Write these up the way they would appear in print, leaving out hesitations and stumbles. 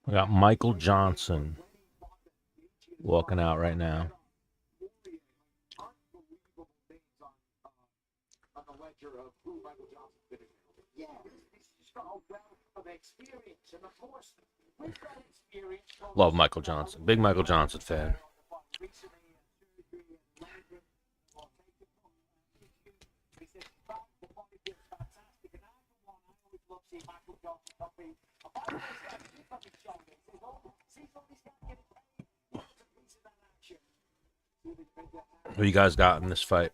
We got Michael Johnson walking out right now. Love Michael Johnson. Big Michael Johnson fan. Who you guys got in this fight?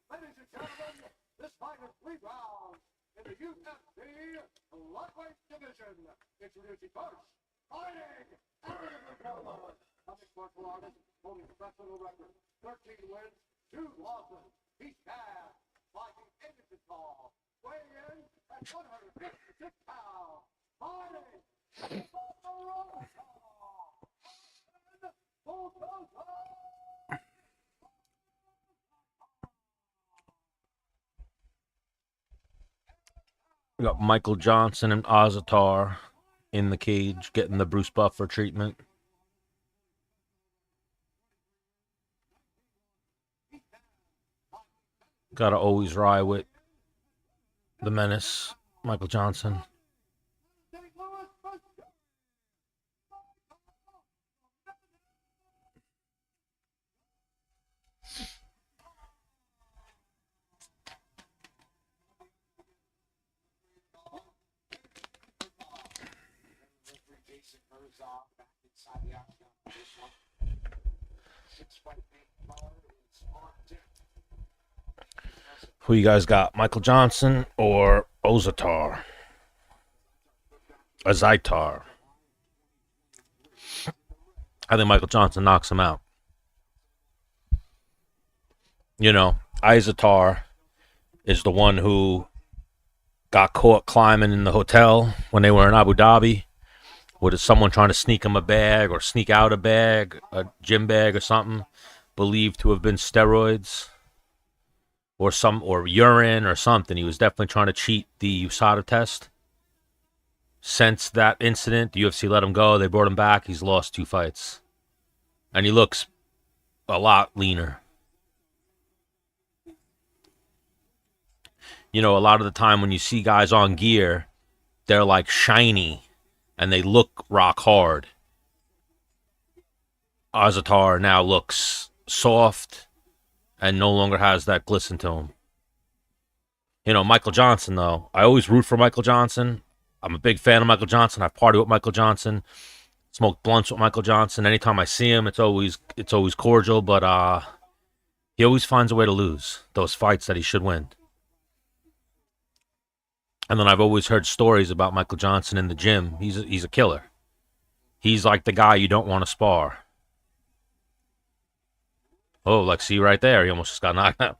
Ladies and gentlemen, this fight is 3 rounds in the UFC lightweight division. Introducing first, fighting out of the corner, a mixed martial artist holding professional record, 13 wins, 2 losses. He's cast like the Menace tall, weighing in at 156 pounds. Fighting We got Michael Johnson and Azatar in the cage getting the Bruce Buffer treatment. Gotta always ride with the Menace, Michael Johnson. Who you guys got? Michael Johnson or Ozatar? Azaitar. I think Michael Johnson knocks him out. You know, Izatar is the one who got caught climbing in the hotel when they were in Abu Dhabi with someone trying to sneak him a bag or sneak out a bag, a gym bag or something, believed to have been steroids or urine or something. He was definitely trying to cheat the USADA test. Since that incident, the UFC let him go. They brought him back. He's lost 2 fights. And he looks a lot leaner. You know, a lot of the time when you see guys on gear, they're like shiny and they look rock hard. Azatar now looks soft and no longer has that glisten to him. You know, Michael Johnson, though, I always root for Michael Johnson. I'm a big fan of Michael Johnson. I've partied with Michael Johnson, smoked blunts with Michael Johnson. Anytime I see him, it's always cordial, but he always finds a way to lose those fights that he should win. And then I've always heard stories about Michael Johnson in the gym. He's a killer. He's like the guy you don't want to spar. Oh, like, see right there, he almost just got knocked out.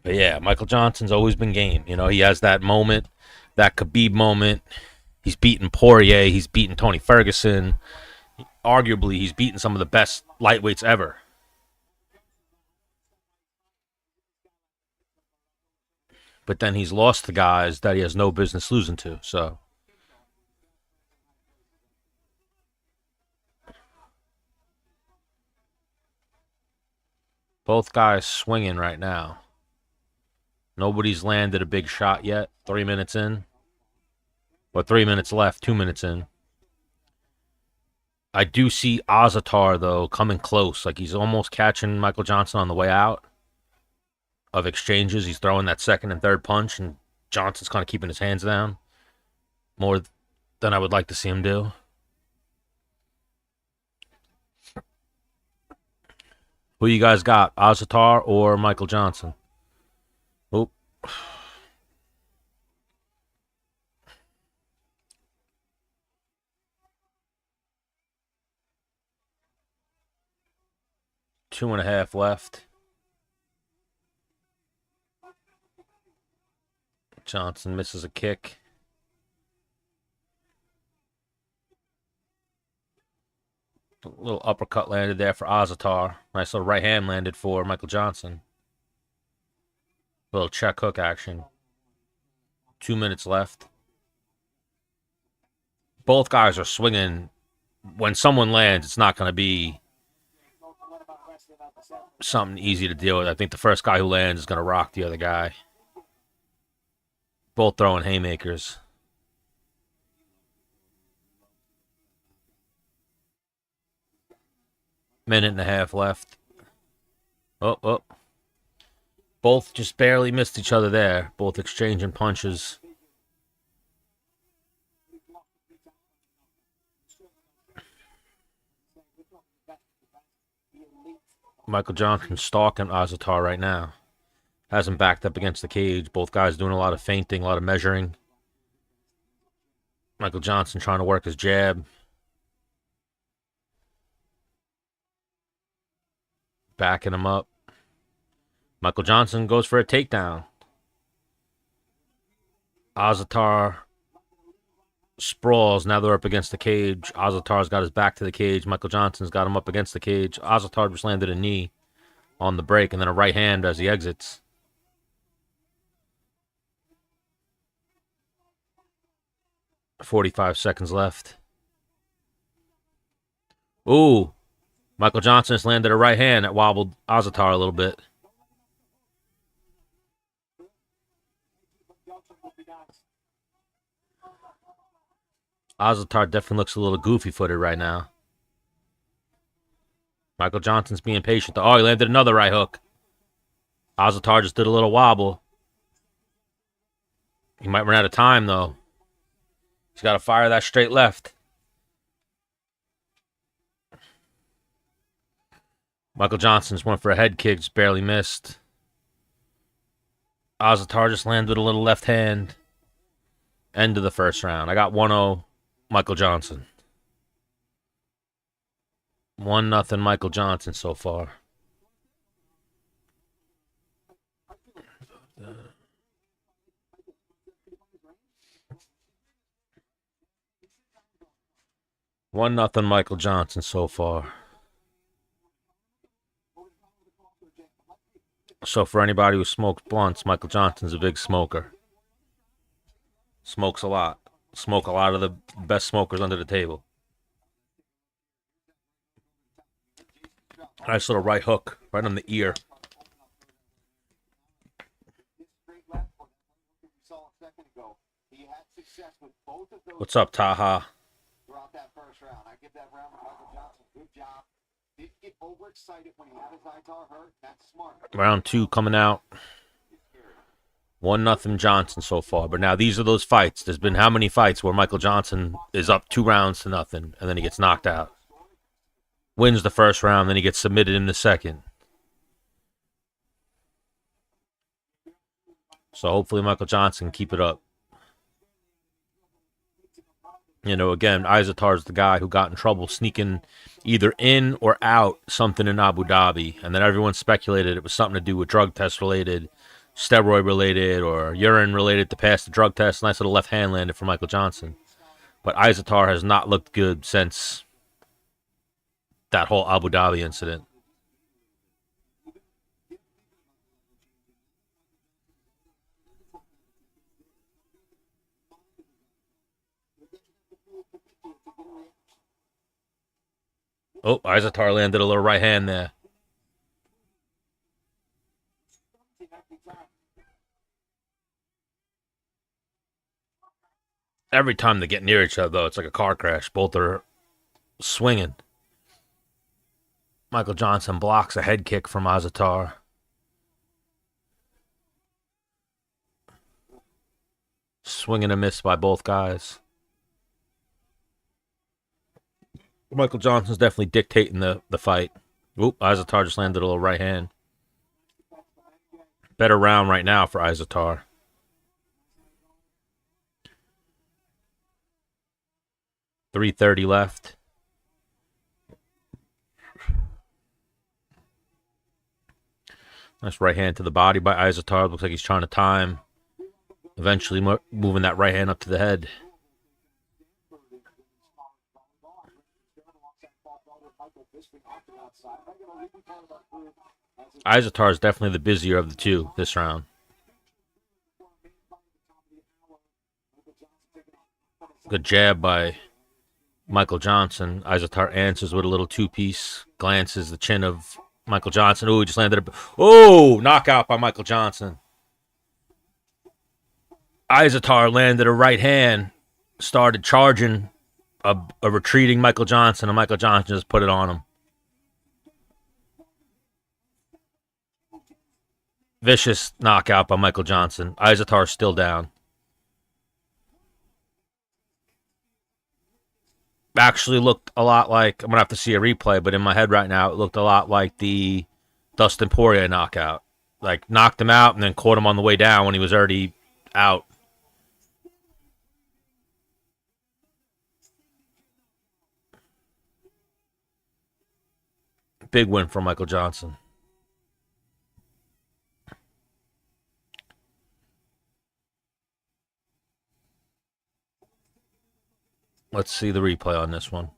But yeah, Michael Johnson's always been game. You know, he has that moment, that Khabib moment. He's beaten Poirier. He's beaten Tony Ferguson. Arguably, he's beaten some of the best lightweights ever. But then he's lost to guys that he has no business losing to. So both guys swinging right now. Nobody's landed a big shot yet. 3 minutes in. Or 3 minutes left, 2 minutes in. I do see Azatar, though, coming close. Like, he's almost catching Michael Johnson on the way out of exchanges. He's throwing that second and third punch, and Johnson's kind of keeping his hands down more than I would like to see him do. Who you guys got, Azatar or Michael Johnson? Oh. Two and a half left. Johnson misses a kick. A little uppercut landed there for Azatar. Nice little right hand landed for Michael Johnson. Little check hook action. 2 minutes left. Both guys are swinging. When someone lands, it's not going to be something easy to deal with. I think the first guy who lands is going to rock the other guy. Both throwing haymakers. Minute and a half left. Oh. Both just barely missed each other there. Both exchanging punches. Michael Johnson stalking Azatar right now. Has him backed up against the cage. Both guys doing a lot of feinting, a lot of measuring. Michael Johnson trying to work his jab. Backing him up. Michael Johnson goes for a takedown. Azatar sprawls. Now they're up against the cage. Azatar's got his back to the cage. Michael Johnson's got him up against the cage. Azatar just landed a knee on the break and then a right hand as he exits. .45 seconds left. Ooh. Michael Johnson just landed a right hand that wobbled Azatar a little bit. Azatar definitely looks a little goofy-footed right now. Michael Johnson's being patient. Oh, he landed another right hook. Azatar just did a little wobble. He might run out of time, though. He's got to fire that straight left. Michael Johnson's went for a head kick, just barely missed. Azatar just landed a little left hand. End of the first round. I got 1-0 Michael Johnson. 1-0 Michael Johnson so far. One nothing Michael Johnson so far. So for anybody who smokes blunts, Michael Johnson's a big smoker. Smokes a lot. Smoke a lot of the best smokers under the table. Nice little right hook, right on the ear. What's up, Taha? Throughout that first round, I give that round to Michael Johnson. Good job. Didn't get overexcited when he had his eyes all hurt. That's smart. Round 2 coming out. 1-0 Johnson so far. But now these are those fights. There's been how many fights where Michael Johnson is up 2 rounds to nothing, and then he gets knocked out. Wins the first round, then he gets submitted in the second. So hopefully Michael Johnson can keep it up. You know, again, Azatar's the guy who got in trouble sneaking either in or out something in Abu Dhabi. And then everyone speculated it was something to do with drug test related, steroid related, or urine related to pass the drug test. Nice little left hand landed for Michael Johnson. But Azatar has not looked good since that whole Abu Dhabi incident. Oh, Azatar landed a little right hand there. Every time they get near each other, though, it's like a car crash. Both are swinging. Michael Johnson blocks a head kick from Azatar. Swing and a miss by both guys. Michael Johnson's definitely dictating the fight. Oop, Azatar just landed a little right hand. Better round right now for Azatar. .330 left. Nice right hand to the body by Azatar. Looks like he's trying to time Eventually moving that right hand up to the head. Izatar is definitely the busier of the two this round. Good jab by Michael Johnson. Izatar answers with a little two-piece, glances the chin of Michael Johnson. Oh, he just landed a... Oh, knockout by Michael Johnson. Izatar landed a right hand, started charging a retreating Michael Johnson, and Michael Johnson just put it on him. Vicious knockout by Michael Johnson. Izatar still down. Actually looked a lot like, I'm going to have to see a replay, but in my head right now, it looked a lot like the Dustin Poirier knockout. Like, knocked him out and then caught him on the way down when he was already out. Big win for Michael Johnson. Let's see the replay on this one.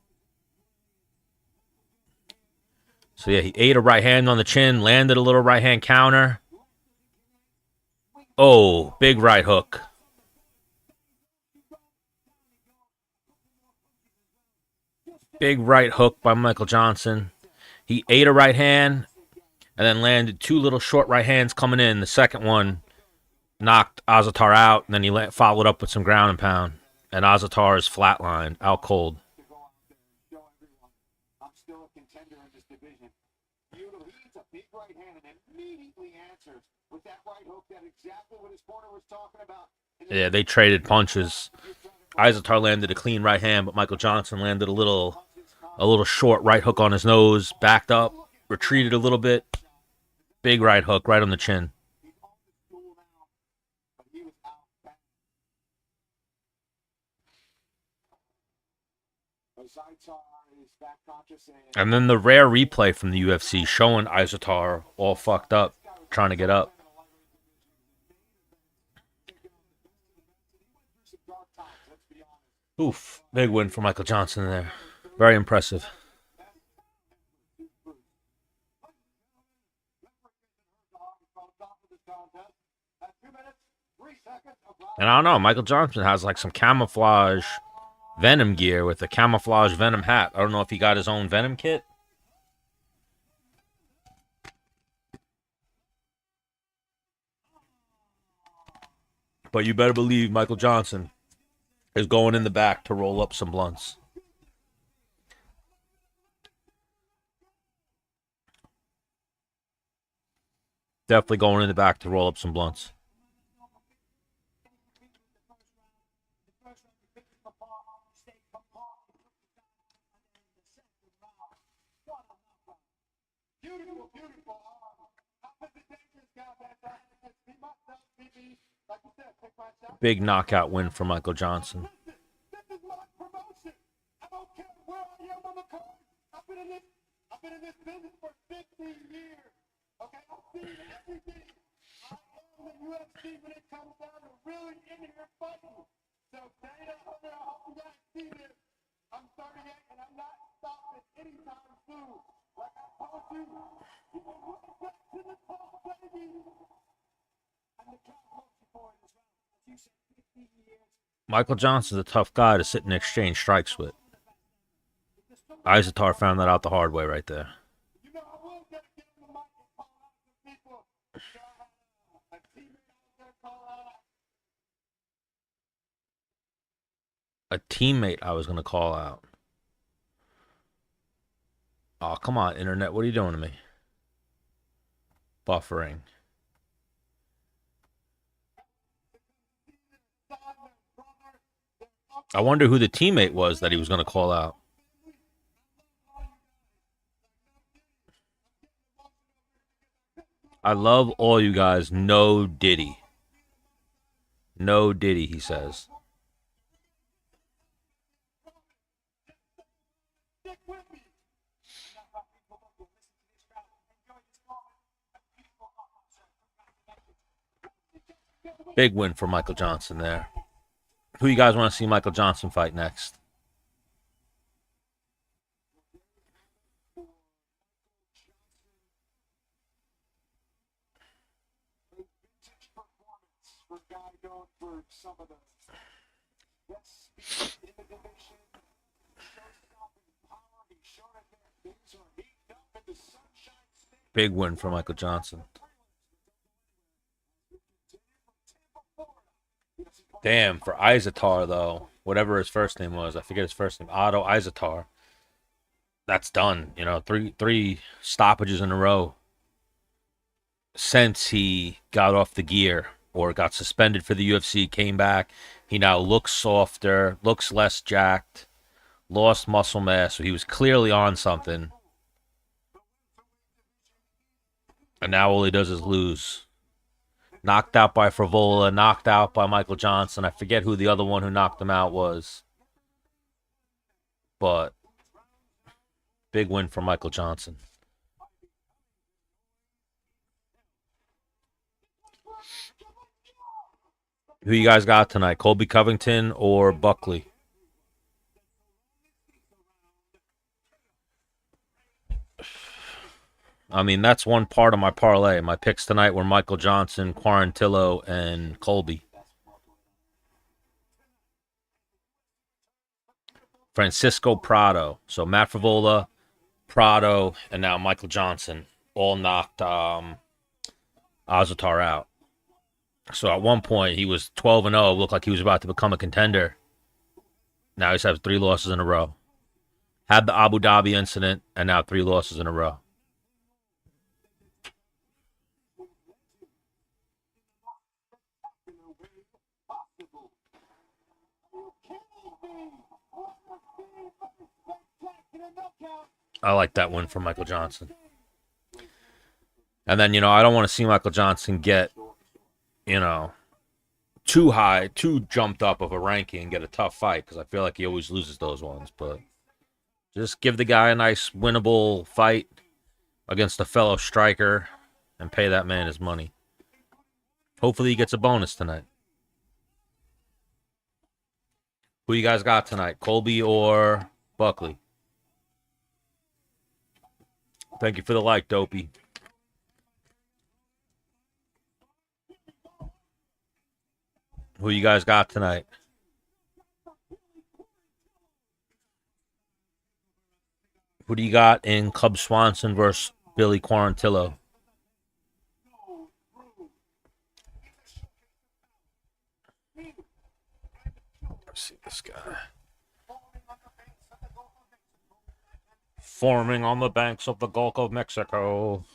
So, yeah, he ate a right hand on the chin, landed a little right hand counter. Oh, big right hook. Big right hook by Michael Johnson. He ate a right hand and then landed two little short right hands coming in. The second one knocked Izatar out, and then he followed up with some ground and pound. And Izatar is flatlined, out cold. I'm still a contender in this division. He eats a big right hand and immediately answers with that right hook. That's exactly what his corner was talking about. Yeah, they traded punches. Izatar landed a clean right hand, but Michael Johnson landed a little short right hook on his nose, backed up, retreated a little bit. Big right hook right on the chin. And then the rare replay from the UFC showing Izatar all fucked up, trying to get up. Oof, big win for Michael Johnson there. Very impressive. And I don't know, Michael Johnson has like some camouflage Venom gear with a camouflage Venom hat. I don't know if he got his own Venom kit. But you better believe Michael Johnson is going in the back to roll up some blunts. Definitely going in the back to roll up some blunts. Big knockout win for Michael Johnson. I've been in this business for 15 years. Okay, I've seen everything. I am the UFC when it comes down to really in here fighting. So, Dana, I hope you guys see this. I'm 38 and I'm not stopping anytime soon. Like I told you, you can right back to the top, baby. I'm the top motion for it as well. As you said, 15 years. Michael Johnson's a tough guy to sit and exchange strikes with. Izatar found that out the hard way right there. You know, I will get the mic and call out some people. A teammate out there call out. A teammate I was going to call out. Oh, come on, internet. What are you doing to me? Buffering. I wonder who the teammate was that he was going to call out. I love all you guys. No Diddy. No Diddy, he says. Big win for Michael Johnson there. Who you guys want to see Michael Johnson fight next? For a guy known for some of the best speed in the division, show-stopping power. He showed it there. Things are heating up in the Sunshine State. Big win for Michael Johnson. Damn, for Izatar, though, whatever his first name was, I forget his first name, Otto Izatar. That's done. You know, three stoppages in a row since he got off the gear or got suspended for the UFC, came back. He now looks softer, looks less jacked, lost muscle mass. So he was clearly on something. And now all he does is lose. Knocked out by Frivola, knocked out by Michael Johnson. I forget who the other one who knocked him out was. But big win for Michael Johnson. Who you guys got tonight? Colby Covington or Buckley? I mean, that's one part of my parlay. My picks tonight were Michael Johnson, Quarantillo, and Colby. Francisco Prado. So Matt Frivola, Prado, and now Michael Johnson all knocked Azatar out. So at one point, he was 12-0, looked like he was about to become a contender. Now he's had 3 losses in a row. Had the Abu Dhabi incident, and now 3 losses in a row. I like that win for Michael Johnson. And then, I don't want to see Michael Johnson get, too high, too jumped up of a ranking and get a tough fight because I feel like he always loses those ones. But just give the guy a nice winnable fight against a fellow striker and pay that man his money. Hopefully he gets a bonus tonight. Who you guys got tonight? Colby or Buckley? Thank you for the like, Dopey. Who you guys got tonight? Who do you got in Cub Swanson versus Billy Quarantillo? Let's see this guy. Forming on the banks of the Gulf of Mexico.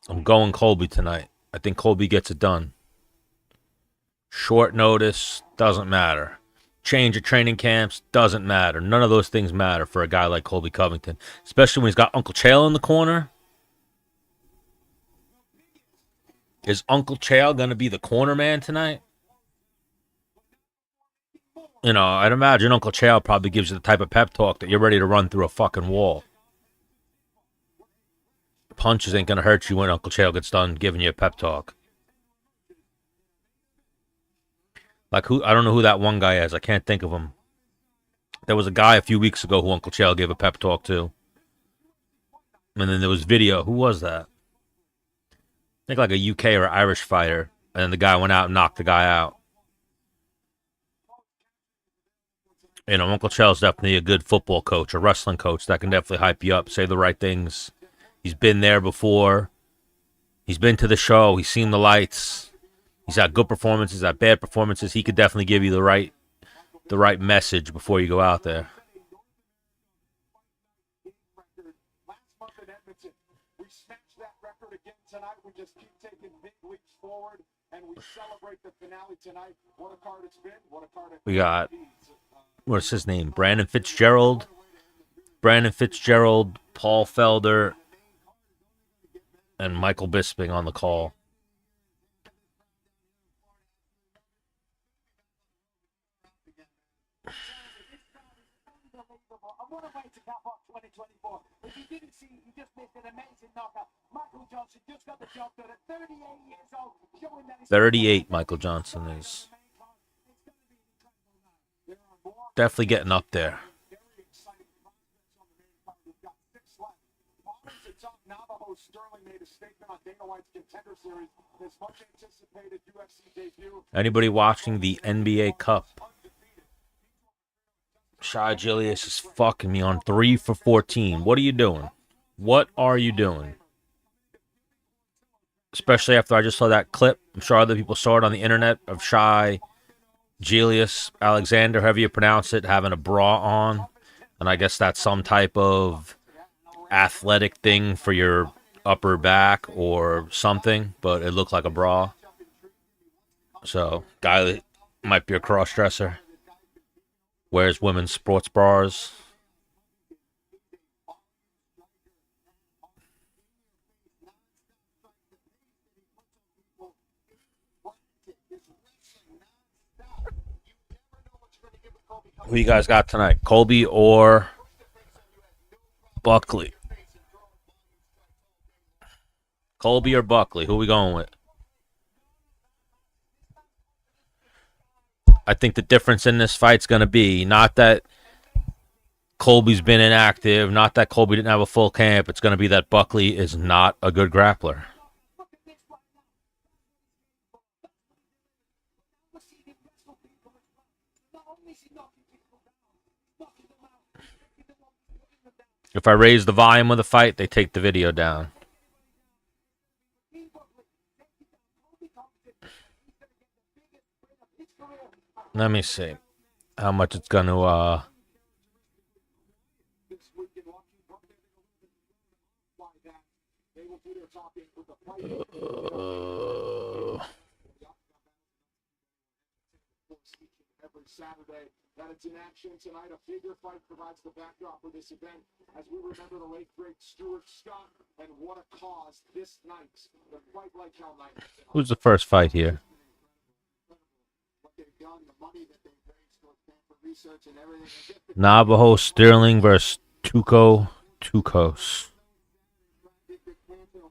I'm going Colby tonight. I think Colby gets it done. Short notice, doesn't matter. Change of training camps, doesn't matter. None of those things matter for a guy like Colby Covington. Especially when he's got Uncle Chael in the corner. Is Uncle Chael going to be the corner man tonight? I'd imagine Uncle Chael probably gives you the type of pep talk that you're ready to run through a fucking wall. Punches ain't going to hurt you when Uncle Chael gets done giving you a pep talk. Like who? I don't know who that one guy is. I can't think of him. There was a guy a few weeks ago who Uncle Chael gave a pep talk to. And then there was video. Who was that? I think like a UK or Irish fighter. And then the guy went out and knocked the guy out. Uncle Chael's definitely a good football coach, a wrestling coach that can definitely hype you up, say the right things. He's been there before. He's been to the show. He's seen the lights. He's had good performances, had bad performances. He could definitely give you the right message before you go out there. Last month in Edmonton, we snatched that record again tonight. We just keep taking big leaps forward, and we celebrate the finale tonight. What a card it's been. What a card we got. What's his name? Brandon Fitzgerald, Paul Felder, and Michael Bisping on the call. Tampa 2024. If you didn't see, you just missed an amazing knockout. Michael Johnson just got the job done at 38 years old, showing that he's 38, Michael Johnson is definitely getting up there. Navajo Sterling made a statement on Dana White's Contender Series. His much anticipated UFC debut. Anybody watching the NBA Cup? Shai Julius is fucking me on 3 for 14. What are you doing? What are you doing? Especially after I just saw that clip. I'm sure other people saw it on the internet of Shai Julius Alexander, however you pronounce it, having a bra on. And I guess that's some type of athletic thing for your upper back or something, but it looked like a bra. So, guy that might be a cross-dresser, wears women's sports bras. Who you guys got tonight? Colby or Buckley? Colby or Buckley? Who we going with? I think the difference in this fight's going to be not that Colby's been inactive, not that Colby didn't have a full camp. It's going to be that Buckley is not a good grappler. If I raise the volume of the fight, they take the video down. Let me see how much it's going to... Saturday, that it's in action tonight. A figure fight provides the backdrop for this event as we remember the late great Stuart Scott and what a cause this night. The fight like hell night. Who's the first fight here? What they've done, the money that they've raised for research and everything. Navajo Sterling versus Tuco Tucos.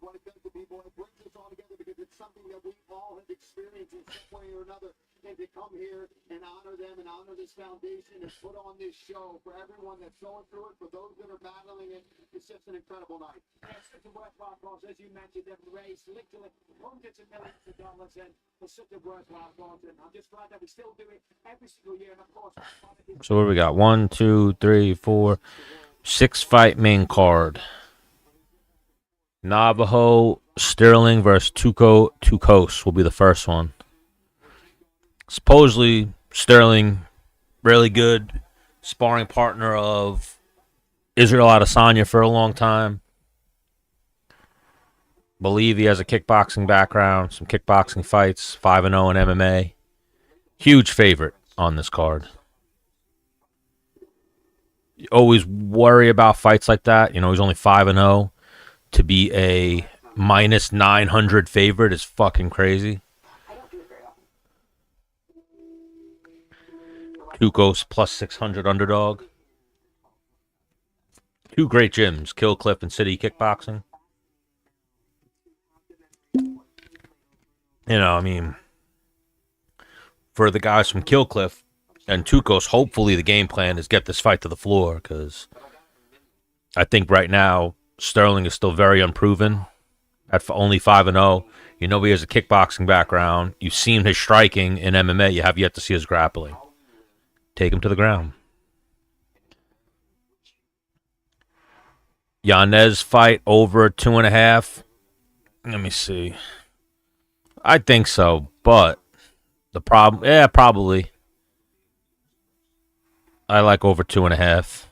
What it does to people, it brings us all together because it's something that we all have experienced in some way or another. And to come here and honor them and honor this foundation and put on this show for everyone that's going through it, for those that are battling it, it's just an incredible night. Such a worthwhile cause, as you mentioned, they've raised literally hundreds of millions of dollars, and it's such a worthwhile cause, and I'm just glad that we still do it every single year. And of course, so what do we got? 1, 2, 3, 4, 6 fight main card. Navajo Sterling versus Tuco Tucos will be the first one. Supposedly, Sterling, really good sparring partner of Israel Adesanya for a long time. Believe he has a kickboxing background, some kickboxing fights, 5-0 in MMA. Huge favorite on this card. You always worry about fights like that. You know, he's only 5-0. To be a minus 900 favorite is fucking crazy. Tucos plus 600 underdog. 2 great gyms, Kill Cliff and City Kickboxing. You know, I mean, for the guys from Kill Cliff and Tucos, hopefully the game plan is get this fight to the floor, because I think right now Sterling is still very unproven at only 5-0. You know he has a kickboxing background. You've seen his striking in MMA. You have yet to see his grappling. Take him to the ground. Yanez fight over 2.5. Let me see. I think so, but the problem, yeah, probably. I like over 2.5.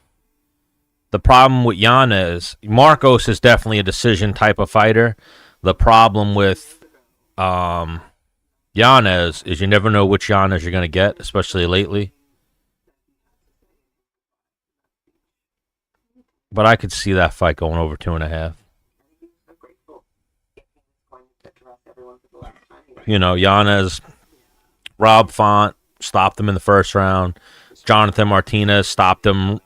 The problem with Yanez, Marcos is definitely a decision type of fighter. The problem with Yanez is you never know which Yanez you're going to get, especially lately. But I could see that fight going over 2.5. You know, Yanez, Rob Font stopped him in the first round. Jonathan Martinez stopped him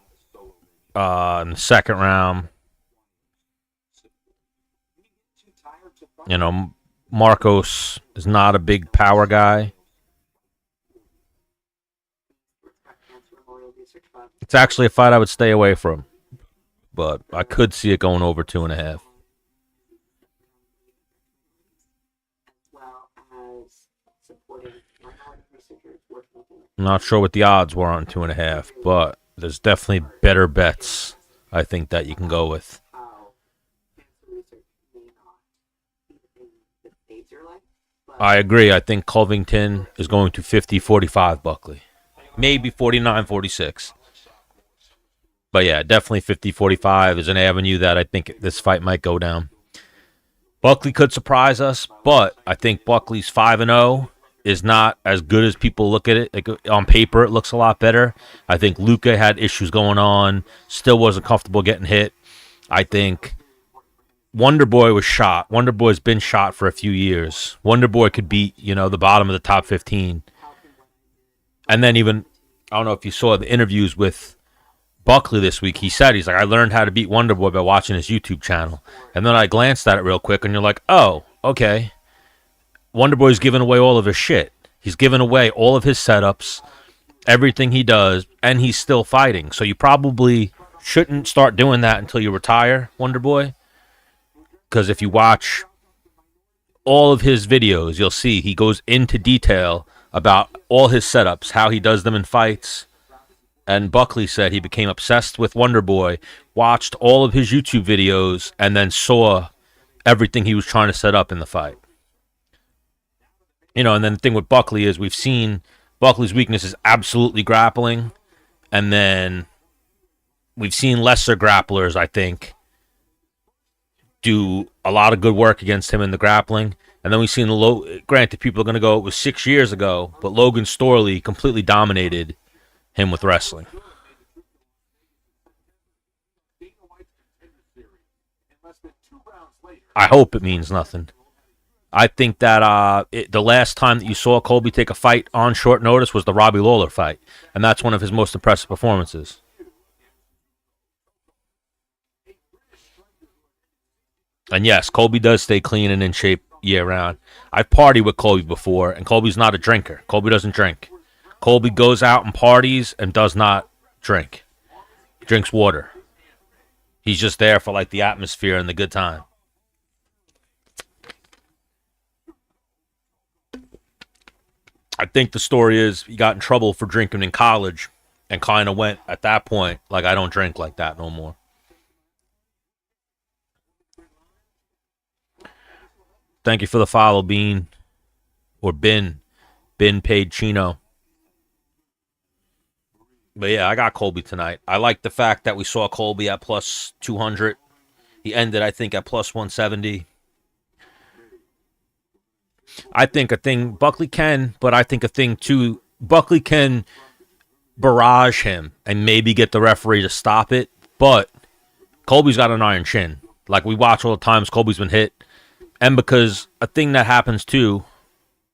in the second round. You know, Marcos is not a big power guy. It's actually a fight I would stay away from, but I could see it going over 2.5. I'm not sure what the odds were on 2.5, but there's definitely better bets I think that you can go with. I agree. I think Covington is going to 50-45 Buckley. Maybe 49-46. But yeah, definitely 50-45 is an avenue that I think this fight might go down. Buckley could surprise us, but I think Buckley's 5-0 is not as good as people look at it. Like, on paper, it looks a lot better. I think Luka had issues going on, still wasn't comfortable getting hit. I think Wonderboy was shot. Wonderboy's been shot for a few years. Wonderboy could beat, the bottom of the top 15. And then even, I don't know if you saw the interviews with Buckley this week. He's like, I learned how to beat Wonderboy by watching his YouTube channel. And then I glanced at it real quick, and you're like, oh, okay. Wonderboy's giving away all of his shit. He's giving away all of his setups, everything he does, and he's still fighting. So you probably shouldn't start doing that until you retire, Wonderboy. Because if you watch all of his videos, you'll see he goes into detail about all his setups, how he does them in fights. And Buckley said he became obsessed with Wonderboy, watched all of his YouTube videos, and then saw everything he was trying to set up in the fight. And then the thing with Buckley is we've seen Buckley's weakness is absolutely grappling. And then we've seen lesser grapplers, I think, do a lot of good work against him in the grappling. And then we've seen granted, people are going to go, it was 6 years ago, but Logan Storley completely dominated him with wrestling. I hope it means nothing. I think that the last time that you saw Colby take a fight on short notice was the Robbie Lawler fight, and that's one of his most impressive performances. And yes, Colby does stay clean and in shape year-round. I've partied with Colby before, and Colby's not a drinker. Colby doesn't drink. Colby goes out and parties and does not drink. He drinks water. He's just there for, the atmosphere and the good time. I think the story is he got in trouble for drinking in college and kind of went, at that point, I don't drink like that no more. Thank you for the follow, Bean. Or Bin. Bin paid Chino. But yeah, I got Colby tonight. I like the fact that we saw Colby at plus 200. He ended, I think, at plus 170. I think a thing Buckley can, but I think a thing too, Buckley can barrage him and maybe get the referee to stop it, but Colby's got an iron chin. We watch all the times Colby's been hit. And because a thing that happens too,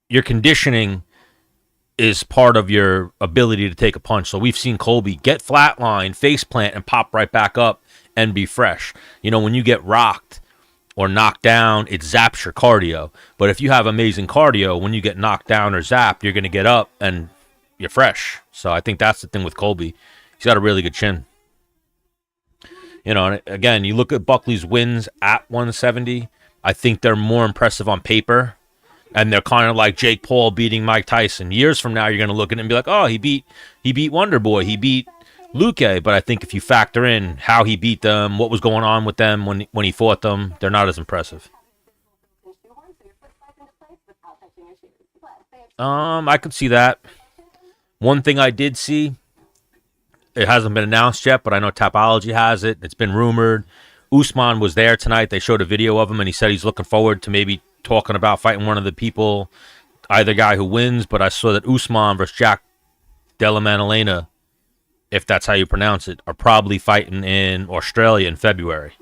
your conditioning is part of your ability to take a punch. So we've seen Colby get flatline, face plant, and pop right back up and be fresh. When you get rocked or knocked down, it zaps your cardio. But if you have amazing cardio, when you get knocked down or zapped, you're going to get up and you're fresh. So I think that's the thing with Colby. He's got a really good chin. And again, you look at Buckley's wins at 170. I think they're more impressive on paper. And they're kind of like Jake Paul beating Mike Tyson. Years from now, you're going to look at it and be like, oh, he beat Wonderboy. He beat Luque. But I think if you factor in how he beat them, what was going on with them when he fought them, they're not as impressive. I could see that. One thing I did see, it hasn't been announced yet, but I know Tapology has it. It's been rumored. Usman was there tonight. They showed a video of him, and he said he's looking forward to maybe talking about fighting one of the people, either guy who wins, but I saw that Usman versus Jack Della Maddalena, if that's how you pronounce it, are probably fighting in Australia in February.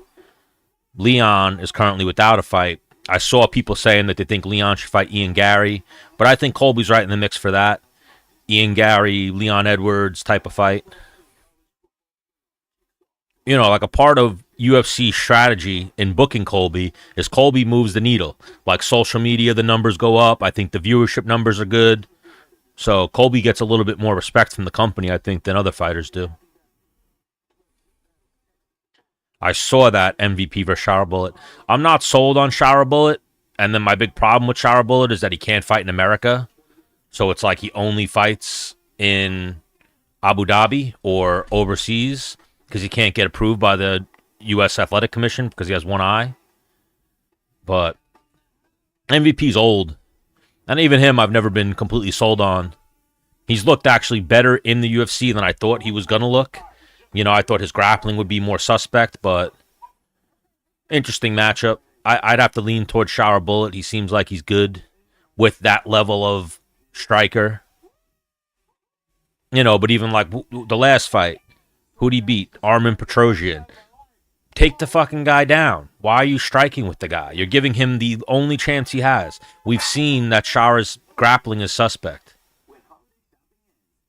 Leon is currently without a fight. I saw people saying that they think Leon should fight Ian Gary, but I think Colby's right in the mix for that. Ian Gary, Leon Edwards type of fight. like a part of UFC strategy in booking Colby is Colby moves the needle. Like social media, the numbers go up. I think the viewership numbers are good. So Colby gets a little bit more respect from the company, I think, than other fighters do. I saw that MVP versus Shower Bullet. I'm not sold on Shower Bullet. And then my big problem with Shower Bullet is that he can't fight in America. So it's like he only fights in Abu Dhabi or overseas because he can't get approved by the U.S. Athletic Commission because he has one eye. But MVP's old. And even him, I've never been completely sold on. He's looked actually better in the UFC than I thought he was going to look. I thought his grappling would be more suspect, but interesting matchup. I'd have to lean towards Shower Bullet. He seems like he's good with that level of striker. But even like the last fight, who'd he beat? Armin Petrosian. Take the fucking guy down. Why are you striking with the guy? You're giving him the only chance he has. We've seen that Shower's grappling is suspect.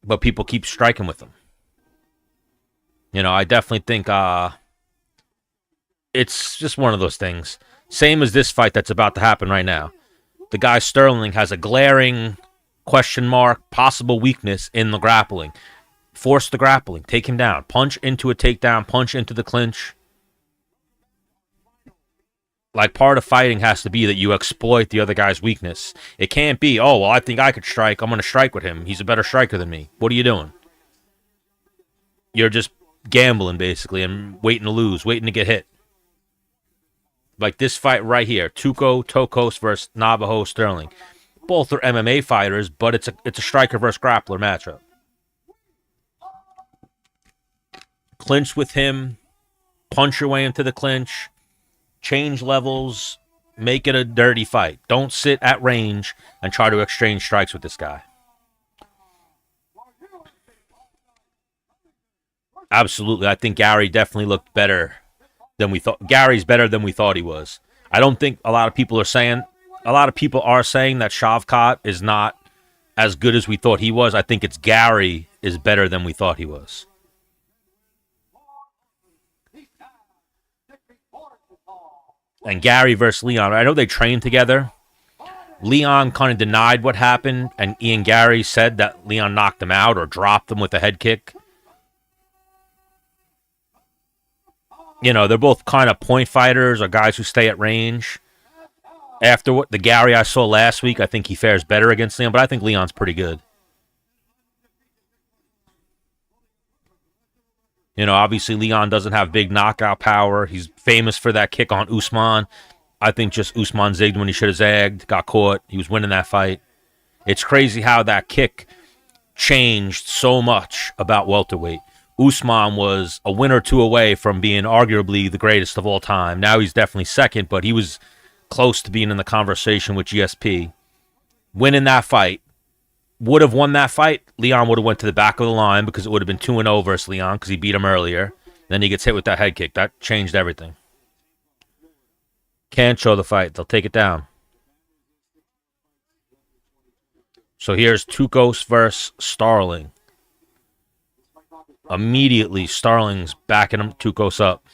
But people keep striking with him. I definitely think it's just one of those things. Same as this fight that's about to happen right now. The guy Sterling has a glaring question mark, possible weakness in the grappling. Force the grappling. Take him down. Punch into a takedown. Punch into the clinch. Like, part of fighting has to be that you exploit the other guy's weakness. It can't be, oh, well, I think I could strike. I'm going to strike with him. He's a better striker than me. What are you doing? You're just gambling, basically, and waiting to lose, waiting to get hit. Like this fight right here, Tuco Tokos versus Navajo Sterling. Both are MMA fighters, but it's a striker versus grappler matchup. Clinch with him, punch your way into the clinch, change levels, make it a dirty fight. Don't sit at range and try to exchange strikes with this guy. Absolutely. I think Gary definitely looked better than we thought. Gary's better than we thought he was. I don't think a lot of people are saying that Shavkat is not as good as we thought he was. I think it's Gary is better than we thought he was. And Gary versus Leon. I know they trained together. Leon kind of denied what happened, and Ian Gary said that Leon knocked him out or dropped him with a head kick. They're both kind of point fighters or guys who stay at range. After what the Gary I saw last week, I think he fares better against Leon, but I think Leon's pretty good. Obviously Leon doesn't have big knockout power. He's famous for that kick on Usman. I think just Usman zigged when he should have zagged, got caught. He was winning that fight. It's crazy how that kick changed so much about welterweight. Usman was a win or two away from being arguably the greatest of all time. Now he's definitely second, but he was close to being in the conversation with GSP. Winning that fight. Would have won that fight. Leon would have went to the back of the line because it would have been 2-0 versus Leon because he beat him earlier. Then he gets hit with that head kick. That changed everything. Can't show the fight. They'll take it down. So here's Tukos versus Starling. Immediately, Starling's backing him, Tukos up.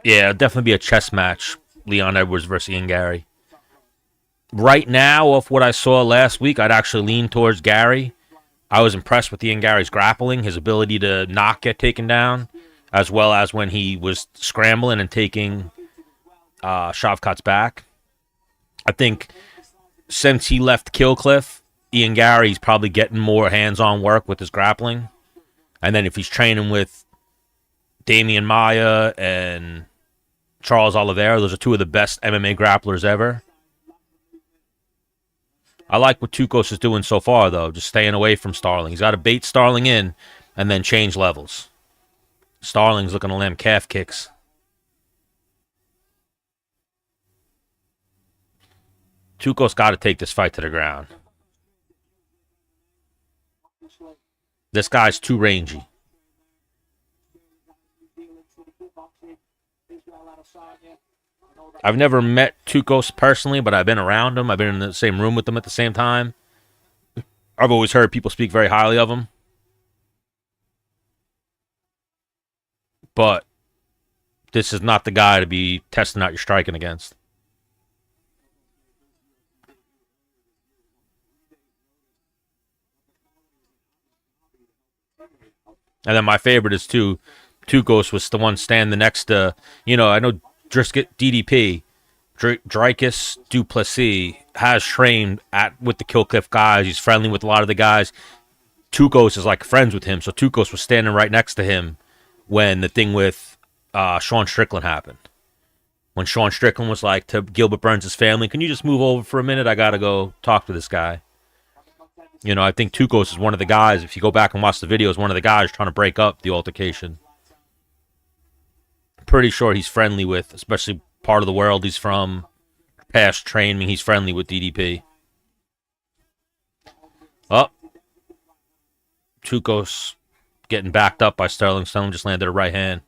Yeah, it'll definitely be a chess match. Leon Edwards versus Ian Gary. Right now, off what I saw last week, I'd actually lean towards Gary. I was impressed with Ian Gary's grappling, his ability to not get taken down, as well as when he was scrambling and taking Shavkat's back. I think since he left Killcliff, Ian Gary's probably getting more hands-on work with his grappling. And then if he's training with Damian Maia and Charles Oliveira, those are two of the best MMA grapplers ever. I like what Tukos is doing so far, though, just staying away from Starling. He's got to bait Starling in and then change levels. Starling's looking to land calf kicks. Tukos got to take this fight to the ground. This guy's too rangy. I've never met Tukos personally, but I've been around him. I've been in the same room with him at the same time. I've always heard people speak very highly of him. But this is not the guy to be testing out your striking against. And then my favorite is Tukos was the one standing next to, I know Drisket DDP, Dricus Duplessis has trained with the Kill Cliff guys. He's friendly with a lot of the guys. Tukos is like friends with him, so Tukos was standing right next to him when the thing with Sean Strickland happened. When Sean Strickland was like to Gilbert Burns' family, can you just move over for a minute? I got to go talk to this guy. I think Tukos is one of the guys, if you go back and watch the video, is one of the guys trying to break up the altercation. Pretty sure he's friendly with, especially part of the world he's from, past training, he's friendly with DDP. Oh. Tukos getting backed up by Sterling. Sterling just landed a right hand.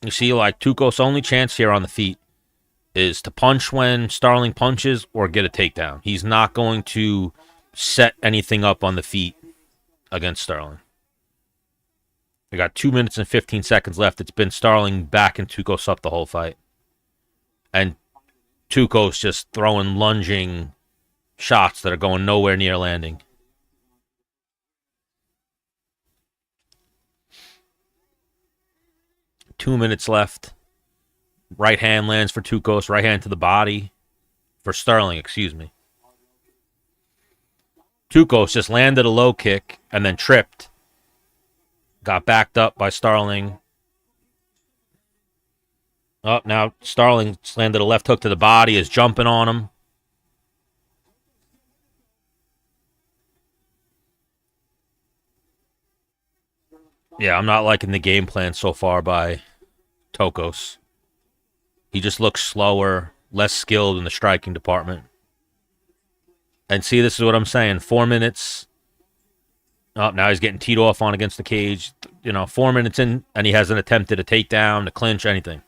You see, like, Tukos' only chance here on the feet is to punch when Sterling punches or get a takedown. He's not going to set anything up on the feet against Sterling. We got 2 minutes and 15 seconds left. It's been Sterling backing Tukos up the whole fight. And Tukos just throwing lunging shots that are going nowhere near landing. Two minutes left. Right hand lands for Tukos. Right hand to the body. For Sterling, excuse me. Tukos just landed a low kick and then tripped. Got backed up by Sterling. Oh, now Sterling landed a left hook to the body. Is jumping on him. Yeah, I'm not liking the game plan so far by Tukos. He just looks slower, less skilled in the striking department. And see, this is what I'm saying. 4 minutes. Oh, now he's getting teed off on against the cage. 4 minutes in, and he hasn't attempted a takedown, a clinch, anything.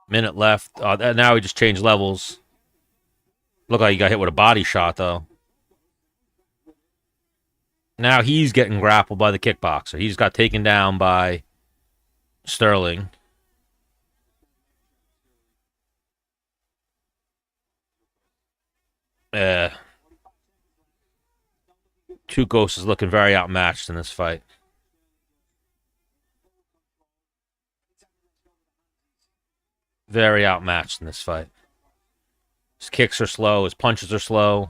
Minute left. Now he just changed levels. Looked like he got hit with a body shot, though. Now he's getting grappled by the kickboxer. He's got taken down by Sterling. Tukos is looking very outmatched in this fight. Very outmatched in this fight. His kicks are slow. His punches are slow.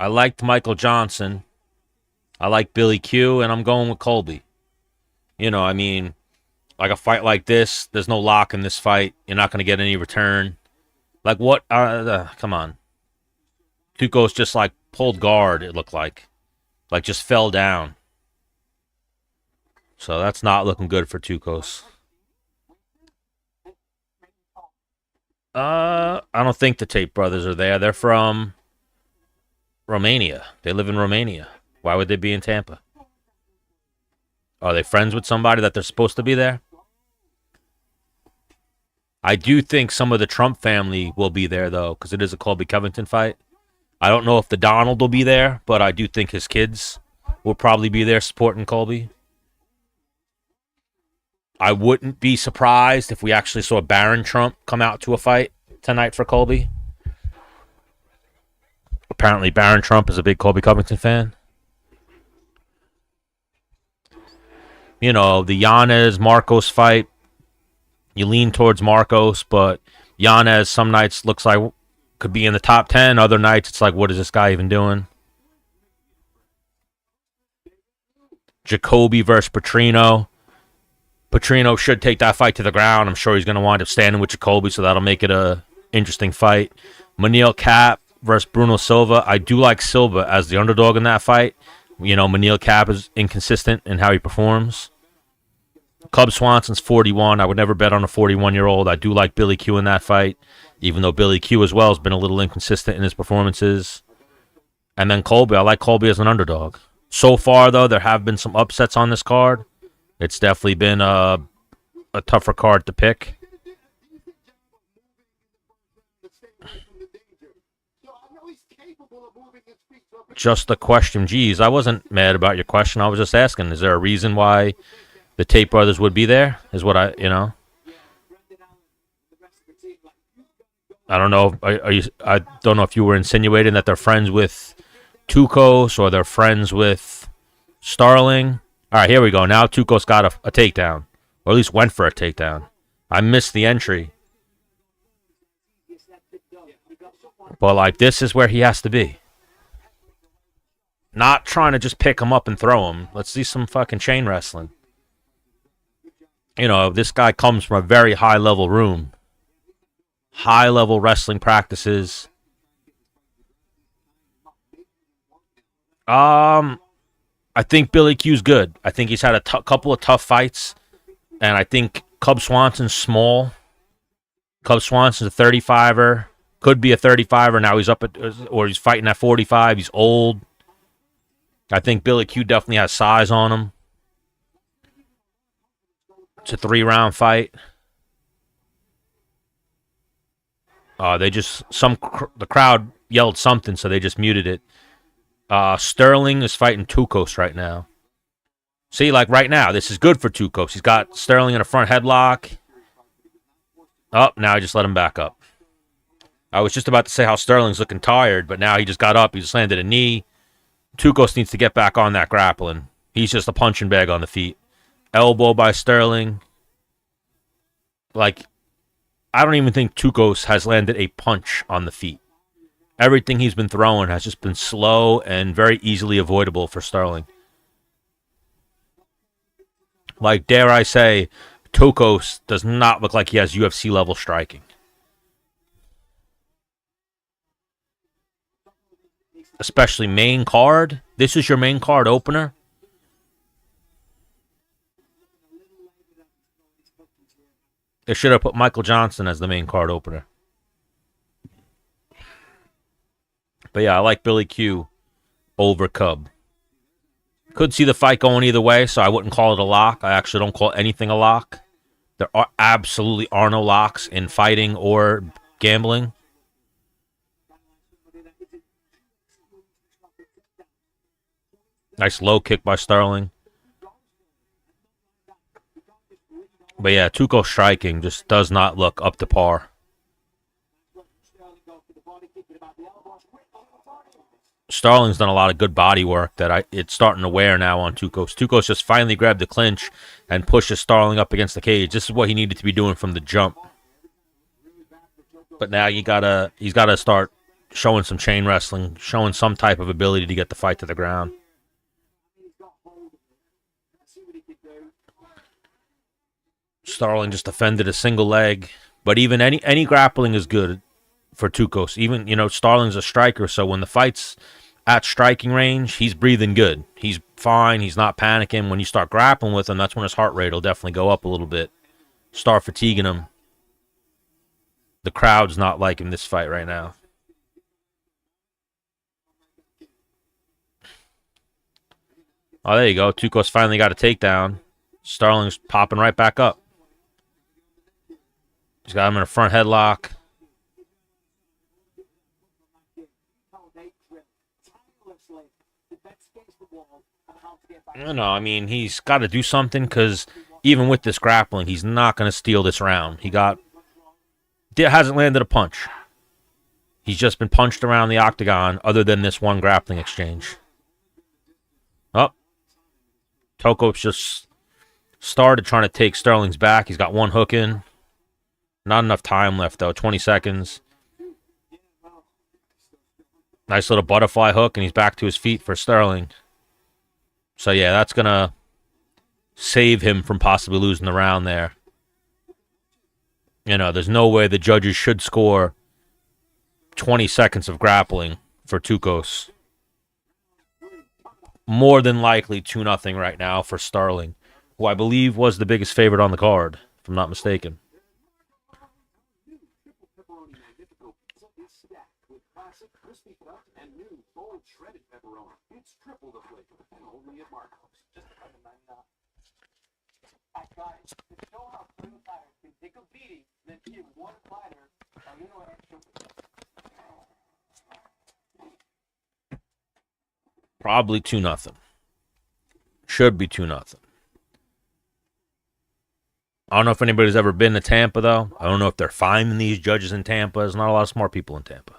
I liked Michael Johnson. I like Billy Q, and I'm going with Colby. Like a fight like this, there's no lock in this fight. You're not going to get any return. Like what? Come on. Tukos just like pulled guard, it looked like. Like just fell down. So that's not looking good for Tukos. I don't think the Tate brothers are there. They're from Romania. They live in Romania. Why would they be in Tampa? Are they friends with somebody that they're supposed to be there? I do think some of the Trump family will be there, though, because it is a Colby Covington fight. I don't know if the Donald will be there, but I do think his kids will probably be there supporting Colby. I wouldn't be surprised if we actually saw Barron Trump come out to a fight tonight for Colby. Apparently, Barron Trump is a big Colby Covington fan. The Yanez Marcos fight, you lean towards Marcos, but Yanez some nights looks like could be in the top 10. Other nights, it's like, what is this guy even doing? Jacoby versus Petrino. Petrino should take that fight to the ground. I'm sure he's going to wind up standing with Jacoby, so that'll make it a interesting fight. Manil Cap versus Bruno Silva. I do like Silva as the underdog in that fight. Manil Cap is inconsistent in how he performs. Cub Swanson's 41. I would never bet on a 41-year-old. I do like Billy Q in that fight, even though Billy Q as well has been a little inconsistent in his performances. And then Colby. I like Colby as an underdog. So far, though, there have been some upsets on this card. It's definitely been a tougher card to pick. Just a question. Geez, I wasn't mad about your question. I was just asking, is there a reason why the Tate brothers would be there? Is what I don't know. I don't know if you were insinuating that they're friends with Tukos or they're friends with Starling. All right, here we go. Now Tukos got a takedown, or at least went for a takedown. I missed the entry. But, like, this is where he has to be. Not trying to just pick him up and throw him. Let's see some fucking chain wrestling. This guy comes from a very high-level room. High-level wrestling practices. I think Billy Q's good. I think he's had a couple of tough fights. And I think Cub Swanson's small. Cub Swanson's a 35er. Could be a 35er. Now he's fighting at 45. He's old. I think Billy Q definitely has size on him. It's a 3-round fight. The crowd yelled something, so they just muted it. Sterling is fighting Tukos right now. See, like right now, this is good for Tukos. He's got Sterling in a front headlock. Oh, now I just let him back up. I was just about to say how Sterling's looking tired, but now he just got up. He just landed a knee. Tukos needs to get back on that grappling. He's just a punching bag on the feet. Elbow by Sterling. Like, I don't even think Tukos has landed a punch on the feet. Everything he's been throwing has just been slow and very easily avoidable for Sterling. Like, dare I say, Tukos does not look like he has UFC level striking. Especially main card. This is your main card opener. They should have put Michael Johnson as the main card opener. But yeah, I like Billy Q over Cub. Could see the fight going either way, so I wouldn't call it a lock. I actually don't call anything a lock. There absolutely are no locks in fighting or gambling. Nice low kick by Sterling. But yeah, Tukos striking just does not look up to par. Sterling's done a lot of good body work that it's starting to wear now on Tukos. Tukos just finally grabbed the clinch and pushes Sterling up against the cage. This is what he needed to be doing from the jump. But now he's gotta start showing some chain wrestling, showing some type of ability to get the fight to the ground. Sterling just defended a single leg, but even any grappling is good for Tukos. Even, Sterling's a striker, so when the fight's at striking range, he's breathing good. He's fine. He's not panicking. When you start grappling with him, that's when his heart rate will definitely go up a little bit. Start fatiguing him. The crowd's not liking this fight right now. Oh, there you go. Tukos finally got a takedown. Sterling's popping right back up. He's got him in a front headlock. He's got to do something because even with this grappling, he's not going to steal this round. Hasn't landed a punch. He's just been punched around the octagon other than this one grappling exchange. Oh. Tukos just started trying to take Sterling's back. He's got one hook in. Not enough time left, though. 20 seconds. Nice little butterfly hook, and he's back to his feet for Sterling. So, yeah, that's going to save him from possibly losing the round there. There's no way the judges should score 20 seconds of grappling for Tukos. More than likely 2-0 right now for Sterling. who I believe was the biggest favorite on the card, if I'm not mistaken. It's triple the flavor and only at Marco's. Just $11.99. Guys, to show how Toyota Tires can take a beating, then give one fighter a little extra. Probably 2-0. Should be 2-0. I don't know if anybody's ever been to Tampa, though. I don't know if they're finding these judges in Tampa. There's not a lot of smart people in Tampa.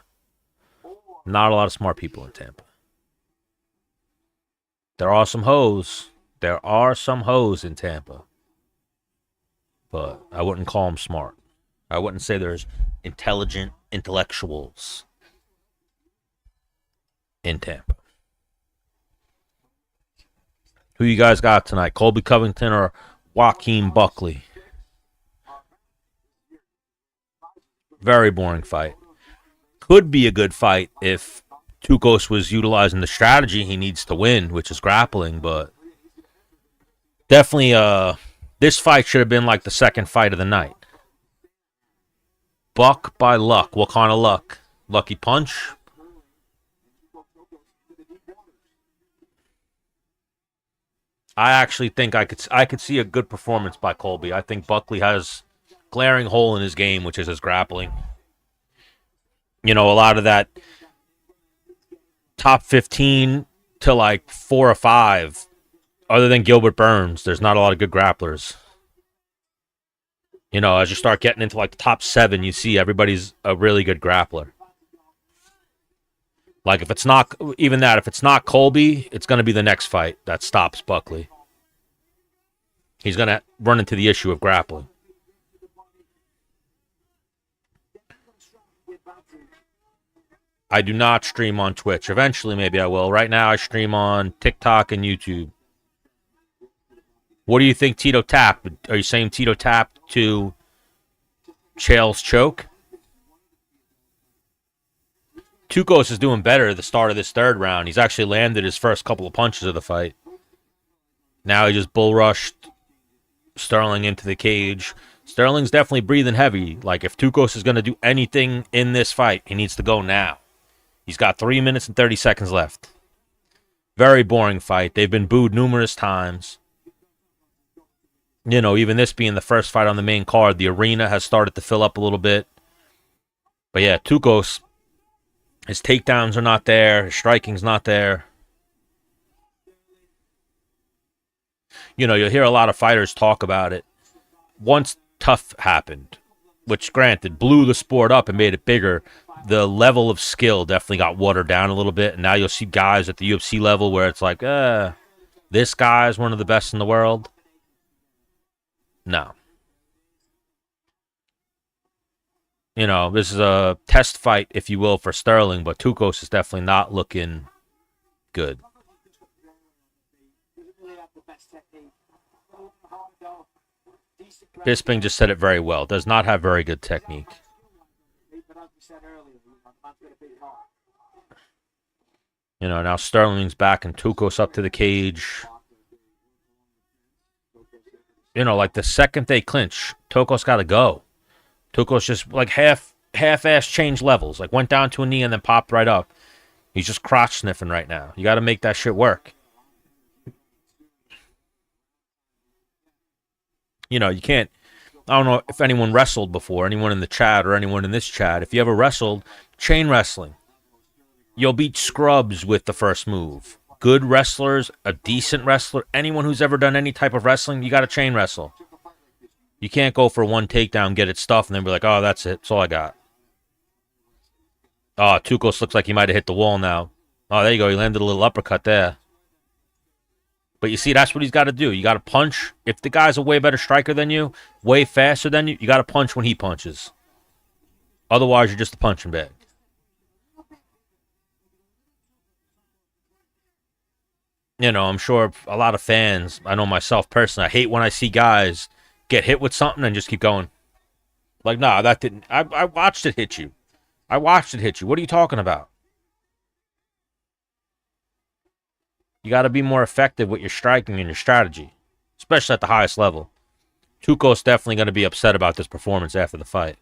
Not a lot of smart people in Tampa. There are some hoes. There are some hoes in Tampa. But I wouldn't call them smart. I wouldn't say there's intelligent intellectuals in Tampa. Who you guys got tonight? Colby Covington or Joaquin Buckley? Very boring fight. Could be a good fight if Tukos was utilizing the strategy he needs to win, which is grappling, but definitely this fight should have been like the second fight of the night. Buck by luck. What kind of luck? Lucky punch? I actually think I could see a good performance by Colby. I think Buckley has a glaring hole in his game, which is his grappling. You know, a lot of that top 15 to like 4 or 5, other than Gilbert Burns, there's not a lot of good grapplers. You know, as you start getting into like the top 7, you see everybody's a really good grappler. Like if it's not, even that, if it's not Colby, it's going to be the next fight that stops Buckley. He's going to run into the issue of grappling. I do not stream on Twitch. Eventually, maybe I will. Right now, I stream on TikTok and YouTube. What do you think Tito tapped? Are you saying Tito tapped to Chael's choke? Tukos is doing better at the start of this third round. He's actually landed his first couple of punches of the fight. Now he just bull rushed Sterling into the cage. Sterling's definitely breathing heavy. Like, if Tukos is going to do anything in this fight, he needs to go now. He's got 3 minutes and 30 seconds left. Very boring fight. They've been booed numerous times. You know, even this being the first fight on the main card, the arena has started to fill up a little bit. But yeah, Tukos, his takedowns are not there. His striking's not there. You know, you'll hear a lot of fighters talk about it. Once Tough happened, which granted blew the sport up and made it bigger, the level of skill definitely got watered down a little bit. And now you'll see guys at the UFC level where it's like, this guy's one of the best in the world. No. You know, this is a test fight, if you will, for Sterling, but Tukos is definitely not looking good. Bisping just said it very well. Does not have very good technique. You know, now Sterling's back and Tukos up to the cage. You know, like the second they clinch, Tukos got to go. Tukos just like half-ass changed levels. Like went down to a knee and then popped right up. He's just crotch sniffing right now. You got to make that shit work. You know, you can't. I don't know if anyone wrestled before, anyone in the chat or anyone in this chat. If you ever wrestled, chain wrestling, you'll beat scrubs with the first move. Good wrestlers, a decent wrestler, anyone who's ever done any type of wrestling, you got to chain wrestle. You can't go for one takedown, get it stuffed, and then be like, oh, that's it. That's all I got. Oh, Tukos looks like he might have hit the wall now. Oh, there you go. He landed a little uppercut there. But you see, that's what he's got to do. You got to punch. If the guy's a way better striker than you, way faster than you, you got to punch when he punches. Otherwise, you're just a punching bag. You know, I'm sure a lot of fans, I know myself personally, I hate when I see guys get hit with something and just keep going. Like, nah, that didn't. I watched it hit you. I watched it hit you. What are you talking about? You got to be more effective with your striking and your strategy. especially at the highest level. Tuco's definitely going to be upset about this performance after the fight.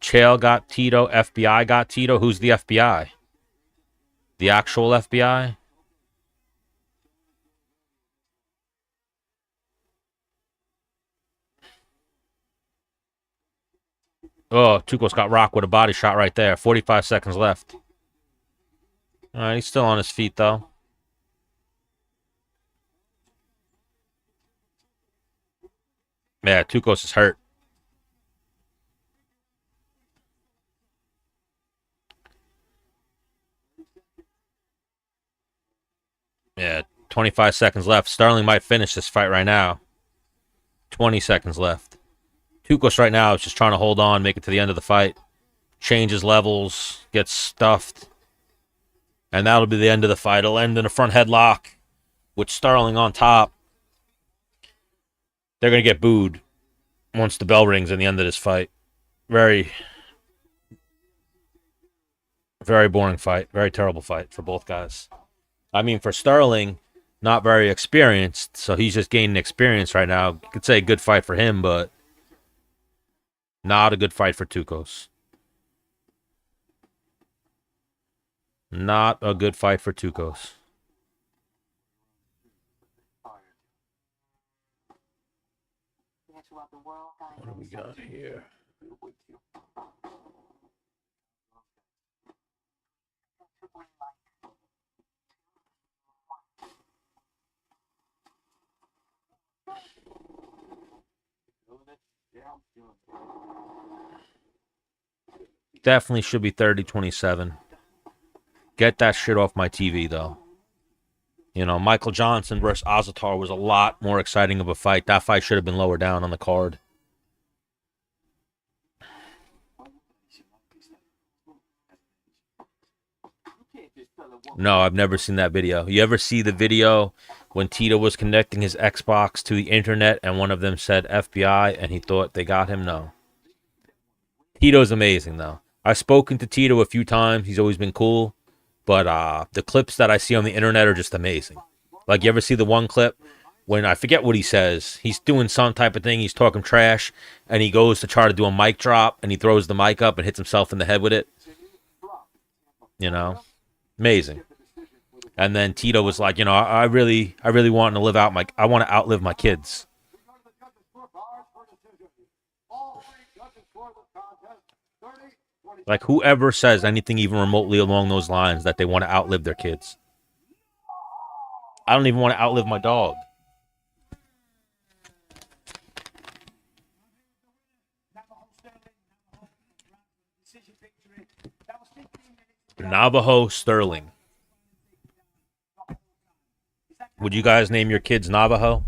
Chael got Tito. FBI got Tito. Who's the FBI? The actual FBI? Oh, Tuco's got rocked with a body shot right there. 45 seconds left. All right, he's still on his feet, though. Yeah, Tuco's is hurt. Yeah, 25 seconds left. Sterling might finish this fight right now. 20 seconds left. Tucos right now is just trying to hold on, make it to the end of the fight. Changes levels, gets stuffed. And that'll be the end of the fight. It'll end in a front headlock with Sterling on top. They're going to get booed once the bell rings in the end of this fight. Very, very boring fight. Very terrible fight for both guys. I mean, for Sterling, not very experienced, so he's just gaining experience right now. You could say a good fight for him, but not a good fight for Tucos. Not a good fight for Tucos. What do we got here? Definitely should be 30-27. Get that shit off my TV, though. You know, Michael Johnson versus Azatar was a lot more exciting of a fight. That fight should have been lower down on the card. No, I've never seen that video. You ever see the video when Tito was connecting his Xbox to the internet and one of them said FBI and he thought they got him? No. Tito's amazing, though. I've spoken to Tito a few times. He's always been cool. But the clips that I see on the internet are just amazing. Like, you ever see the one clip when, I forget what he says, he's doing some type of thing, he's talking trash, and he goes to try to do a mic drop, and he throws the mic up and hits himself in the head with it? You know? Amazing. And then Tito was like, you know, I really want to I want to outlive my kids. Like, whoever says anything even remotely along those lines that they want to outlive their kids. I don't even want to outlive my dog. Navajo Sterling. Would you guys name your kids Navajo?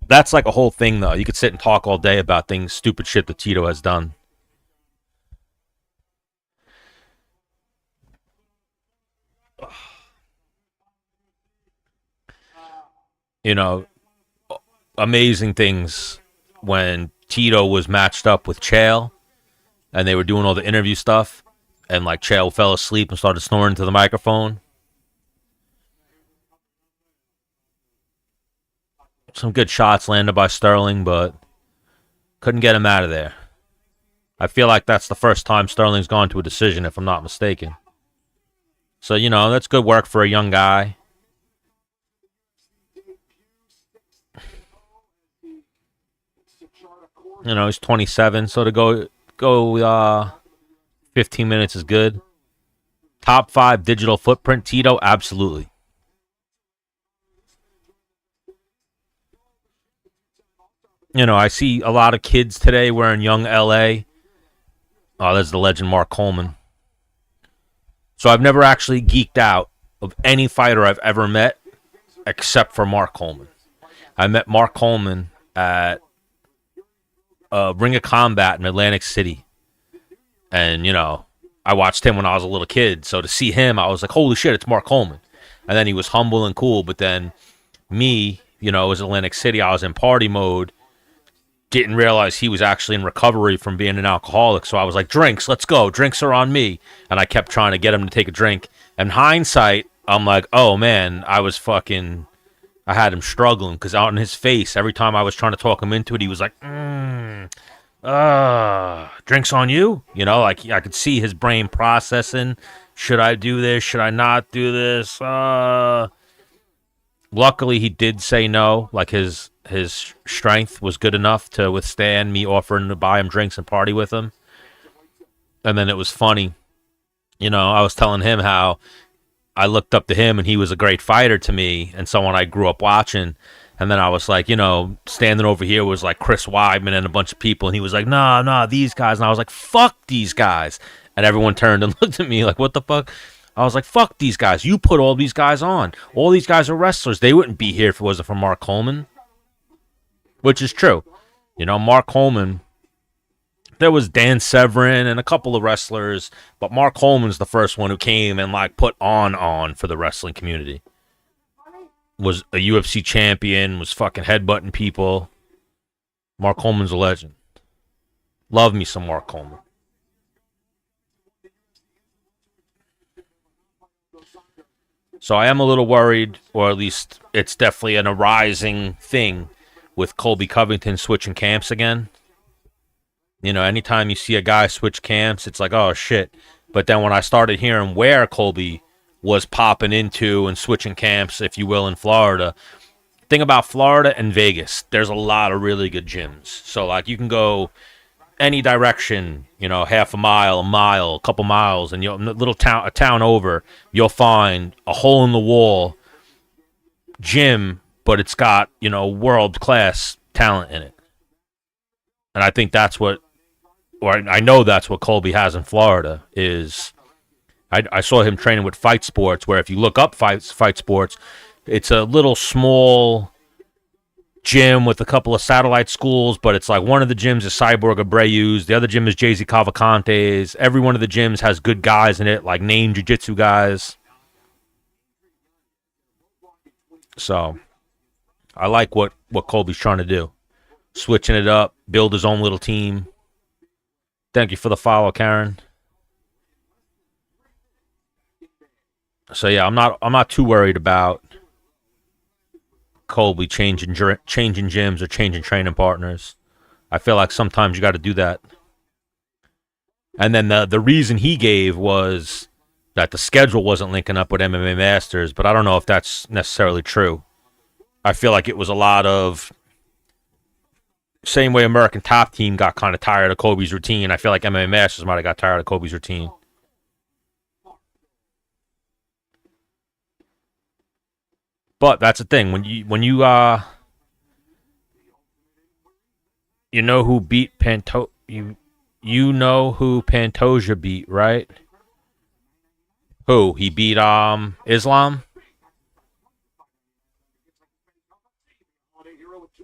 That's like a whole thing, though. You could sit and talk all day about things, stupid shit that Tito has done. You know, amazing things when Tito was matched up with Chael and they were doing all the interview stuff and, like, Chael fell asleep and started snoring into the microphone. Some good shots landed by Sterling, but couldn't get him out of there. I feel like that's the first time Sterling's gone to a decision, if I'm not mistaken. So, you know, that's good work for a young guy. You know, he's 27, so to go 15 minutes is good. Top 5 digital footprint, Tito, absolutely. You know, I see a lot of kids today wearing Young LA. Oh, there's the legend Mark Coleman. So I've never actually geeked out of any fighter I've ever met except for Mark Coleman. I met Mark Coleman at Ring of Combat in Atlantic City. And, you know, I watched him when I was a little kid. So to see him, I was like, holy shit, it's Mark Coleman. And then he was humble and cool. But then me, you know, it was Atlantic City. I was in party mode. didn't realize he was actually in recovery from being an alcoholic. So I was like, drinks, let's go. Drinks are on me. And I kept trying to get him to take a drink. In hindsight, I'm like, oh, man, I had him struggling because out in his face, every time I was trying to talk him into it, he was like, drinks on you? You know, like I could see his brain processing. Should I do this? Should I not do this? Luckily, he did say no. Like his strength was good enough to withstand me offering to buy him drinks and party with him. And then it was funny. You know, I was telling him how I looked up to him and he was a great fighter to me and someone I grew up watching. And then I was like, you know, standing over here was like Chris Weidman and a bunch of people. And he was like, nah, these guys. And I was like, fuck these guys. And everyone turned and looked at me like, what the fuck? I was like, fuck these guys. You put all these guys on. All these guys are wrestlers. They wouldn't be here if it wasn't for Mark Coleman. Which is true. You know, Mark Coleman, there was Dan Severn and a couple of wrestlers, but Mark Coleman's the first one who came and like put on for the wrestling community. Was a UFC champion, was fucking headbutting people. Mark Coleman's a legend. Love me some Mark Coleman. So I am a little worried, or at least it's definitely an arising thing with Colby Covington switching camps again. You know, anytime you see a guy switch camps, it's like, oh, shit. But then when I started hearing where Colby was popping into and switching camps, if you will, in Florida, thing about Florida and Vegas, there's a lot of really good gyms. So, like, you can go any direction, you know, half a mile, a couple miles, and a town over, you'll find a hole-in-the-wall gym, but it's got, you know, world-class talent in it. And I think that's what, or I know that's what Colby has in Florida is. I saw him training with Fight Sports, where if you look up Fight Sports, it's a little small gym with a couple of satellite schools, but it's like one of the gyms is Cyborg Abreu's, the other gym is Jay-Z Cavalcante's. Every one of the gyms has good guys in it, like named jiu-jitsu guys. So I like what Colby's trying to do. Switching it up, build his own little team. Thank you for the follow, Karen. So yeah, I'm not too worried about Colby changing gyms or changing training partners. I feel like sometimes you got to do that. And then the reason he gave was that the schedule wasn't linking up with MMA Masters, but I don't know if that's necessarily true. I feel like it was a lot of same way American Top Team got kind of tired of Colby's routine. I feel like MMA Masters might have got tired of Colby's routine. But that's the thing when you you know who beat you know who Pantoja beat, right? Who? He beat Islam?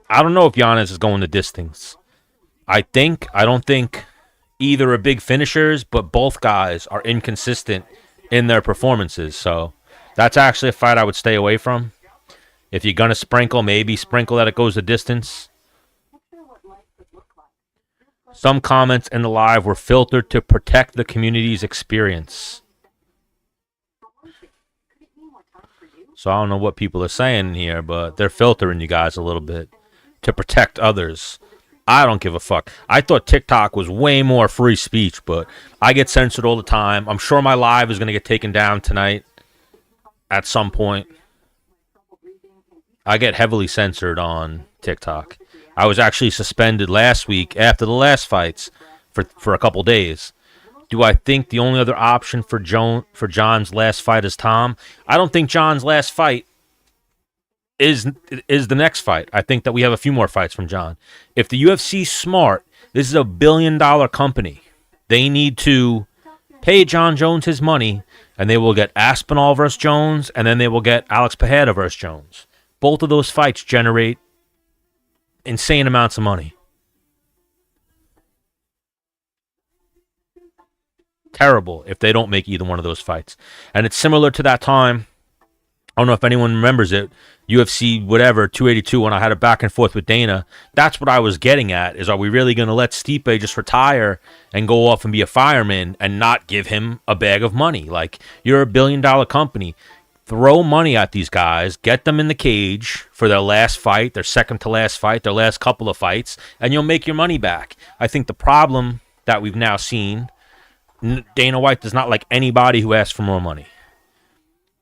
I don't know if Giannis is going the distance. I don't think either are big finishers, but both guys are inconsistent in their performances. So that's actually a fight I would stay away from. If you're going to sprinkle, maybe sprinkle that it goes the distance. Some comments in the live were filtered to protect the community's experience. So I don't know what people are saying here, but they're filtering you guys a little bit to protect others. I don't give a fuck. I thought TikTok was way more free speech, but I get censored all the time. I'm sure my live is going to get taken down tonight at some point. I get heavily censored on TikTok. I was actually suspended last week after the last fights for a couple days. Do I think the only other option for John's last fight is Tom? I don't think John's last fight is the next fight. I think that we have a few more fights from John. If the UFC's smart, this is a $1 billion company. They need to pay John Jones his money, and they will get Aspinall versus Jones, and then they will get Alex Pereira versus Jones. Both of those fights generate insane amounts of money. Terrible if they don't make either one of those fights. And it's similar to that time I don't know if anyone remembers it. UFC, whatever, 282, when I had a back and forth with Dana. That's what I was getting at, is are we really going to let Stipe just retire and go off and be a fireman and not give him a bag of money? Like, you're a $1 billion company. Throw money at these guys, get them in the cage for their last fight, their second to last fight, their last couple of fights, and you'll make your money back. I think the problem that we've now seen, Dana White does not like anybody who asks for more money.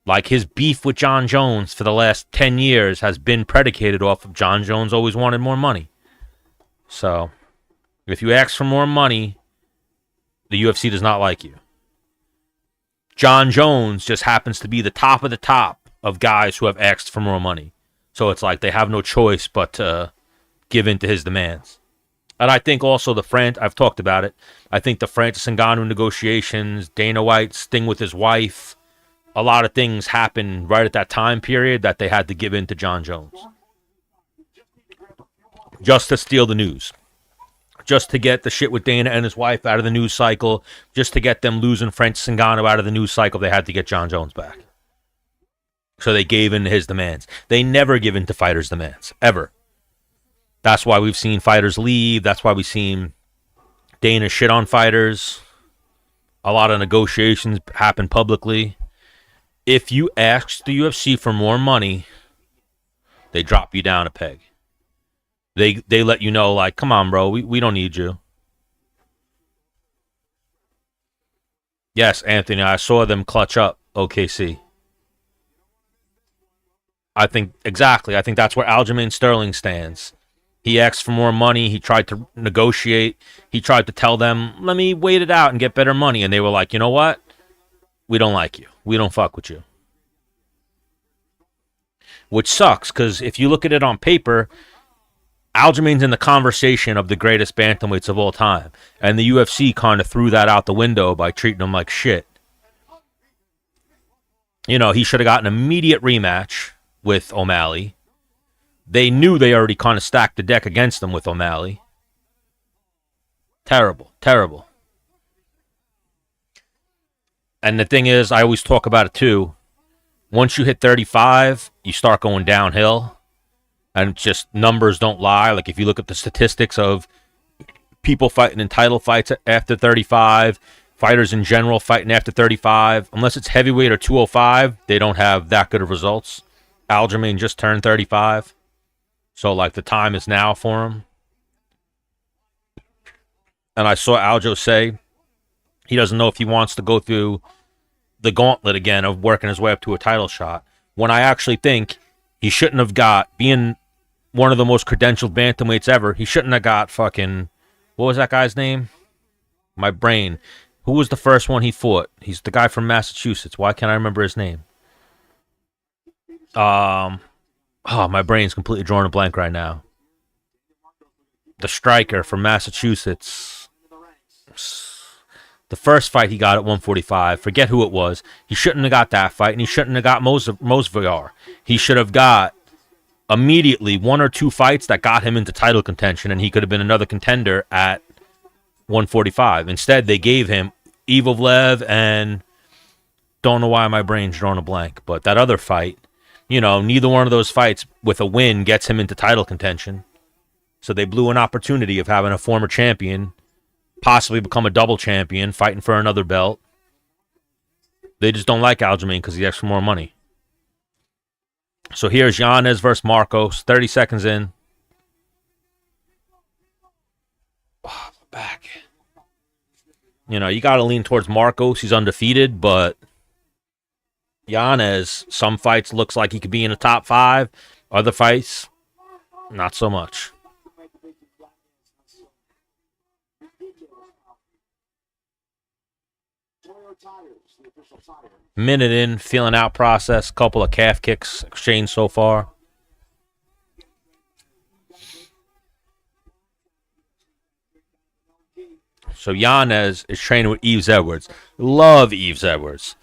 Like, his beef with John Jones for the last 10 years has been predicated off of John Jones always wanted more money. So, if you ask for more money, the UFC does not like you. John Jones just happens to be the top of the top of guys who have asked for more money. So it's like they have no choice but to give in to his demands. And I think also I've talked about it, I think the Francis Ngannou negotiations, Dana White's thing with his wife, a lot of things happened right at that time period that they had to give in to John Jones. Just to steal the news. Just to get the shit with Dana and his wife out of the news cycle. Just to get them losing Francis Ngannou out of the news cycle, they had to get John Jones back. So they gave in to his demands. They never give in to fighters' demands. Ever. That's why we've seen fighters leave. That's why we've seen Dana shit on fighters. A lot of negotiations happen publicly. If you ask the UFC for more money, they drop you down a peg. They let you know, like, come on, bro, we don't need you. Yes, Anthony, I saw them clutch up OKC. I think that's where Aljamain Sterling stands. He asked for more money. He tried to negotiate. He tried to tell them, let me wait it out and get better money. And they were like, you know what? We don't like you. We don't fuck with you. Which sucks, because if you look at it on paper, Aljamain's in the conversation of the greatest bantamweights of all time. And the UFC kind of threw that out the window by treating him like shit. You know, he should have gotten an immediate rematch with O'Malley. They knew they already kind of stacked the deck against him with O'Malley. Terrible, terrible. And the thing is, I always talk about it too. Once you hit 35, you start going downhill. And just numbers don't lie. Like, if you look at the statistics of people fighting in title fights after 35, fighters in general fighting after 35, unless it's heavyweight or 205, they don't have that good of results. Aljamain just turned 35. So, like, the time is now for him. And I saw Aljo say he doesn't know if he wants to go through the gauntlet again of working his way up to a title shot. When I actually think he shouldn't have got, being one of the most credentialed bantamweights ever, he shouldn't have got fucking, what was that guy's name? My brain. Who was the first one he fought? He's the guy from Massachusetts. Why can't I remember his name? My brain's completely drawing a blank right now. The striker from Massachusetts. The first fight he got at 145, forget who it was. He shouldn't have got that fight, and he shouldn't have got Mosviar. He should have got immediately one or two fights that got him into title contention, and he could have been another contender at 145. Instead, they gave him Evovlev and don't know why my brain's drawing a blank, but that other fight, you know, neither one of those fights with a win gets him into title contention. So they blew an opportunity of having a former champion possibly become a double champion, fighting for another belt. They just don't like Aljamain because he asks for more money. So here's Yanez versus Marcos, 30 seconds in. Oh, back. You know, you got to lean towards Marcos. He's undefeated, but Yanez, some fights looks like he could be in the top 5. Other fights, not so much. Minute in, feeling out process, couple of calf kicks exchanged so far. So Yanez is training with Yves Edwards. Love Yves Edwards.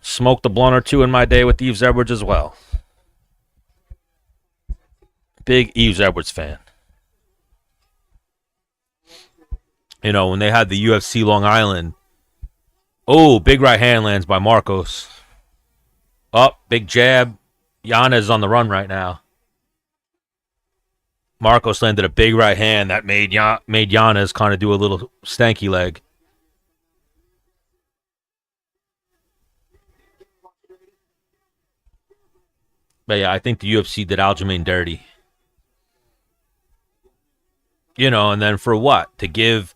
Smoked a blunt or two in my day with Yves Edwards as well. Big Yves Edwards fan. You know, when they had the UFC Long Island, oh, big right hand lands by Marcos. Up, big jab. Yanez is on the run right now. Marcos landed a big right hand that made Yanez kind of do a little stanky leg. But yeah, I think the UFC did Aljamain dirty. You know, and then for what? To give,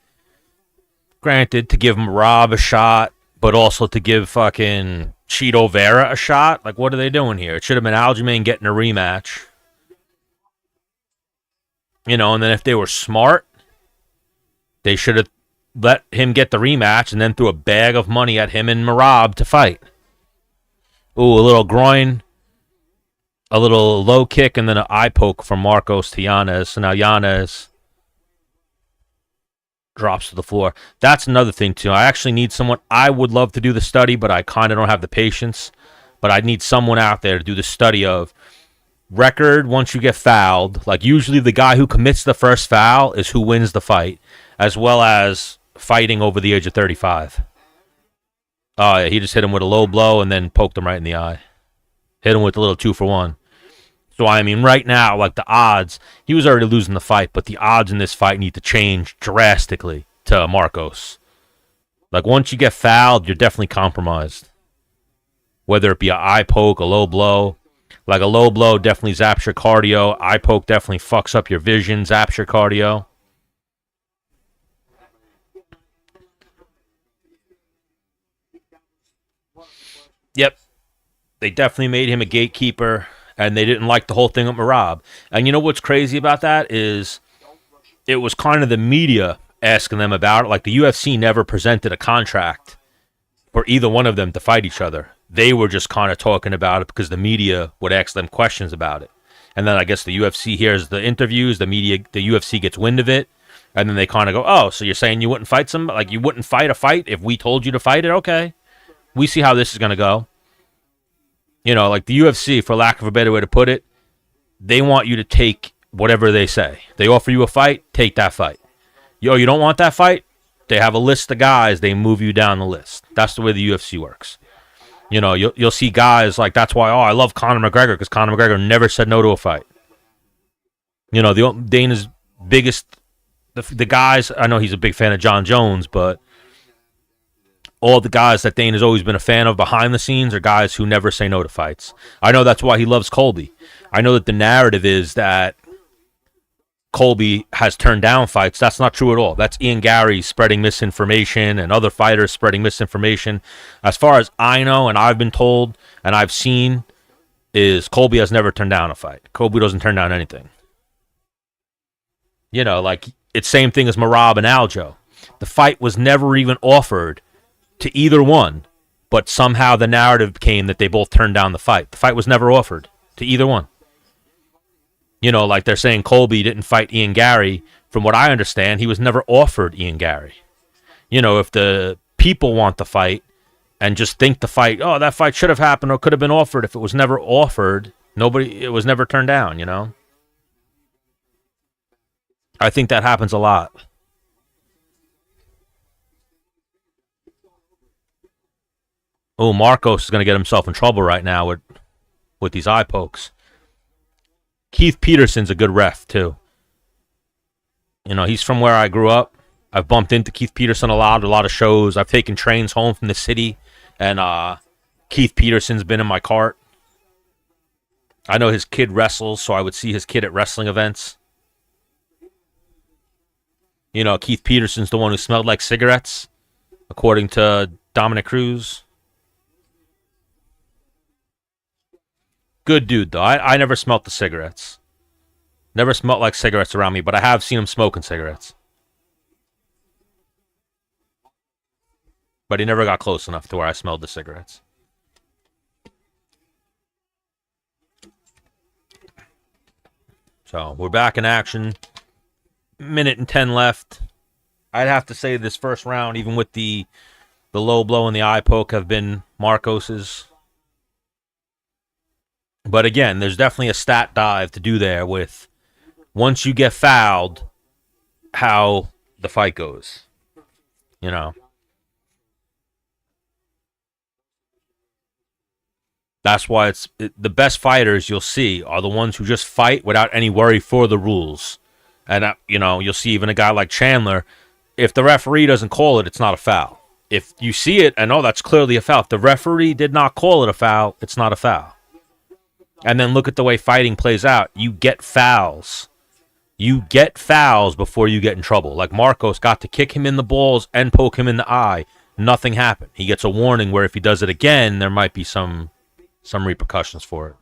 granted, to give Rob a shot, but also to give fucking Cheeto Vera a shot? Like, what are they doing here? It should have been Aljamain getting a rematch. You know, and then if they were smart, they should have let him get the rematch and then threw a bag of money at him and Marab to fight. Ooh, a little groin, a little low kick, and then an eye poke from Marcos to Yanez. So now Yanez drops to the floor. That's another thing, too. I actually need someone. I would love to do the study, but I kind of don't have the patience. But I need someone out there to do the study of record once you get fouled. Like, usually the guy who commits the first foul is who wins the fight, as well as fighting over the age of 35. Oh, yeah, he just hit him with a low blow and then poked him right in the eye. Hit him with a little 2-for-1. So, I mean, right now, like the odds, he was already losing the fight, but the odds in this fight need to change drastically to Marcos. Like, once you get fouled, you're definitely compromised. Whether it be an eye poke, a low blow. Like, a low blow definitely zaps your cardio. Eye poke definitely fucks up your vision, zaps your cardio. Yep. They definitely made him a gatekeeper, and they didn't like the whole thing with Marab. And you know what's crazy about that is it was kind of the media asking them about it. Like, the UFC never presented a contract for either one of them to fight each other. They were just kind of talking about it because the media would ask them questions about it. And then I guess the UFC hears the interviews, the UFC gets wind of it, and then they kind of go, oh, so you're saying you wouldn't fight somebody? Like, you wouldn't fight a fight if we told you to fight it? Okay. We see how this is going to go. You know, like the UFC, for lack of a better way to put it, they want you to take whatever they say. They offer you a fight, take that fight. You don't want that fight? They have a list of guys, they move you down the list. That's the way the UFC works. You know, you'll see guys like, that's why, I love Conor McGregor, because Conor McGregor never said no to a fight. You know, Dana's biggest, the guys, I know he's a big fan of John Jones, but all the guys that Dana's always been a fan of behind the scenes are guys who never say no to fights. I know that's why he loves Colby. I know that the narrative is that Colby has turned down fights. That's not true at all. That's Ian Gary spreading misinformation and other fighters spreading misinformation. As far as I know and I've been told and I've seen is Colby has never turned down a fight. Colby doesn't turn down anything. You know, like it's same thing as Marab and Aljo. The fight was never even offered to either one, but somehow the narrative became that they both turned down the fight. The fight was never offered to either one. You know, like they're saying Colby didn't fight Ian Gary. From what I understand, he was never offered Ian Gary. You know, if the people want the fight and just think the fight, oh, that fight should have happened or could have been offered, if it was never offered, it was never turned down, you know? I think that happens a lot. Oh, Marcos is going to get himself in trouble right now with these eye pokes. Keith Peterson's a good ref, too. You know, he's from where I grew up. I've bumped into Keith Peterson a lot of shows. I've taken trains home from the city, and Keith Peterson's been in my cart. I know his kid wrestles, so I would see his kid at wrestling events. You know, Keith Peterson's the one who smelled like cigarettes, according to Dominic Cruz. Good dude, though. I never smelt the cigarettes. Never smelt like cigarettes around me, but I have seen him smoking cigarettes. But he never got close enough to where I smelled the cigarettes. So, we're back in action. Minute and 10 left. I'd have to say this first round, even with the low blow and the eye poke, have been Marcos's. But again, there's definitely a stat dive to do there with once you get fouled, how the fight goes. You know. That's why the best fighters you'll see are the ones who just fight without any worry for the rules. And, you'll see even a guy like Chandler, if the referee doesn't call it, it's not a foul. If you see it and, that's clearly a foul. If the referee did not call it a foul, it's not a foul. And then look at the way fighting plays out. You get fouls. You get fouls before you get in trouble. Like Marcos got to kick him in the balls and poke him in the eye. Nothing happened. He gets a warning where if he does it again, there might be some repercussions for it.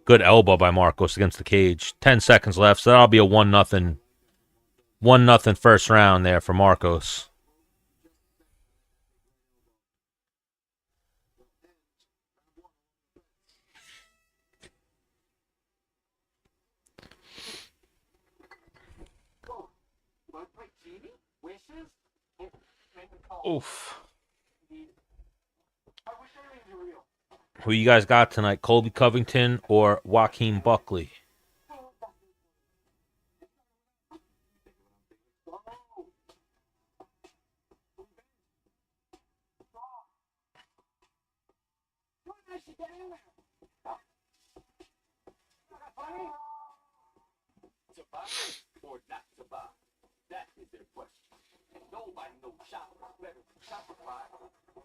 Good elbow by Marcos against the cage. 10 seconds left, so that'll be a 1-0 first round there for Marcos. Oof. Who you guys got tonight? Colby Covington or Joaquin Buckley? Or not survive? That is their question. Nobody knows Shopper better than Shopify,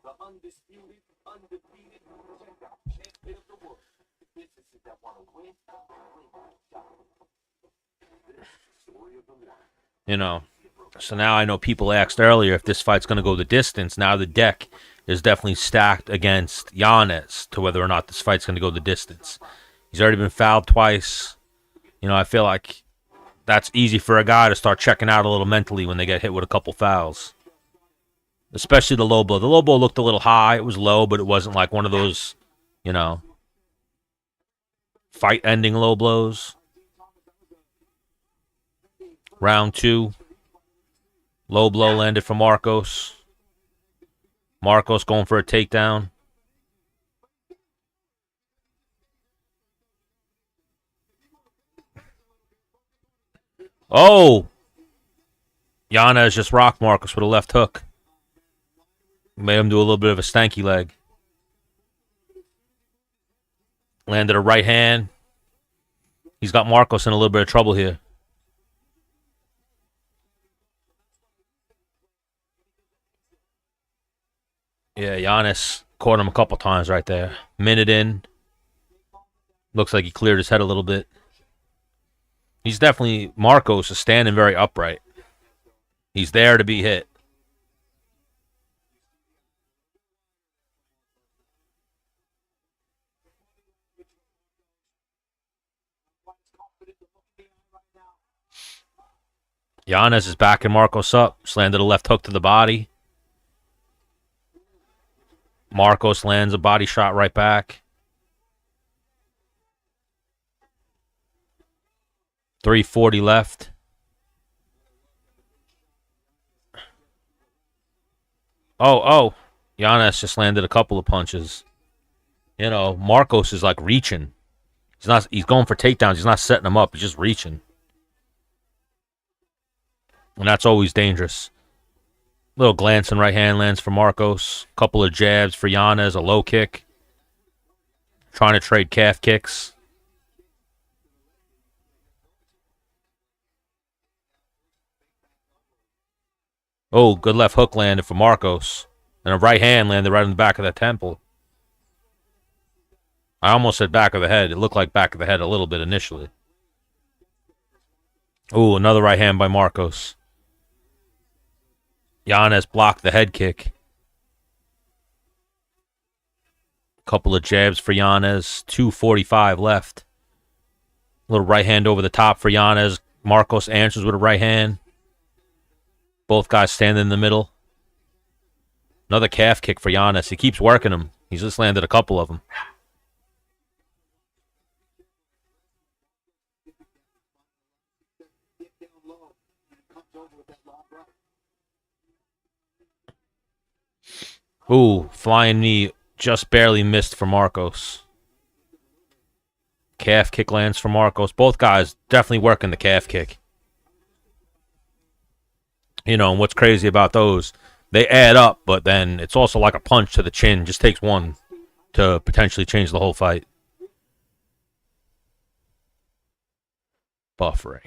the undisputed, undefeated champion of the world. Businesses that want to win, This is the story of the one. So now I know people asked earlier if this fight's going to go the distance. Now the deck is definitely stacked against Yanez to whether or not this fight's going to go the distance. He's already been fouled twice. I feel like that's easy for a guy to start checking out a little mentally when they get hit with a couple fouls. Especially the low blow. The low blow looked a little high. It was low, but it wasn't like one of those, fight-ending low blows. Round 2. Low blow landed for Marcos. Marcos going for a takedown. Oh! Yanez just rocked Marcos with a left hook. Made him do a little bit of a stanky leg. Landed a right hand. He's got Marcos in a little bit of trouble here. Yeah, Giannis caught him a couple times right there. Minute in. Looks like he cleared his head a little bit. He's definitely, Marcos is standing very upright. He's there to be hit. Yanez is backing Marcos up. Just landed a left hook to the body. Marcos lands a body shot right back. 3:40 left. Oh. Yanez just landed a couple of punches. Marcos is like reaching. He's going for takedowns. He's not setting them up. He's just reaching. And that's always dangerous. Little glancing right hand lands for Marcos. Couple of jabs for Yanez. A low kick. Trying to trade calf kicks. Oh, good left hook landed for Marcos. And a right hand landed right in the back of the temple. I almost said back of the head. It looked like back of the head a little bit initially. Oh, another right hand by Marcos. Yanez blocked the head kick. Couple of jabs for Yanez. 2:45 left. Little right hand over the top for Yanez. Marcos answers with a right hand. Both guys standing in the middle. Another calf kick for Yanez. He keeps working him. He's just landed a couple of them. Ooh, flying knee just barely missed for Marcos. Calf kick lands for Marcos. Both guys definitely working the calf kick. And what's crazy about those, They add up, but then it's also like a punch to the chin. Just takes one to potentially change the whole fight. Buffering.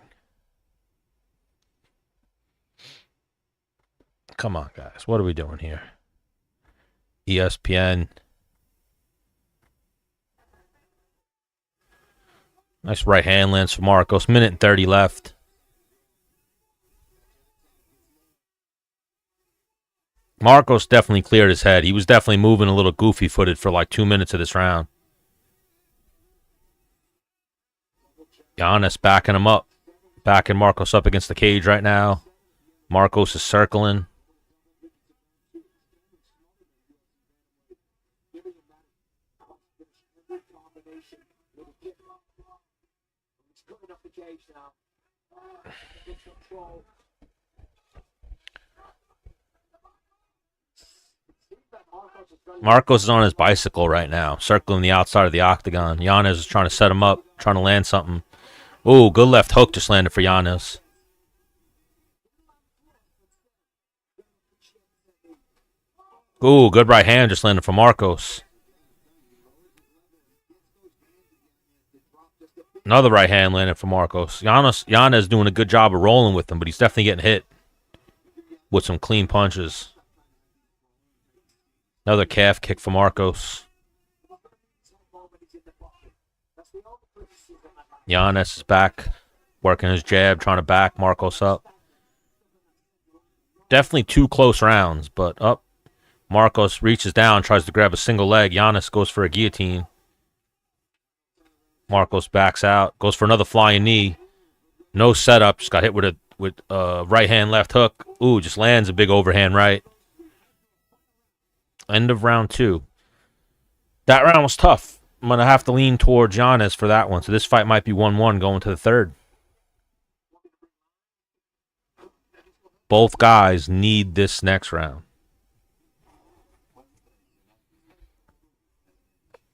Come on, guys. What are we doing here? ESPN. Nice right hand lands for Marcos. Minute and 30 left. Marcos definitely cleared his head. He was definitely moving a little goofy-footed for like 2 minutes of this round. Giannis backing him up. Backing Marcos up against the cage right now. Marcos is circling. Marcos is on his bicycle right now, circling the outside of the octagon. Giannis is trying to set him up, trying to land something. Ooh, good left hook just landed for Giannis. Ooh, good right hand just landed for Marcos. Another right hand landed for Marcos. Giannis doing a good job of rolling with him, but he's definitely getting hit with some clean punches. Another calf kick for Marcos. Giannis is back, working his jab, trying to back Marcos up. Definitely 2 close rounds, but up. Marcos reaches down, tries to grab a single leg. Giannis goes for a guillotine. Marcos backs out, goes for another flying knee. No setup, just got hit with a right hand, left hook. Ooh, just lands a big overhand right. End of round 2. That round was tough. I'm going to have to lean towards Giannis for that one. So this fight might be 1-1 going to the third. Both guys need this next round.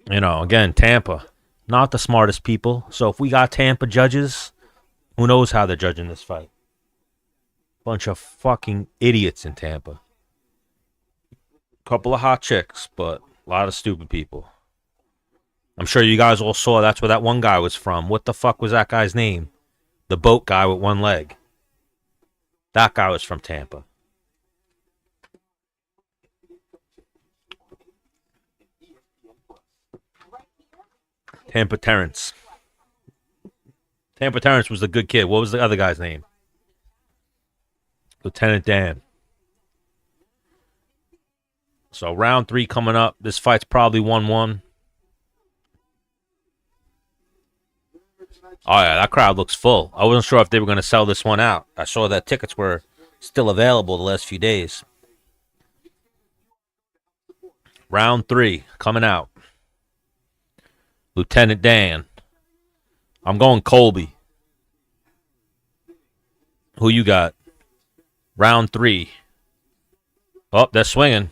You know, again, Tampa, not the smartest people. So if we got Tampa judges, who knows how they're judging this fight? Bunch of fucking idiots in Tampa. Couple of hot chicks, but a lot of stupid people. I'm sure you guys all saw that's where that one guy was from. What the fuck was that guy's name? The boat guy with one leg. That guy was from Tampa. Tampa Terrence. Tampa Terrence was the good kid. What was the other guy's name? Lieutenant Dan. So round 3 coming up. This fight's probably 1-1. Oh, yeah, that crowd looks full. I wasn't sure if they were going to sell this one out. I saw that tickets were still available the last few days. Round 3 coming out. Lieutenant Dan. I'm going Colby. Who you got? Round 3. Oh, they're swinging.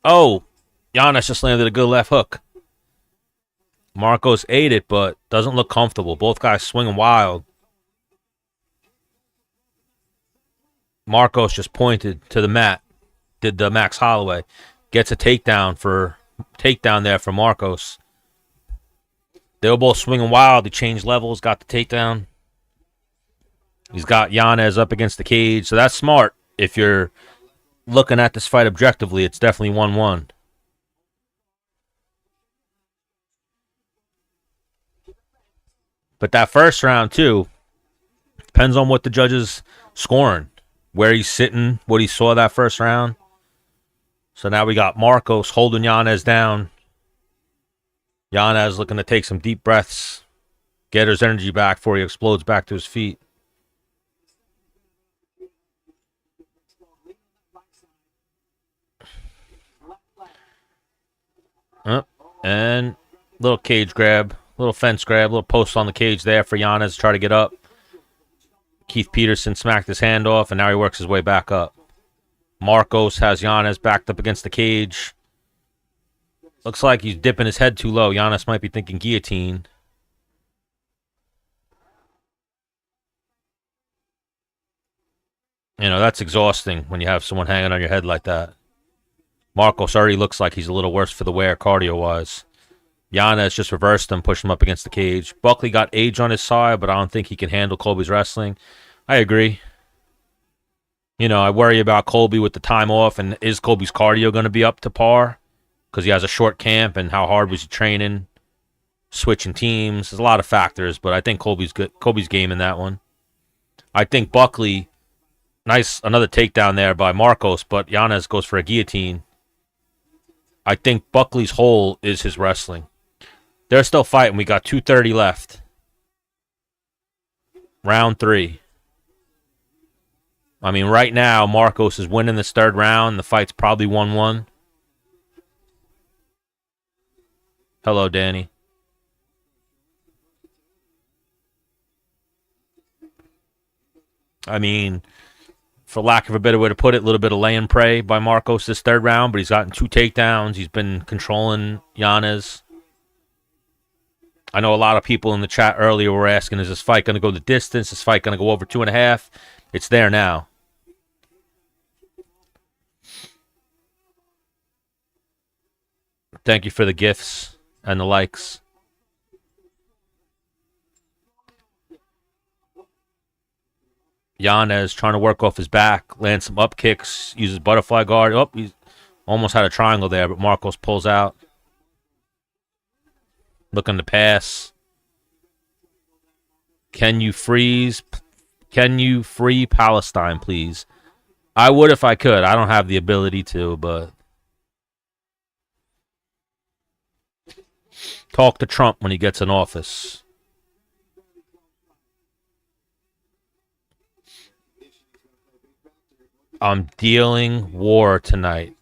Oh, Giannis just landed a good left hook. Marcos ate it, but doesn't look comfortable. Both guys swinging wild. Marcos just pointed to the mat. Did the Max Holloway. Gets a takedown there for Marcos. They were both swinging wild. He changed levels, got the takedown. He's got Giannis up against the cage. So that's smart. If you're looking at this fight objectively, it's definitely 1-1. But that first round, too, depends on what the judge's scoring, where he's sitting, what he saw that first round. So now we got Marcos holding Giannis down. Giannis looking to take some deep breaths, get his energy back before he explodes back to his feet. And little cage grab, little fence grab, little post on the cage there for Giannis to try to get up. Keith Peterson smacked his hand off, and now he works his way back up. Marcos has Giannis backed up against the cage. Looks like he's dipping his head too low. Giannis might be thinking guillotine. You know, that's exhausting when you have someone hanging on your head like that. Marcos already looks like he's a little worse for the wear cardio-wise. Yanez just reversed him, pushed him up against the cage. Buckley got age on his side, but I don't think he can handle Colby's wrestling. I agree. You know, I worry about Colby with the time off, and is Colby's cardio going to be up to par? Because he has a short camp, and how hard was he training? Switching teams. There's a lot of factors, but I think Colby's good. Colby's game in that one. I think Buckley, nice, another takedown there by Marcos, but Yanez goes for a guillotine. I think Buckley's hole is his wrestling. They're still fighting. We got 2:30 left. Round 3. I mean, right now, Marcos is winning this third round. The fight's probably 1-1. Hello, Danny. I mean, for lack of a better way to put it, a little bit of lay and pray by Marcos this third round, but he's gotten 2 takedowns. He's been controlling Yanez. I know a lot of people in the chat earlier were asking, is this fight going to go the distance? Is this fight going to go over 2.5? It's there now. Thank you for the gifts and the likes. Yanez trying to work off his back, land some up kicks, uses butterfly guard. Oh, he almost had a triangle there, but Marcos pulls out. Looking to pass. Can you free Palestine, please? I would if I could. I don't have the ability to, but talk to Trump when he gets in office. I'm dealing war tonight.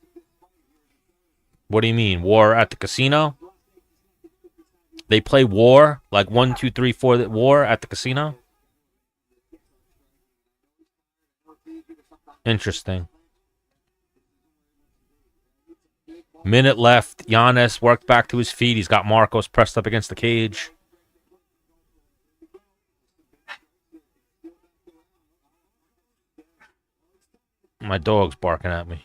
What do you mean? War at the casino? They play war? Like 1, 2, 3, 4 war at the casino? Interesting. Minute left. Yanez worked back to his feet. He's got Marcos pressed up against the cage. My dog's barking at me.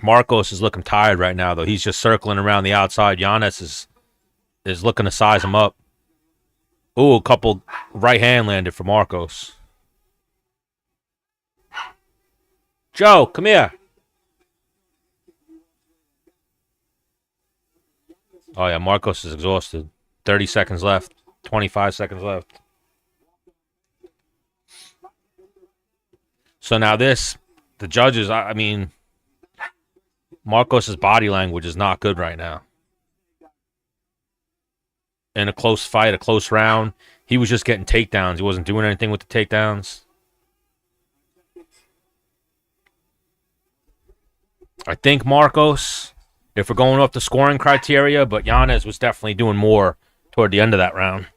Marcos is looking tired right now, though. He's just circling around the outside. Yanez is looking to size him up. Ooh, a couple right hand landed for Marcos. Joe, come here. Oh, yeah, Marcos is exhausted. 30 seconds left. 25 seconds left. So now the judges, I mean, Marcos' body language is not good right now. In a close fight, a close round, he was just getting takedowns. He wasn't doing anything with the takedowns. I think Marcos, if we're going off the scoring criteria, but Yanez was definitely doing more toward the end of that round.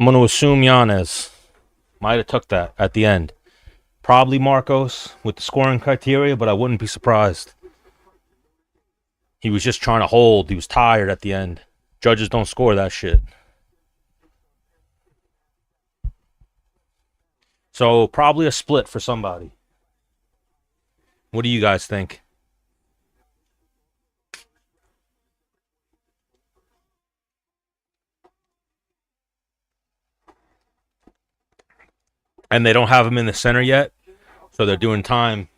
I'm going to assume Yanez might have took that at the end. Probably Marcos with the scoring criteria, but I wouldn't be surprised. He was just trying to hold. He was tired at the end. Judges don't score that shit. So probably a split for somebody. What do you guys think? And they don't have him in the center yet, so they're doing time.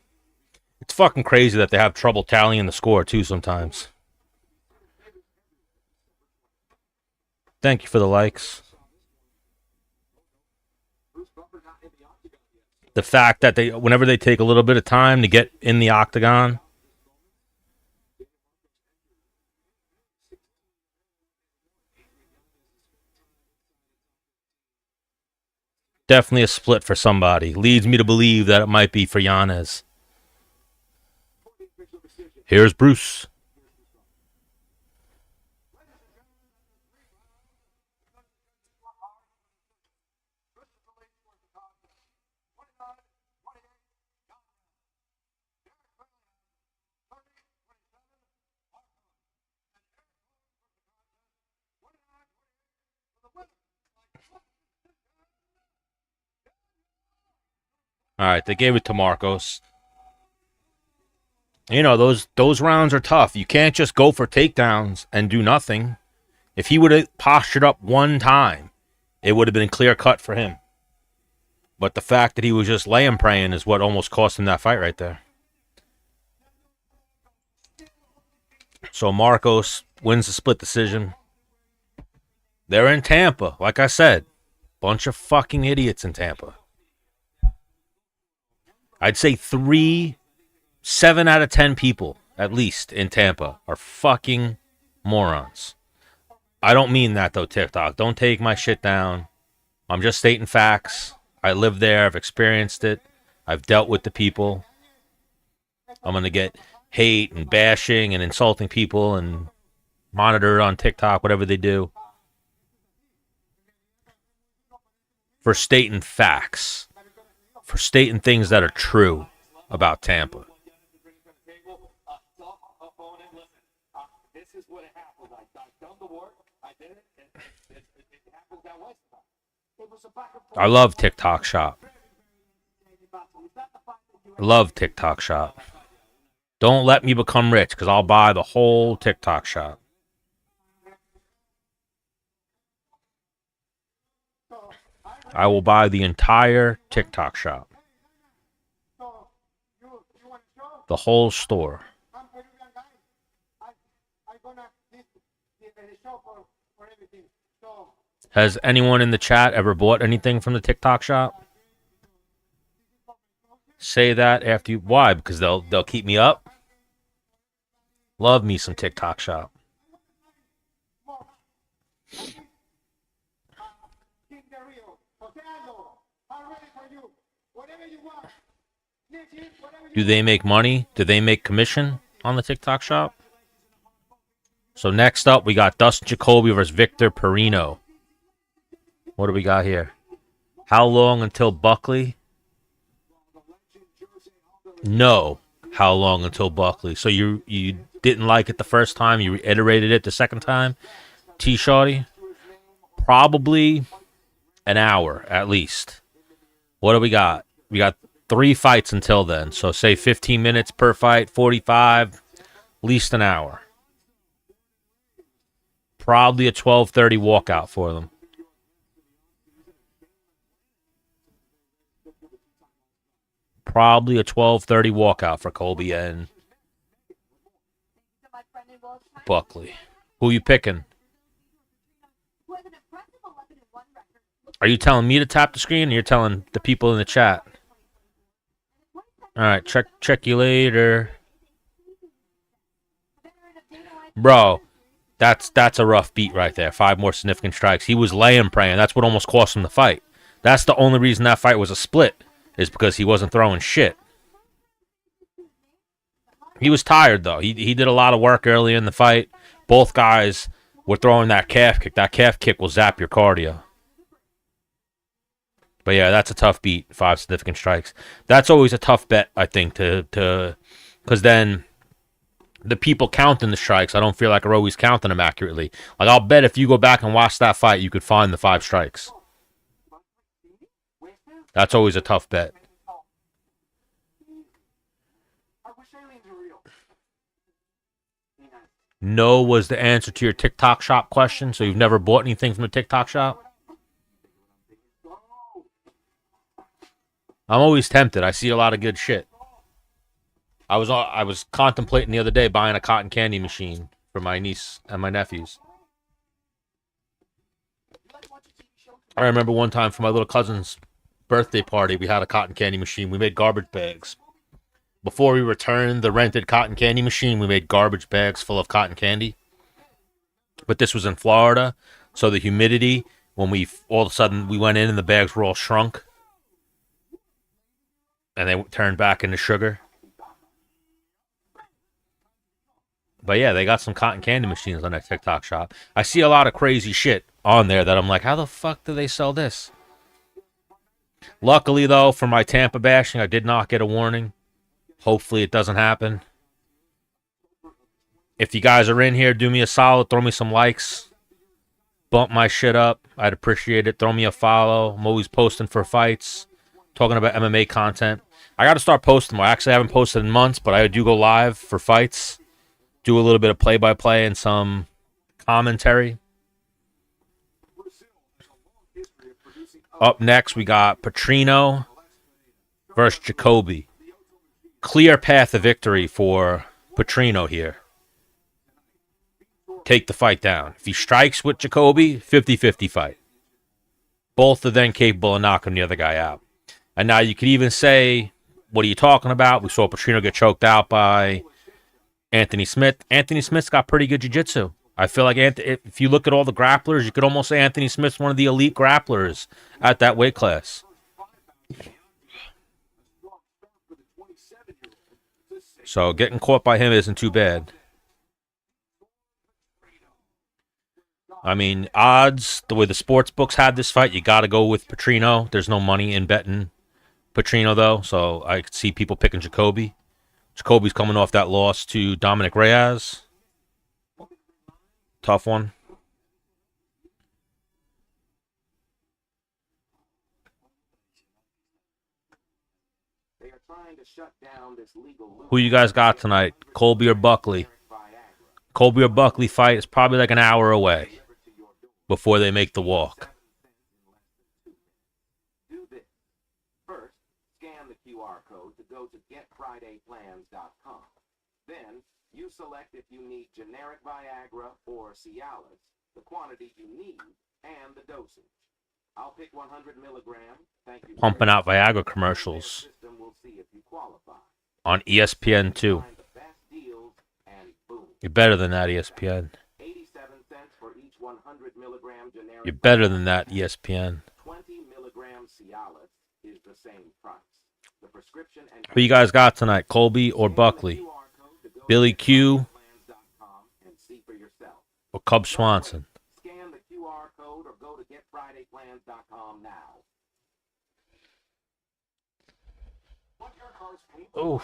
It's fucking crazy that they have trouble tallying the score, too, sometimes. Thank you for the likes. The fact that whenever they take a little bit of time to get in the octagon, definitely a split for somebody. Leads me to believe that it might be for Yanez. Here's Bruce. All right, they gave it to Marcos. You know, those rounds are tough. You can't just go for takedowns and do nothing. If he would have postured up one time, it would have been clear cut for him. But the fact that he was just laying praying is what almost cost him that fight right there. So Marcos wins the split decision. They're in Tampa, like I said. Bunch of fucking idiots in Tampa. I'd say 7 out of 10 people, at least, in Tampa are fucking morons. I don't mean that, though, TikTok. Don't take my shit down. I'm just stating facts. I live there. I've experienced it. I've dealt with the people. I'm going to get hate and bashing and insulting people and monitor on TikTok, whatever they do, for stating facts, for stating things that are true about Tampa. I love TikTok Shop. Love TikTok Shop. Don't let me become rich because I'll buy the whole TikTok Shop. I will buy the entire TikTok Shop. The whole store. Has anyone in the chat ever bought anything from the TikTok Shop? Say that after you. Why? Because they'll keep me up. Love me some TikTok Shop. Do they make money? Do they make commission on the TikTok Shop? So next up, we got Dustin Jacoby versus Victor Perino. What do we got here? How long until Buckley? No. How long until Buckley? So you didn't like it the first time, you reiterated it the second time, T-Shawty? Probably an hour at least. What do we got? We got 3 fights until then. So say 15 minutes per fight, 45, at least an hour. Probably a 12:30 walkout for them. Probably a 12:30 walkout for Colby and Buckley. Who you picking? Are you telling me to tap the screen, or you're telling the people in the chat? All right, check you later, bro. That's a rough beat right there. 5 more significant strikes. He was laying praying. That's what almost cost him the fight. That's the only reason that fight was a split, is because he wasn't throwing shit. He was tired, though. He did a lot of work early in the fight. Both guys were throwing that calf kick. That calf kick will zap your cardio. But yeah, that's a tough beat. 5 significant strikes. That's always a tough bet, I think, because then the people counting the strikes, I don't feel like are always counting them accurately. Like, I'll bet if you go back and watch that fight, you could find the 5 strikes. That's always a tough bet. No was the answer to your TikTok Shop question, so you've never bought anything from the TikTok Shop? I'm always tempted. I see a lot of good shit. I was contemplating the other day buying a cotton candy machine for my niece and my nephews. I remember one time for my little cousin's birthday party, we had a cotton candy machine. We made garbage bags. Before we returned the rented cotton candy machine, we made garbage bags full of cotton candy. But this was in Florida, so the humidity, when we all of a sudden we went in and the bags were all shrunk, and they turned back into sugar. But yeah, they got some cotton candy machines on their TikTok shop. I see a lot of crazy shit on there that I'm like, how the fuck do they sell this? Luckily, though, for my Tampa bashing, I did not get a warning. Hopefully it doesn't happen. If you guys are in here, do me a solid. Throw me some likes. Bump my shit up. I'd appreciate it. Throw me a follow. I'm always posting for fights. Talking about MMA content. I got to start posting more. I actually haven't posted in months, but I do go live for fights. Do a little bit of play-by-play and some commentary. Up next, we got Petrino versus Jacoby. Clear path of victory for Petrino here. Take the fight down. If he strikes with Jacoby, 50-50 fight. Both are then capable of knocking the other guy out. And now you could even say, what are you talking about? We saw Petrino get choked out by Anthony Smith. Anthony Smith's got pretty good jiu-jitsu. I feel like if you look at all the grapplers, you could almost say Anthony Smith's one of the elite grapplers at that weight class. So getting caught by him isn't too bad. I mean, odds, the way the sports books had this fight, you got to go with Petrino. There's no money in betting Petrino, though, so I could see people picking Jacoby. Jacoby's coming off that loss to Dominic Reyes. Tough one. Who you guys got tonight? Colby or Buckley? Colby or Buckley fight is probably like an hour away before they make the walk. Do this. First, scan the QR code to go to getfridayplans.com. Then, you select if you need generic Viagra or Cialis, the quantity you need, and the dosage. I'll pick 100 milligram. Thank you. Pumping out Viagra commercials on ESPN2. You're better than that, ESPN. 87 cents for each 100 milligram generic. You're better than that, ESPN. 20 milligram Cialis is the same price. The prescription and Who you guys got tonight, Colby or Buckley? Billy Q or Cub Swanson? Scan the QR code or go to getfridayplans.com now. Oh.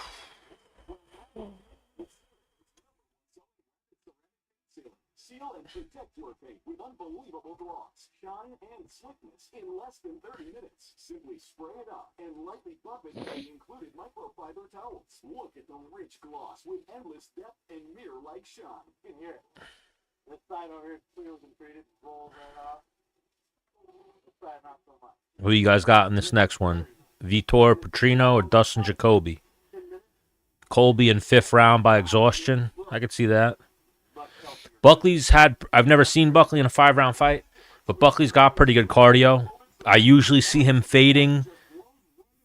Seal and protect your paint with unbelievable gloss, shine, and slickness in less than 30 minutes. Simply spray it up and lightly buff it with the included microfiber towels. Look at the rich gloss with endless depth and mirror-like shine. In here, this side over here clears and treated, rolls right off. This side not so much. Who you guys got in this next one? Vitor Petrino or Dustin Jacoby? Colby in 5th round by exhaustion. I could see that. I've never seen Buckley in a 5-round fight, but Buckley's got pretty good cardio. I usually see him fading,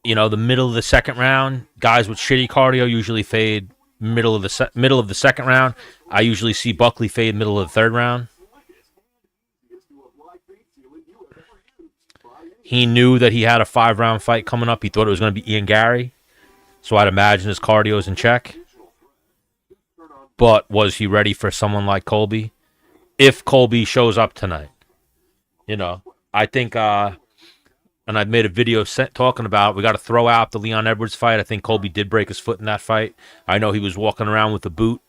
the middle of the 2nd round. Guys with shitty cardio usually fade middle of the 2nd round. I usually see Buckley fade middle of the 3rd round. He knew that he had a 5-round fight coming up. He thought it was going to be Ian Gary, so I'd imagine his cardio is in check. But was he ready for someone like Colby? If Colby shows up tonight. I think, and I've made a video talking about, we got to throw out the Leon Edwards fight. I think Colby did break his foot in that fight. I know he was walking around with a boot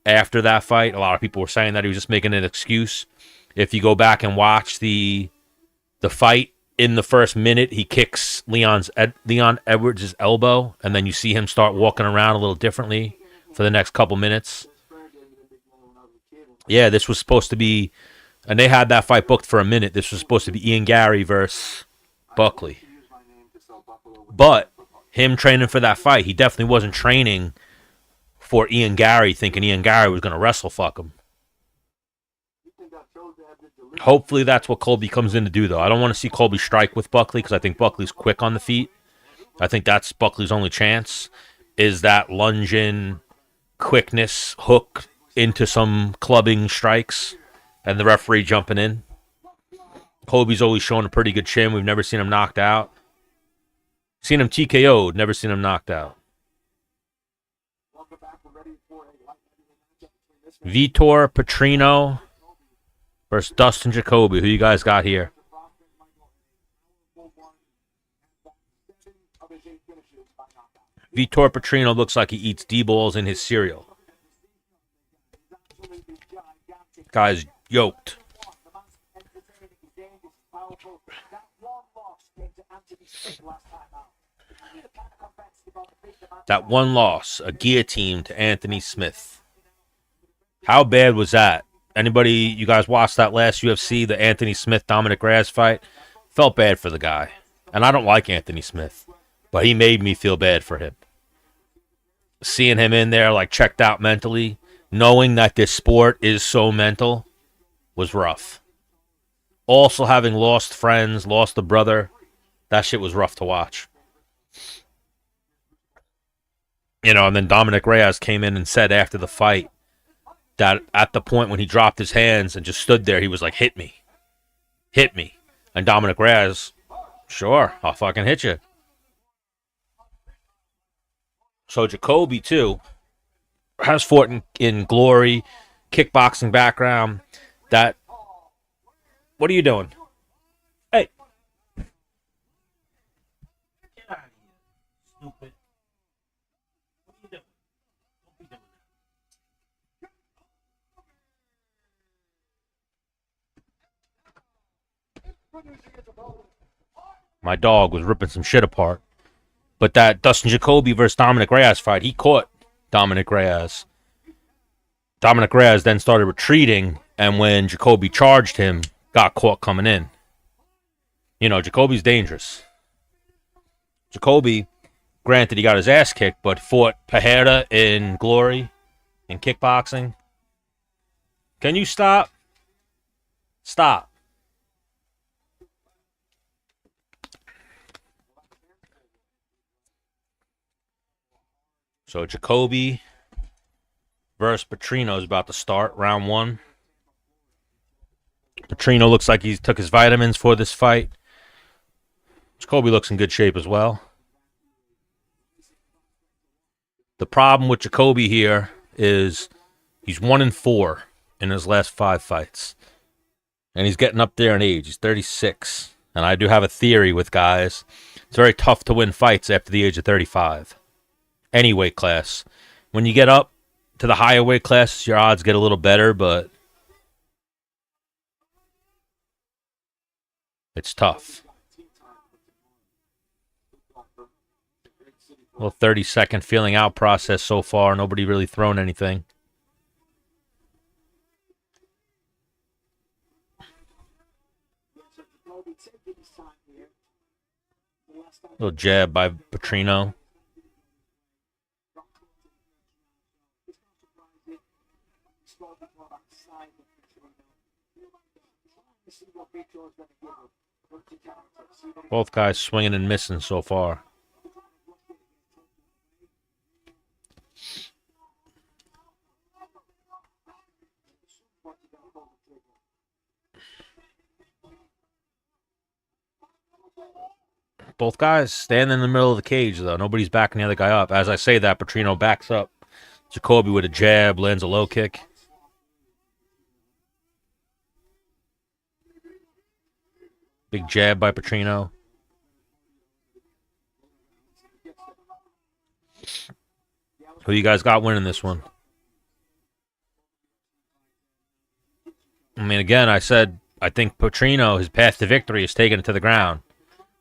after that fight. A lot of people were saying that he was just making an excuse. If you go back and watch the fight, in the first minute, he kicks Leon Edwards' elbow, and then you see him start walking around a little differently for the next couple minutes. Yeah, this was supposed to be, and they had that fight booked for a minute. This was supposed to be Ian Gary versus Buckley. But him training for that fight, he definitely wasn't training for Ian Gary, thinking Ian Gary was going to wrestle fuck him. Hopefully that's what Colby comes in to do, though. I don't want to see Colby strike with Buckley because I think Buckley's quick on the feet. I think that's Buckley's only chance, is that lunge in, quickness, hook into some clubbing strikes, and the referee jumping in. Colby's always shown a pretty good chin. We've never seen him knocked out. Seen him TKO'd, never seen him knocked out. Vitor Petrino versus Dustin Jacoby. Who you guys got here? Vitor Petrino looks like he eats D-balls in his cereal. Guy's yoked. That one loss, a guillotine to Anthony Smith. How bad was that? Anybody, you guys watched that last UFC, the Anthony Smith-Dominic Reyes fight? Felt bad for the guy. And I don't like Anthony Smith, but he made me feel bad for him. Seeing him in there, like, checked out mentally, knowing that this sport is so mental, was rough. Also having lost friends, lost a brother, that shit was rough to watch. You know, and then Dominic Reyes came in and said after the fight that at the point when he dropped his hands and just stood there, he was like, hit me. Hit me. And Dominic Reyes, sure, I'll fucking hit you. So Jacoby, too, has fought in Glory, kickboxing background. That, what are you doing? Hey. Get out of here, stupid. What are you doing? Don't be doing that. My dog was ripping some shit apart. But that Dustin Jacoby versus Dominic Reyes fight, he caught Dominic Reyes. Dominic Reyes then started retreating, and when Jacoby charged him, got caught coming in. You know, Jacoby's dangerous. Jacoby, granted, he got his ass kicked, but fought Pereira in Glory, in kickboxing. Can you stop? Stop. So Jacoby versus Petrino is about to start round one. Petrino looks like he took his vitamins for this fight. Jacoby looks in good shape as well. The problem with Jacoby here is he's 1-4 in his last 5 fights. And he's getting up there in age. He's 36. And I do have a theory with guys. It's very tough to win fights after the age of 35. Any weight class. When you get up to the higher weight classes, your odds get a little better, but it's tough. A little 30-second feeling out process so far. Nobody really thrown anything. Little jab by Petrino. Both guys swinging and missing so far. Both guys standing in the middle of the cage, though. Nobody's backing the other guy up. As I say that, Petrino backs up. Jacoby with a jab, lands a low kick. Big jab by Petrino. Who you guys got winning this one? I mean, again, I said I think Petrino, his path to victory is taking it to the ground.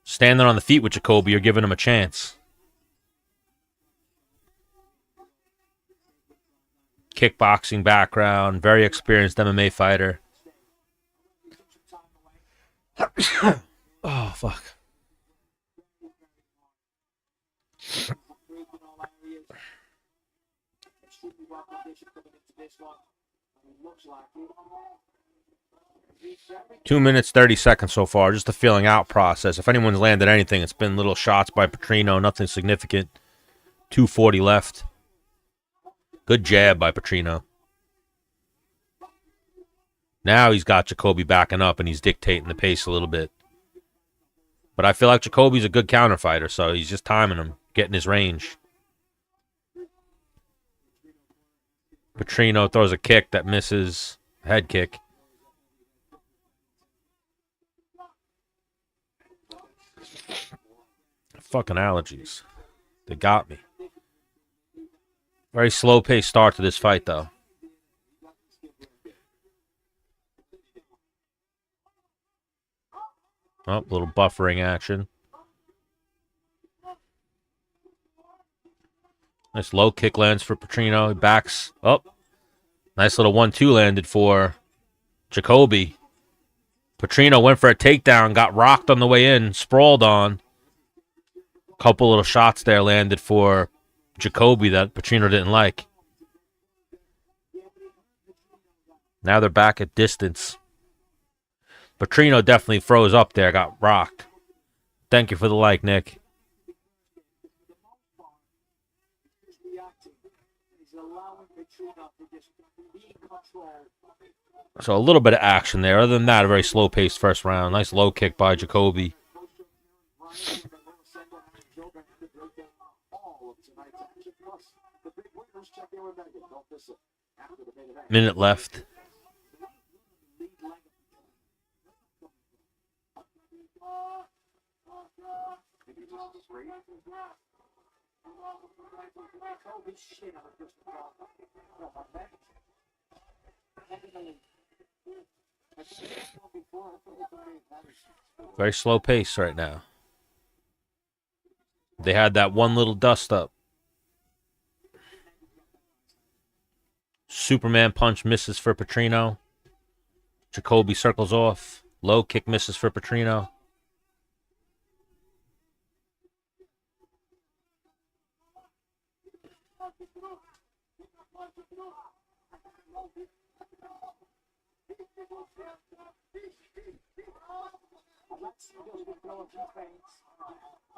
Standing on the feet with Jacoby, you're giving him a chance. Kickboxing background, very experienced MMA fighter. Oh, fuck. 2 minutes, 30 seconds so far. Just a feeling out process. If anyone's landed anything, it's been little shots by Petrino. Nothing significant. 2:40 left. Good jab by Petrino. Now he's got Jacoby backing up and he's dictating the pace a little bit. But I feel like Jacoby's a good counter fighter, so he's just timing him, getting his range. Petrino throws a kick that misses. Head kick. Fucking allergies. They got me. Very slow-paced start to this fight, though. Oh, little buffering action. Nice low kick lands for Petrino. He backs up. Nice little 1-2 landed for Jacoby. Petrino went for a takedown, got rocked on the way in, sprawled on. Couple little shots there landed for Jacoby that Petrino didn't like. Now they're back at distance. Petrino definitely froze up there, got rocked. Thank you for the like, Nick. So a little bit of action there. Other than that, a very slow-paced first round. Nice low kick by Jacoby. Minute left. Very slow pace right now. They had that one little dust up. Superman punch misses for Petrino. Jacoby circles off. Low kick misses for Petrino.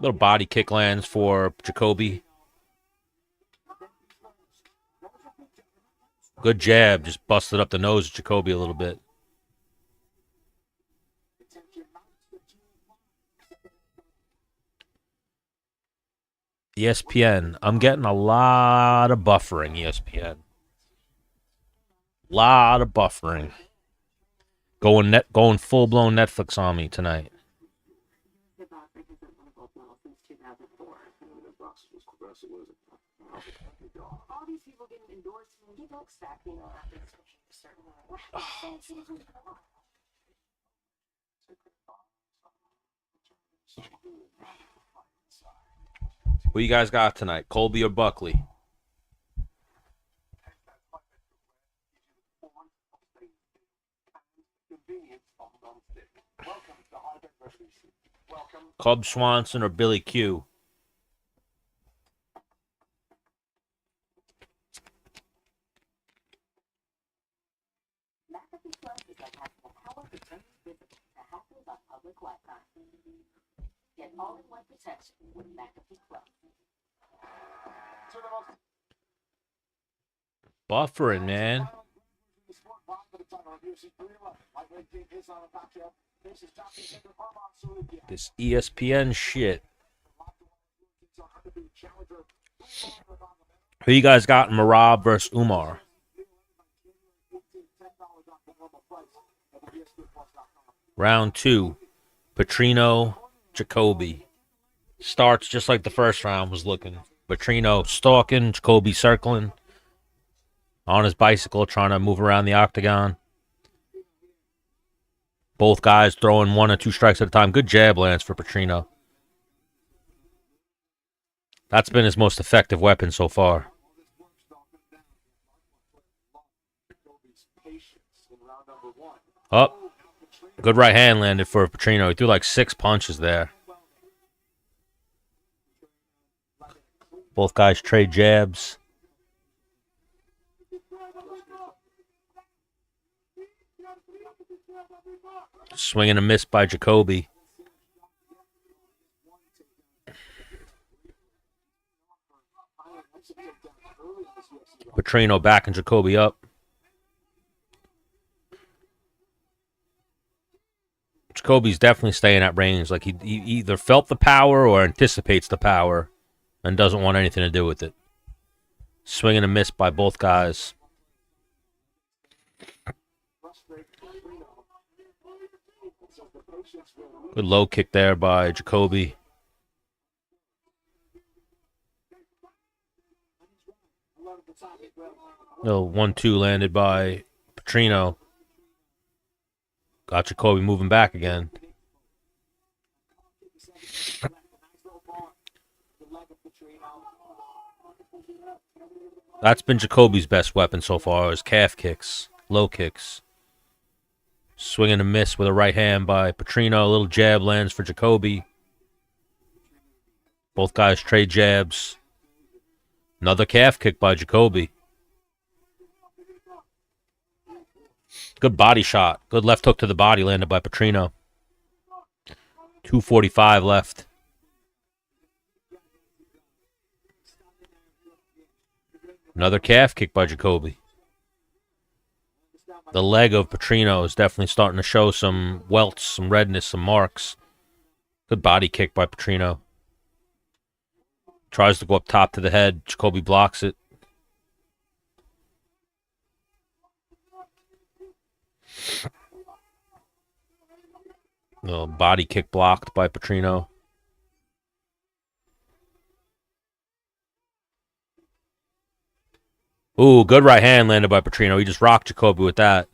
Little body kick lands for Jacoby. Good jab, just busted up the nose of Jacoby a little bit. ESPN, I'm getting a lot of buffering, ESPN. Lot of buffering. Going full-blown Netflix on me tonight. All these people getting endorsed and he looks back, you know, after it's a certain way. What you guys got tonight? Colby or Buckley? Cub Swanson or Billy Q? Get all-in-one protection with McAfee Plus. Buffering, man. This ESPN shit. Who you guys got in Marab versus Umar? Round 2. Petrino, Jacoby. Starts just like the first round was looking. Petrino stalking, Jacoby circling. On his bicycle, trying to move around the octagon. Both guys throwing 1 or 2 strikes at a time. Good jab lands for Petrino. That's been his most effective weapon so far. Up. Good right hand landed for Petrino. He threw like 6 punches there. Both guys trade jabs. Swing and a miss by Jacoby. Petrino backing Jacoby up. Jacoby's definitely staying at range. Like he either felt the power or anticipates the power and doesn't want anything to do with it. Swing and a miss by both guys. Good low kick there by Jacoby. Little 1-2 landed by Petrino. Got Jacoby moving back again. That's been Jacoby's best weapon so far, is calf kicks, low kicks. Swing and a miss with a right hand by Petrino. A little jab lands for Jacoby. Both guys trade jabs. Another calf kick by Jacoby. Good body shot. Good left hook to the body landed by Petrino. 2:45 left. Another calf kick by Jacoby. The leg of Petrino is definitely starting to show some welts, some redness, some marks. Good body kick by Petrino. Tries to go up top to the head. Jacoby blocks it. Little body kick blocked by Petrino. Ooh, good right hand landed by Petrino. He just rocked Jacoby with that.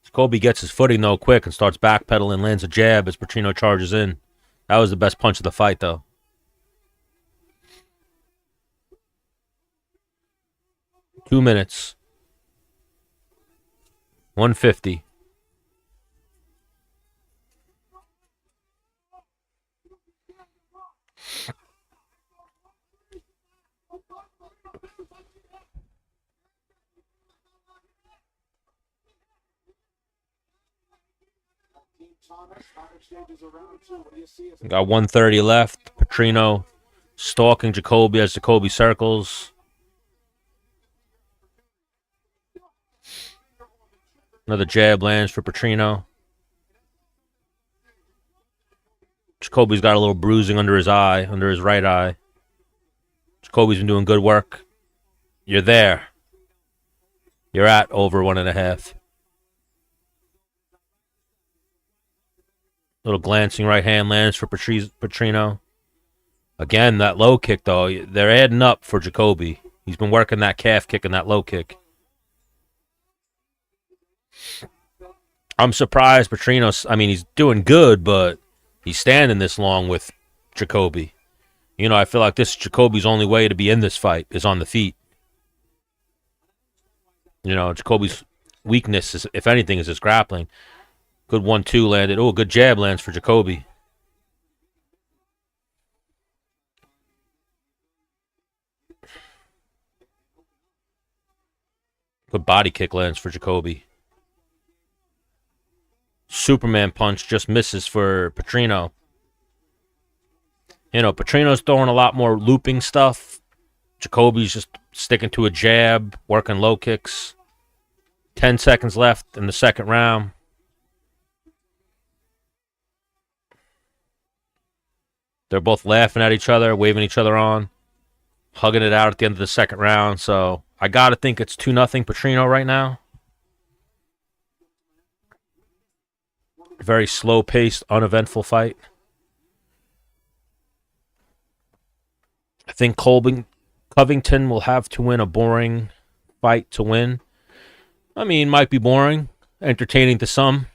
Jacoby gets his footing, though, quick and starts backpedaling, lands a jab as Petrino charges in. That was the best punch of the fight, though. Two minutes. 150. Got 130 left. Petrino stalking Jacoby as Jacoby circles. Another jab lands for Petrino. Jacoby's got a little bruising under his eye, under his right eye. Jacoby's been doing good work. You're there. You're at over 1.5. Little glancing right hand lands for Petrino. Again, that low kick, though. They're adding up for Jacoby. He's been working that calf kick and that low kick. I'm surprised Petrino's... I mean, he's doing good, but he's standing this long with Jacoby. You know, I feel like this is Jacoby's only way to be in this fight is on the feet. You know, Jacoby's weakness, is, if anything, is his grappling. Good 1-2 landed. Oh, good jab lands for Jacoby. Good body kick lands for Jacoby. Superman punch just misses for Petrino. You know, Petrino's throwing a lot more looping stuff. Jacoby's just sticking to a jab, working low kicks. 10 seconds left in the second round. They're both laughing at each other, waving each other on, hugging it out at the end of the second round. So I got to think it's 2-0 Petrino right now. Very slow-paced, uneventful fight. I think Covington will have to win a boring fight to win. I mean, might be boring, entertaining to some.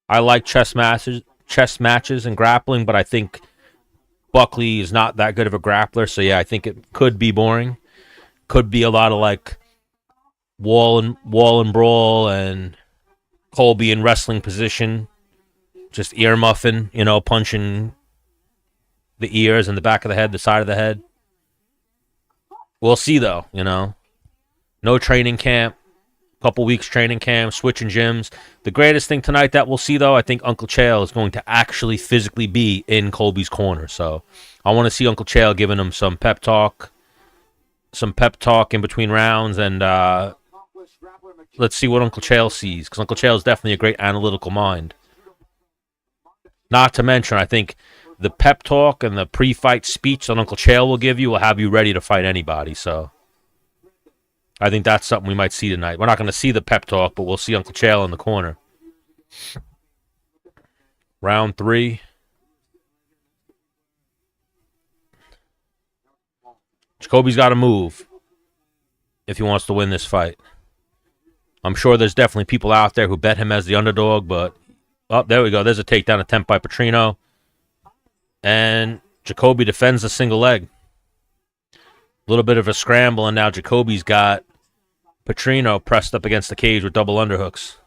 I like chess matches and grappling, but I think Buckley is not that good of a grappler, so yeah, I think it could be boring. Could be a lot of like wall and brawl and Colby in wrestling position, just ear muffin, you know, punching the ears and the back of the head, the side of the head. We'll see though, you know. No training camp. Couple weeks training camp, switching gyms. The greatest thing tonight that we'll see, though, I think Uncle Chael is going to actually physically be in Colby's corner. So I want to see Uncle Chael giving him some pep talk in between rounds, and let's see what Uncle Chael sees, because Uncle Chael is definitely a great analytical mind. Not to mention, I think the pep talk and the pre-fight speech that Uncle Chael will give you will have you ready to fight anybody. So I think that's something we might see tonight. We're not going to see the pep talk, but we'll see Uncle Chael in the corner. Round 3. Jacoby's got to move if he wants to win this fight. I'm sure there's definitely people out there who bet him as the underdog, but oh, there we go. There's a takedown attempt by Petrino. And Jacoby defends the single leg. A little bit of a scramble, and now Jacoby's got Petrino pressed up against the cage with double underhooks.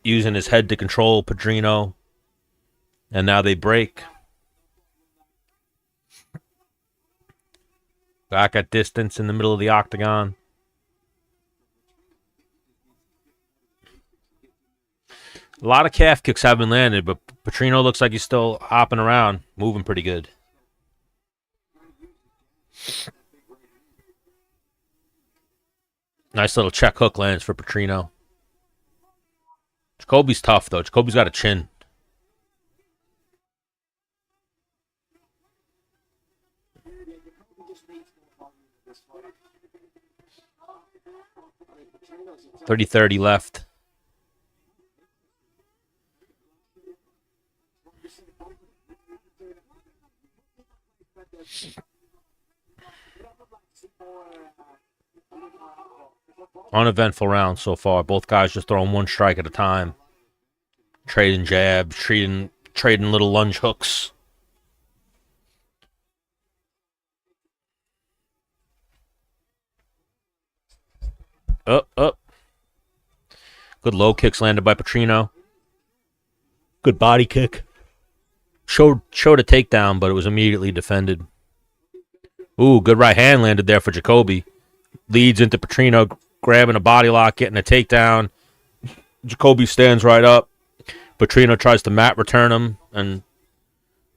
Using his head to control Petrino. And now they break. Back at distance in the middle of the octagon. A lot of calf kicks have been landed, but Petrino looks like he's still hopping around, moving pretty good. Nice little check hook lands for Petrino. Jacoby's tough, though. Jacoby's got a chin. .30 left. Uneventful round so far. Both guys just throwing one strike at a time. Trading jabs, trading little lunge hooks. Up. Good low kicks landed by Petrino. Good body kick. Showed a takedown, but it was immediately defended. Ooh, good right hand landed there for Jacoby. Leads into Petrino, grabbing a body lock, getting a takedown. Jacoby stands right up. Petrino tries to mat return him, and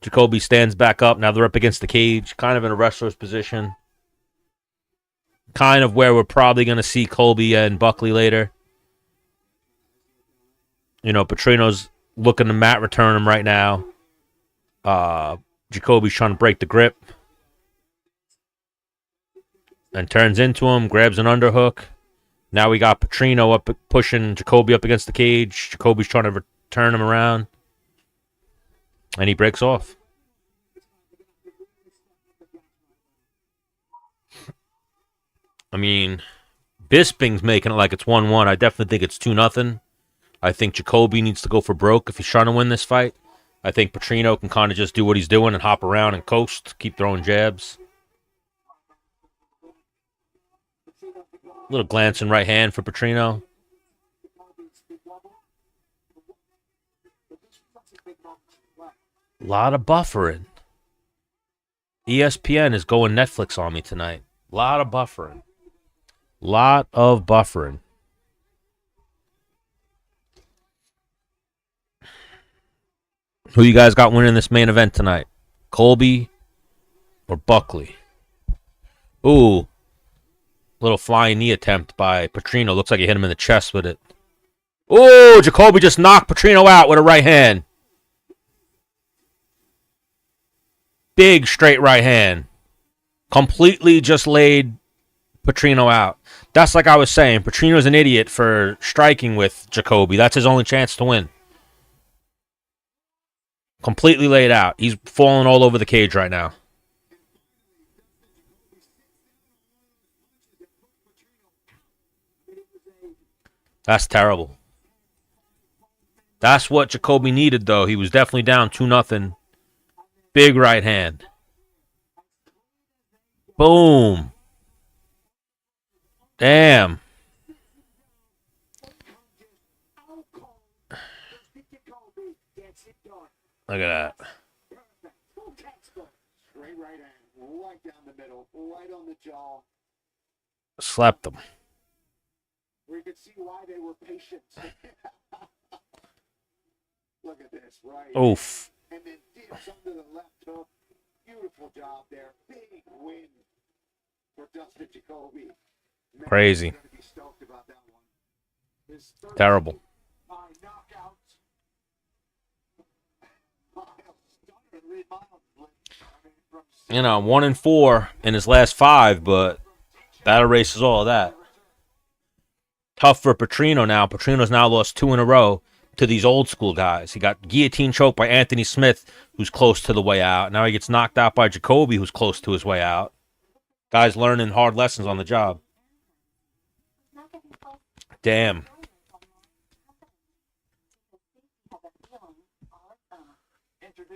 Jacoby stands back up. Now they're up against the cage, kind of in a wrestler's position. Kind of where we're probably going to see Colby and Buckley later. You know, Petrino's looking to mat return him right now. Jacoby's trying to break the grip. And turns into him, grabs an underhook. Now we got Petrino up, pushing Jacoby up against the cage. Jacoby's trying to turn him around. And he breaks off. I mean, Bisping's making it like it's 1-1. I definitely think it's 2-0. I think Jacoby needs to go for broke if he's trying to win this fight. I think Petrino can kind of just do what he's doing and hop around and coast, keep throwing jabs. Little glancing right hand for Petrino. A lot of buffering. ESPN is going Netflix on me tonight. A lot of buffering. Lot of buffering. Who you guys got winning this main event tonight? Colby or Buckley? Ooh. Little flying knee attempt by Petrino. Looks like he hit him in the chest with it. Ooh, Jacoby just knocked Petrino out with a right hand. Big straight right hand. Completely just laid Petrino out. That's like I was saying. Petrino's an idiot for striking with Jacoby. That's his only chance to win. Completely laid out. He's falling all over the cage right now. That's terrible. That's what Jacoby needed, though. He was definitely down 2-0. Big right hand. Boom. Damn. Look at that. Slept him. where you can see why they were patient. Look at this, right? Oof. And then dips under the left hook. Beautiful job there. Big win for Dustin Jacoby. Man, Crazy. he's gonna be stoked about that one. His third Terrible. by knockout. Miles Stunner, Lee Miles, I mean, from 1-4 in his last 5, but that erases all of that. Tough for Petrino now. Petrino's now lost 2 in a row to these old school guys. He got guillotine choked by Anthony Smith, who's close to the way out. Now he gets knocked out by Jacoby, who's close to his way out. Guys learning hard lessons on the job. Damn.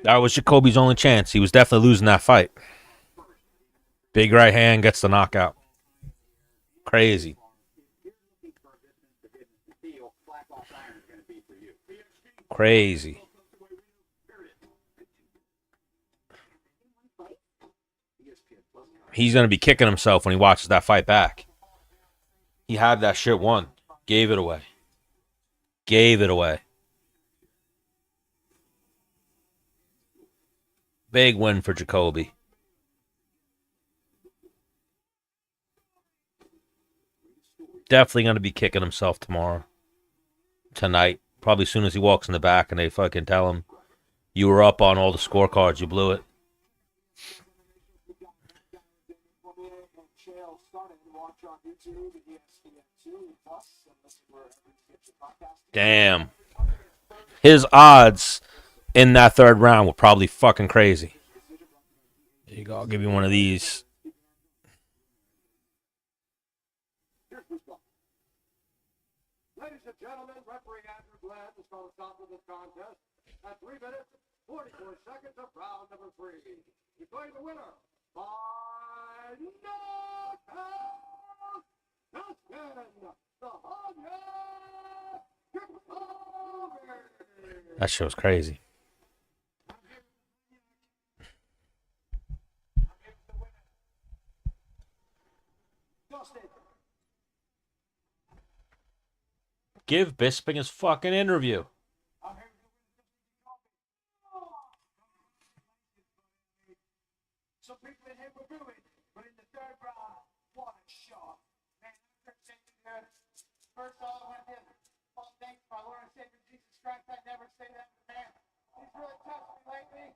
That was Jacoby's only chance. He was definitely losing that fight. Big right hand gets the knockout. Crazy. Crazy. He's going to be kicking himself when he watches that fight back. He had that shit won. Gave it away. Gave it away. Big win for Jacoby. Definitely going to be kicking himself tomorrow. Tonight. Probably as soon as he walks in the back and they fucking tell him, you were up on all the scorecards. You blew it. Damn. His odds in that third round were probably fucking crazy. There you go. I'll give you one of these. Ladies and gentlemen, referee Andrew Glenn is going to stop with this contest at 3 minutes, 44 seconds of round number 3. Declaring the winner by knockout, Dustin the Honda Jacoby. That shit was crazy. Give Bisping his fucking interview. Some people in here were booing, but in the third round, what a shot. Man, first off, I did. Well, thanks, my Lord and Savior Jesus Christ. I never say that to man. He's really touched me lately.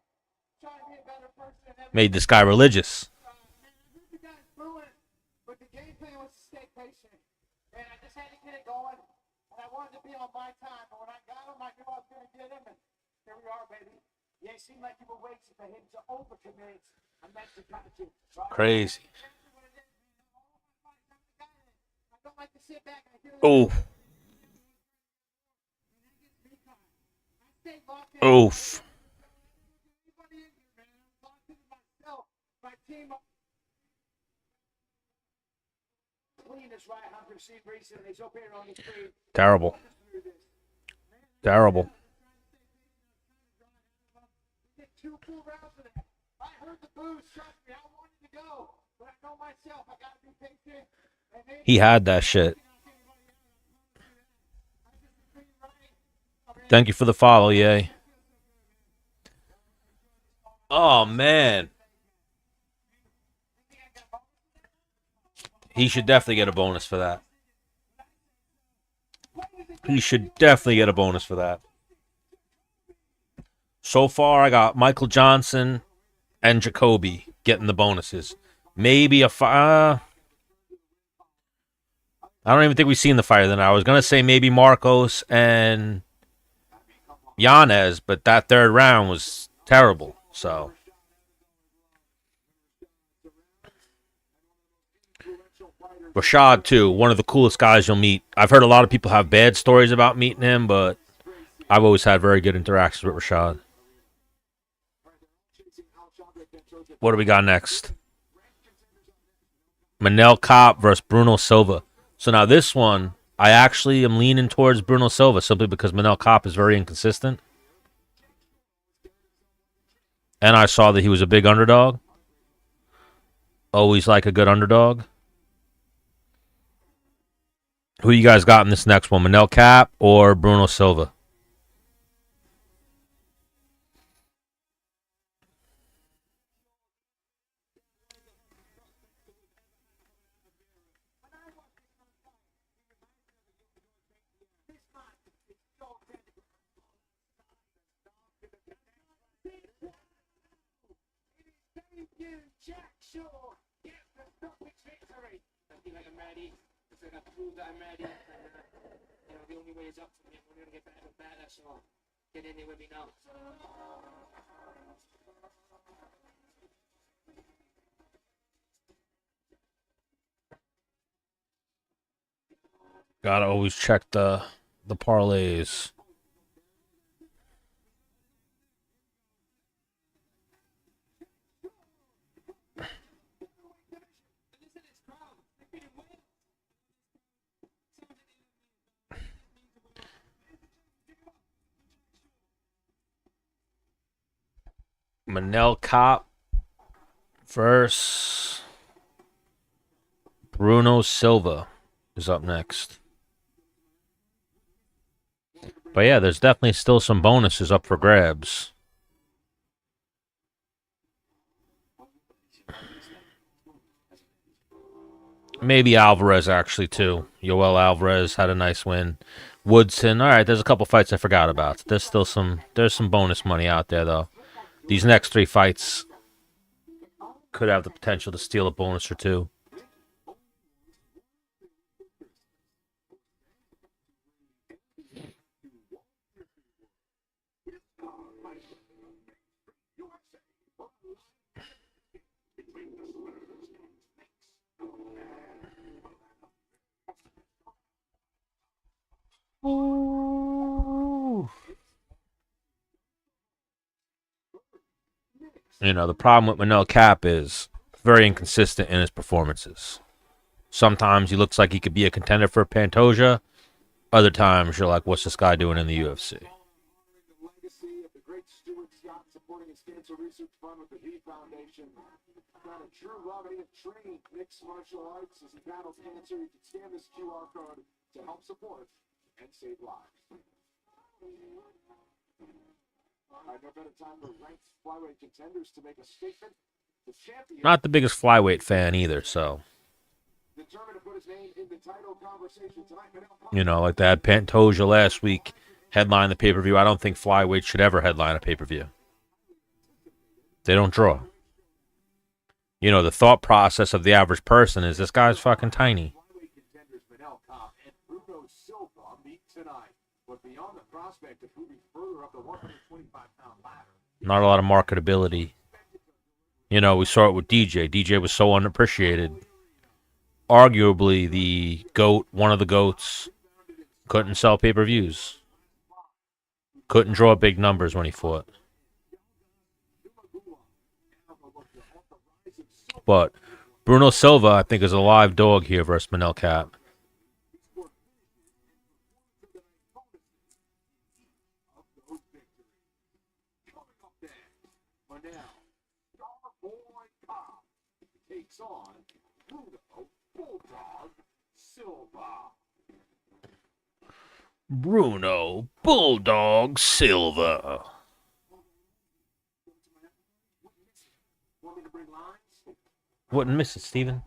Trying to be a better person than ever. Made this guy religious. Man, I heard the guys booing, but the game plan was to stay patient. And I just had to get it going. And I wanted to be on my time, but when I got him, I knew I was going to get him, and here we are, baby. Yeah, it seemed like you were waiting for him to overcommit. I meant to cut you. Right? Crazy. I don't like to sit back and Oh. Oof. My team. Terrible. Terrible. He had that shit. Thank you for the follow, yay. Oh, man. He should definitely get a bonus for that. He should definitely get a bonus for that. So far, I got Michael Johnson and Jacoby getting the bonuses. Maybe a I don't even think we've seen the fight then. I was going to say maybe Marcos and Yanez, but that third round was terrible. So Rashad, too, one of the coolest guys you'll meet. I've heard a lot of people have bad stories about meeting him, but I've always had very good interactions with Rashad. What do we got next? Manel Kape versus Bruno Silva. So now this one, I actually am leaning towards Bruno Silva simply because Manel Kape is very inconsistent. And I saw that he was a big underdog. Always like a good underdog. Who you guys got in this next one? Manel Cap or Bruno Silva? Jack Shaw gets the stoppage victory. I feel like I'm ready. I got to prove that I'm ready. And, the only way is up for me. I'm going to get better and better. So get in there with me now. Gotta always check the parlays. Manel Cap versus Bruno Silva is up next. But yeah, there's definitely still some bonuses up for grabs. Maybe Alvarez actually too. Yoel Alvarez had a nice win. Woodson. All right, there's a couple fights I forgot about. There's some bonus money out there though. These next 3 fights could have the potential to steal a bonus or two. Ooh. The problem with Manel Cap is very inconsistent in his performances. Sometimes he looks like he could be a contender for Pantoja. Other times you're like, what's this guy doing in the UFC? The legacy of the great Stuart Scott supporting his cancer research fund with the V Foundation. Got a true love and he has trained mixed martial arts as he battles cancer. You can scan this QR code to help support and save lives. No better time for ranked flyweight contenders to make a statement. The champion. Not the biggest flyweight fan either, so. Determined to put his name in the title conversation tonight. Like they had Pantoja last week headline the pay-per-view. I don't think flyweight should ever headline a pay-per-view. They don't draw. The thought process of the average person is this guy's fucking tiny. Flyweight contenders Manel Cap and Bruno Silva meet tonight. But beyond the prospect of moving further up the 125-pound ladder, Not a lot of marketability. We saw it with DJ. DJ was so unappreciated. Arguably the GOAT, one of the GOATs, couldn't sell pay-per-views. Couldn't draw big numbers when he fought. But Bruno Silva, I think, is a live dog here versus Manel Cap. takes on Bruno Bulldog Silva. Bruno Bulldog Silva. Want me to bring lines? Wouldn't miss it, Steven.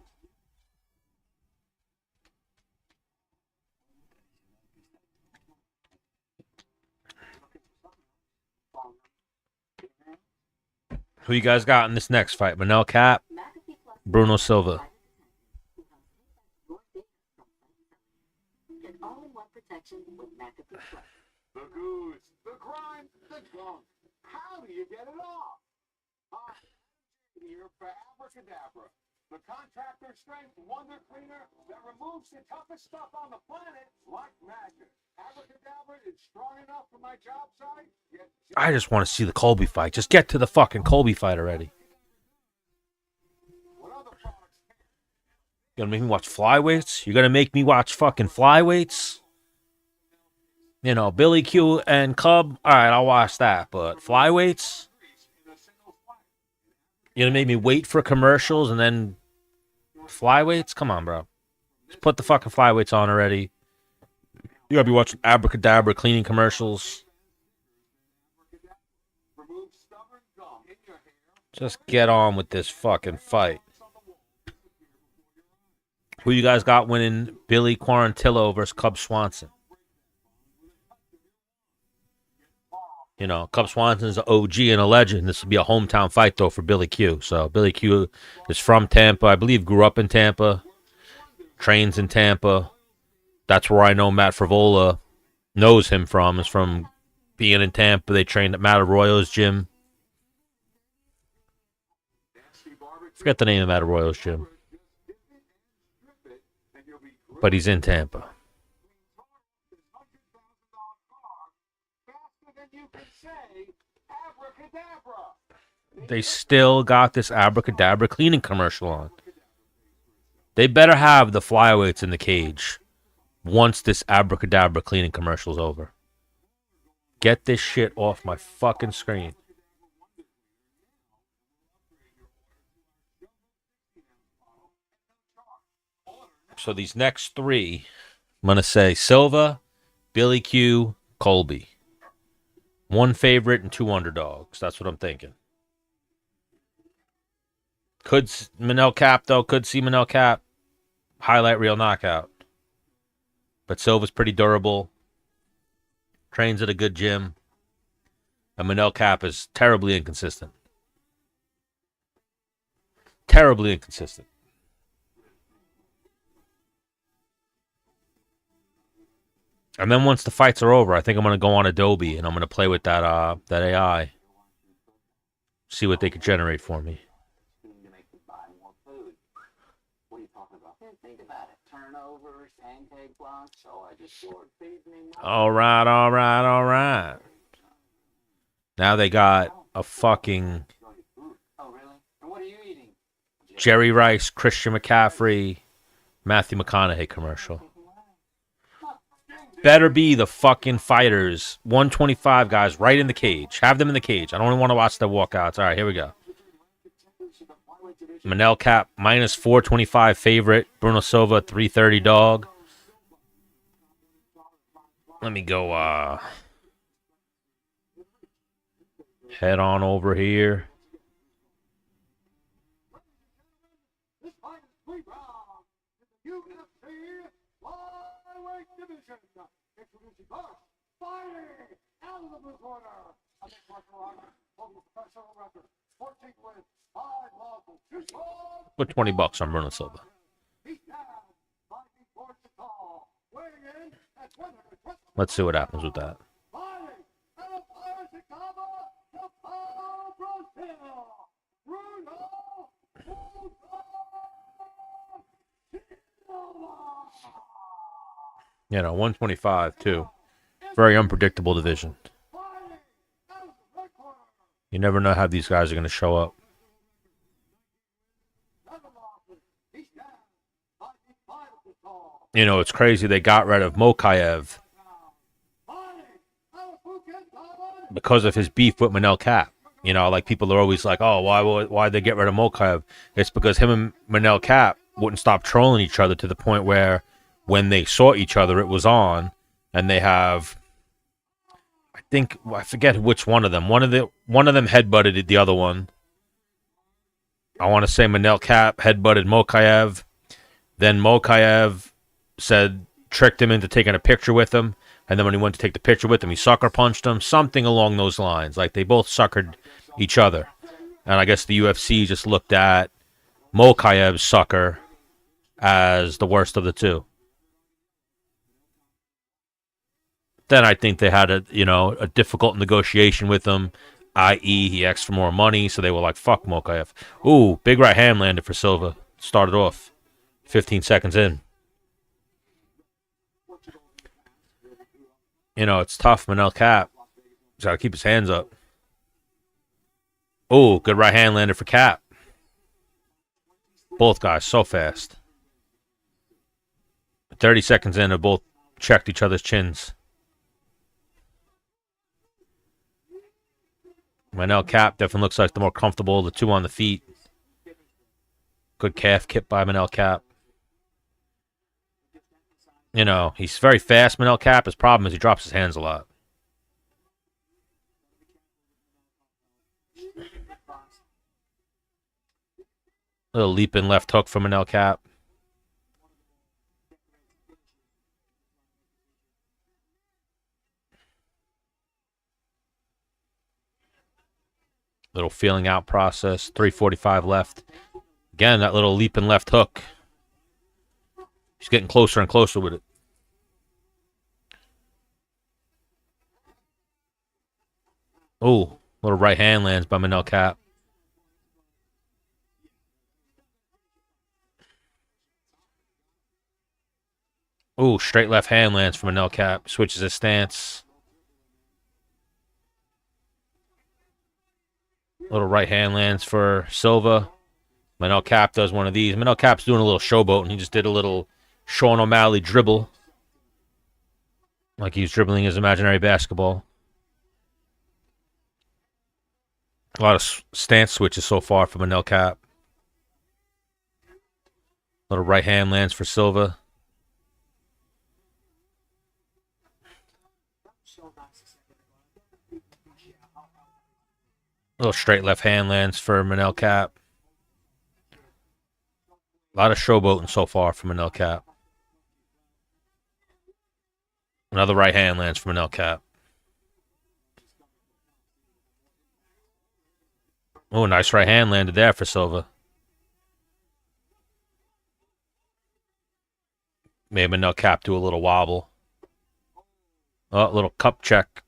Who you guys got in this next fight? Manel Cap, Bruno Silva. The goose, the grime, the gunk. How do you get it off? Here for Abracadabra, the contractor strength wonder cleaner that removes the toughest stuff on the planet like magic. Abracadabra is strong enough for my job site. I just want to see the Colby fight. Just get to the fucking Colby fight already. You gonna make me watch flyweights? You're gonna make me watch fucking flyweights? Billy Q and Cub. All right, I'll watch that. But flyweights? You're gonna make me wait for commercials and then flyweights? Come on, bro. Just put the fucking flyweights on already. You gotta be watching abracadabra cleaning commercials. Remove stubborn gum in your hair. Just get on with this fucking fight. Who you guys got winning Billy Quarantillo versus Cub Swanson? You know, Cub Swanson's an OG and a legend. This will be a hometown fight, though, for Billy Q. So Billy Q is from Tampa. I believe grew up in Tampa, trains in Tampa. That's where I know Matt Frivola knows him from, is from being in Tampa. They trained at Matt Arroyo's gym. Forget the name of Matt Arroyo's gym. But he's in Tampa. They still got this abracadabra cleaning commercial on. They better have the flyweights in the cage once this abracadabra cleaning commercial's over. Get this shit off my fucking screen. So these next three, I'm going to say Silva, Billy Q, Colby. One favorite and two underdogs. That's what I'm thinking. Could Manel Cap, though. Could see Manel Cap. Highlight reel knockout. But Silva's pretty durable. Trains at a good gym. And Manel Cap is terribly inconsistent. Terribly inconsistent. And then once the fights are over, I think I'm going to go on Adobe and I'm going to play with that AI. See what they could generate for me. All right. Now they got a fucking Jerry Rice, Christian McCaffrey, Matthew McConaughey commercial. Better be the fucking fighters. 125 guys right in the cage. Have them in the cage. I don't even want to watch the walkouts. All right, here we go. Manel Cap, minus 425 favorite. Bruno Silva, 330 dog. Let me go head on over here. This fight is 3 rounds in the UFC flyweight division. Introducing first, fighting out of the blue corner. A mixed martial arts, total professional record, 14 wins, 5 losses, 2 draws. Put $20 on Bruno Silva. He stands 5 feet 4 inches tall, weighing in at 120. Let's see what happens with that. Fighting out of Chicago, Brazil, Bruno You know, 125 too. Very unpredictable division. You never know how these guys are going to show up. You know, it's crazy they got rid of Mokaev because of his beef with Manel Cap. You know, like people are always like, oh, why'd they get rid of Mokaev? It's because him and Manel Cap wouldn't stop trolling each other to the point where when they saw each other, it was on. And they have, I forget which one of them. One of them headbutted the other one. I want to say Manel Cap headbutted Mokaev. Then Mokaev tricked him into taking a picture with him. And then when he went to take the picture with him, he sucker punched him. Something along those lines. Like they both suckered each other. And I guess the UFC just looked at Mokaev's sucker as the worst of the two. Then I think they had a difficult negotiation with him, i.e. he asked for more money, so they were like, fuck Mokaev. Ooh, big right hand landed for Silva. Started off 15 seconds in. You know, it's tough, Manel Cap. He's got to keep his hands up. Ooh, good right hand landed for Cap. Both guys so fast. 30 seconds in, they both checked each other's chins. Manel Cap definitely looks like the more comfortable, the two on the feet. Good calf kick by Manel Cap. You know, he's very fast, Manel Cap. His problem is he drops his hands a lot. Little leaping left hook from Manel Cap. Little feeling out process. 3:45 left. Again, that little leaping left hook. He's getting closer and closer with it. Oh, little right hand lands by Manel Cap. Oh, straight left hand lands from Manel Cap. Switches his stance. Little right hand lands for Silva. Manel Cap does one of these. Manel Cap's doing a little showboat, and he just did a little Sean O'Malley dribble. Like he was dribbling his imaginary basketball. A lot of stance switches so far from Manel Cap. Little right hand lands for Silva. Little straight left hand lands for Manel Cap. A lot of showboating so far from Manel Cap. Another right hand lands for Manel Cap. Oh, nice right hand landed there for Silva. Made Manel Cap do a little wobble. Oh, little cup check.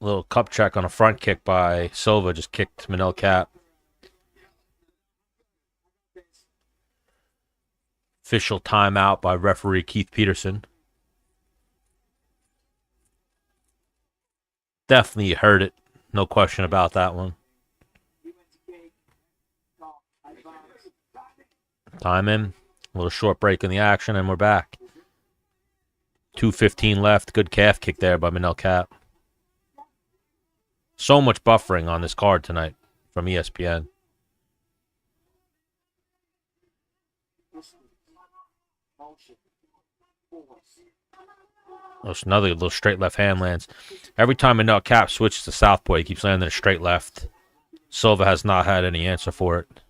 Little cup check on a front kick by Silva. Just kicked Manel Cap. Official timeout by referee Keith Peterson. Definitely heard it. No question about that one. Time in. A little short break in the action, and we're back. 2:15 left. Good calf kick there by Manel Cap. So much buffering on this card tonight from ESPN. Oh, another little straight left hand lands. Every time Manel Cap switches to southpaw, he keeps landing a straight left. Silva has not had any answer for it.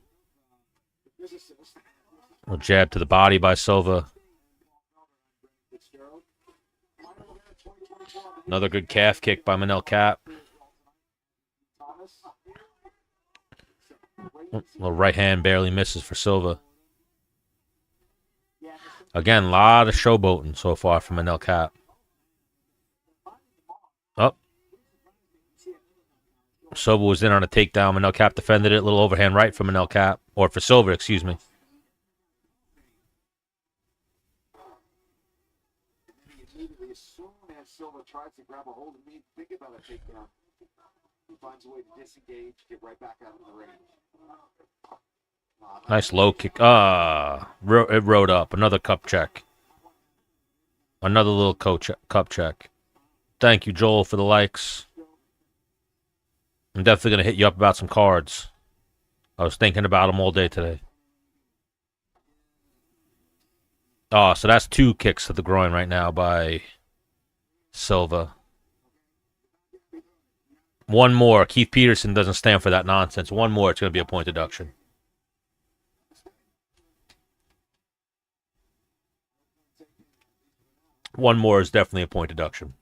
A jab to the body by Silva. Another good calf kick by Manel Cap. Little right hand barely misses for Silva. Again, a lot of showboating so far from Manel Cap. Up. Silva was in on a takedown. Manel Cap defended it. A little overhand right for Manel Cap. Or for Silva, excuse me. As soon as Silva tries to grab a hold of me, think about a takedown. He finds a way to disengage, get right back out of the range. Nice low kick. It rode up. Another cup check. Another little cup check. Thank you, Joel, for the likes. I'm definitely going to hit you up about some cards. I was thinking about them all day today. Oh, so that's 2 kicks to the groin right now by Silva. One more. Keith Peterson doesn't stand for that nonsense. One more, it's going to be a point deduction. One more is definitely a point deduction.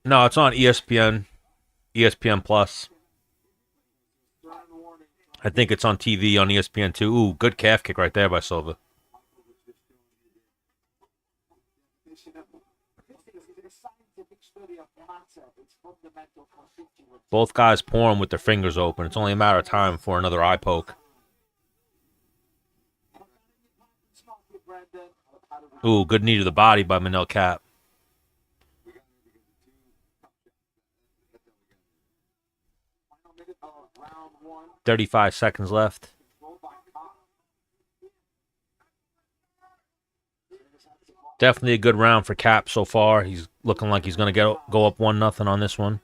No, it's on ESPN. ESPN Plus. I think it's on TV on ESPN too. Ooh, good calf kick right there by Silva. Both guys pour him with their fingers open. It's only a matter of time for another eye poke. Ooh, good knee to the body by Manel Cap. "35 seconds left. Definitely a good round for Cap so far. He's looking like he's going to go up 1-0 on this one.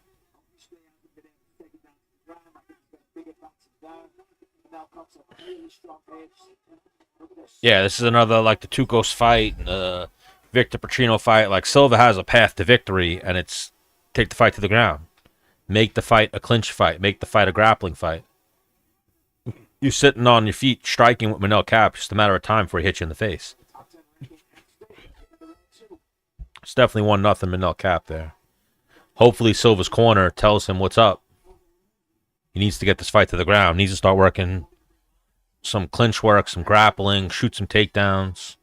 Yeah, this is another like the Tukos fight, Victor Petrino fight. Like Silva has a path to victory, and it's take the fight to the ground, make the fight a clinch fight, make the fight a grappling fight. You're sitting on your feet striking with Manel Cap, just a matter of time before he hits you in the face. It's definitely 1-0 Manel Cap there. Hopefully Silva's corner tells him what's up. He needs to get this fight to the ground. He needs to start working some clinch work, some grappling, shoot some takedowns.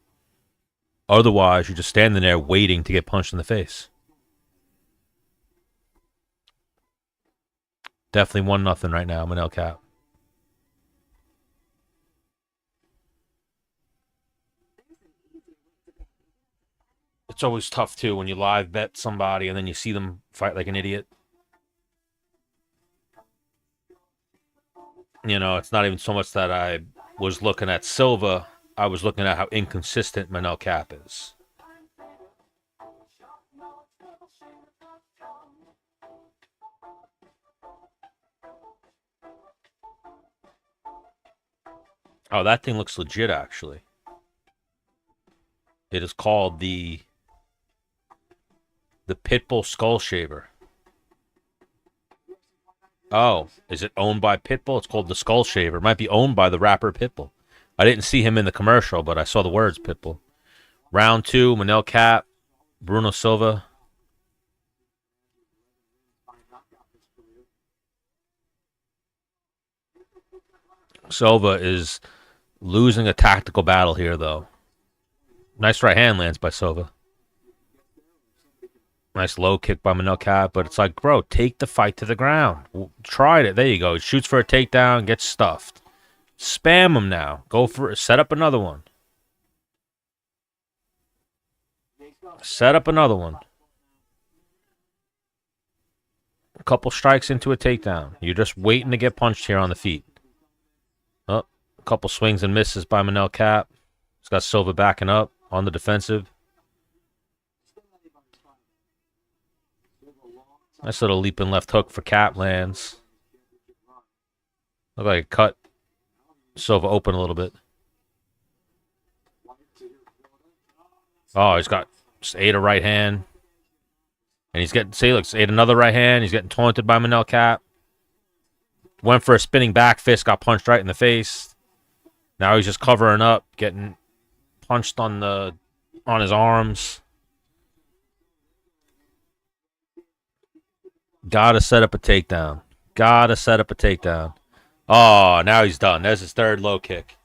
Otherwise, you're just standing there waiting to get punched in the face. Definitely 1-0 right now, Manel Cap. It's always tough, too, when you live bet somebody and then you see them fight like an idiot. You know, it's not even so much that I was looking at Silva. I was looking at how inconsistent Manel Cap is. Oh, that thing looks legit, actually. It is called the Pitbull Skull Shaver. Oh, is it owned by Pitbull? It's called the Skull Shaver. It might be owned by the rapper Pitbull. I didn't see him in the commercial, but I saw the words Pitbull. Round 2, Manel Cap, Bruno Silva. Silva is losing a tactical battle here, though. Nice right hand lands by Silva. Nice low kick by Manel Cap, but it's like, bro, take the fight to the ground. Tried it. There you go. He shoots for a takedown, gets stuffed. Spam him now. Go for it. Set up another one. Set up another one. A couple strikes into a takedown. You're just waiting to get punched here on the feet. Oh, a couple swings and misses by Manel Cap. He's got Silva backing up on the defensive. Nice little leaping left hook for Cap lands. Look like it cut Silva open a little bit. Oh, he's got just ate a right hand. And he's getting, see, look, ate another right hand. He's getting taunted by Manel Cap. Went for a spinning back fist, got punched right in the face. Now he's just covering up, getting punched on his arms. Gotta set up a takedown. Gotta set up a takedown. Oh, now he's done. There's his third low kick.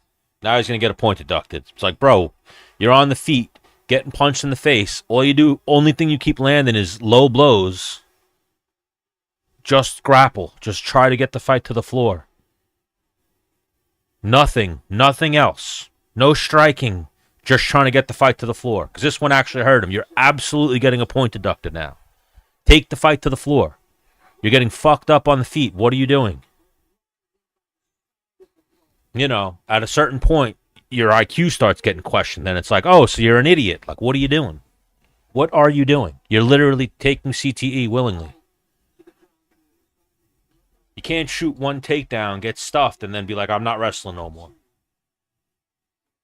Now he's gonna get a point deducted. It's like, bro, you're on the feet, getting punched in the face. Only thing you keep landing is low blows. Just grapple. Just try to get the fight to the floor. Nothing else. No striking. Just trying to get the fight to the floor. Because this one actually hurt him. You're absolutely getting a point deducted now. Take the fight to the floor. You're getting fucked up on the feet. What are you doing? You know, at a certain point, your IQ starts getting questioned. Then it's like, oh, so you're an idiot. Like, what are you doing? What are you doing? You're literally taking CTE willingly. You can't shoot one takedown, get stuffed, and then be like, I'm not wrestling no more.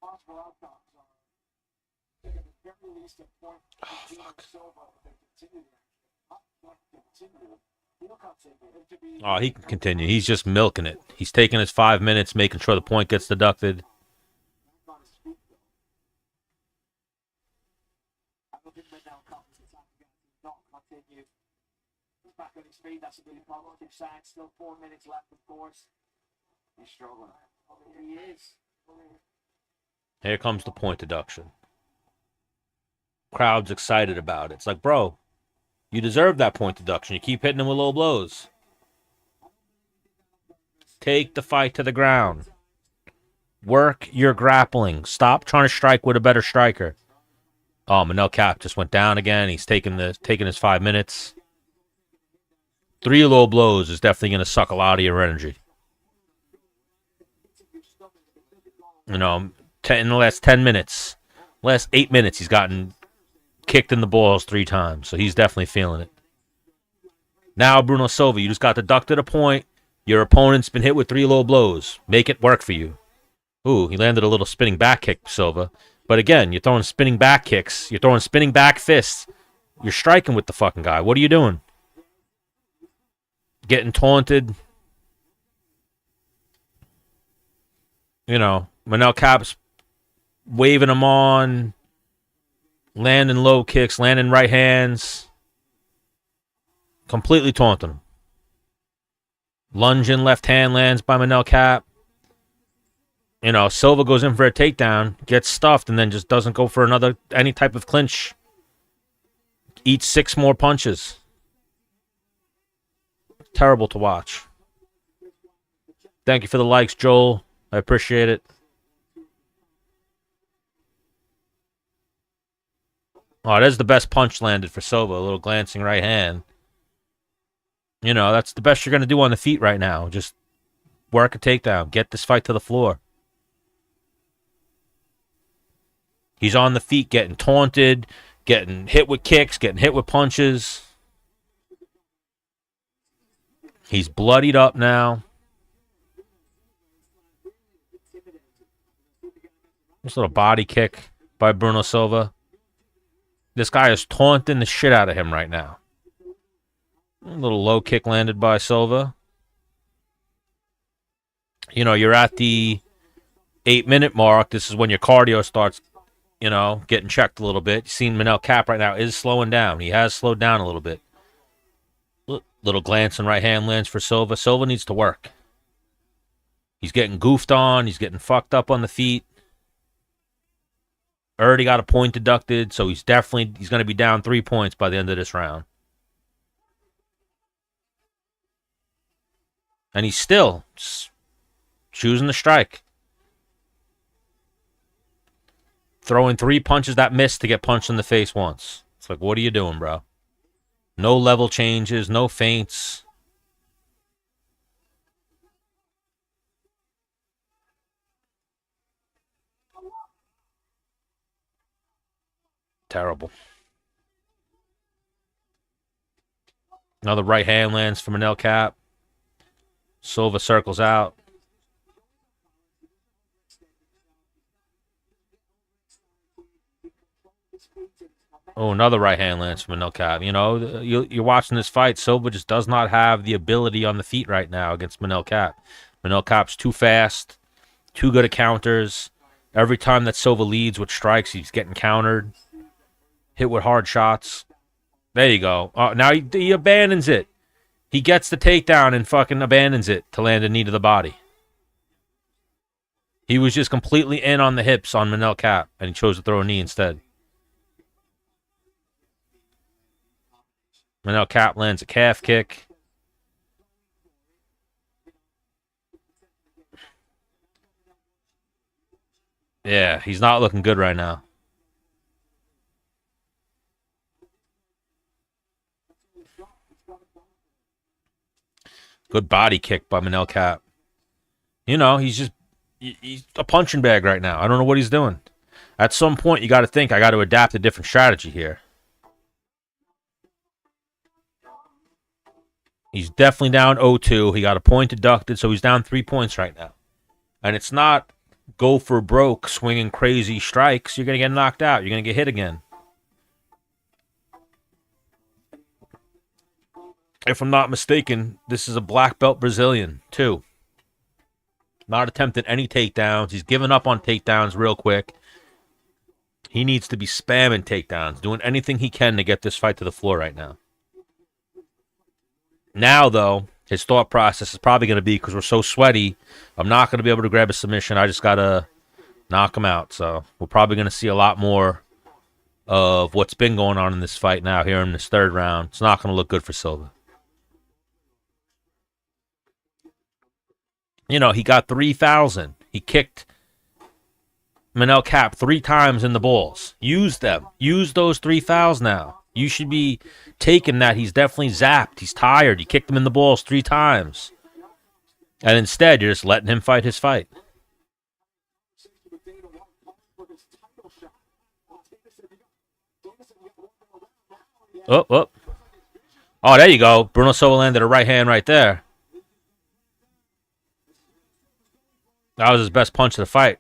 Oh, fuck. Oh, he can continue. He's just milking it. He's taking his 5 minutes, making sure the point gets deducted. Back on his feet, that's a really positive sign. Still 4 minutes left, of course. He's struggling. He is. Here comes the point deduction. Crowd's excited about it. It's like, bro, you deserve that point deduction. You keep hitting him with low blows. Take the fight to the ground. Work your grappling. Stop trying to strike with a better striker. Oh, Manel Cap just went down again. He's taking his 5 minutes. 3 low blows is definitely going to suck a lot of your energy. You know, in the last 10 minutes, last 8 minutes, he's gotten kicked in the balls 3 times. So he's definitely feeling it. Now, Bruno Silva, you just got deducted a point. Your opponent's been hit with 3 low blows. Make it work for you. Ooh, he landed a little spinning back kick, Silva. But again, you're throwing spinning back kicks. You're throwing spinning back fists. You're striking with the fucking guy. What are you doing? Getting taunted. You know, Manel Cap's waving him on. Landing low kicks. Landing right hands. Completely taunting him. Lunging left hand lands by Manel Cap. You know, Silva goes in for a takedown, gets stuffed, and then just doesn't go for any type of clinch. Eats 6 more punches. Terrible to watch. Thank you for the likes, Joel. I appreciate it. Oh, there's the best punch landed for Silva. A little glancing right hand. You know, that's the best you're going to do on the feet right now. Just work a takedown. Get this fight to the floor. He's on the feet getting taunted, getting hit with kicks, getting hit with punches. He's bloodied up now. This little body kick by Bruno Silva. This guy is taunting the shit out of him right now. A little low kick landed by Silva. You know, you're at the 8-minute mark. This is when your cardio starts, you know, getting checked a little bit. You've seen Manel Cap right now is slowing down. He has slowed down a little bit. Little glance and right hand lands for Silva. Silva needs to work. He's getting goofed on. He's getting fucked up on the feet. Already got a point deducted, so he's going to be down 3 points by the end of this round. And he's still choosing to strike. Throwing 3 punches that missed to get punched in the face once. It's like, what are you doing, bro? No level changes, no feints. Terrible. Another right hand lands for Manel Cap. Silva circles out. Oh, another right hand lands from Manel Cap. You know, you're watching this fight. Silva just does not have the ability on the feet right now against Manel Cap. Manel Cap's too fast, too good at counters. Every time that Silva leads with strikes, he's getting countered. Hit with hard shots. There you go. Now he abandons it. He gets the takedown and fucking abandons it to land a knee to the body. He was just completely in on the hips on Manel Cap, and he chose to throw a knee instead. Manel Cap lands a calf kick. Yeah, he's not looking good right now. Good body kick by Manel Cap. You know, he's a punching bag right now. I don't know what he's doing. At some point, you got to think, I got to adapt a different strategy here. He's definitely down 0-2. He got a point deducted, so he's down 3 points right now. And it's not go for broke, swinging crazy strikes. You're going to get knocked out. You're going to get hit again. If I'm not mistaken, this is a black belt Brazilian, too. Not attempted any takedowns. He's given up on takedowns real quick. He needs to be spamming takedowns, doing anything he can to get this fight to the floor right now. Now, though, his thought process is probably going to be, because we're so sweaty, I'm not going to be able to grab a submission. I just got to knock him out. So we're probably going to see a lot more of what's been going on in this fight now here in this third round. It's not going to look good for Silva. You know, he got 3,000. He kicked Manel Cap 3 times in the balls. Use them. Use those 3,000 now. You should be taking that. He's definitely zapped. He's tired. You kicked him in the balls 3 times. And instead, you're just letting him fight his fight. Oh, there you go. Bruno Silva landed a right hand right there. That was his best punch of the fight.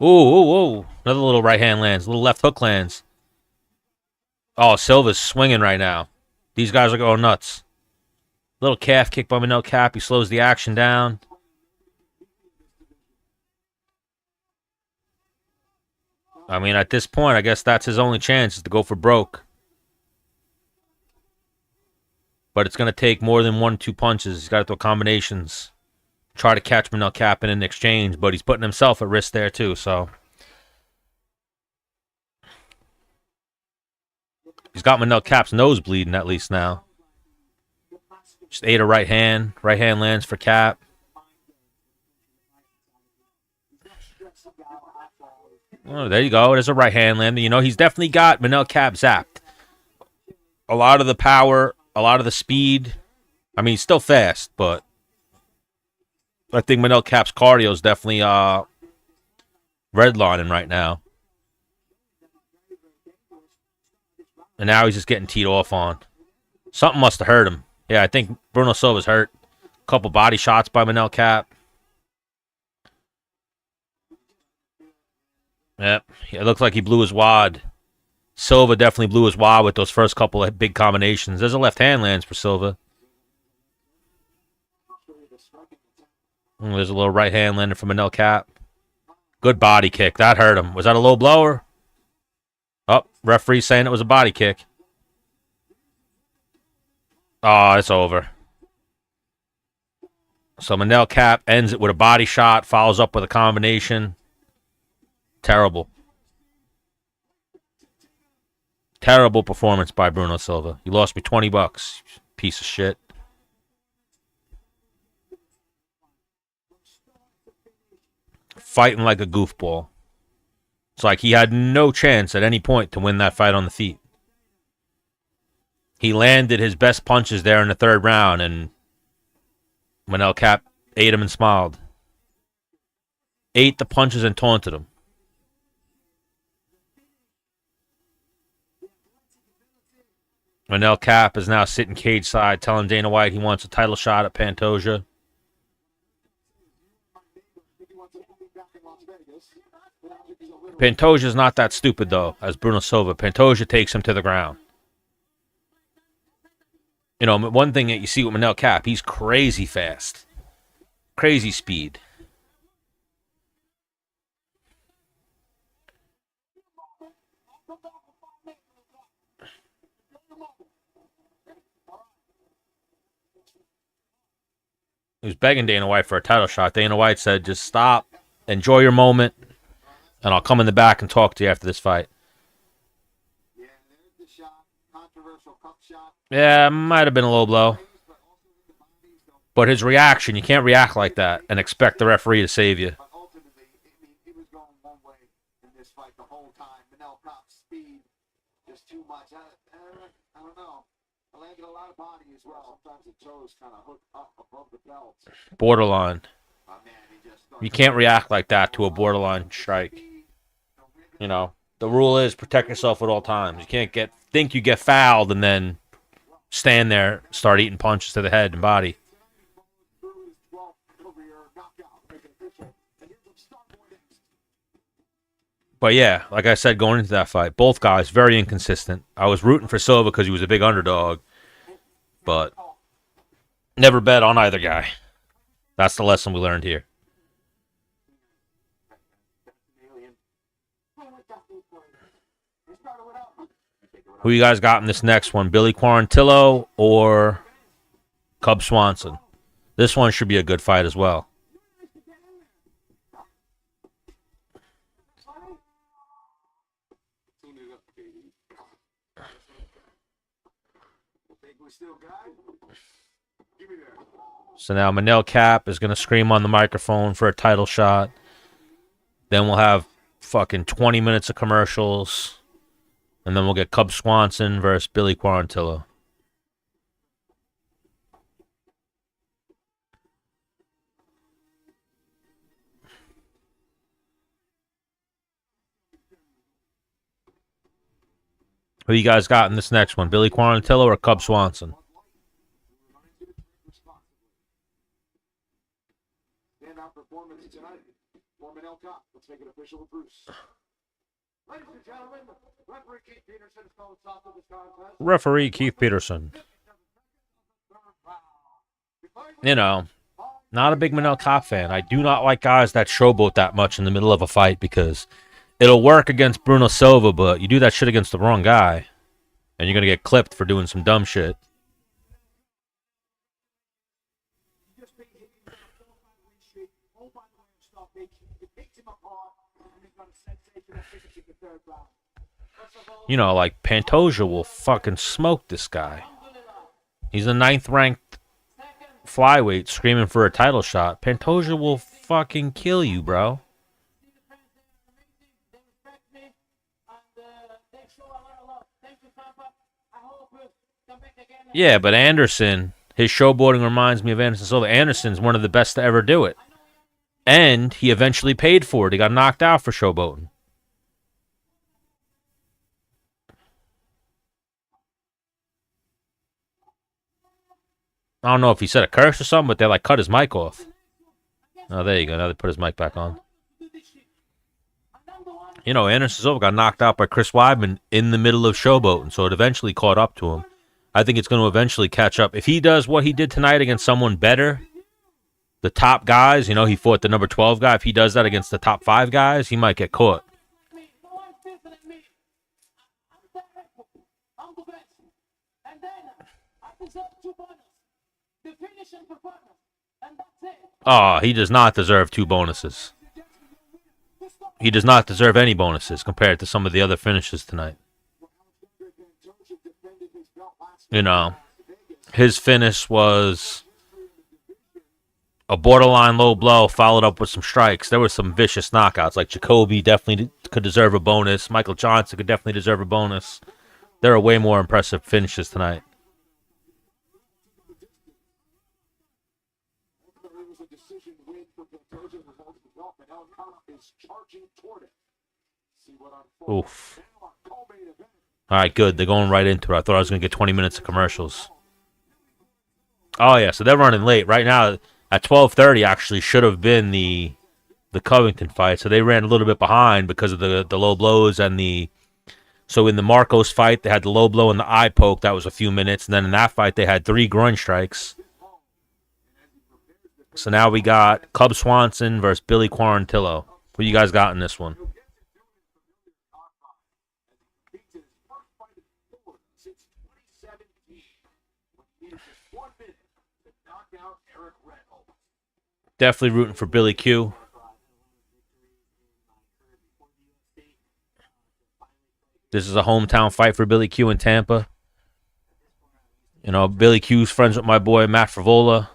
Ooh, ooh, ooh. Another little right hand lands. Little left hook lands. Oh, Silva's swinging right now. These guys are going nuts. Little calf kick by Manel Cap. He slows the action down. I mean, at this point, I guess that's his only chance is to go for broke. But it's going to take more than 1-2 punches. He's got to throw combinations. Try to catch Manel Cap in an exchange, but he's putting himself at risk there too, so. He's got Manel Cap's nose bleeding at least now. Just ate a right hand. Right hand lands for Cap. Oh, there you go. There's a right hand landing. You know, he's definitely got Manel Cap zapped. A lot of the power, a lot of the speed. I mean, he's still fast, but I think Manel Cap's cardio is definitely redlining right now. And now he's just getting teed off on. Something must have hurt him. Yeah, I think Bruno Silva's hurt. A couple body shots by Manel Cap. Yep, it looks like he blew his wad. Silva definitely blew his wad with those first couple of big combinations. There's a left hand lands for Silva. There's a little right hand landing from Manel Cap. Good body kick. That hurt him. Was that a low blower? Oh, referee saying it was a body kick. Oh, it's over. So Manel Cap ends it with a body shot, follows up with a combination. Terrible. Terrible performance by Bruno Silva. You lost me $20. Piece of shit. Fighting like a goofball. It's like he had no chance at any point to win that fight on the feet. He landed his best punches there in the third round, and Manel Cap ate him and smiled. Ate the punches and taunted him. Manel Cap is now sitting cage side, telling Dana White he wants a title shot at Pantoja. Pantoja's not that stupid, though, as Bruno Silva. Pantoja takes him to the ground. You know, one thing that you see with Manel Cap, he's crazy fast. Crazy speed. He was begging Dana White for a title shot. Dana White said, just stop, enjoy your moment, and I'll come in the back and talk to you after this fight. Yeah, there's the shot. Controversial cup shot. Yeah, might have been a low blow. But his reaction, you can't react like that and expect the referee to save you. But ultimately, he was going one way in this fight the whole time. Manel Cap's speed, just too much. I don't know. I landed a lot of body as well. Sometimes the toes kind of hook up above the belt. Borderline. Man, he just You can't react like that to a borderline strike. You know, the rule is protect yourself at all times. You can't think you get fouled and then stand there, start eating punches to the head and body. But yeah, like I said, going into that fight, both guys very inconsistent. I was rooting for Silva because he was a big underdog, but never bet on either guy. That's the lesson we learned here. Who you guys got in this next one? Billy Quarantillo or Cub Swanson? This one should be a good fight as well. So now Manel Cap is going to scream on the microphone for a title shot. Then we'll have fucking 20 minutes of commercials. And then we'll get Cub Swanson versus Billy Quarantillo. Who you guys got in this next one? Billy Quarantillo or Cub Swanson? Standout performance tonight for Menace. Let's make it official with Bruce. Ladies and gentlemen, referee Keith Peterson is calling stop to this contest. Referee Keith Peterson. You know, not a big Manel Cop fan. I do not like guys that showboat that much in the middle of a fight because it'll work against Bruno Silva, but you do that shit against the wrong guy, and you're going to get clipped for doing some dumb shit. You know, like Pantoja will fucking smoke this guy. He's a 9th ranked flyweight screaming for a title shot. Pantoja will fucking kill you, bro. Yeah, but Anderson, his showboating reminds me of Anderson Silva. Anderson's one of the best to ever do it. And he eventually paid for it. He got knocked out for showboating. I don't know if he said a curse or something, but they like cut his mic off. Oh, there you go. Now they put his mic back on. You know, Anderson Silva got knocked out by Chris Weidman in the middle of showboating, so it eventually caught up to him. I think it's going to eventually catch up. If he does what he did tonight against someone better, the top guys, you know, he fought the number 12 guy. If he does that against the top 5 guys, he might get caught. Oh, he does not deserve 2 bonuses. He does not deserve any bonuses compared to some of the other finishes tonight. You know, his finish was a borderline low blow followed up with some strikes. There were some vicious knockouts. Like Jacoby definitely could deserve a bonus. Michael Johnson could definitely deserve a bonus. There are way more impressive finishes tonight. Oof. All right, good. They're going right into it. I thought I was going to get 20 minutes of commercials. Oh, yeah, so they're running late. Right now, at 12:30 actually should have been the Covington fight. So they ran a little bit behind because of the low blows and the... So in the Marcos fight, they had the low blow and the eye poke. That was a few minutes. And then in that fight, they had 3 groin strikes. So now we got Cub Swanson versus Billy Quarantillo. What you guys got in this one? Definitely rooting for Billy Q. This is a hometown fight for Billy Q in Tampa. You know, Billy Q's friends with my boy Matt Frivola.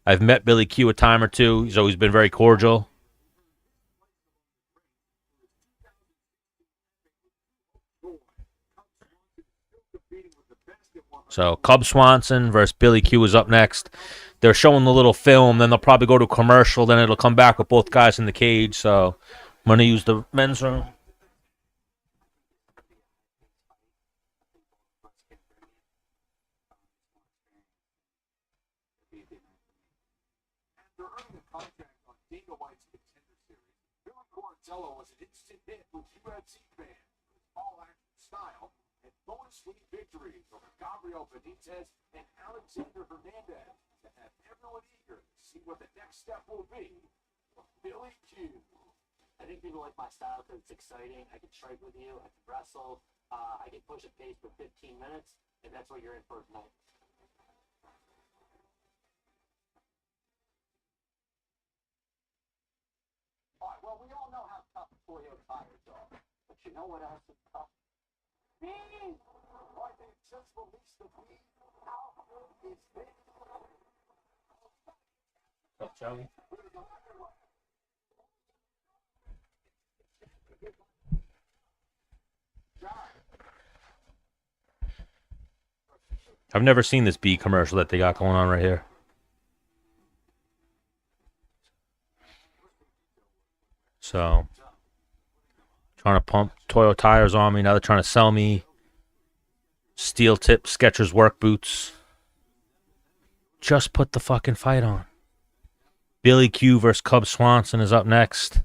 I've met Billy Q a time or two. He's always been very cordial. So Cub Swanson versus Billy Q is up next. They're showing the little film, then they'll probably go to commercial, then it'll come back with both guys in the cage. So I'm going to use the men's room. Was an instant hit with UFC fans, all-action style, and bonus sweet victories over Gabriel Benitez and Alexander Hernandez to have everyone eager to see what the next step will be for Billy Q. I think people like my style because it's exciting. I can strike with you. I can wrestle. I can push a pace for 15 minutes, and that's what you're in for tonight. All right, well, we all know how tough Toyo tires are, but you know what else is tough? Me! Why, they just released the weed. How good is this? Oh, Joey. I've never seen this bee commercial that they got going on right here. So, trying to pump Toyo tires on me. Now they're trying to sell me steel tip Skechers work boots. Just put the fucking fight on. Billy Q versus Cub Swanson is up next.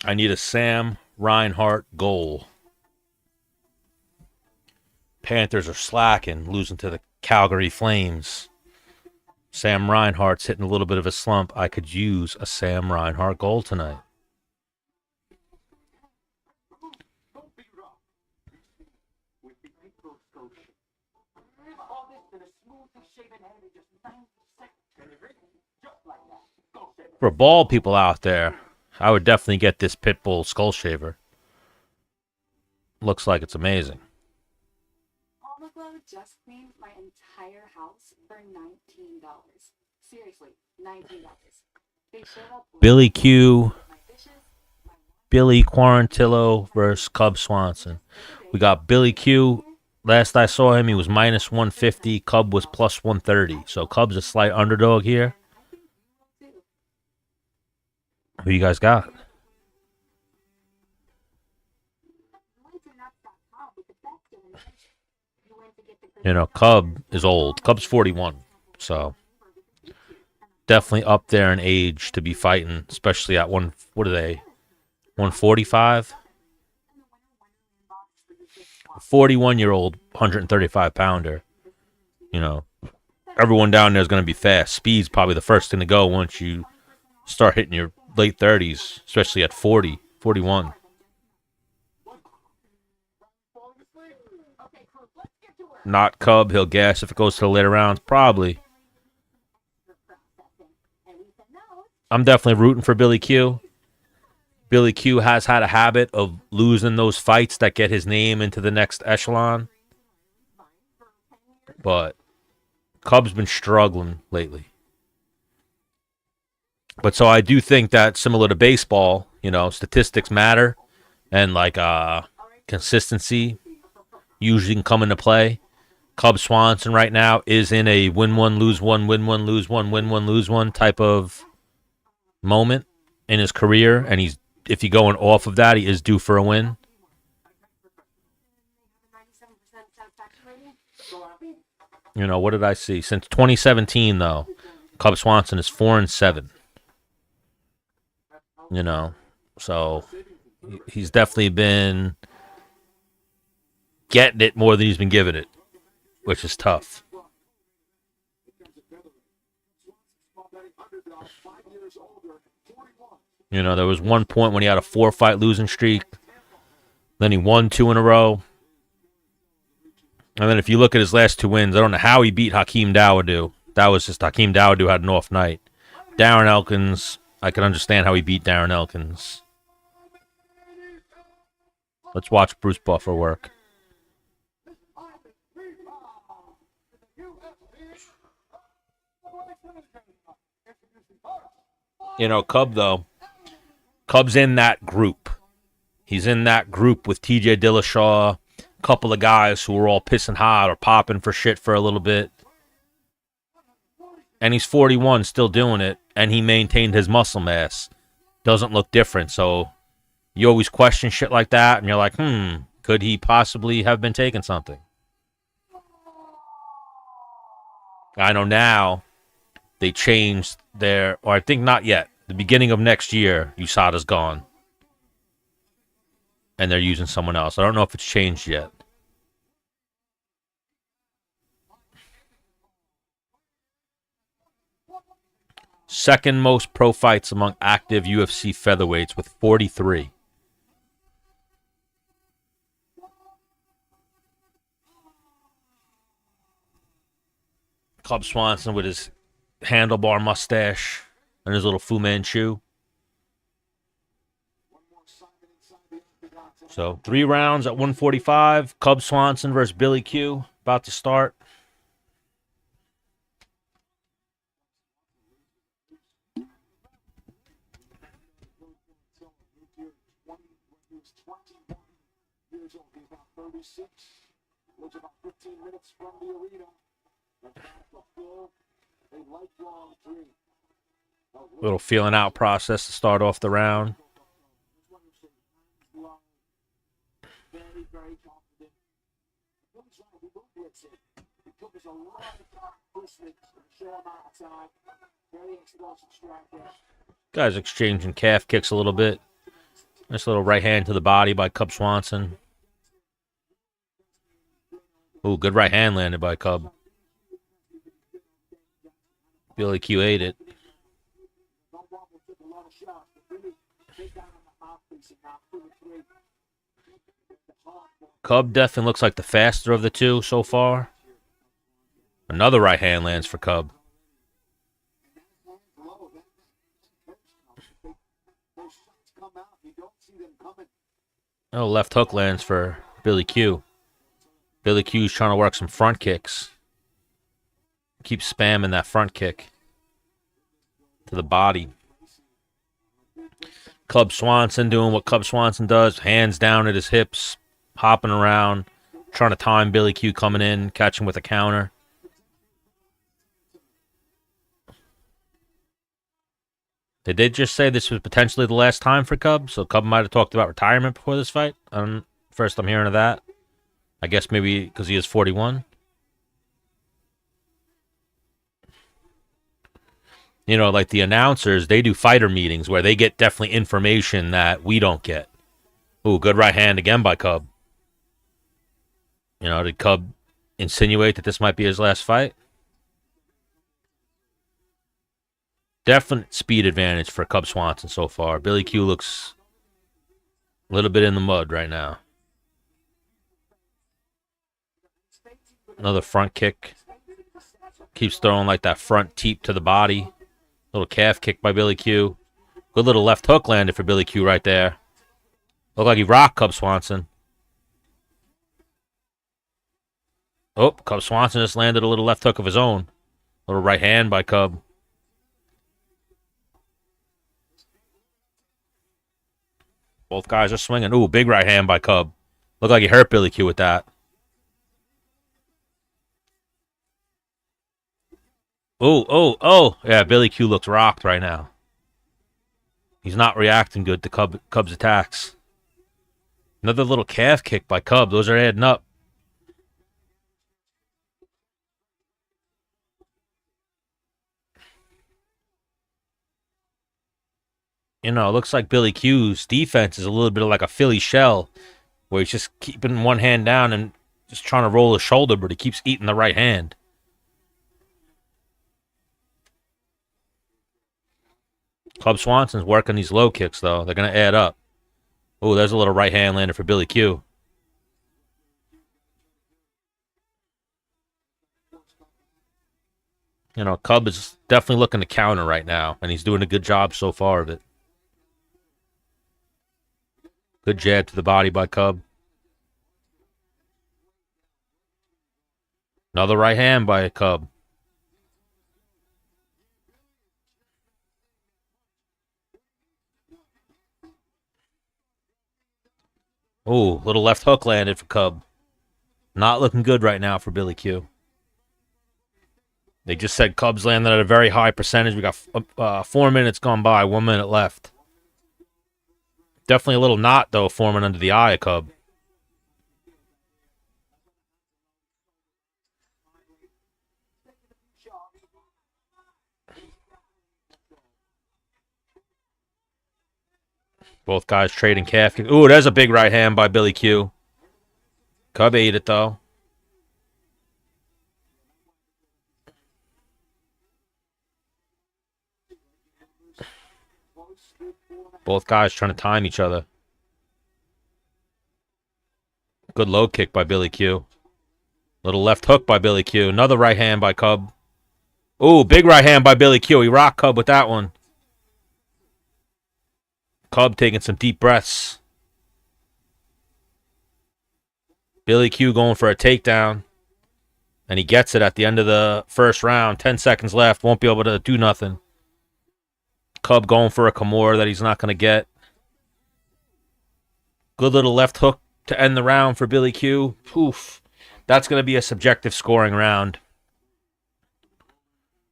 I need a Sam Reinhart goal. Panthers are slacking, losing to the Calgary Flames. Sam Reinhart's hitting a little bit of a slump. I could use a Sam Reinhart goal tonight. For bald people out there, I would definitely get this Pitbull skull shaver. Looks like it's amazing. Glow just cleaned my entire house for $19. Seriously, $19. They showed up Billy Q, Billy Quarantillo versus Cub Swanson. We got Billy Q. Last I saw him, he was minus 150. Cub was plus 130. So Cub's a slight underdog here. Who you guys got? You know, Cub is old. Cub's 41. So definitely up there in age to be fighting, especially at what are they? 145? 41-year-old, 135-pounder. You know, everyone down there is going to be fast. Speed's probably the first thing to go once you start hitting your late 30s, especially at 40, 41. Not Cub. He'll gas if it goes to the later rounds. Probably. I'm definitely rooting for Billy Q. Billy Q has had a habit of losing those fights that get his name into the next echelon. But Cub's been struggling lately. But so I do think that similar to baseball, you know, statistics matter. And like consistency usually can come into play. Cub Swanson right now is in a win one, lose one, win one, lose one, win one, lose one type of moment in his career. And if you're going off of that, he is due for a win. You know, what did I see? Since 2017, though, Cub Swanson is 4-7. You know, so he's definitely been getting it more than he's been giving it, which is tough. You know, there was one point when he had a 4-fight losing streak. Then he won 2 in a row. And then if you look at his last 2 wins, I don't know how he beat Hakeem Dawodu. That was just Hakeem Dawodu had an off night. Darren Elkins, I can understand how he beat Darren Elkins. Let's watch Bruce Buffer work. You know, Cub's in that group. He's in that group with TJ Dillashaw, a couple of guys who were all pissing hot or popping for shit for a little bit. And he's 41, still doing it, and he maintained his muscle mass. Doesn't look different, so you always question shit like that, and you're like, could he possibly have been taking something? I know now they changed or I think not yet. The beginning of next year, USADA's gone. And they're using someone else. I don't know if it's changed yet. Second most pro fights among active UFC featherweights with 43. Cub Swanson with his handlebar mustache and his little Fu Manchu. So 3 rounds at 145. Cub Swanson versus Billy Q. About to start. Lives about 15 minutes from the arena. A lifelong dream. Little feeling out process to start off the round. there's a lot of distance in a short amount of time. Very explosive striker. Guys exchanging calf kicks a little bit. Nice little right hand to the body by Cub Swanson. Ooh, good right hand landed by Cub. Billy Q ate it. Cub definitely looks like the faster of the two so far. Another right hand lands for Cub. Oh, left hook lands for Billy Q. Billy Q's trying to work some front kicks. Keeps spamming that front kick to the body. Cub Swanson doing what Cub Swanson does. Hands down at his hips. Hopping around. Trying to time Billy Q coming in. Catch him with a counter. They did just say this was potentially the last time for Cub. So Cub might have talked about retirement before this fight. First I'm hearing of that. I guess maybe because he is 41. You know, like the announcers, they do fighter meetings where they get definitely information that we don't get. Ooh, good right hand again by Cub. You know, did Cub insinuate that this might be his last fight? Definite speed advantage for Cub Swanson so far. Billy Q looks a little bit in the mud right now. Another front kick. Keeps throwing like that front teep to the body. Little calf kick by Billy Q. Good little left hook landed for Billy Q right there. Looked like he rocked Cub Swanson. Oh, Cub Swanson just landed a little left hook of his own. Little right hand by Cub. Both guys are swinging. Ooh, big right hand by Cub. Looked like he hurt Billy Q with that. Oh. Yeah, Billy Q looks rocked right now. He's not reacting good to Cub's attacks. Another little calf kick by Cub. Those are adding up. You know, it looks like Billy Q's defense is a little bit like a Philly shell, where he's just keeping one hand down and just trying to roll his shoulder, but he keeps eating the right hand. Cub Swanson's working these low kicks, though. They're going to add up. Oh, there's a little right hand landed for Billy Q. You know, Cub is definitely looking to counter right now, and he's doing a good job so far of it. Good jab to the body by Cub. Another right hand by Cub. Ooh, little left hook landed for Cub. Not looking good right now for Billy Q. They just said Cub's landing at a very high percentage. We got 4 minutes gone by, 1 minute left. Definitely a little knot, though, forming under the eye of Cub. Both guys trading calf kick. Ooh, there's a big right hand by Billy Q. Cub ate it, though. Both guys trying to time each other. Good low kick by Billy Q. Little left hook by Billy Q. Another right hand by Cub. Ooh, big right hand by Billy Q. He rocked Cub with that one. Cub taking some deep breaths. Billy Q going for a takedown. And he gets it at the end of the first round. 10 seconds left. Won't be able to do nothing. Cub going for a Kimura that he's not going to get. Good little left hook to end the round for Billy Q. Poof. That's going to be a subjective scoring round.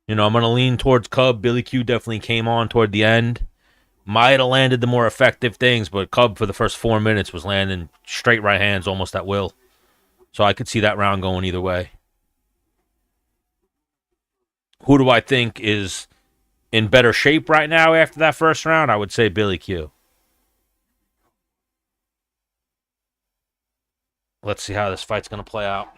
You know, I'm going to lean towards Cub. Billy Q definitely came on toward the end. Might have landed the more effective things, but Cub for the first 4 minutes was landing straight right hands almost at will. So I could see that round going either way. Who do I think is in better shape right now after that first round? I would say Billy Q. Let's see how this fight's going to play out.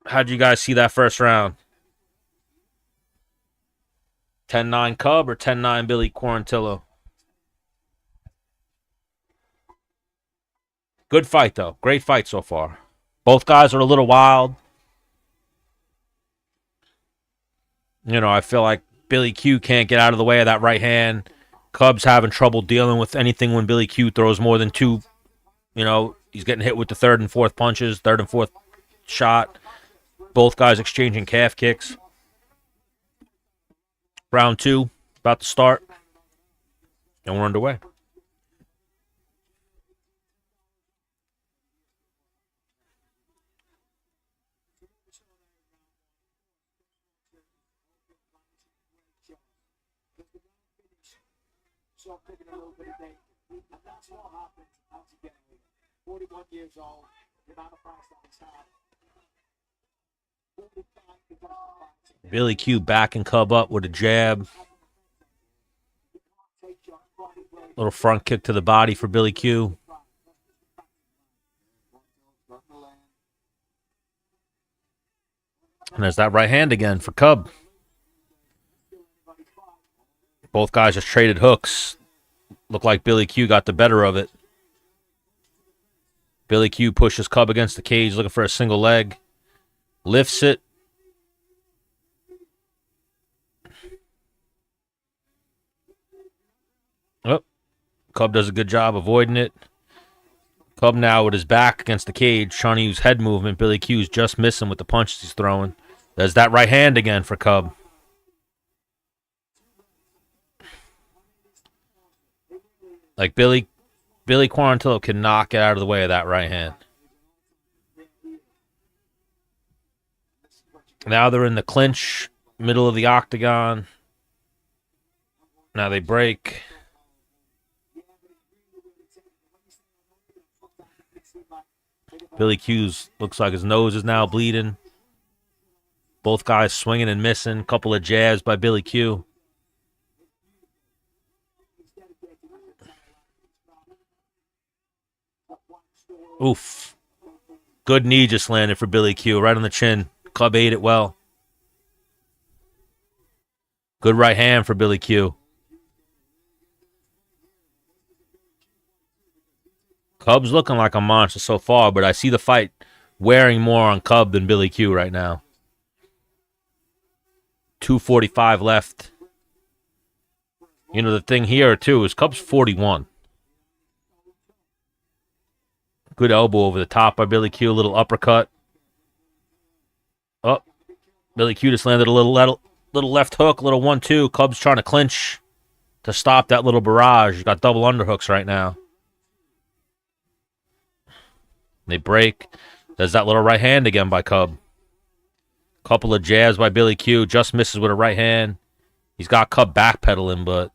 How'd you guys see that first round? 10-9 Cub or 10-9 Billy Quarantillo? Good fight, though. Great fight so far. Both guys are a little wild. You know, I feel like Billy Q can't get out of the way of that right hand. Cub's having trouble dealing with anything when Billy Q throws more than two. You know, he's getting hit with the third and fourth punches, third and fourth shot. Both guys exchanging calf kicks. Round 2, about to start. And we're underway. So taking a little bit of day. And that's what happens as you get older. 41 years old, the amount of price on his hand. Billy Q backing Cub up with a jab. Little front kick to the body for Billy Q. And there's that right hand again for Cub. Both guys just traded hooks. Looked like Billy Q got the better of it. Billy Q pushes Cub against the cage, looking for a single leg. Lifts it. Oh, Cub does a good job avoiding it. Cub now with his back against the cage, trying to use head movement. Billy Q's just missing with the punches he's throwing. There's that right hand again for Cub. Like Billy Quarantillo can knock it out of the way of that right hand. Now they're in the clinch, middle of the octagon. Now they break. Billy Q's looks like his nose is now bleeding. Both guys swinging and missing. Couple of jabs by Billy Q. Oof. Good knee just landed for Billy Q, right on the chin. Cub ate it well. Good right hand for Billy Q. Cub's looking like a monster so far, but I see the fight wearing more on Cub than Billy Q right now. 2:45 left. You know, the thing here, too, is Cub's 41. Good elbow over the top by Billy Q. A little uppercut. Oh, Billy Q just landed a little left hook, little 1-2. Cub's trying to clinch to stop that little barrage. He's got double underhooks right now. They break. There's that little right hand again by Cub. Couple of jabs by Billy Q. Just misses with a right hand. He's got Cub backpedaling, but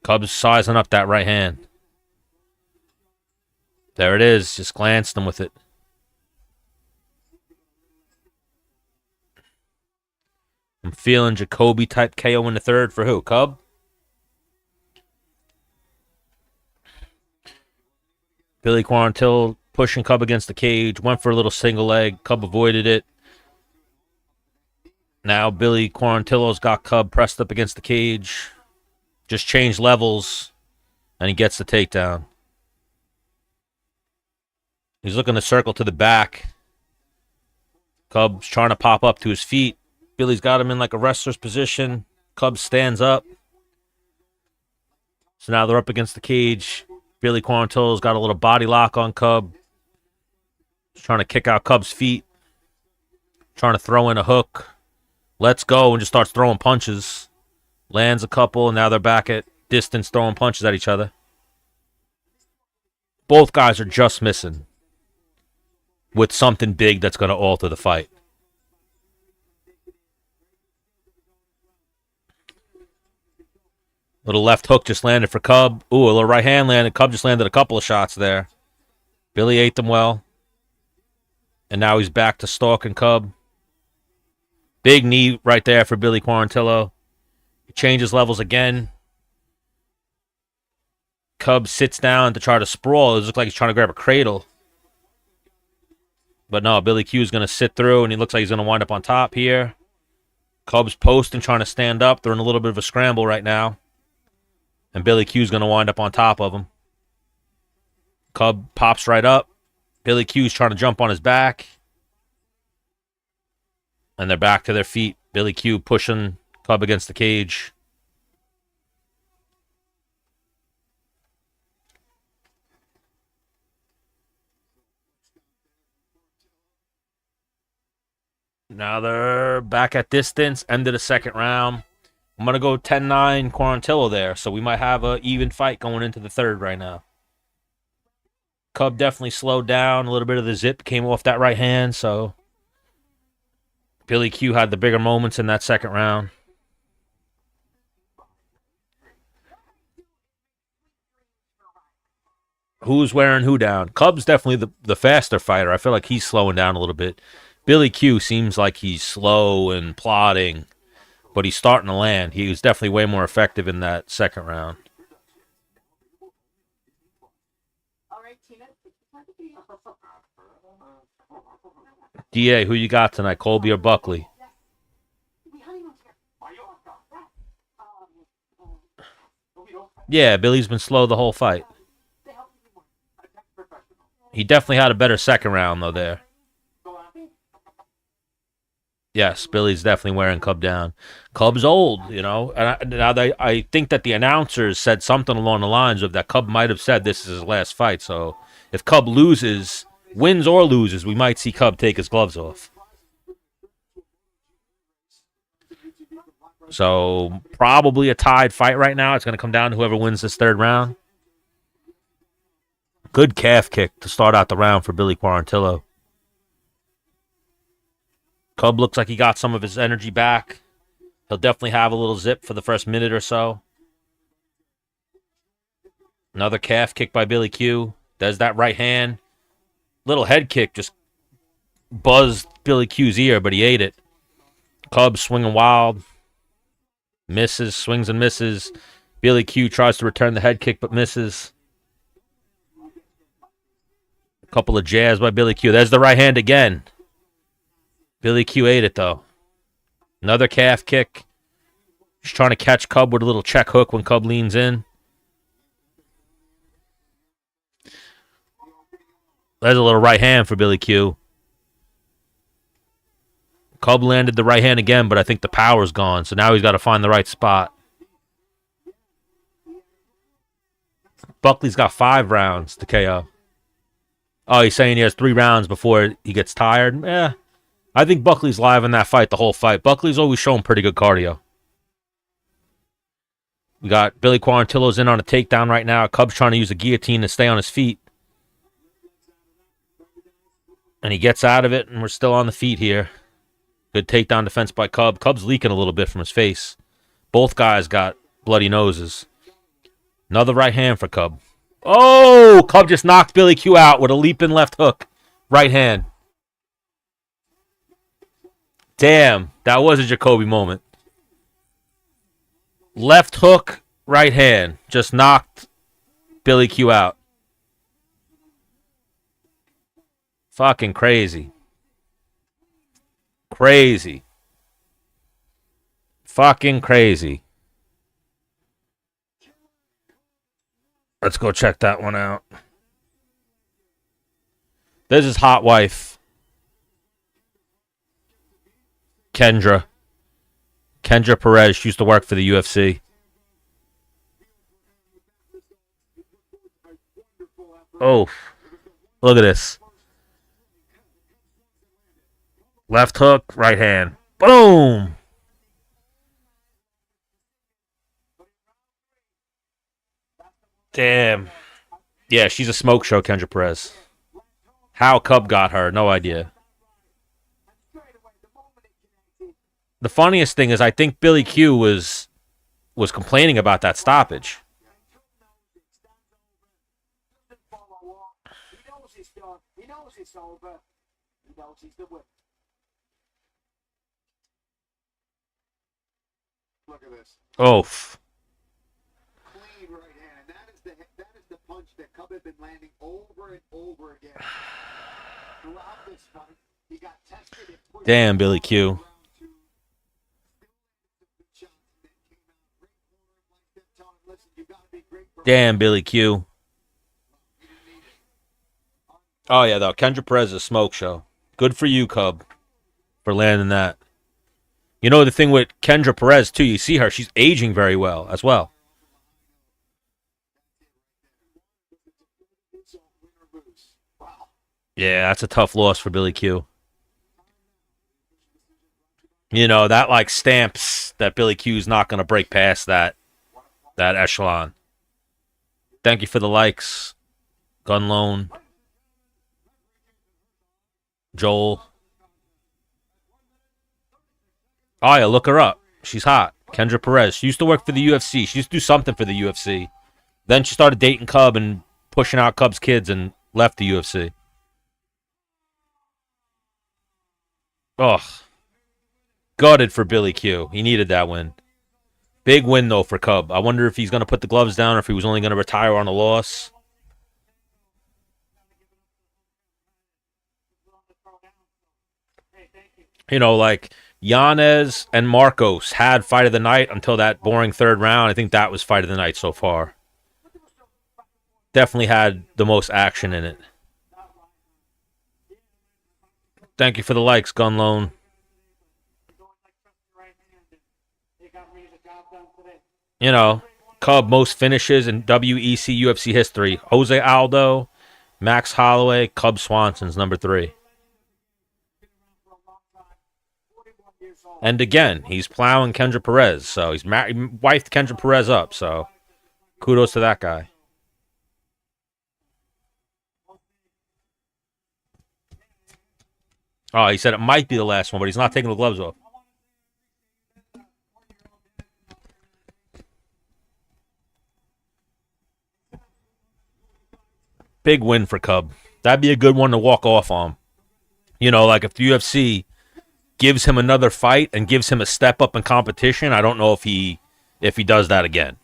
Cub's sizing up that right hand. There it is. Just glanced him with it. I'm feeling Jacoby-type KO in the third for who? Cub? Billy Quarantillo pushing Cub against the cage. Went for a little single leg. Cub avoided it. Now Billy Quarantillo's got Cub pressed up against the cage. Just changed levels. And he gets the takedown. He's looking to circle to the back. Cub's trying to pop up to his feet. Billy's got him in like a wrestler's position. Cub stands up. So now they're up against the cage. Billy Quarantillo's got a little body lock on Cub. He's trying to kick out Cub's feet. Trying to throw in a hook. Lets go and just starts throwing punches. Lands a couple, and now they're back at distance throwing punches at each other. Both guys are just missing with something big that's going to alter the fight. Little left hook just landed for Cub. Ooh, a little right hand landed. Cub just landed a couple of shots there. Billy ate them well. And now he's back to stalking Cub. Big knee right there for Billy Quarantillo. He changes levels again. Cub sits down to try to sprawl. It looks like he's trying to grab a cradle. But no, Billy Q's going to sit through, and he looks like he's going to wind up on top here. Cub's posting, trying to stand up. They're in a little bit of a scramble right now. And Billy Q's going to wind up on top of him. Cub pops right up. Billy Q's trying to jump on his back. And they're back to their feet. Billy Q pushing Cub against the cage. Now they're back at distance. End of the second round. I'm going to go 10-9 Quarantillo there. So we might have an even fight going into the third right now. Cub definitely slowed down. A little bit of the zip came off that right hand. So Billy Q had the bigger moments in that second round. Who's wearing who down? Cub's definitely the faster fighter. I feel like he's slowing down a little bit. Billy Q seems like he's slow and plodding, but he's starting to land. He was definitely way more effective in that second round. All right, Tina. DA, who you got tonight, Colby or Buckley? Yeah, Billy's been slow the whole fight. He definitely had a better second round, though, there. Yes, Billy's definitely wearing Cub down. Cub's old, you know. And I think that the announcers said something along the lines of that Cub might have said this is his last fight. So if Cub loses, wins or loses, we might see Cub take his gloves off. So probably a tied fight right now. It's going to come down to whoever wins this third round. Good calf kick to start out the round for Billy Quarantillo. Cub looks like he got some of his energy back. He'll definitely have a little zip for the first minute or so. Another calf kick by Billy Q. Does that right hand. Little head kick just buzzed Billy Q's ear, but he ate it. Cub swinging wild. Misses, swings and misses. Billy Q tries to return the head kick, but misses. A couple of jabs by Billy Q. There's the right hand again. Billy Q ate it, though. Another calf kick. He's trying to catch Cub with a little check hook when Cub leans in. There's a little right hand for Billy Q. Cub landed the right hand again, but I think the power's gone, so now he's got to find the right spot. Buckley's got 5 rounds to KO. Oh, he's saying he has 3 rounds before he gets tired? Yeah. I think Buckley's live in that fight the whole fight. Buckley's always shown pretty good cardio. We got Billy Quarantillo's in on a takedown right now. Cub's trying to use a guillotine to stay on his feet. And he gets out of it, and we're still on the feet here. Good takedown defense by Cub. Cub's leaking a little bit from his face. Both guys got bloody noses. Another right hand for Cub. Oh, Cub just knocked Billy Q out with a leaping left hook. Right hand. Damn, that was a Jacoby moment. Left hook, right hand. Just knocked Billy Q out. Fucking crazy. Crazy. Fucking crazy. Let's go check that one out. This is hot wife. Kendra Perez. She used to work for the UFC. Oh, look at this. Left hook, right hand. Boom! Damn. Yeah, she's a smoke show, Kendra Perez. How Cub got her, no idea. The funniest thing is I think Billy Q was complaining about that stoppage. He knows it's over. He knows folks. He's good with. Look at this. Oof. Clean right hand. And that is the punch that Cub had been landing over and over again. Throughout this fight, he got tested and pushed. Damn, Billy Q. Round two. Still landed some good shots and then came out great corner and like that telling him, listen, you gotta be great for Damn, Billy Q. Oh, yeah, though. Kendra Perez is a smoke show. Good for you, Cub, for landing that. You know, the thing with Kendra Perez, too, you see her, she's aging very well as well. Yeah, that's a tough loss for Billy Q. You know, that like stamps that Billy Q's not going to break past that echelon. Thank you for the likes. Gun Loan. Joel. Oh, yeah, look her up. She's hot. Kendra Perez. She used to work for the UFC. She used to do something for the UFC. Then she started dating Cub and pushing out Cub's kids and left the UFC. Ugh. Gutted for Billy Q. He needed that win. Big win, though, for Cub. I wonder if he's going to put the gloves down or if he was only going to retire on a loss. You know, like Yanez and Marcos had fight of the night until that boring third round. I think that was fight of the night so far. Definitely had the most action in it. Thank you for the likes, Gun Loan. You know, Cub most finishes in WEC UFC history. Jose Aldo, Max Holloway, Cub Swanson's number 3. And again, he's plowing Kendra Perez, so he's wifed Kendra Perez up, so kudos to that guy. Oh, he said it might be the last one, but he's not taking the gloves off. Big win for Cub. That'd be a good one to walk off on. You know, like if the UFC gives him another fight and gives him a step up in competition, I don't know if he does that again.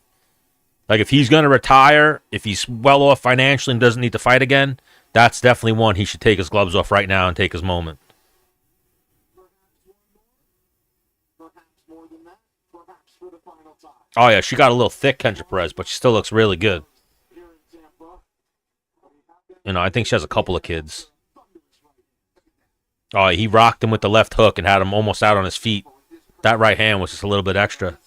Like if he's going to retire, if he's well off financially and doesn't need to fight again, that's definitely one he should take his gloves off right now and take his moment. Oh, yeah, she got a little thick, Kendra Perez, but she still looks really good. You know, I think she has a couple of kids. Oh, he rocked him with the left hook and had him almost out on his feet. That right hand was just a little bit extra.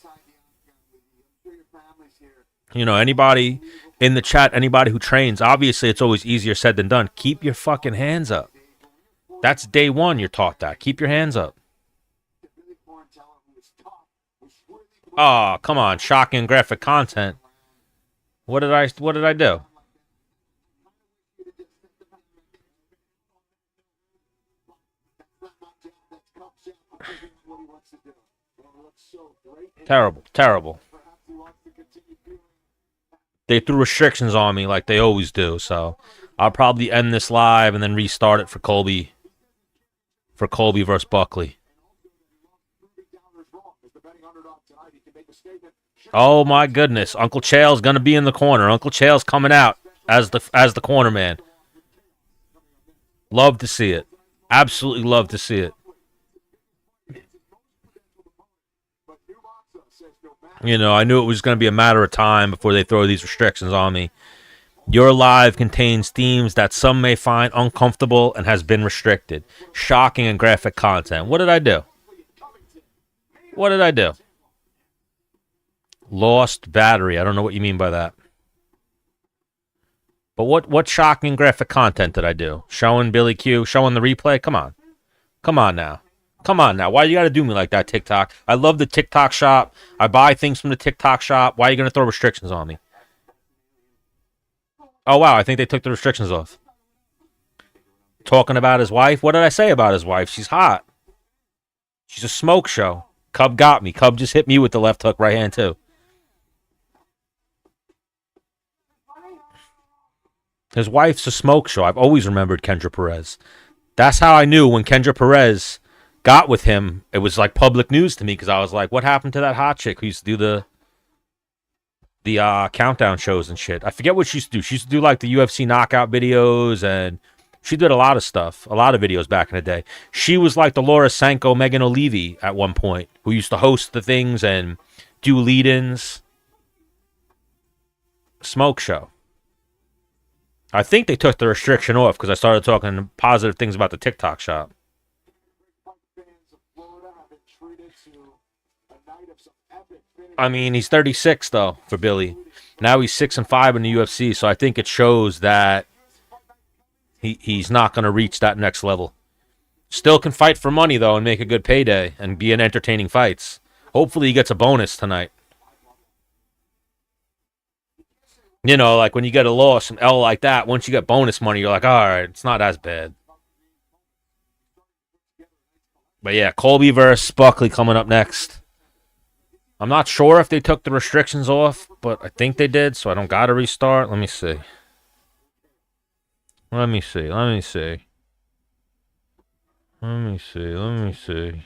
You know, anybody in the chat, anybody who trains, obviously it's always easier said than done. Keep your fucking hands up. That's day one you're taught that. Keep your hands up. Oh, come on. Shocking graphic content. What did I do? Terrible, terrible. They threw restrictions on me like they always do, so I'll probably end this live and then restart it for Colby versus Buckley. Oh my goodness, Uncle Chael's gonna be in the corner. Uncle Chael's coming out as the corner man. Love to see it. Absolutely love to see it. You know, I knew it was going to be a matter of time before they throw these restrictions on me. Your live contains themes that some may find uncomfortable and has been restricted. Shocking and graphic content. What did I do? What did I do? Lost battery. I don't know what you mean by that. But what shocking graphic content did I do? Showing Billy Q? Showing the replay? Come on. Come on now. Come on now. Why you got to do me like that, TikTok? I love the TikTok shop. I buy things from the TikTok shop. Why are you going to throw restrictions on me? Oh, wow. I think they took the restrictions off. Talking about his wife? What did I say about his wife? She's hot. She's a smoke show. Cub got me. Cub just hit me with the left hook right hand, too. His wife's a smoke show. I've always remembered Kendra Perez. That's how I knew when Kendra Perez got with him. It was like public news to me because I was like, what happened to that hot chick who used to do the countdown shows and shit? I forget what she used to do. She used to do like the UFC knockout videos, and she did a lot of stuff, a lot of videos back in the day. She was like the Laura Sanko, Megan O'Leary at one point, who used to host the things and do lead-ins. Smoke show. I think they took the restriction off because I started talking positive things about the TikTok shop. I mean, he's 36 though for Billy. Now he's 6-5 in the UFC, so I think it shows that he's not going to reach that next level. Still can fight for money though and make a good payday and be in entertaining fights. Hopefully he gets a bonus tonight. You know, like when you get a loss, an L like that, once you get bonus money, you're like, all right, it's not as bad. But yeah, Colby versus Buckley coming up next. I'm not sure if they took the restrictions off, but I think they did, so I don't got to restart. Let me see. Let me see. Let me see. Let me see. Let me see.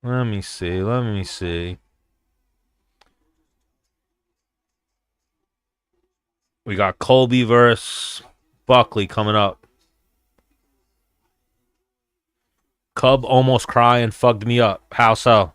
Let me see. Let me see. We got Colby versus Buckley coming up. Cub almost crying, fucked me up. How so?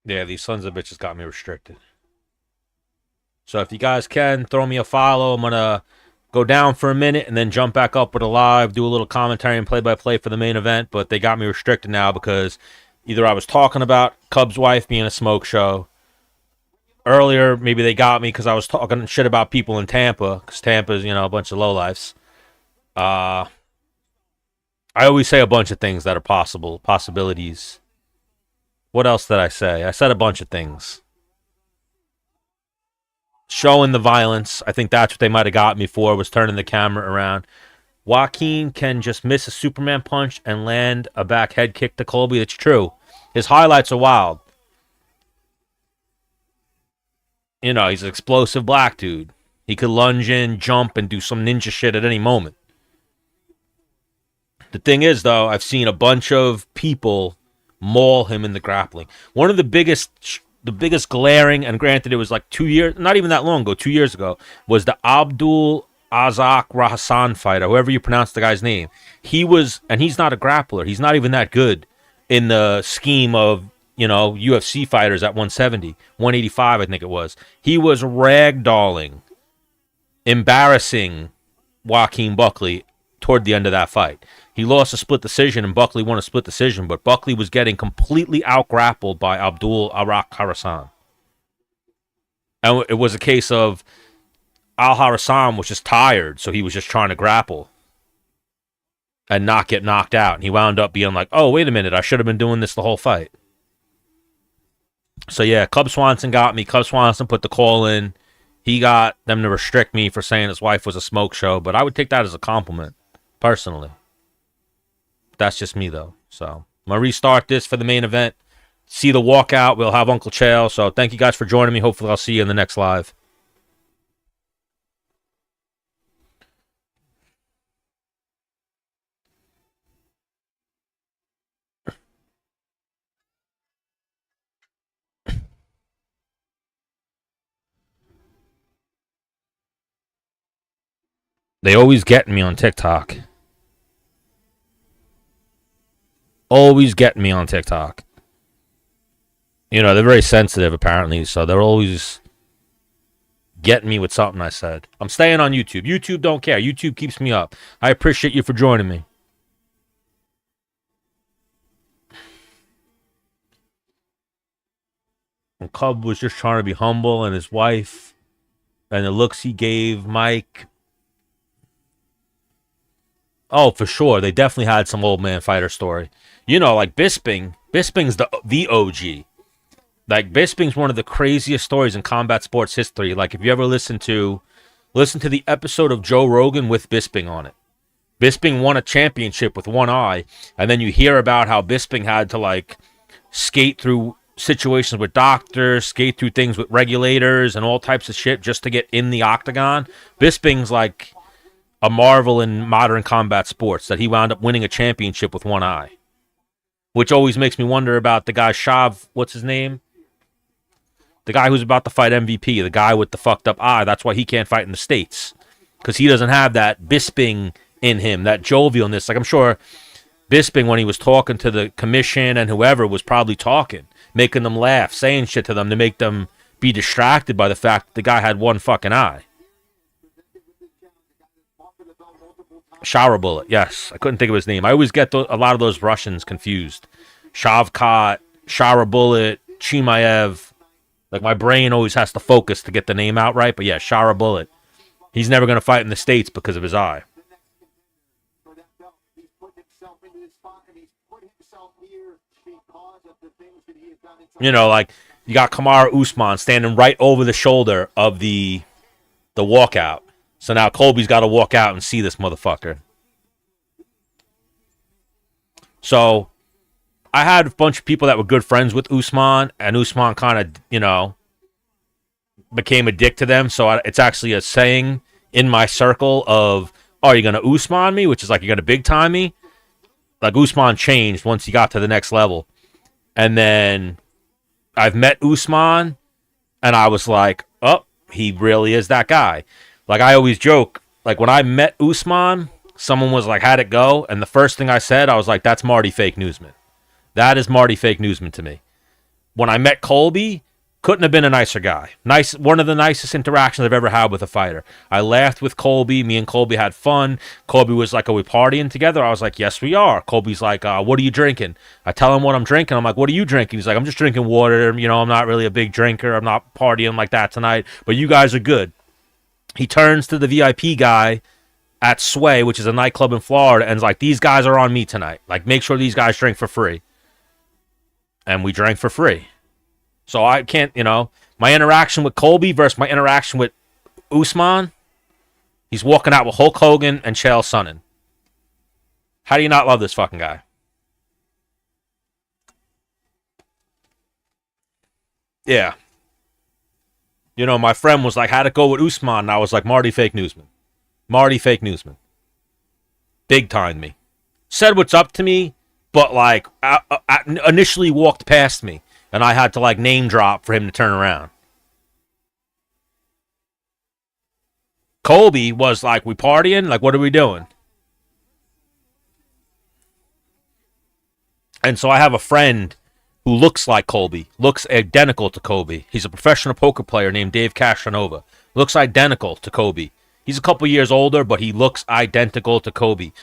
Yeah, these sons of bitches got me restricted. So if you guys can, throw me a follow. I'm going to go down for a minute and then jump back up with a live, do a little commentary and play-by-play for the main event. But they got me restricted now because either I was talking about Cub's wife being a smoke show. Earlier, maybe they got me because I was talking shit about people in Tampa, because Tampa's, a bunch of lowlifes. I always say a bunch of things that are possibilities. What else did I say? I said a bunch of things. Showing the violence. I think that's what they might have got me for, was turning the camera around. Joaquin can just miss a Superman punch and land a back head kick to Colby. It's true. His highlights are wild. He's an explosive black dude. He could lunge in, jump, and do some ninja shit at any moment. The thing is, though, I've seen a bunch of people maul him in the grappling. One of the biggest glaring, and granted it was like 2 years, not even that long ago, 2 years ago, was the Abdul Azak Rahassan fighter, however you pronounce the guy's name. And he's not a grappler. He's not even that good in the scheme of, UFC fighters at 170, 185, I think it was. He was ragdolling, embarrassing Joaquin Buckley toward the end of that fight. He lost a split decision, and Buckley won a split decision, but Buckley was getting completely out-grappled by Abdul Arak Harassan. And it was a case of Al Harassan was just tired, so he was just trying to grapple and not get knocked out. And he wound up being like, oh, wait a minute, I should have been doing this the whole fight. So, yeah, Cub Swanson got me. Cub Swanson put the call in. He got them to restrict me for saying his wife was a smoke show, but I would take that as a compliment, personally. That's just me, though. So, I'm going to restart this for the main event. See the walkout. We'll have Uncle Chael. So, thank you guys for joining me. Hopefully, I'll see you in the next live. They always get me on TikTok. Always get me on TikTok. They're very sensitive, apparently, so they're always getting me with something I said. I'm staying on YouTube. YouTube don't care. YouTube keeps me up. I appreciate you for joining me. And Cub was just trying to be humble, and his wife, and the looks he gave Mike. Oh, for sure. They definitely had some old man fighter story. You know, like Bisping. Bisping's the OG. Like Bisping's one of the craziest stories in combat sports history. Like if you ever listen to the episode of Joe Rogan with Bisping on it. Bisping won a championship with one eye, and then you hear about how Bisping had to like skate through situations with doctors, skate through things with regulators and all types of shit just to get in the octagon. Bisping's like a marvel in modern combat sports that he wound up winning a championship with one eye. Which always makes me wonder about the guy Shav, what's his name? The guy who's about to fight MVP, the guy with the fucked up eye. That's why he can't fight in the States. Because he doesn't have that Bisping in him, that jovialness. Like I'm sure Bisping, when he was talking to the commission and whoever, was probably talking, making them laugh, saying shit to them to make them be distracted by the fact that the guy had one fucking eye. Shower Bullet, yes. I couldn't think of his name. I always get a lot of those Russians confused. Shavkat, Shower Bullet, Chimaev. Like, my brain always has to focus to get the name out right. But yeah, Shower Bullet. He's never going to fight in the States because of his eye. You know, like, you got Kamaru Usman standing right over the shoulder of the walkout. So now Colby's got to walk out and see this motherfucker. So I had a bunch of people that were good friends with Usman, and Usman kind of, you know, became a dick to them. So it's actually a saying in my circle of, oh, you're going to Usman me, which is like you're going to big time me. Like Usman changed once he got to the next level. And then I've met Usman, and I was like, oh, he really is that guy. Like, I always joke, like, when I met Usman, someone was like, how'd it go? And the first thing I said, I was like, that's Marty Fake Newsman. That is Marty Fake Newsman to me. When I met Colby, couldn't have been a nicer guy. One of the nicest interactions I've ever had with a fighter. I laughed with Colby. Me and Colby had fun. Colby was like, are we partying together? I was like, yes, we are. Colby's like, what are you drinking? I tell him what I'm drinking. I'm like, what are you drinking? He's like, I'm just drinking water. You know, I'm not really a big drinker. I'm not partying like that tonight. But you guys are good. He turns to the VIP guy at Sway, which is a nightclub in Florida, and is like, these guys are on me tonight. Like, make sure these guys drink for free. And we drank for free. So I can't, you know, my interaction with Colby versus my interaction with Usman, he's walking out with Hulk Hogan and Chael Sonnen. How do you not love this fucking guy? Yeah. You know, my friend was like, how'd it go with Usman? And I was like, Marty Fake Newsman. Marty Fake Newsman. Big time me. Said what's up to me, but like initially walked past me. And I had to like name drop for him to turn around. Colby was like, we partying? Like, what are we doing? And so I have a friend who looks like Colby, looks identical to Colby. He's a professional poker player named Dave Castronova. Looks identical to Colby. He's a couple years older, but he looks identical to Colby.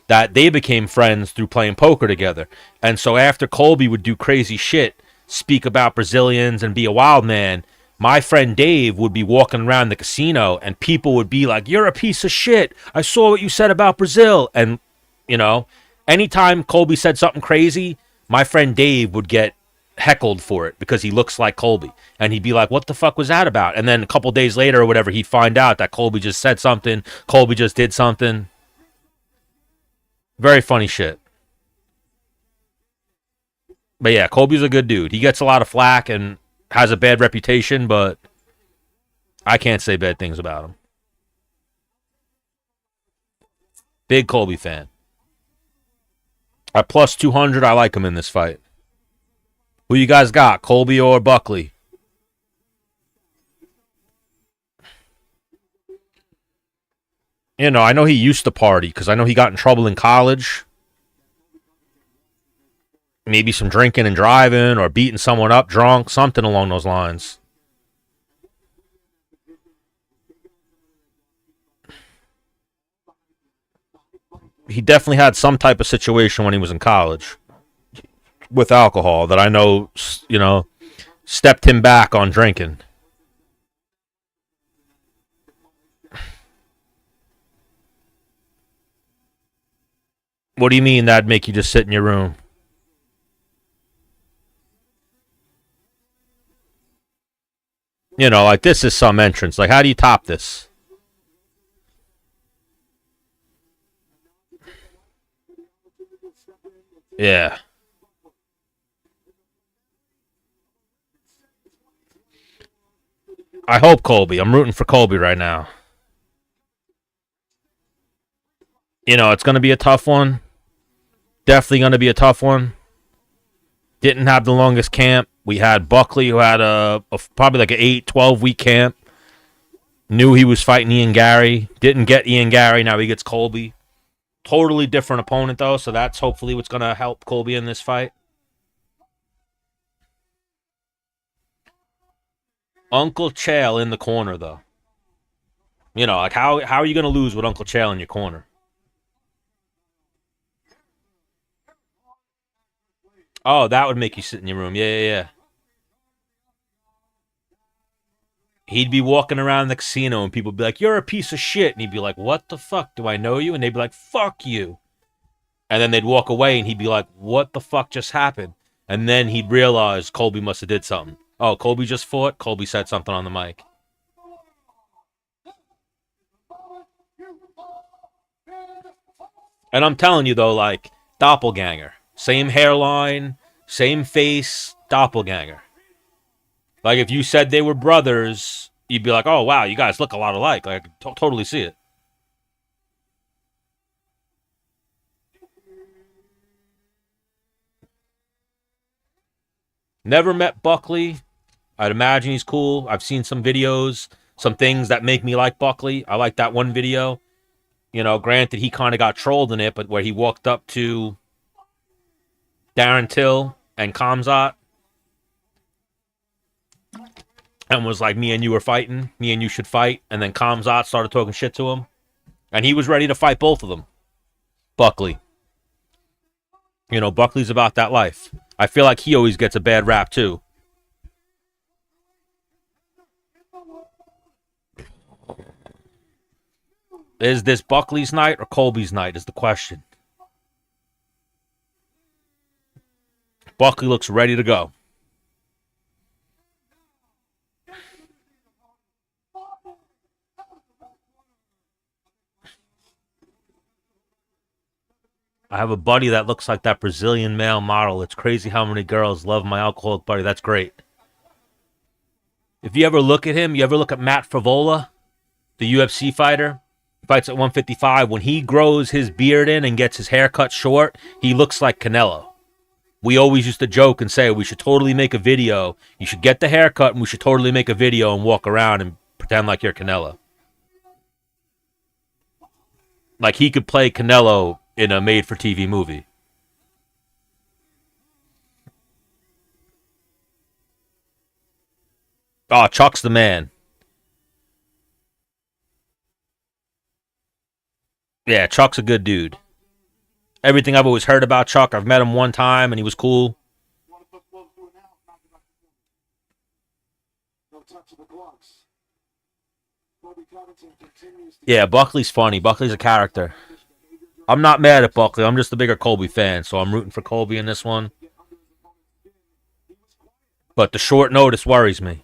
That they became friends through playing poker together. And so after Colby would do crazy shit, speak about Brazilians and be a wild man, my friend Dave would be walking around the casino and people would be like, you're a piece of shit. I saw what you said about Brazil. And, you know, anytime Colby said something crazy, my friend Dave would get heckled for it because he looks like Colby. And he'd be like, what the fuck was that about? And then a couple days later or whatever, he'd find out that Colby just said something. Colby just did something. Very funny shit. But yeah, Colby's a good dude. He gets a lot of flack and has a bad reputation, but I can't say bad things about him. Big Colby fan. At plus 200, I like him in this fight. Who you guys got, Colby or Buckley? You know, I know he used to party because I know he got in trouble in college. Maybe some drinking and driving or beating someone up drunk, something along those lines. He definitely had some type of situation when he was in college with alcohol that I know, you know, stepped him back on drinking. What do you mean that'd make you just sit in your room? You know, like this is some entrance. Like, how do you top this? Yeah. I hope Colby. I'm rooting for Colby right now. You know, it's going to be a tough one. Definitely going to be a tough one. Didn't have the longest camp. We had Buckley, who had a probably like an 8-12 week camp. Knew he was fighting Ian Gary. Didn't get Ian Gary. Now he gets Colby. Totally different opponent, though, so that's hopefully what's going to help Colby in this fight. Uncle Chael in the corner, though. You know, like how are you going to lose with Uncle Chael in your corner? Oh, that would make you sit in your room. Yeah. He'd be walking around the casino and people would be like, "You're a piece of shit." And he'd be like, "What the fuck? Do I know you?" And they'd be like, "Fuck you." And then they'd walk away and he'd be like, "What the fuck just happened?" And then he'd realize Colby must have did something. Oh, Colby just fought. Colby said something on the mic. And I'm telling you, though, like, doppelganger. Same hairline, same face, doppelganger. Like, if you said they were brothers, you'd be like, "Oh, wow, you guys look a lot alike." Like, I could totally see it. Never met Buckley. I'd imagine he's cool. I've seen some videos, some things that make me like Buckley. I like that one video. You know, granted, he kind of got trolled in it, but where he walked up to Darren Till and Kamzat and was like, "Me and you are fighting. Me and you should fight." And then Kamzat started talking shit to him. And he was ready to fight both of them. Buckley. You know, Buckley's about that life. I feel like he always gets a bad rap, too. Is this Buckley's night or Colby's night is the question. Buckley looks ready to go. I have a buddy that looks like that Brazilian male model. It's crazy how many girls love my alcoholic buddy. That's great. If you ever look at him, you ever look at Matt Favola, the UFC fighter, fights at 155. When he grows his beard in and gets his hair cut short, he looks like Canelo. We always used to joke and say we should totally make a video. You should get the haircut and we should totally make a video and walk around and pretend like you're Canelo. Like he could play Canelo in a made-for-TV movie. Oh, Chuck's the man. Yeah, Chuck's a good dude. Everything I've always heard about Chuck, I've met him one time and he was cool. Yeah, Buckley's funny. Buckley's a character. I'm not mad at Buckley. I'm just a bigger Colby fan, so I'm rooting for Colby in this one. But the short notice worries me.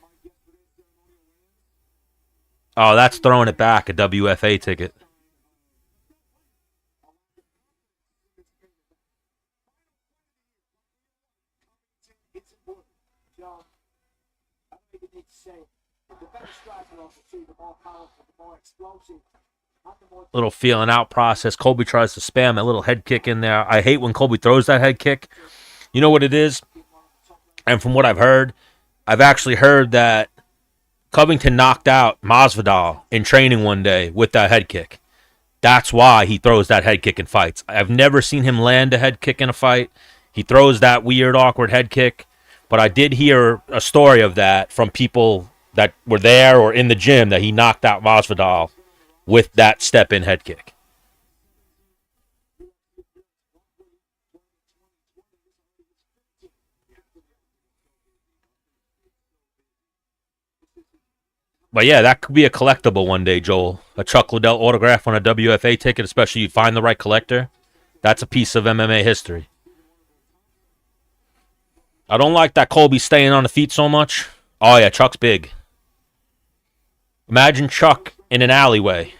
Oh, that's throwing it back, a WFA ticket. Little feeling out process. Colby tries to spam a little head kick in there. I hate when Colby throws that head kick. You know what it is? And from what I've actually heard that Covington knocked out Masvidal in training one day with that head kick. That's why he throws that head kick in fights. I've never seen him land a head kick in a fight. He throws that weird, awkward head kick. But I did hear a story of that from people that were there or in the gym that he knocked out Masvidal with that step-in head kick. But yeah, that could be a collectible one day, Joel. A Chuck Liddell autograph on a WFA ticket, especially if you find the right collector. That's a piece of MMA history. I don't like that Colby's staying on the feet so much. Oh, yeah, Chuck's big. Imagine Chuck in an alleyway.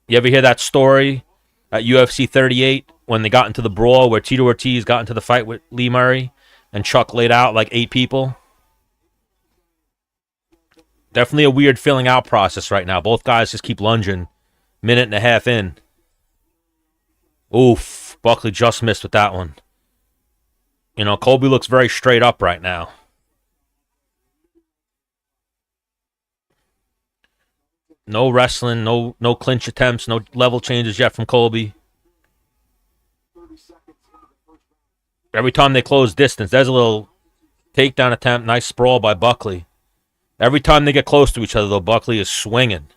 You ever hear that story at UFC 38 when they got into the brawl where Tito Ortiz got into the fight with Lee Murray and Chuck laid out like 8 people? Definitely a weird filling out process right now. Both guys just keep lunging. Minute and a half in. Oof. Buckley just missed with that one. You know, Colby looks very straight up right now. No wrestling, no clinch attempts, no level changes yet from Colby. Every time they close distance, there's a little takedown attempt. Nice sprawl by Buckley. Every time they get close to each other, though, Buckley is swinging.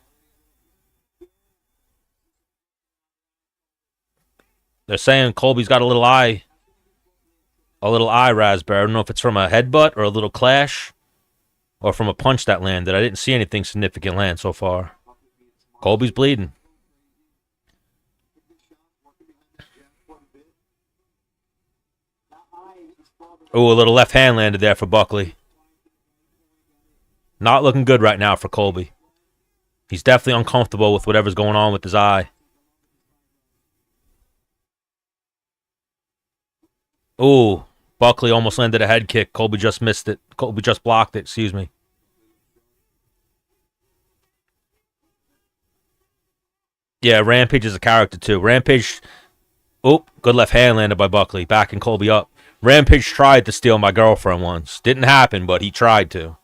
They're saying Colby's got a little eye raspberry. I don't know if it's from a headbutt or a little clash or from a punch that landed. I didn't see anything significant land so far. Colby's bleeding. Ooh, a little left hand landed there for Buckley. Not looking good right now for Colby. He's definitely uncomfortable with whatever's going on with his eye. Ooh, Buckley almost landed a head kick. Colby just missed it. Colby just blocked it, excuse me. Yeah, Rampage is a character too. Rampage, good left hand landed by Buckley, backing Colby up. Rampage tried to steal my girlfriend once. Didn't happen, but he tried to.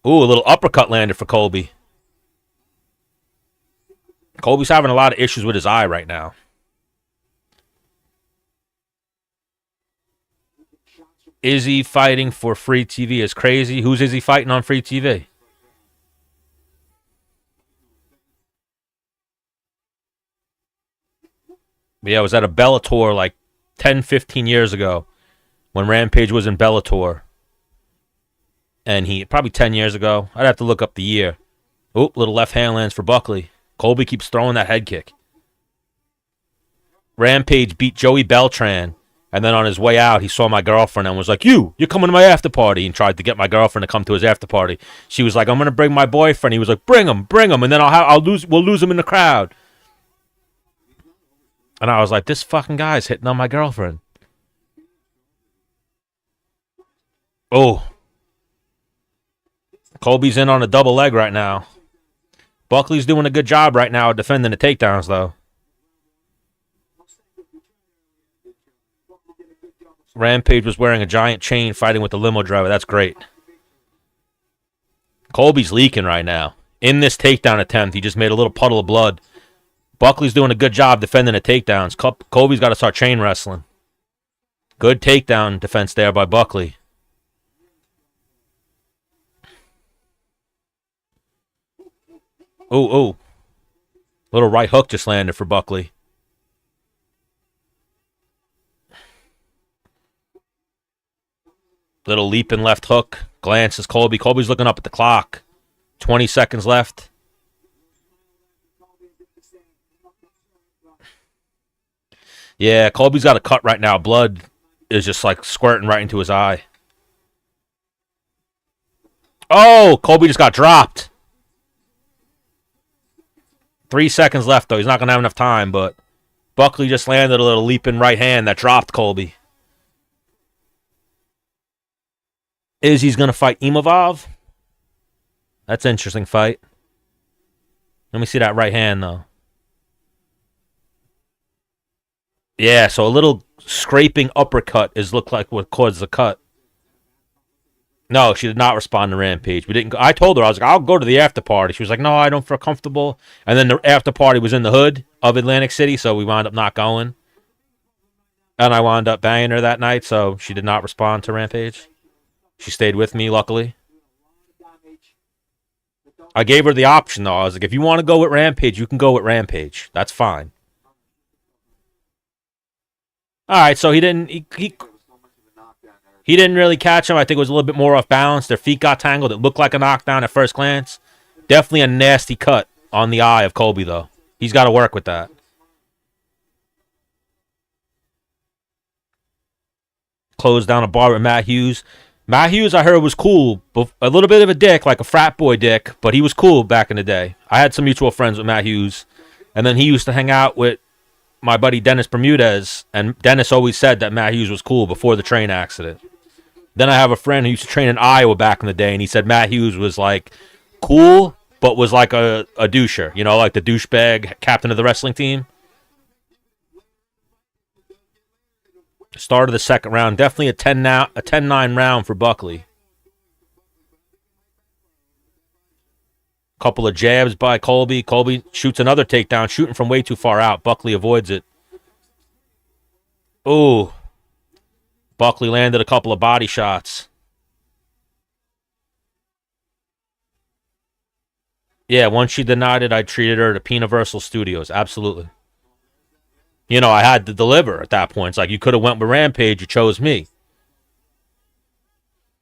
Ooh, a little uppercut landed for Colby. Colby's having a lot of issues with his eye right now. Izzy fighting for free TV is crazy. Who's Izzy fighting on free TV? Yeah, I was at a Bellator like 10, 15 years ago when Rampage was in Bellator. And probably 10 years ago. I'd have to look up the year. Little left hand lands for Buckley. Colby keeps throwing that head kick. Rampage beat Joey Beltran. And then on his way out, he saw my girlfriend and was like, you're coming to my after party. And tried to get my girlfriend to come to his after party. She was like, I'm going to bring my boyfriend. He was like, bring him. And then we'll lose him in the crowd. And I was like, this fucking guy's hitting on my girlfriend. Oh. Colby's in on a double leg right now. Buckley's doing a good job right now of defending the takedowns, though. Rampage was wearing a giant chain fighting with the limo driver. That's great. Colby's leaking right now. In this takedown attempt, he just made a little puddle of blood. Buckley's doing a good job defending the takedowns. Colby's got to start chain wrestling. Good takedown defense there by Buckley. Ooh. Little right hook just landed for Buckley. Little leaping left hook. Glances Colby. Colby's looking up at the clock. 20 seconds left. Yeah, Colby's got a cut right now. Blood is just like squirting right into his eye. Oh, Colby just got dropped. 3 seconds left, though. He's not going to have enough time, but Buckley just landed a little leaping right hand that dropped Colby. Izzy's going to fight Imavov. That's an interesting fight. Let me see that right hand, though. Yeah, so a little scraping uppercut looked like what caused the cut. No, she did not respond to Rampage. We didn't go. I told her, I was like, I'll go to the after party. She was like, no, I don't feel comfortable. And then the after party was in the hood of Atlantic City, so we wound up not going. And I wound up banging her that night, so she did not respond to Rampage. She stayed with me, luckily. I gave her the option, though. I was like, if you want to go with Rampage, you can go with Rampage. That's fine. All right, so he didn't really catch him. I think it was a little bit more off balance. Their feet got tangled. It looked like a knockdown at first glance. Definitely a nasty cut on the eye of Colby, though. He's got to work with that. closed down a bar with Matt Hughes. Matt Hughes, I heard, was cool. A little bit of a dick, like a frat boy dick, but he was cool back in the day. I had some mutual friends with Matt Hughes. And then he used to hang out with my buddy Dennis Bermudez. And Dennis always said that Matt Hughes was cool before the train accident. Then I have a friend who used to train in Iowa back in the day, and he said Matt Hughes was like cool, but was like a doucher. You know, like the douchebag captain of the wrestling team. Start of the second round. Definitely a 10-9 round for Buckley. Couple of jabs by Colby. Colby shoots another takedown, shooting from way too far out. Buckley avoids it. Ooh. Buckley landed a couple of body shots. Yeah, once she denied it, I treated her to Universal Studios. Absolutely. You know, I had to deliver at that point. It's like, you could have went with Rampage. You chose me.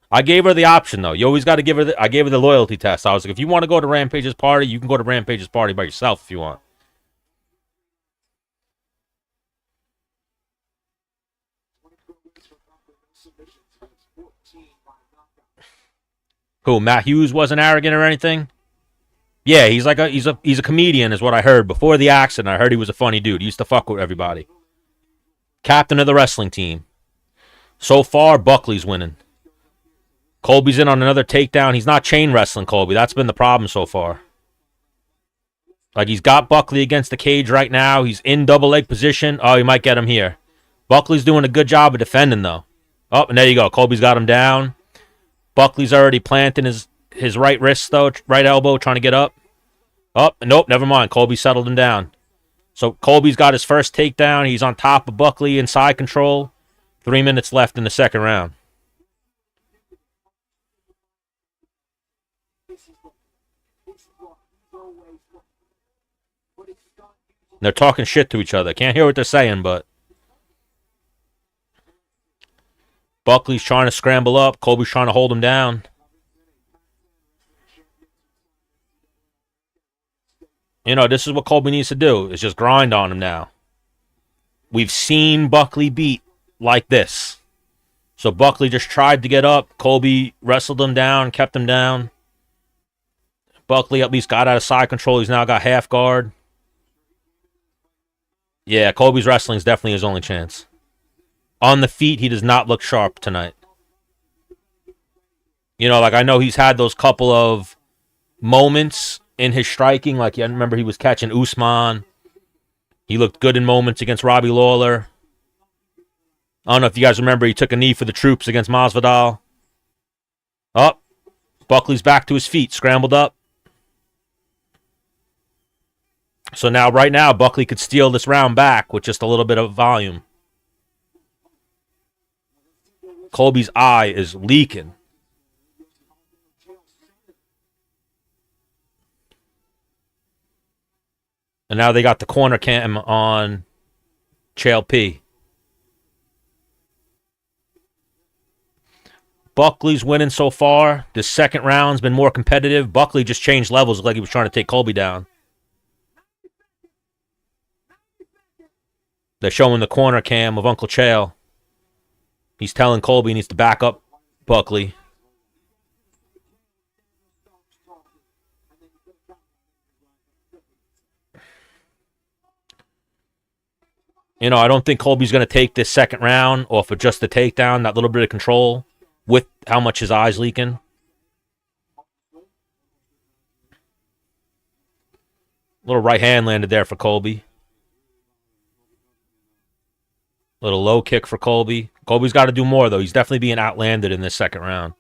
I gave her the option, though. You always got to give her I gave her the loyalty test. I was like, if you want to go to Rampage's party, you can go to Rampage's party by yourself if you want. Who, Matt Hughes wasn't arrogant or anything? Yeah, he's a comedian is what I heard. Before the accident, I heard he was a funny dude. He used to fuck with everybody. Captain of the wrestling team. So far, Buckley's winning. Colby's in on another takedown. He's not chain wrestling Colby. That's been the problem so far. Like, he's got Buckley against the cage right now. He's in double leg position. Oh, he might get him here. Buckley's doing a good job of defending, though. Oh, and there you go. Colby's got him down. Buckley's already planting his right wrist, though. Right elbow, trying to get up. Oh, nope, never mind. Colby settled him down. So Colby's got his first takedown. He's on top of Buckley in side control. 3 minutes left in the second round. They're talking shit to each other. Can't hear what they're saying, but Buckley's trying to scramble up. Colby's trying to hold him down. You know, this is what Colby needs to do. Is just grind on him now. We've seen Buckley beat like this. So Buckley just tried to get up. Colby wrestled him down, kept him down. Buckley at least got out of side control. He's now got half guard. Yeah, Colby's wrestling is definitely his only chance. On the feet, he does not look sharp tonight. You know, like, I know he's had those couple of moments in his striking. Like, I remember he was catching Usman. He looked good in moments against Robbie Lawler. I don't know if you guys remember, he took a knee for the troops against Masvidal. Oh, Buckley's back to his feet, scrambled up. So now, right now, Buckley could steal this round back with just a little bit of volume. Colby's eye is leaking. And now they got the corner cam on Chael P. Buckley's winning so far. This second round's been more competitive. Buckley just changed levels like he was trying to take Colby down. They're showing the corner cam of Uncle Chael. He's telling Colby he needs to back up Buckley. You know, I don't think Colby's going to take this second round off of just the takedown, that little bit of control, with how much his eye's leaking. Little right hand landed there for Colby. Little low kick for Colby. Colby's got to do more, though. He's definitely being outlanded in this second round.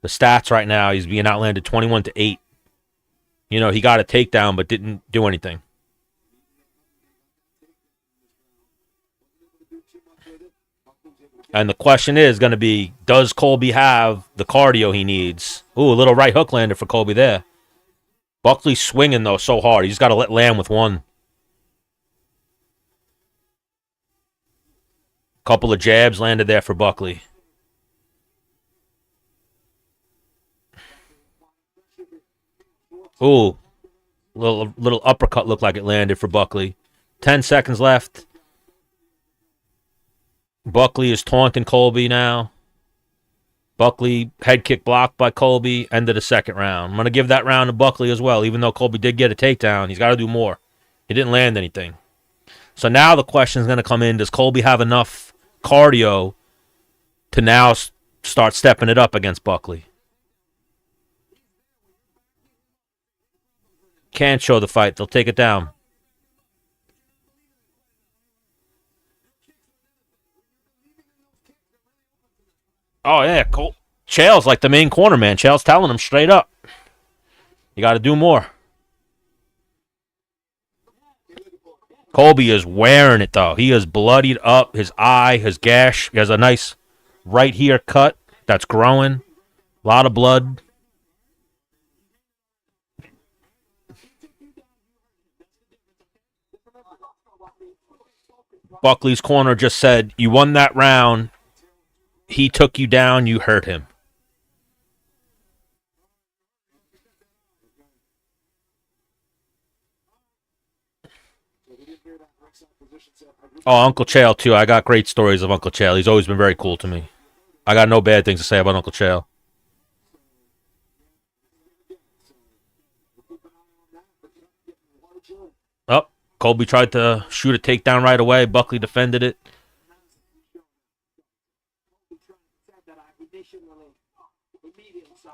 The stats right now, he's being outlanded 21-8. You know, he got a takedown but didn't do anything. And the question is going to be, does Colby have the cardio he needs? Ooh, a little right hook landed for Colby there. Buckley's swinging, though, so hard. He's got to let land with one. Couple of jabs landed there for Buckley. Ooh. Little uppercut looked like it landed for Buckley. 10 seconds left. Buckley is taunting Colby now. Buckley head kick blocked by Colby. End of the second round. I'm going to give that round to Buckley as well. Even though Colby did get a takedown, he's got to do more. He didn't land anything. So now the question is going to come in, does Colby have enough cardio to now start stepping it up against Buckley? Can't show the fight. They'll take it down. Oh, yeah. Chael's like the main corner, man. Chael's telling him straight up. You got to do more. Colby is wearing it, though. He is bloodied up. His eye, his gash. He has a nice right here cut that's growing. A lot of blood. Buckley's corner just said, you won that round. He took you down. You hurt him. Oh, Uncle Chael, too. I got great stories of Uncle Chael. He's always been very cool to me. I got no bad things to say about Uncle Chael. Oh, Colby tried to shoot a takedown right away. Buckley defended it.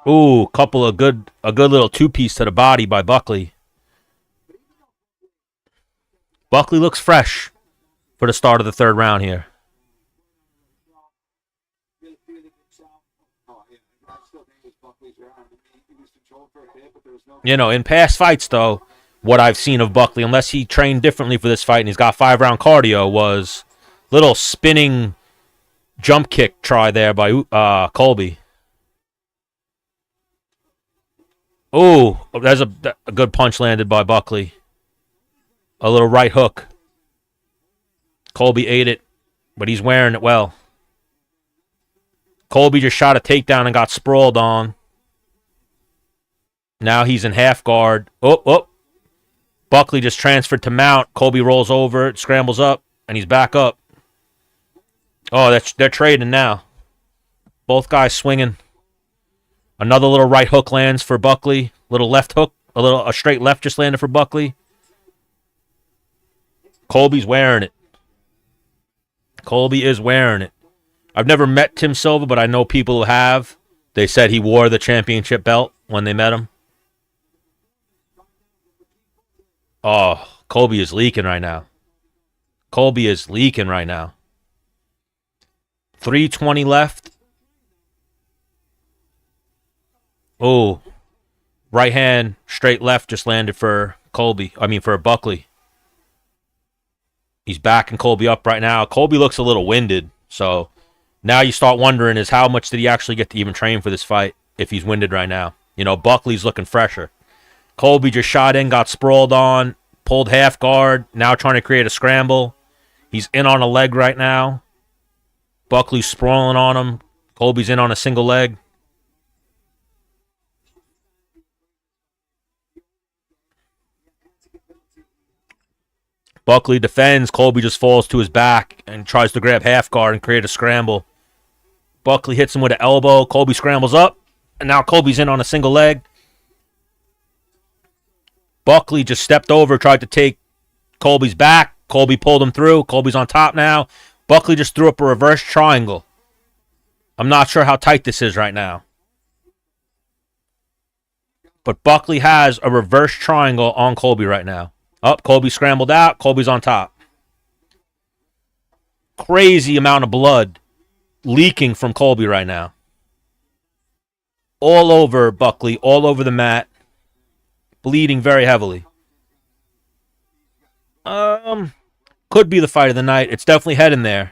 Ooh, a good little two-piece to the body by Buckley. Buckley looks fresh for the start of the third round here. You know, in past fights, though, what I've seen of Buckley, unless he trained differently for this fight and he's got 5-round cardio, was little spinning jump kick try there by Colby. Oh, there's a good punch landed by Buckley. A little right hook. Colby ate it, but he's wearing it well. Colby just shot a takedown and got sprawled on. Now he's in half guard. Oh. Buckley just transferred to mount. Colby rolls over it, scrambles up, and he's back up. Oh, they're trading now. Both guys swinging. Another little right hook lands for Buckley. Little left hook. A straight left just landed for Buckley. Colby's wearing it. Colby is wearing it. I've never met Tim Silva, but I know people who have. They said he wore the championship belt when they met him. Oh, Colby is leaking right now. 3:20 left. Oh, right hand, straight left just landed for for Buckley. He's backing Colby up right now. Colby looks a little winded, so now you start wondering is how much did he actually get to even train for this fight if he's winded right now. You know, Buckley's looking fresher. Colby just shot in, got sprawled on, pulled half guard, now trying to create a scramble. He's in on a leg right now. Buckley's sprawling on him. Colby's in on a single leg. Buckley defends. Colby just falls to his back and tries to grab half guard and create a scramble. Buckley hits him with an elbow. Colby scrambles up, and now Colby's in on a single leg. Buckley just stepped over, tried to take Colby's back. Colby pulled him through. Colby's on top now. Buckley just threw up a reverse triangle. I'm not sure how tight this is right now. But Buckley has a reverse triangle on Colby right now. Colby scrambled out. Colby's on top. Crazy amount of blood leaking from Colby right now. All over Buckley, all over the mat. Bleeding very heavily. Could be the fight of the night. It's definitely heading there.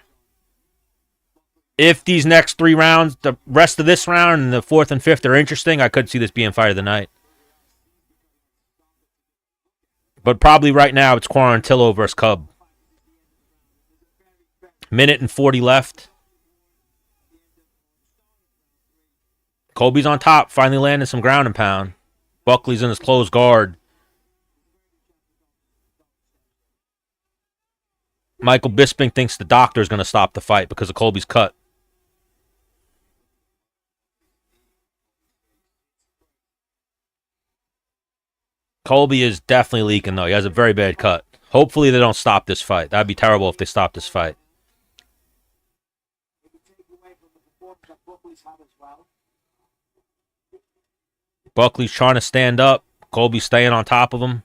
If these next 3 rounds, the rest of this round and the 4th and 5th are interesting, I could see this being fight of the night. But probably right now it's Quarantillo versus Cub. 1:40 left. Colby's on top, finally landing some ground and pound. Buckley's in his closed guard. Michael Bisping thinks the doctor is going to stop the fight because of Colby's cut. Colby is definitely leaking, though. He has a very bad cut. Hopefully they don't stop this fight. That'd be terrible if they stop this fight. Buckley's trying to stand up. Colby's staying on top of him.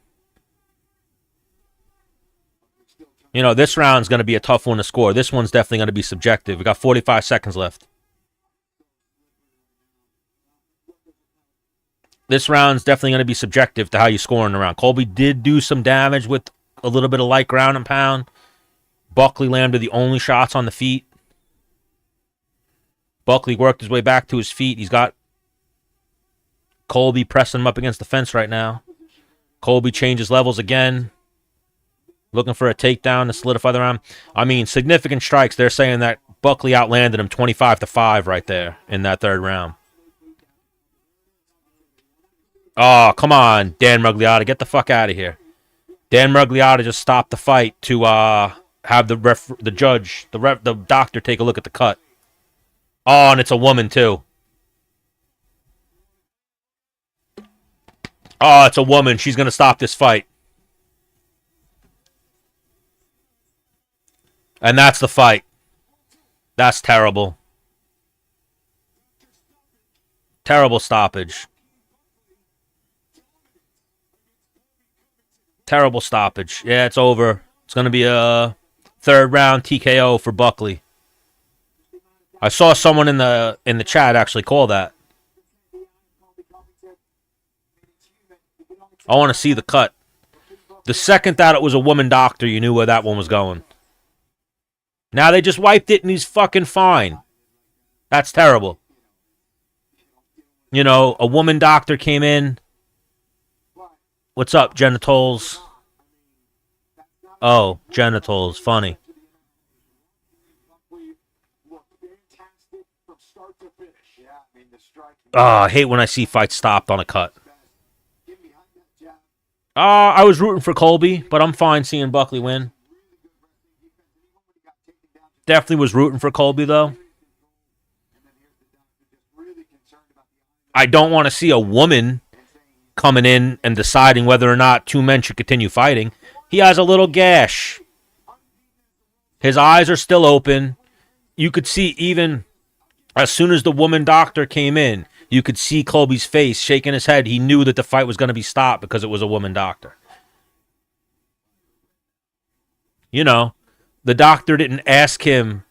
You know, this round's going to be a tough one to score. This one's definitely going to be subjective. We got 45 seconds left. This round's definitely going to be subjective to how you score in the round. Colby did do some damage with a little bit of light ground and pound. Buckley landed the only shots on the feet. Buckley worked his way back to his feet. He's got Colby pressing him up against the fence right now. Colby changes levels again. Looking for a takedown to solidify the round. I mean, significant strikes. They're saying that Buckley outlanded him 25-5 right there in that third round. Oh, come on, Dan Miragliotta. Get the fuck out of here. Dan Miragliotta just stopped the fight to have the doctor take a look at the cut. Oh, and it's a woman, too. Oh, it's a woman. She's going to stop this fight. And that's the fight. That's terrible. Terrible stoppage. Terrible stoppage. Yeah, it's over. It's going to be a third round TKO for Buckley. I saw someone in the chat actually call that. I want to see the cut. The second that it was a woman doctor, you knew where that one was going. Now they just wiped it and he's fucking fine. That's terrible. You know, a woman doctor came in. What's up, genitals? Oh, genitals. Funny. Oh, I hate when I see fights stopped on a cut. I was rooting for Colby, but I'm fine seeing Buckley win. Definitely was rooting for Colby, though. I don't want to see a woman coming in and deciding whether or not two men should continue fighting. He has a little gash. His eyes are still open. You could see even as soon as the woman doctor came in, you could see Colby's face shaking his head. He knew that the fight was going to be stopped because it was a woman doctor. You know, the doctor didn't ask him,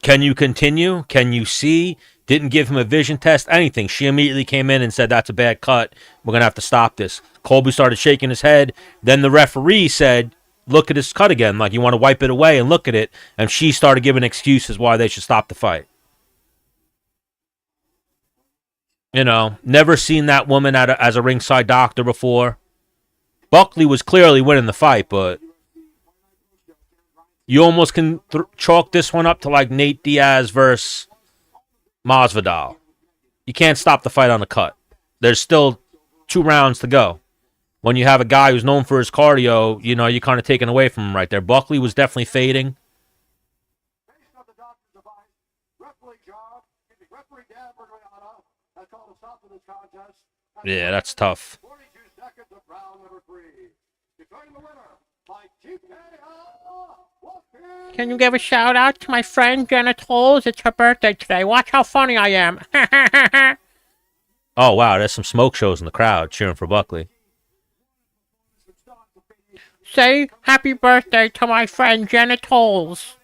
can you continue? Can you see? Didn't give him a vision test, anything. She immediately came in and said, that's a bad cut. We're going to have to stop this. Colby started shaking his head. Then the referee said, look at his cut again. Like, you want to wipe it away and look at it. And she started giving excuses why they should stop the fight. You know, never seen that woman as a ringside doctor before. Buckley was clearly winning the fight, but you almost can chalk this one up to like Nate Diaz versus Masvidal. You can't stop the fight on the cut. There's still 2 rounds to go. When you have a guy who's known for his cardio, you know, you're kind of taken away from him right there. Buckley was definitely fading. Based on the doctor's advice, referee Dan Miragliotta has called a stop to this contest. Yeah, that's tough. 42 seconds of round number 3. Declaring the winner by TKO. Can you give a shout out to my friend Genitals? It's her birthday today. Watch how funny I am. Oh, wow, there's some smoke shows in the crowd cheering for Buckley. Say happy birthday to my friend Genitals.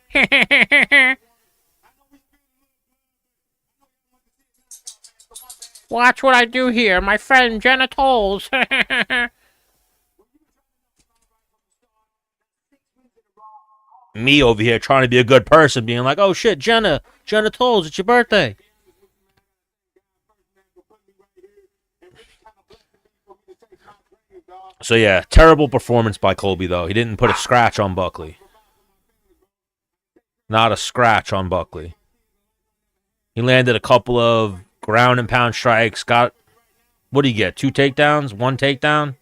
Watch what I do here, my friend Genitals. Me over here trying to be a good person, being like, oh shit, Genitals, it's your birthday. So yeah, terrible performance by Colby, though. He didn't put a scratch on Buckley. Not a scratch on Buckley. He landed a couple of ground and pound strikes. Got, what did he get? 2 takedowns? 1 takedown?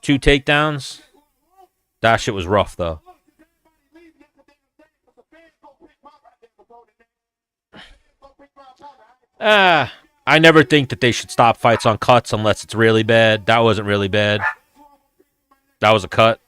2 takedowns? That shit was rough, though. I never think that they should stop fights on cuts unless it's really bad. That wasn't really bad. That was a cut.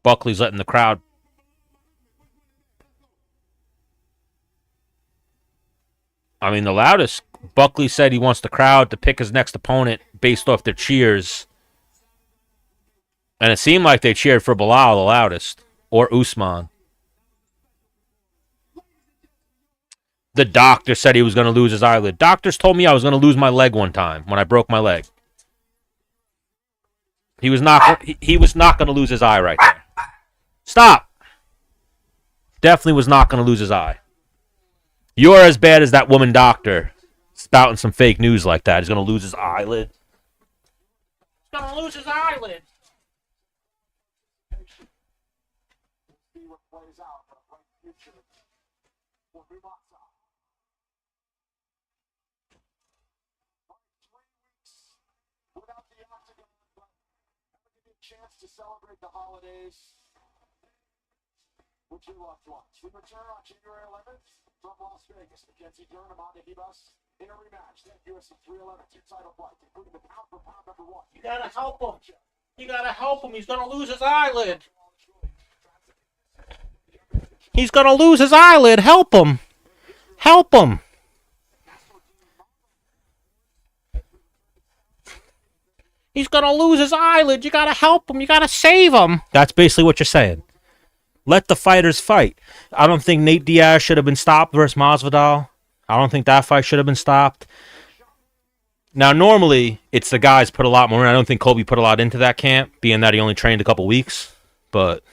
Buckley's letting the crowd. I mean, the loudest. Buckley said he wants the crowd to pick his next opponent based off their cheers. And it seemed like they cheered for Bilal the loudest. Or Usman. The doctor said he was going to lose his eyelid. Doctors told me I was going to lose my leg one time when I broke my leg. He was not going to lose his eye right there. Stop. Definitely was not going to lose his eye. You're as bad as that woman doctor spouting some fake news like that. He's going to lose his eyelid. He's going to lose his eyelid. Chance to celebrate the holidays with your loved ones. We return on January 11th from Las Vegas. Mackenzie Dern, Amanda Ribas in a rematch. That UFC 311 two-title fight, including the pound-for-pound number one. You gotta help him. You gotta help him. He's gonna lose his eyelid. He's gonna lose his eyelid. Help him. Help him. He's going to lose his eyelid. You got to help him. You got to save him. That's basically what you're saying. Let the fighters fight. I don't think Nate Diaz should have been stopped versus Masvidal. I don't think that fight should have been stopped. Now, normally, it's the guys put a lot more in. I don't think Kobe put a lot into that camp, being that he only trained a couple weeks. But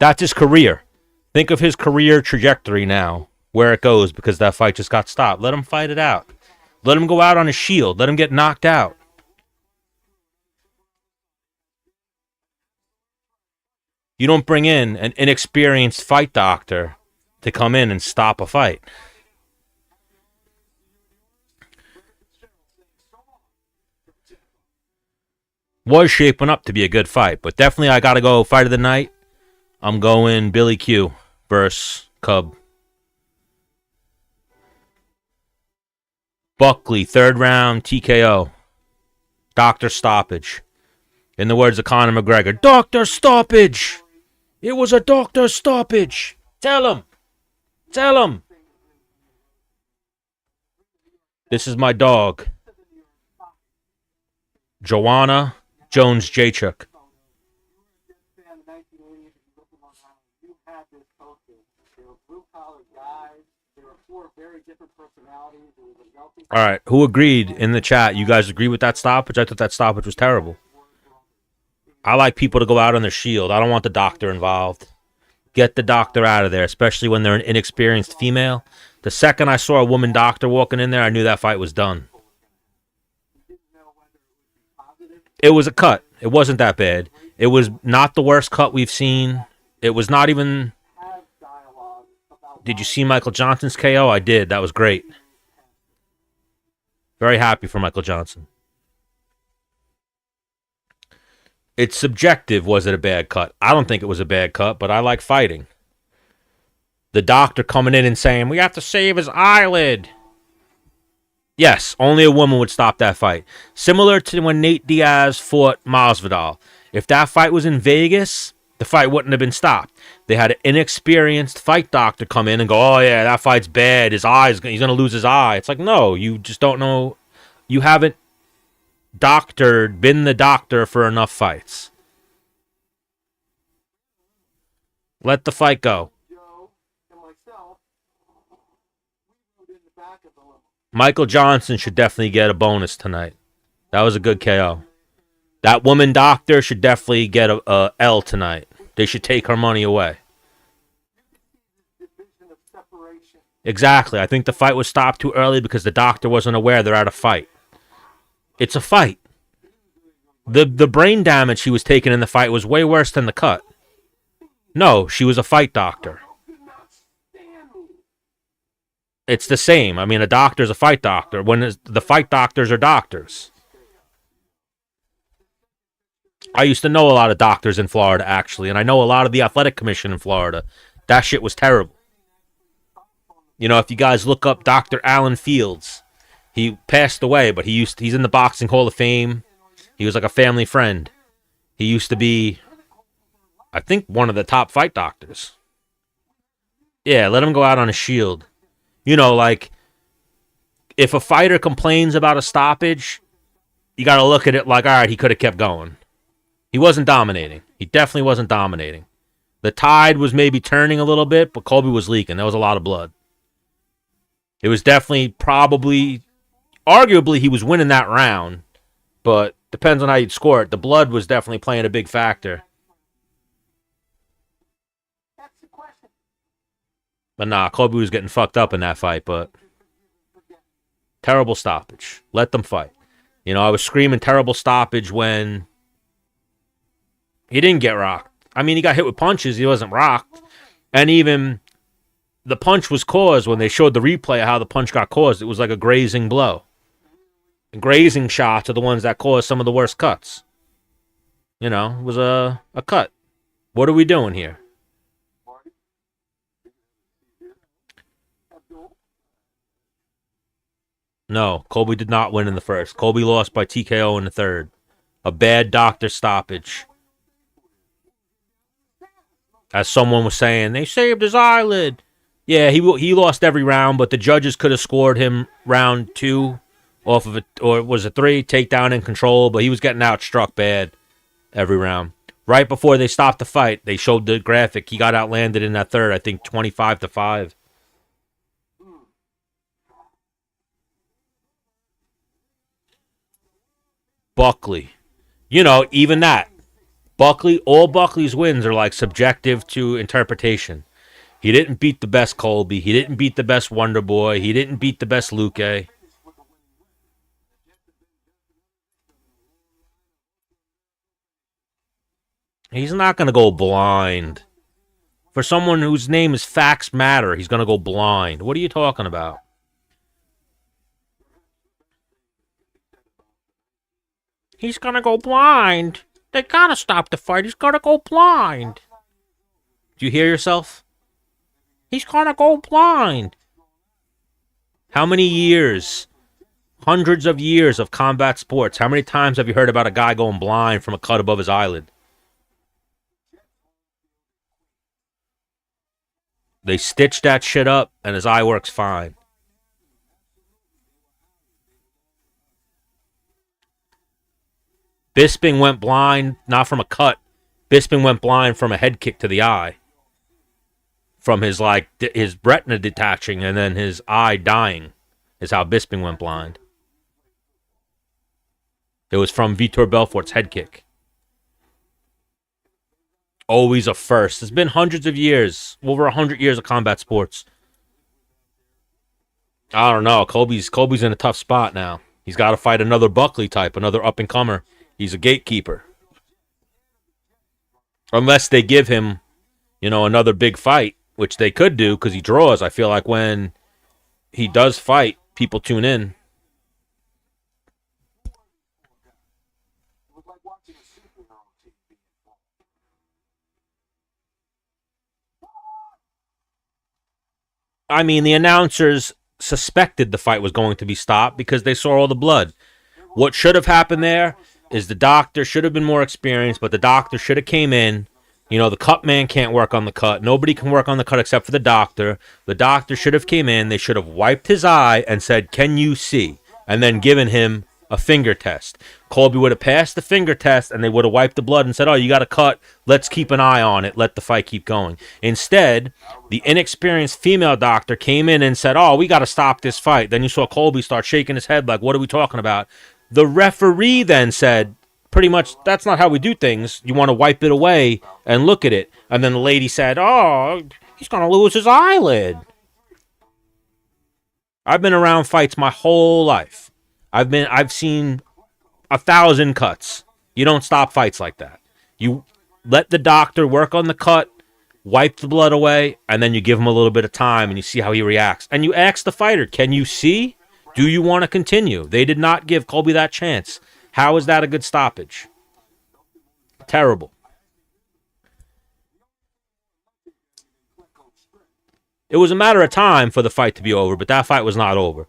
that's his career. Think of his career trajectory now, where it goes, because that fight just got stopped. Let him fight it out. Let him go out on his shield. Let him get knocked out. You don't bring in an inexperienced fight doctor to come in and stop a fight. Was shaping up to be a good fight, but definitely I got to go fight of the night. I'm going Billy Q versus Cub. Buckley, third round, TKO. Doctor stoppage. In the words of Conor McGregor, doctor stoppage. It was a doctor stoppage. Tell him. Tell him. This is my dog. Joanna Jones-Jacek. All right, who agreed in the chat? You guys agree with that stoppage? I thought that stoppage was terrible. I like people to go out on their shield. I don't want the doctor involved. Get the doctor out of there, especially when they're an inexperienced female. The second I saw a woman doctor walking in there, I knew that fight was done. It was a cut. It wasn't that bad. It was not the worst cut we've seen. It was not even... Did you see Michael Johnson's KO? I did. That was great. Very happy for Michael Johnson. It's subjective. Was it a bad cut? I don't think it was a bad cut, but I like fighting. The doctor coming in and saying, we have to save his eyelid. Yes, only a woman would stop that fight. Similar to when Nate Diaz fought Masvidal. If that fight was in Vegas, the fight wouldn't have been stopped. They had an inexperienced fight doctor come in and go, oh yeah, that fight's bad. He's going to lose his eye. It's like, no, you just don't know. You haven't been the doctor for enough fights. Let the fight go. Michael Johnson should definitely get a bonus tonight. That was a good KO. That woman doctor should definitely get a L tonight. They should take her money away. Exactly. I think the fight was stopped too early because the doctor wasn't aware they're at a fight. It's a fight. The brain damage she was taking in the fight was way worse than the cut. No, she was a fight doctor. It's the same. I mean, a doctor's a fight doctor. When the fight doctors are doctors. I used to know a lot of doctors in Florida, actually, and I know a lot of the athletic commission in Florida. That shit was terrible. You know, if you guys look up Dr. Alan Fields, he passed away, but he's in the Boxing Hall of Fame. He was like a family friend. He used to be, I think, one of the top fight doctors. Yeah, let him go out on a shield. You know, like, if a fighter complains about a stoppage, you got to look at it like, all right, he could have kept going. He wasn't dominating. He definitely wasn't dominating. The tide was maybe turning a little bit, but Colby was leaking. There was a lot of blood. It was definitely, probably, arguably, he was winning that round, but depends on how you'd score it. The blood was definitely playing a big factor. But nah, Colby was getting fucked up in that fight, but terrible stoppage. Let them fight. You know, I was screaming terrible stoppage when he didn't get rocked. I mean, he got hit with punches. He wasn't rocked. And even the punch was caused when they showed the replay of how the punch got caused. It was like a grazing blow. And grazing shots are the ones that cause some of the worst cuts. You know, it was a cut. What are we doing here? No, Colby did not win in the first. Colby lost by TKO in the third. A bad doctor stoppage. As someone was saying, they saved his eyelid. Yeah, he lost every round, but the judges could have scored him round 2 off of it, or was it 3, takedown in control, but he was getting outstruck bad every round. Right before they stopped the fight, they showed the graphic. He got outlanded in that third, I think 25-5. Buckley. You know, even that. Buckley, all Buckley's wins are like subjective to interpretation. He didn't beat the best Colby. He didn't beat the best Wonder Boy. He didn't beat the best Luque. He's not going to go blind. For someone whose name is Facts Matter, he's going to go blind. What are you talking about? He's going to go blind. They got to stop the fight. He's going to go blind. Do you hear yourself? He's going to go blind. How many years, hundreds of years of combat sports, how many times have you heard about a guy going blind from a cut above his eyelid? They stitched that shit up, and his eye works fine. Bisping went blind, not from a cut. Bisping went blind from a head kick to the eye. From his retina detaching and then his eye dying is how Bisping went blind. It was from Vitor Belfort's head kick. Always a first. It's been hundreds of years, over 100 years of combat sports. I don't know. Colby's in a tough spot now. He's got to fight another Buckley type, another up-and-comer. He's a gatekeeper. Unless they give him, another big fight, which they could do because he draws. I feel like when he does fight, people tune in. I mean, the announcers suspected the fight was going to be stopped because they saw all the blood. What should have happened there is the doctor should have been more experienced, but the doctor should have came in. The cut man can't work on the cut. Nobody can work on the cut except for the doctor. The doctor should have came in. They should have wiped his eye and said, "Can you see?" And then given him a finger test. Colby would have passed the finger test, and they would have wiped the blood and said, "Oh, you got a cut. Let's keep an eye on it. Let the fight keep going." Instead, the inexperienced female doctor came in and said, "Oh, we got to stop this fight." Then you saw Colby start shaking his head like, "What are we talking about?" The referee then said, pretty much, "That's not how we do things. You want to wipe it away and look at it." And then the lady said, "Oh, he's going to lose his eyelid." I've been around fights my whole life. I've seen 1,000 cuts. You don't stop fights like that. You let the doctor work on the cut, wipe the blood away, and then you give him a little bit of time and you see how he reacts. And you ask the fighter, can you see? Do you want to continue? They did not give Colby that chance. How is that a good stoppage? Terrible. It was a matter of time for the fight to be over, but that fight was not over.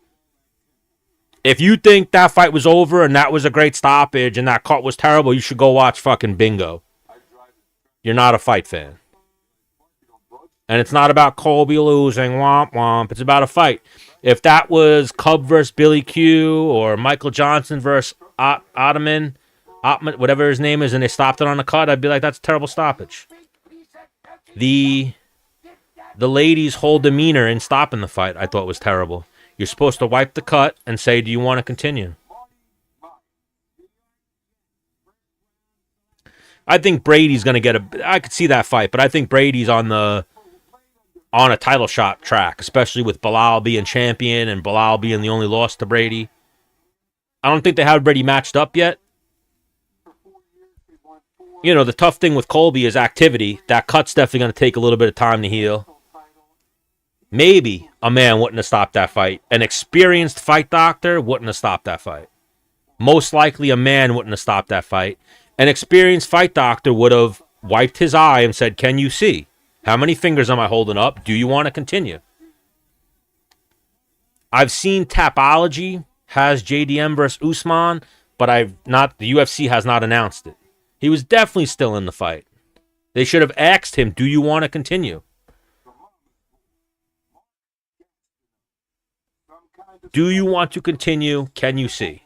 If you think that fight was over and that was a great stoppage and that cut was terrible, you should go watch fucking Bingo. You're not a fight fan. And it's not about Colby losing, womp womp. It's about a fight. If that was Cub versus Billy Q or Michael Johnson versus Ottoman, whatever his name is, and they stopped it on the cut, I'd be like, that's a terrible stoppage. The lady's whole demeanor in stopping the fight, I thought was terrible. You're supposed to wipe the cut and say, do you want to continue? I think Brady's going to get I could see that fight, but I think Brady's on a title shot track, especially with Bilal being champion and Bilal being the only loss to Brady. I don't think they have Brady matched up yet. You know, the tough thing with Colby is activity. That cut's definitely going to take a little bit of time to heal. Maybe a man wouldn't have stopped that fight. An experienced fight doctor wouldn't have stopped that fight. Most likely a man wouldn't have stopped that fight. An experienced fight doctor would have wiped his eye and said, can you see? How many fingers am I holding up? Do you want to continue? I've seen Tapology has JDM versus Usman, but the UFC has not announced it. He was definitely still in the fight. They should have asked him, do you want to continue? Do you want to continue? Can you see?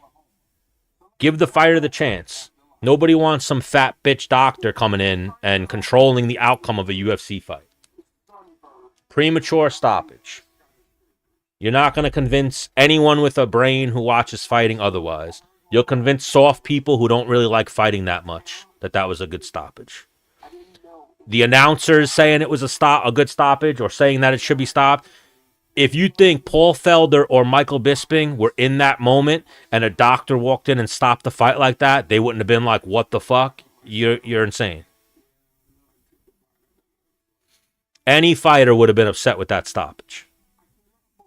Give the fighter the chance. Nobody wants some fat bitch doctor coming in and controlling the outcome of a UFC fight. Premature stoppage. You're not going to convince anyone with a brain who watches fighting otherwise. You'll convince soft people who don't really like fighting that much that was a good stoppage. The announcers saying it was a good stoppage or saying that it should be stopped. If you think Paul Felder or Michael Bisping were in that moment and a doctor walked in and stopped the fight like that, they wouldn't have been like, what the fuck? You're insane. Any fighter would have been upset with that stoppage.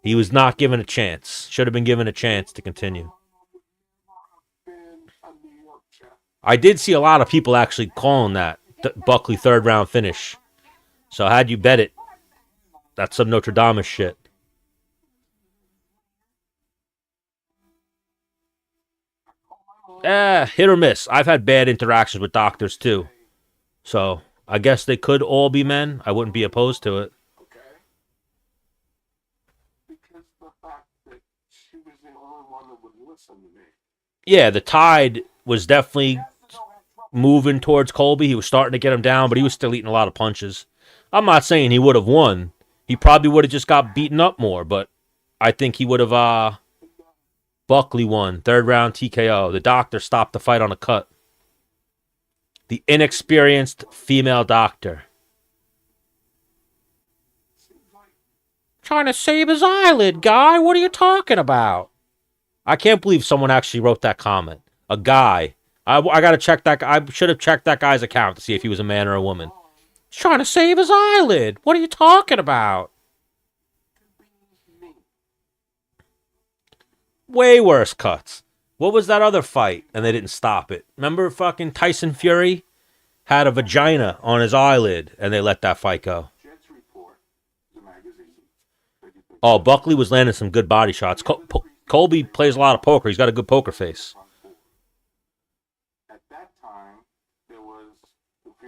He was not given a chance. Should have been given a chance to continue. I did see a lot of people actually calling that Buckley third round finish. So how'd you bet it? That's some Notre Dame shit. Hit or miss. I've had bad interactions with doctors too. So I guess they could all be men. I wouldn't be opposed to it. Okay. Because the fact that she was the only one that would listen to me. Yeah, the tide was definitely moving towards Colby. He was starting to get him down, but he was still eating a lot of punches. I'm not saying he would have won. He probably would have just got beaten up more, but I think he would have, Buckley won. Third round TKO. The doctor stopped the fight on a cut. The inexperienced female doctor. Trying to save his eyelid, guy. What are you talking about? I can't believe someone actually wrote that comment. A guy. I got to check that. I should have checked that guy's account to see if he was a man or a woman. He's trying to save his eyelid. What are you talking about? Way worse cuts. What was that other fight? And they didn't stop it. Remember fucking Tyson Fury had a vagina on his eyelid and they let that fight go. Oh, Buckley was landing some good body shots. Colby plays a lot of poker. He's got a good poker face.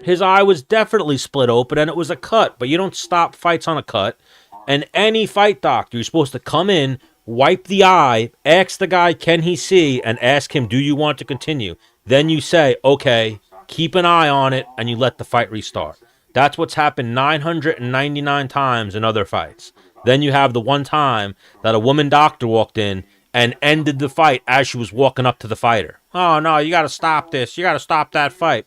His eye was definitely split open and it was a cut, but you don't stop fights on a cut. And any fight doctor, you're supposed to come in, wipe the eye, ask the guy, can he see, and ask him, do you want to continue? Then you say, okay, keep an eye on it, and you let the fight restart. That's what's happened 999 times in other fights. Then you have the one time that a woman doctor walked in and ended the fight as she was walking up to the fighter. Oh, no, you got to stop this. You got to stop that fight.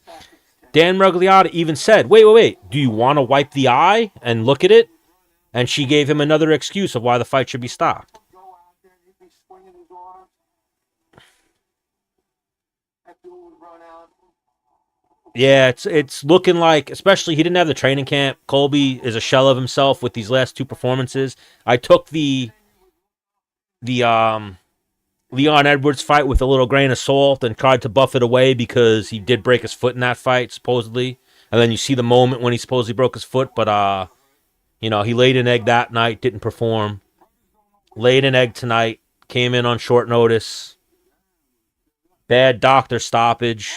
Dan Miragliotta even said, wait, do you want to wipe the eye and look at it? And she gave him another excuse of why the fight should be stopped. Yeah, it's looking like, especially he didn't have the training camp. Colby is a shell of himself with these last two performances. I took the Leon Edwards fight with a little grain of salt and tried to buff it away because he did break his foot in that fight, supposedly. And then you see the moment when he supposedly broke his foot, but he laid an egg that night, didn't perform. Laid an egg tonight, came in on short notice. Bad doctor stoppage.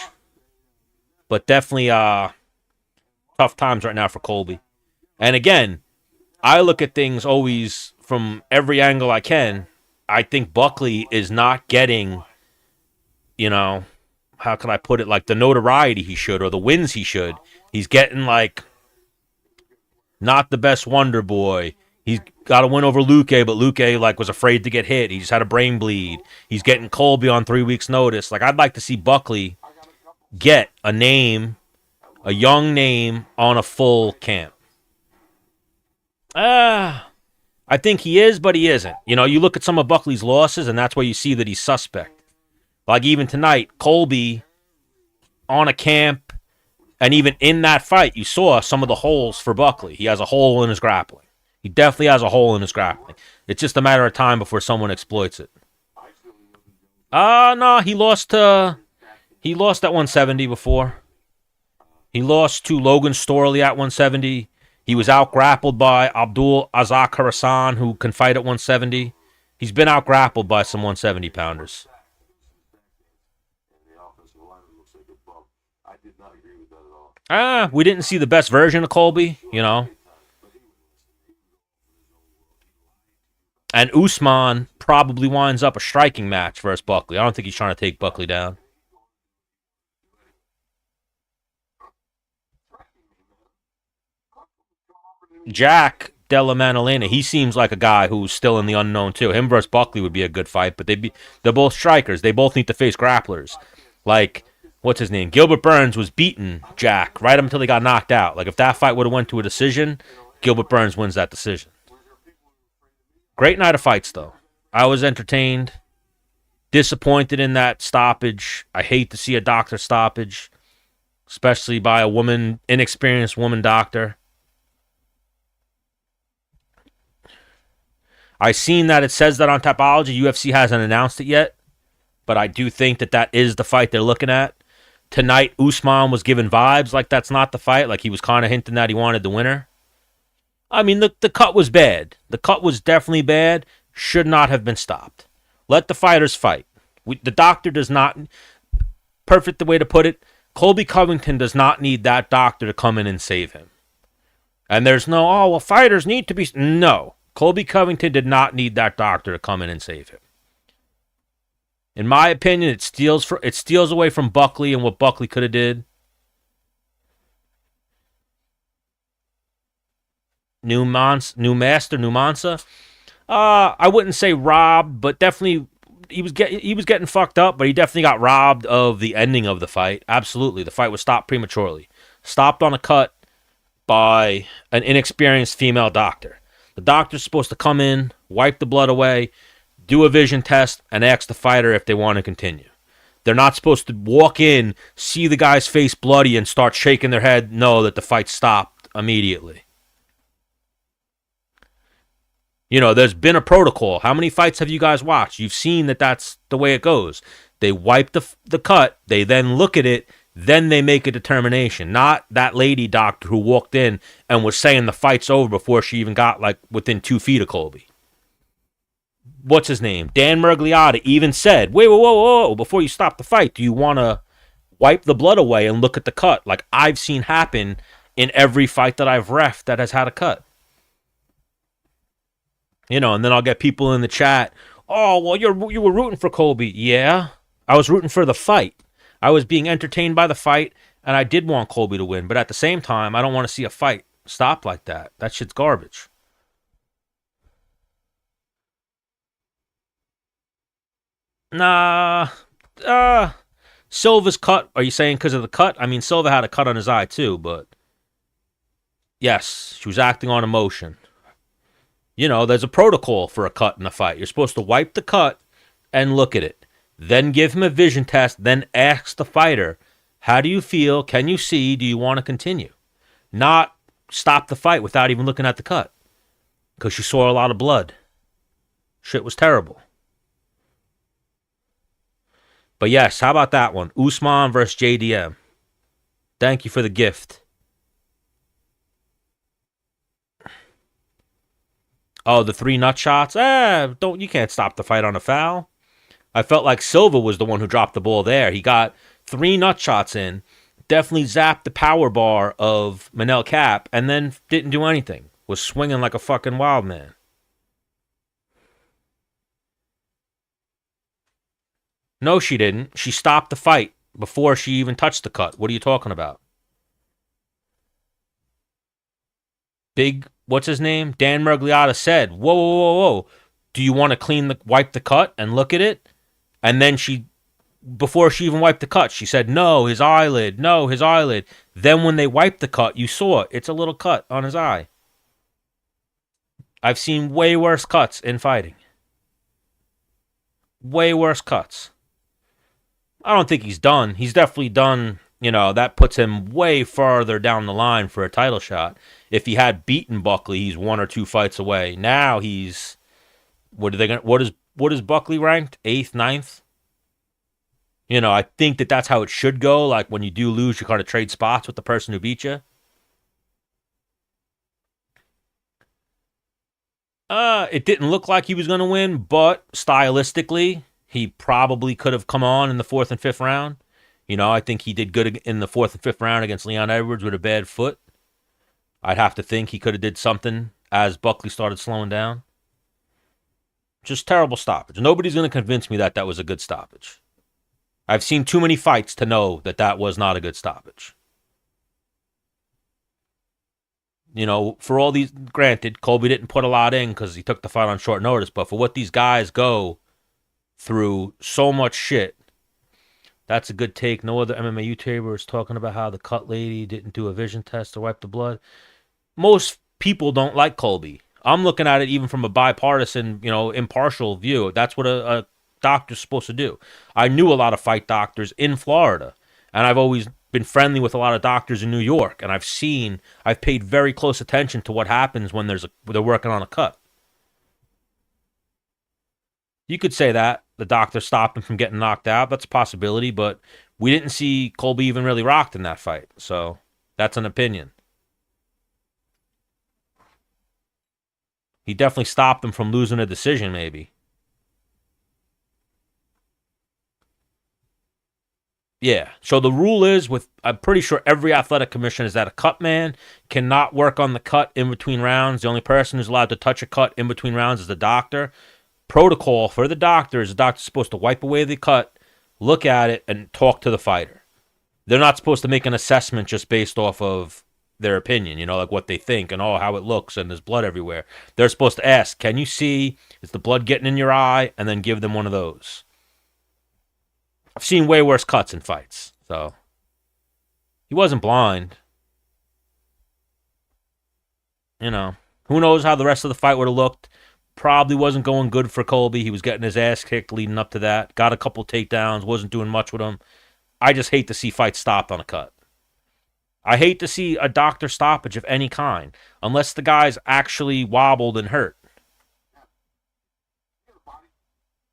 But definitely tough times right now for Colby. And again, I look at things always from every angle I can. I think Buckley is not getting, how can I put it, like the notoriety he should or the wins he should. He's getting like not the best Wonder Boy. He's got a win over Luque, but Luque like was afraid to get hit. He just had a brain bleed. He's getting Colby on 3 weeks' notice. Like I'd like to see Buckley get a young name on a full camp. I think he is, but he isn't. You look at some of Buckley's losses, and that's where you see that he's suspect. Like even tonight, Colby on a camp, and even in that fight, you saw some of the holes for Buckley. He has a hole in his grappling. He definitely has a hole in his grappling. It's just a matter of time before someone exploits it. No, he lost at 170 before. He lost to Logan Storley at 170. He was out-grappled by Abdul Azak Harasan, who can fight at 170. He's been out-grappled by some 170-pounders. We didn't see the best version of Colby, And Usman probably winds up a striking match versus Buckley. I don't think he's trying to take Buckley down. Jack Della Maddalena, he seems like a guy who's still in the unknown too. Him versus Buckley would be a good fight, but they're both strikers. They both need to face grapplers. Like, what's his name? Gilbert Burns was beating Jack right up until he got knocked out. Like, if that fight would have went to a decision, Gilbert Burns wins that decision. Great night of fights, though. I was entertained. Disappointed in that stoppage. I hate to see a doctor stoppage, especially by a inexperienced woman doctor. I seen that it says that on Tapology. UFC hasn't announced it yet, but I do think that is the fight they're looking at. Tonight, Usman was giving vibes like that's not the fight. Like he was kind of hinting that he wanted the winner. I mean, the cut was bad. The cut was definitely bad. Should not have been stopped. Let the fighters fight. The doctor does not... Perfect the way to put it. Colby Covington does not need that doctor to come in and save him. And there's no, fighters need to be... No. Colby Covington did not need that doctor to come in and save him. In my opinion, it steals away from Buckley and what Buckley could have did. New Mansa. I wouldn't say robbed, but definitely he was getting fucked up, but he definitely got robbed of the ending of the fight. Absolutely, the fight was stopped prematurely, stopped on a cut by an inexperienced female doctor. The doctor's supposed to come in, wipe the blood away, do a vision test, and ask the fighter if they want to continue. They're not supposed to walk in, see the guy's face bloody, and start shaking their head, know that the fight stopped immediately. There's been a protocol. How many fights have you guys watched? You've seen that that's the way it goes. They wipe the cut, they then look at it, then they make a determination. Not that lady doctor who walked in and was saying the fight's over before she even got within 2 feet of Colby. What's his name? Dan Mergliotta even said, whoa, before you stop the fight, do you want to wipe the blood away and look at the cut? Like I've seen happen in every fight that I've reffed that has had a cut. And then I'll get people in the chat, you were rooting for Colby. Yeah, I was rooting for the fight. I was being entertained by the fight, and I did want Colby to win. But at the same time, I don't want to see a fight stop like that. That shit's garbage. Nah. Silva's cut. Are you saying because of the cut? I mean, Silva had a cut on his eye too, but... Yes, she was acting on emotion. There's a protocol for a cut in a fight. You're supposed to wipe the cut and look at it. Then give him a vision test, then ask the fighter How do you feel? Can you see? Do you want to continue? Not stop the fight without even looking at the cut. Because you saw a lot of blood. Shit was terrible. But yes, how about that one? Usman versus JDM. Thank you for the gift. Oh, the 3 nut shots? You can't stop the fight on a foul. I felt like Silva was the one who dropped the ball there. He got 3 nut shots in, definitely zapped the power bar of Manel Cap, and then didn't do anything. Was swinging like a fucking wild man. No, she didn't. She stopped the fight before she even touched the cut. What are you talking about? Big, what's his name? Dan Mergliotta said, whoa, whoa, whoa, whoa. Do you want to wipe the cut and look at it? And then before she even wiped the cut, she said, no, his eyelid, no, his eyelid. Then when they wiped the cut, you saw it. It's a little cut on his eye. I've seen way worse cuts in fighting. Way worse cuts. I don't think he's done. He's definitely done. That puts him way farther down the line for a title shot. If he had beaten Buckley, he's 1 or 2 fights away. Now he's what is Buckley ranked? 8th, 9th? I think that's how it should go. Like when you do lose, you kind of trade spots with the person who beat you. It didn't look like he was going to win, but stylistically, he probably could have come on in the 4th and 5th round. I think he did good in the 4th and 5th round against Leon Edwards with a bad foot. I'd have to think he could have did something as Buckley started slowing down. Just terrible stoppage. Nobody's going to convince me that was a good stoppage. I've seen too many fights to know that was not a good stoppage. For all these, granted, Colby didn't put a lot in because he took the fight on short notice, but for what these guys go through so much shit, that's a good take. No other MMA YouTuber is talking about how the cut lady didn't do a vision test to wipe the blood. Most people don't like Colby. I'm looking at it even from a bipartisan, impartial view. That's what a doctor's supposed to do. I knew a lot of fight doctors in Florida, and I've always been friendly with a lot of doctors in New York, and I've paid very close attention to what happens when they're working on a cut. You could say that the doctor stopped him from getting knocked out. That's a possibility, but we didn't see Colby even really rocked in that fight, so that's an opinion. He definitely stopped him from losing a decision, maybe. Yeah. So the rule is I'm pretty sure every athletic commission is that a cut man cannot work on the cut in between rounds. The only person who's allowed to touch a cut in between rounds is the doctor. Protocol for the doctor is the doctor's supposed to wipe away the cut, look at it, and talk to the fighter. They're not supposed to make an assessment just based off of their opinion, like what they think and how it looks and there's blood everywhere. They're supposed to ask, can you see? Is the blood getting in your eye? And then give them one of those. I've seen way worse cuts in fights, so he wasn't blind. Who knows how the rest of the fight would have looked. Probably wasn't going good for Colby. He was getting his ass kicked leading up to that. Got a couple takedowns, wasn't doing much with him. I just hate to see fights stopped on a cut. I hate to see a doctor stoppage of any kind, unless the guy's actually wobbled and hurt.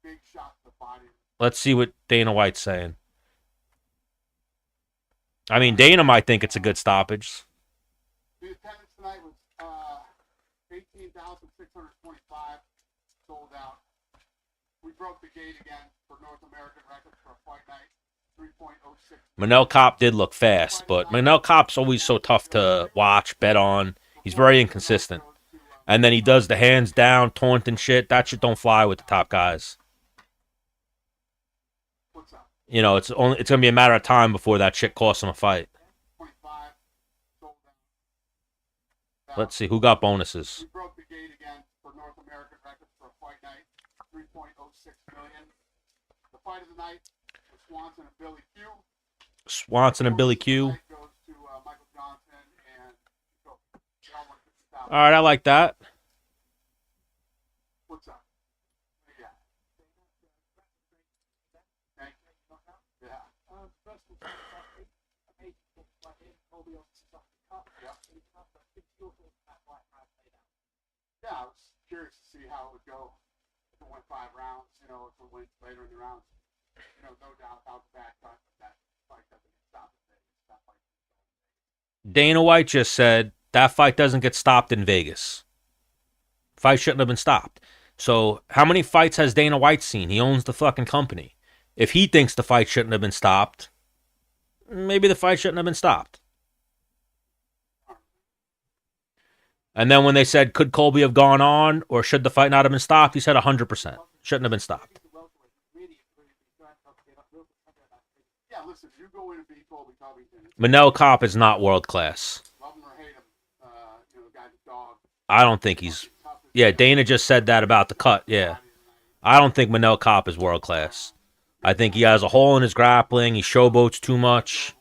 Big shot to the body. Let's see what Dana White's saying. I mean, Dana might think it's a good stoppage. The attendance tonight was 18,625, sold out. We broke the gate again for North American records for a fight night, 3.06. Manel Cop did look fast, but Manel Cop's always so tough to watch, bet on. He's very inconsistent. And then he does the hands down, taunting shit. That shit don't fly with the top guys. What's up? It's gonna be a matter of time before that shit costs him a fight. 25, sold out. Let's see who got bonuses. We broke the gate again for North American records for a fight night, 3.06 million. The fight of the night was Swanson and Billy Q. Swanson and Billy Q. Goes to Michael Johnson and All right, I like that. what's up? Yeah. Thank you. Yeah. I was curious to see how it would go if it went 5 rounds. If it went later in the rounds. No doubt about that fight doesn't get stopped in Vegas. That fight. Dana White just said that fight doesn't get stopped in Vegas. Fight shouldn't have been stopped. So how many fights has Dana White seen? He owns the fucking company. If he thinks the fight shouldn't have been stopped, maybe the fight shouldn't have been stopped. And then when they said, could Colby have gone on or should the fight not have been stopped, he said 100%. Shouldn't have been stopped. Yeah, listen, you go in and beat Colby Covington. Manel Kopp is not world class. Love him or hate him, the guy's a dog. I don't think he's... Yeah, Dana just said that about the cut, yeah. I don't think Manel Kopp is world class. I think he has a hole in his grappling. He showboats too much.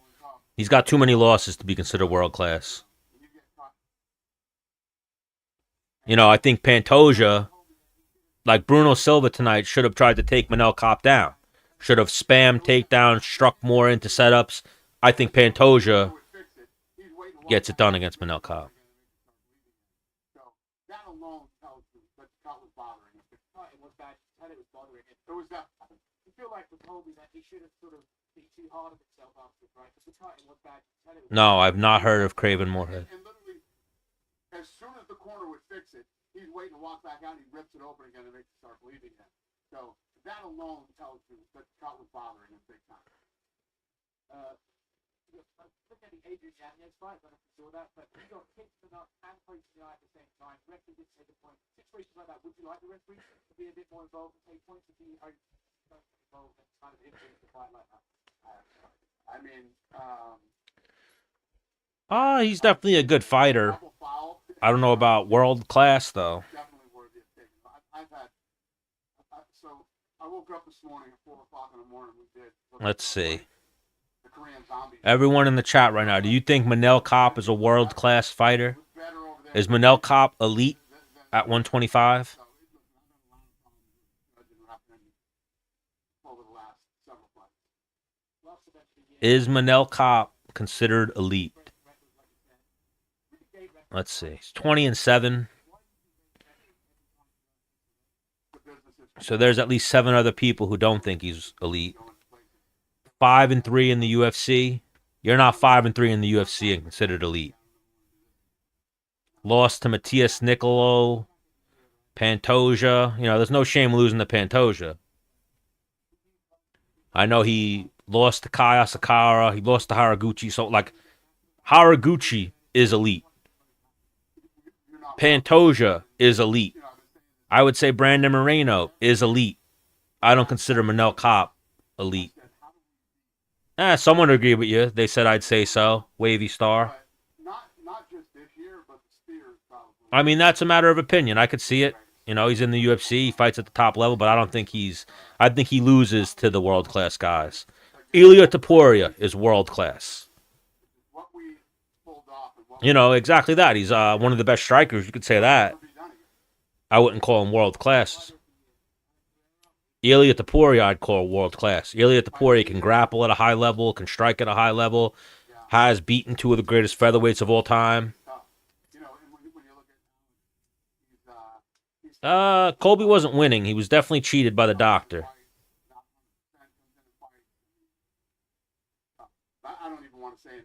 He's got too many losses to be considered world class. I think Pantoja, like Bruno Silva tonight, should have tried to take Manel Kopp down. Should have spammed takedowns, struck more into setups. I think Pantoja gets it done against Manel Kopp. That alone tells you that the cut was bothering him. The cut was bad. It was bothering him. It was that. I feel like with Colby that he should have sort of been too hard on himself after, right? Because the cut was bad. No, I've not heard of Craven Moorhead. And literally, as soon as the corner would fix it, he's waiting to walk back out and he rips it open again and makes it start bleeding again. So that alone tells you that the cut was bothering him big time. Look at the Adrian Yanez fight, I don't know if you saw that, but he got kicked enough and punched the eye at the same time. Referee did take a point. Situations like that, would you like the referee to be a bit more involved and take points if you are involved and kind of influence the fight like that? I mean, He's definitely a good fighter. I don't know about world class, though. Definitely worthy of taking. So I woke up this morning at 4 o'clock in the morning. We did. Let's see. The Korean Zombie. Everyone in the chat right now, do you think Manel Kopp is a world class fighter? Is Manel Kopp elite at 125? Is Manel Kopp considered elite? Let's see. He's 20-7. So there's at least 7 other people who don't think he's elite. 5-3 in the UFC. You're not 5-3 in the UFC and considered elite. Lost to Matthias Niccolo, Pantoja. There's no shame losing to Pantoja. I know he lost to Kai Asakara. He lost to Haraguchi. So, Haraguchi is elite. Pantoja is elite. I would say Brandon Moreno is elite. I don't consider Manel Kopp elite. Someone would agree with you. They said I'd say so. Wavy Star. Not just this year, but the Spears probably. I mean, that's a matter of opinion. I could see it. He's in the UFC. He fights at the top level, but I don't think I think he loses to the world-class guys. Ilia Topuria is world-class. What we pulled off and what Exactly that. He's one of the best strikers. You could say that. I wouldn't call him world-class. Ilia Topuria I'd call world-class. Ilia Topuria can grapple at a high level, can strike at a high level, has beaten 2 of the greatest featherweights of all time. Colby wasn't winning. He was definitely cheated by the doctor.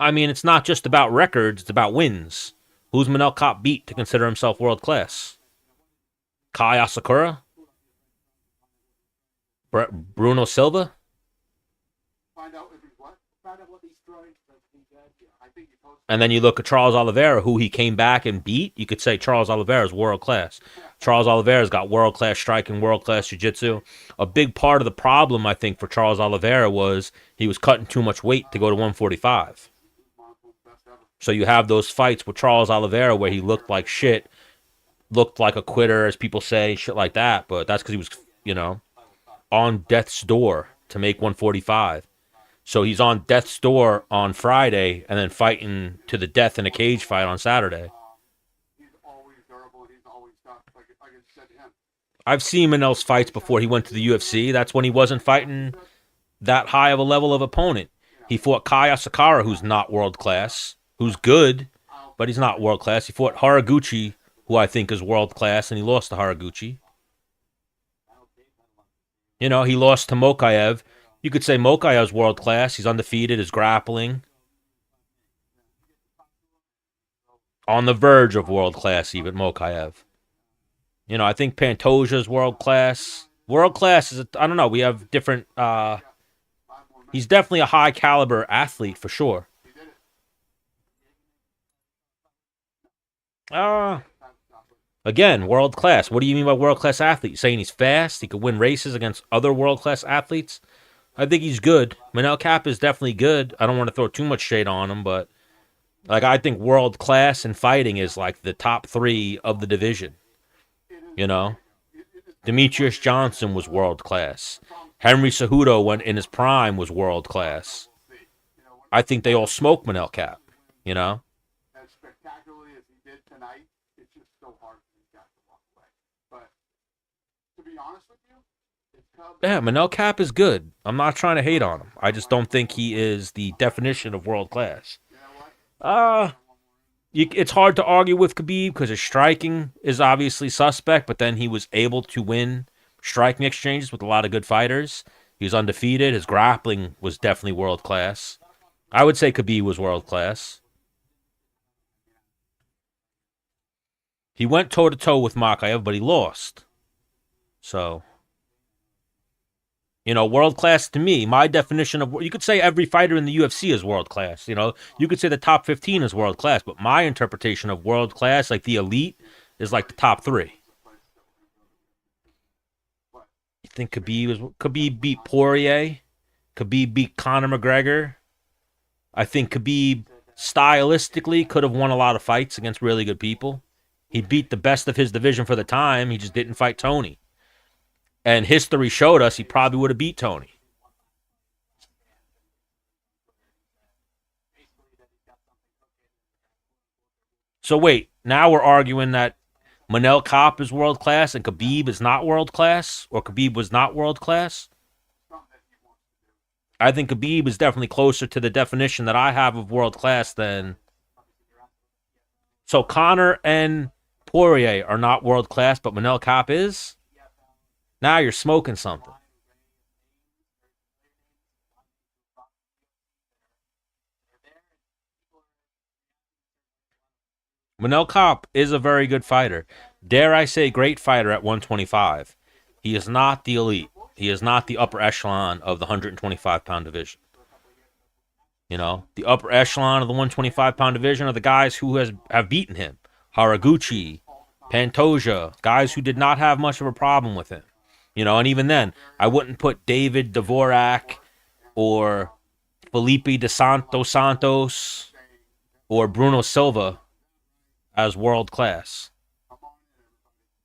I mean, it's not just about records, it's about wins. Who's Manel Kopp beat to consider himself world-class? Kai Asakura? Bruno Silva? Find out if he's what? Find out what he's throwing. And then you look at Charles Oliveira, who he came back and beat. You could say Charles Oliveira is world-class. Charles Oliveira's got world-class striking, world-class jiu-jitsu. A big part of the problem, I think, for Charles Oliveira was he was cutting too much weight to go to 145. So you have those fights with Charles Oliveira where he looked like shit, looked like a quitter, as people say, shit like that. But that's because he was, on death's door to make 145. So he's on death's door on Friday and then fighting to the death in a cage fight on Saturday. He's always durable and he's always tough, like I said to him. I've seen Manel's fights before he went to the UFC. That's when he wasn't fighting that high of a level of opponent. He fought Kai Asakara, who's not world class, who's good, but he's not world class. He fought Haraguchi, who I think is world class, and he lost to Haraguchi. You know, he lost to Mokaev. You could say Mokaev's world class. He's undefeated, his grappling. On the verge of world class, even Mokaev. You know, I think Pantoja's world class. World class is, I don't know, we have different, he's definitely a high caliber athlete for sure. Again, world class. What do you mean by world class athlete? You saying he's fast? He could win races against other world class athletes? I think he's good. Manel Kape is definitely good. I don't want to throw too much shade on him, but like I think world class in fighting is like the top 3 of the division. You know, Demetrius Johnson was world class. Henry Cejudo, when in his prime, was world class. I think they all smoke Manel Kape. You know. As spectacularly as he did tonight, it's just so hard for these guys to walk away. But to be honest with you, it's Yeah, Manel Kape is good. I'm not trying to hate on him. I just don't think he is the definition of world class. It's hard to argue with Khabib because his striking is obviously suspect, but then he was able to win striking exchanges with a lot of good fighters. He was undefeated. His grappling was definitely world class. I would say Khabib was world class. He went toe-to-toe with Mokaev, but he lost. So, you know, world class to me, my definition of, you could say every fighter in the UFC is world class. You know, you could say the top 15 is world class, but my interpretation of world class, like the elite, is like the top 3. You think Khabib beat Poirier? Khabib beat Conor McGregor? I think Khabib stylistically could have won a lot of fights against really good people. He beat the best of his division for the time. He just didn't fight Tony. And history showed us he probably would have beat Tony. So wait, now we're arguing that Manel Kape is world class and Khabib is not world class? Or Khabib was not world class? I think Khabib is definitely closer to the definition that I have of world class than... So Conor and Poirier are not world class, but Manel Kape is? Now you're smoking something. Manel Kape is a very good fighter. Dare I say great fighter at 125. He is not the elite. He is not the upper echelon of the 125-pound division. You know, the upper echelon of the 125-pound division are the guys who have beaten him. Haraguchi, Pantoja, guys who did not have much of a problem with him. You know, and even then, I wouldn't put David Dvorak or Felipe dos Santos or Bruno Silva as world class.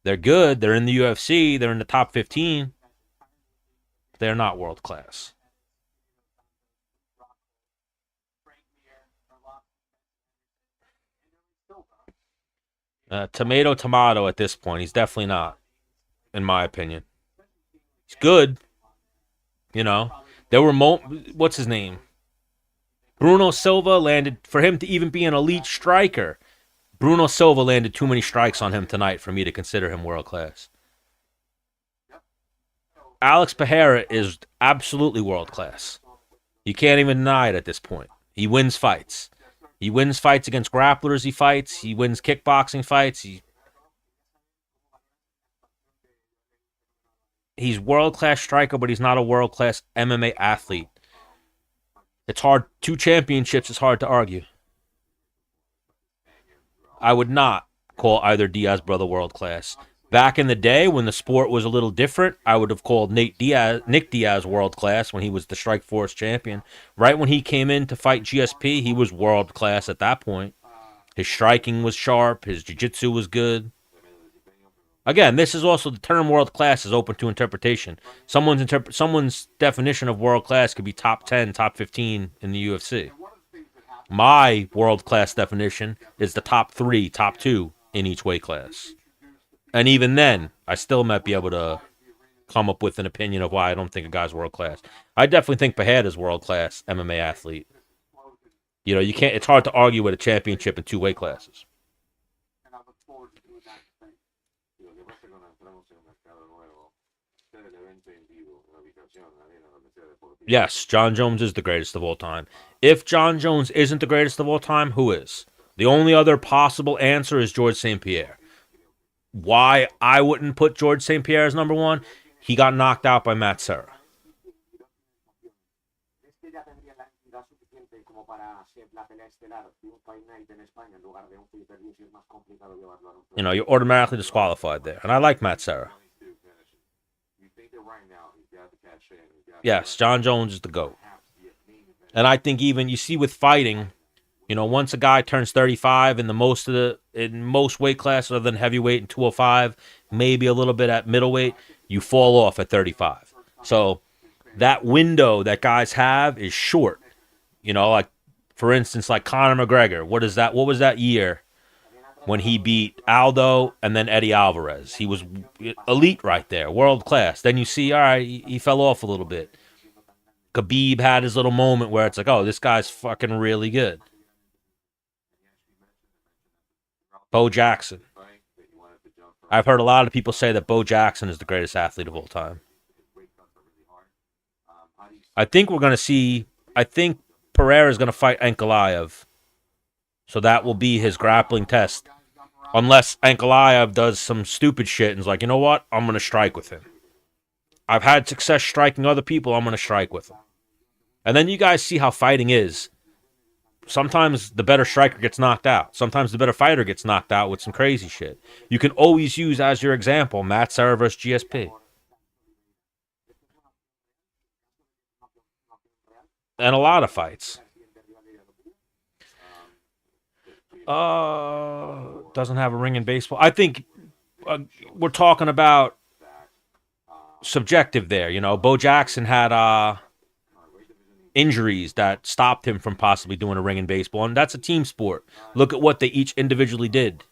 They're good. They're in the UFC. They're in the top 15. They're not world class. Tomato at this point. He's definitely not, in my opinion. He's good. You know, there were what's his name? Bruno Silva landed, for him to even be an elite striker, Bruno Silva landed too many strikes on him tonight for me to consider him world class. Alex Pereira is absolutely world class. You can't even deny it at this point. He wins fights. He wins fights against grapplers he fights. He wins kickboxing fights. He's world-class striker, but he's not a world-class MMA athlete. It's hard. 2 championships is hard to argue. I would not call either Diaz brother world-class. Back in the day, when the sport was a little different, I would have called Nick Diaz world-class when he was the Strikeforce champion. Right when he came in to fight GSP, he was world-class at that point. His striking was sharp. His jiu-jitsu was good. Again, this is also the term world class is open to interpretation. Someone's definition of world class could be top 10, top 15 in the UFC. My world class definition is the top 3, top 2 in each weight class. And even then, I still might be able to come up with an opinion of why I don't think a guy's world class. I definitely think Behead is world class MMA athlete. You know, you can't. It's hard to argue with a championship in 2 weight classes. Yes, John Jones is the greatest of all time. If John Jones isn't the greatest of all time, who is? The only other possible answer is George St. Pierre. Why I wouldn't put George St. Pierre as number one? He got knocked out by Matt Serra. Este ya tendría la entidad suficiente como para ser la pelea estelar de un Fight Night en España en lugar de un pay-per-view, si es más complicado llevarlo a un You know, you're automatically disqualified there. And I like Matt Serra. Yes, John Jones is the GOAT. And I think even you see with fighting, you know, once a guy turns 35 in most weight classes other than heavyweight and 205, maybe a little bit at middleweight, you fall off at 35. So that window that guys have is short. You know, like for instance, like Conor McGregor. What was that year when he beat Aldo and then Eddie Alvarez? He was elite right there, world class. Then you see, all right, he fell off a little bit. Khabib had his little moment where it's like, oh, this guy's fucking really good. Bo Jackson. I've heard a lot of people say that Bo Jackson is the greatest athlete of all time. I think Pereira's going to fight Ankalaev. So that will be his grappling test. Unless Ankalaev does some stupid shit and is like, you know what? I'm going to strike with him. I've had success striking other people. I'm going to strike with them. And then you guys see how fighting is. Sometimes the better striker gets knocked out. Sometimes the better fighter gets knocked out with some crazy shit. You can always use as your example Matt Serra versus GSP. And a lot of fights. Doesn't have a ring in baseball. I think we're talking about subjective there. You know, Bo Jackson had injuries that stopped him from possibly doing a ring in baseball, and that's a team sport. Look at what they each individually did.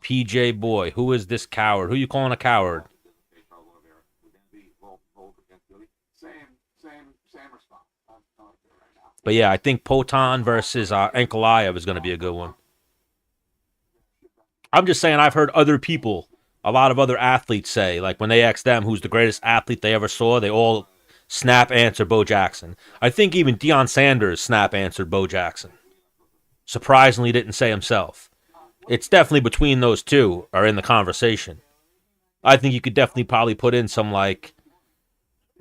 PJ Boy, who is this coward? Who you calling a coward? But yeah, I think Potan versus Ankalaev is going to be a good one. I'm just saying I've heard other people, a lot of other athletes say, like when they ask them who's the greatest athlete they ever saw, they all snap answer Bo Jackson. I think even Deion Sanders snap answered Bo Jackson. Surprisingly didn't say himself. It's definitely between those two are in the conversation. I think you could definitely probably put in some like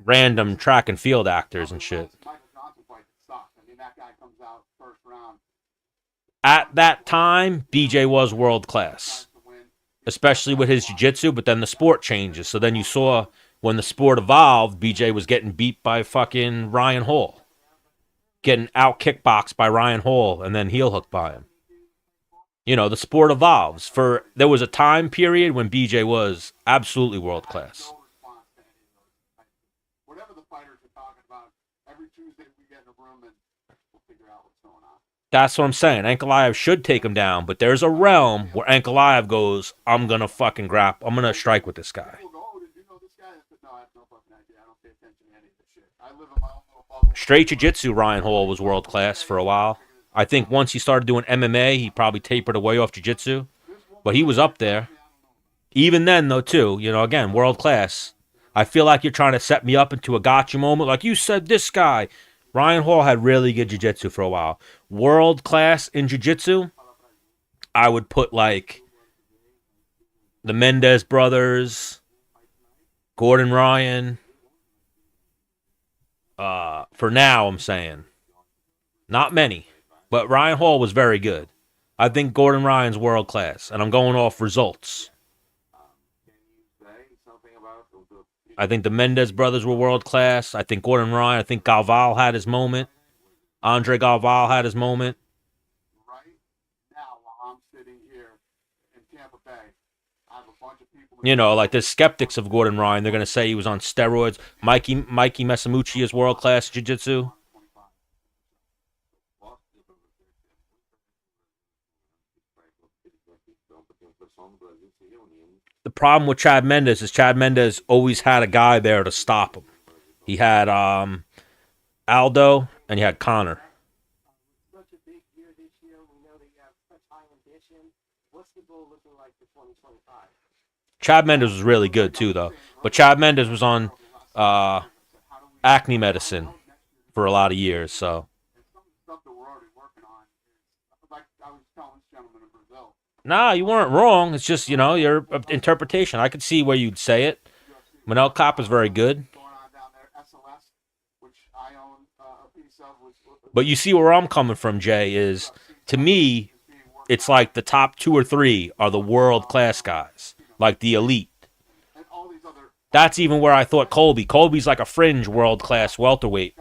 random track and field actors and shit. At that time, BJ was world class, especially with his jiu-jitsu, but then the sport changes. So then you saw when the sport evolved, BJ was getting beat by fucking Ryan Hall, getting out kickboxed by Ryan Hall and then heel hooked by him. You know, the sport evolves. There was a time period when BJ was absolutely world class. Whatever the fighters are talking about, every Tuesday we get in a room and we'll figure out what's going on. That's what I'm saying. Ankalaev should take him down, but there's a realm where Ankalaev goes, I'm going to fucking I'm going to strike with this guy. Straight jiu-jitsu, Ryan Hall was world class for a while. I think once he started doing MMA, he probably tapered away off jiu-jitsu, but he was up there. Even then, though, too, you know, again, world class. I feel like you're trying to set me up into a gotcha moment, like you said this guy. Ryan Hall had really good jiu-jitsu for a while. World class in jiu-jitsu, I would put like the Mendez brothers, Gordon Ryan. For now, I'm saying. Not many, but Ryan Hall was very good. I think Gordon Ryan's world class, and I'm going off results. I think the Mendez brothers were world class. I think Gordon Ryan. I think Galval had his moment. Andre Galval had his moment. Right now, while I'm sitting here in Tampa Bay, I have a bunch of people. You know, like the skeptics of Gordon Ryan, they're going to say he was on steroids. Mikey Messamucci is world class jiu-jitsu. The problem with Chad Mendes is Chad Mendes always had a guy there to stop him. He had Aldo and he had Connor. Such a big year this year. We know that you have such high ambition. What's the goal looking to like the 2025. Chad Mendes was really good too, though. But Chad Mendes was on acne medicine for a lot of years, so. And some of the stuff that we're already working on is, like I was telling this gentleman in Brazil, Nah, you weren't wrong. It's just, your interpretation. I could see where you'd say it. Manel Cop is very good. going on down there, SLS, which I own a piece of, But you see where I'm coming from, Jay, is, to me, it's like the top 2 or 3 are the world-class guys, like the elite. and all these other That's even where I thought Colby. Colby's like a fringe world-class welterweight,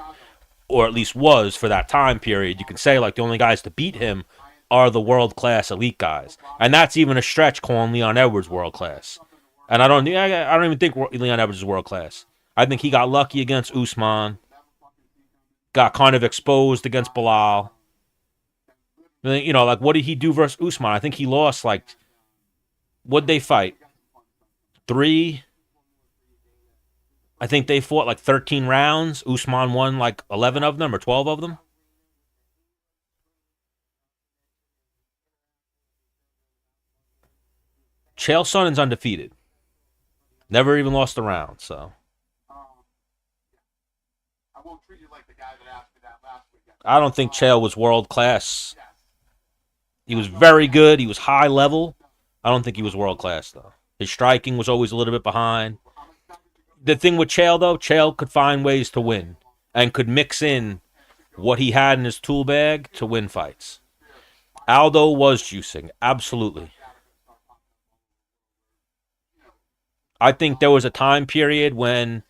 or at least was for that time period. You can say, like, the only guys to beat him are the world-class elite guys. And that's even a stretch calling Leon Edwards world-class. And I don't even think Leon Edwards is world-class. I think he got lucky against Usman, got kind of exposed against Bilal. Like, what did he do versus Usman? I think he lost, like, what'd they fight? 3? I think they fought, like, 13 rounds. Usman won, like, 11 of them or 12 of them. Chael Sonnen's undefeated. Never even lost a round, so. I won't treat you like the guy that asked me that last weekend. I don't think Chael was world-class. He was very good. He was high level. I don't think he was world-class, though. His striking was always a little bit behind. The thing with Chael, though, Chael could find ways to win and could mix in what he had in his tool bag to win fights. Aldo was juicing, absolutely. I think there was a time period when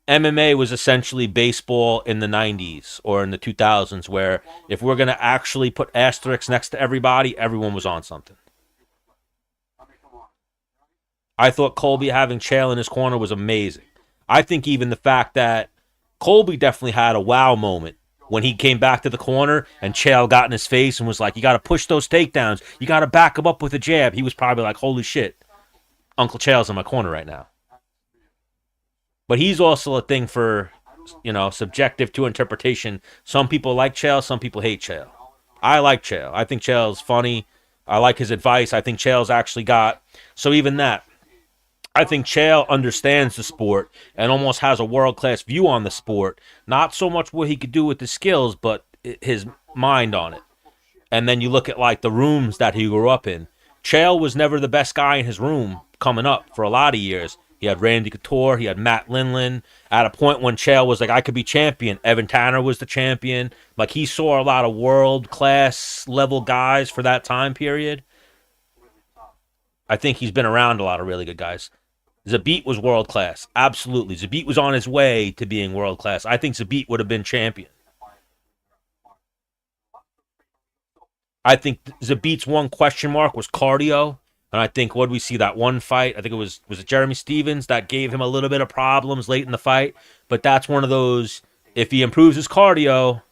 MMA was essentially baseball in the 90s or in the 2000s, where if we're going to actually put asterisks next to everybody, everyone was on something. I thought Colby having Chael in his corner was amazing. I think even the fact that Colby definitely had a wow moment when he came back to the corner and Chael got in his face and was like, you got to push those takedowns. You got to back him up with a jab. He was probably like, holy shit, Uncle Chael's in my corner right now. But he's also a thing for, subjective to interpretation. Some people like Chael, some people hate Chael. I like Chael. I think Chael's funny. I like his advice. I think Chael's actually got... So even that, I think Chael understands the sport and almost has a world-class view on the sport. Not so much what he could do with his skills, but his mind on it. And then you look at, like, the rooms that he grew up in. Chael was never the best guy in his room coming up for a lot of years. He had Randy Couture. He had Matt Lindland. At a point when Chael was like, I could be champion. Evan Tanner was the champion. Like, he saw a lot of world-class level guys for that time period. I think he's been around a lot of really good guys. Zabit was world-class. Absolutely. Zabit was on his way to being world-class. I think Zabit would have been champion. I think Zabit's one question mark was cardio. And I think, what did we see, that one fight? I think was it Jeremy Stevens that gave him a little bit of problems late in the fight? But that's one of those, if he improves his cardio,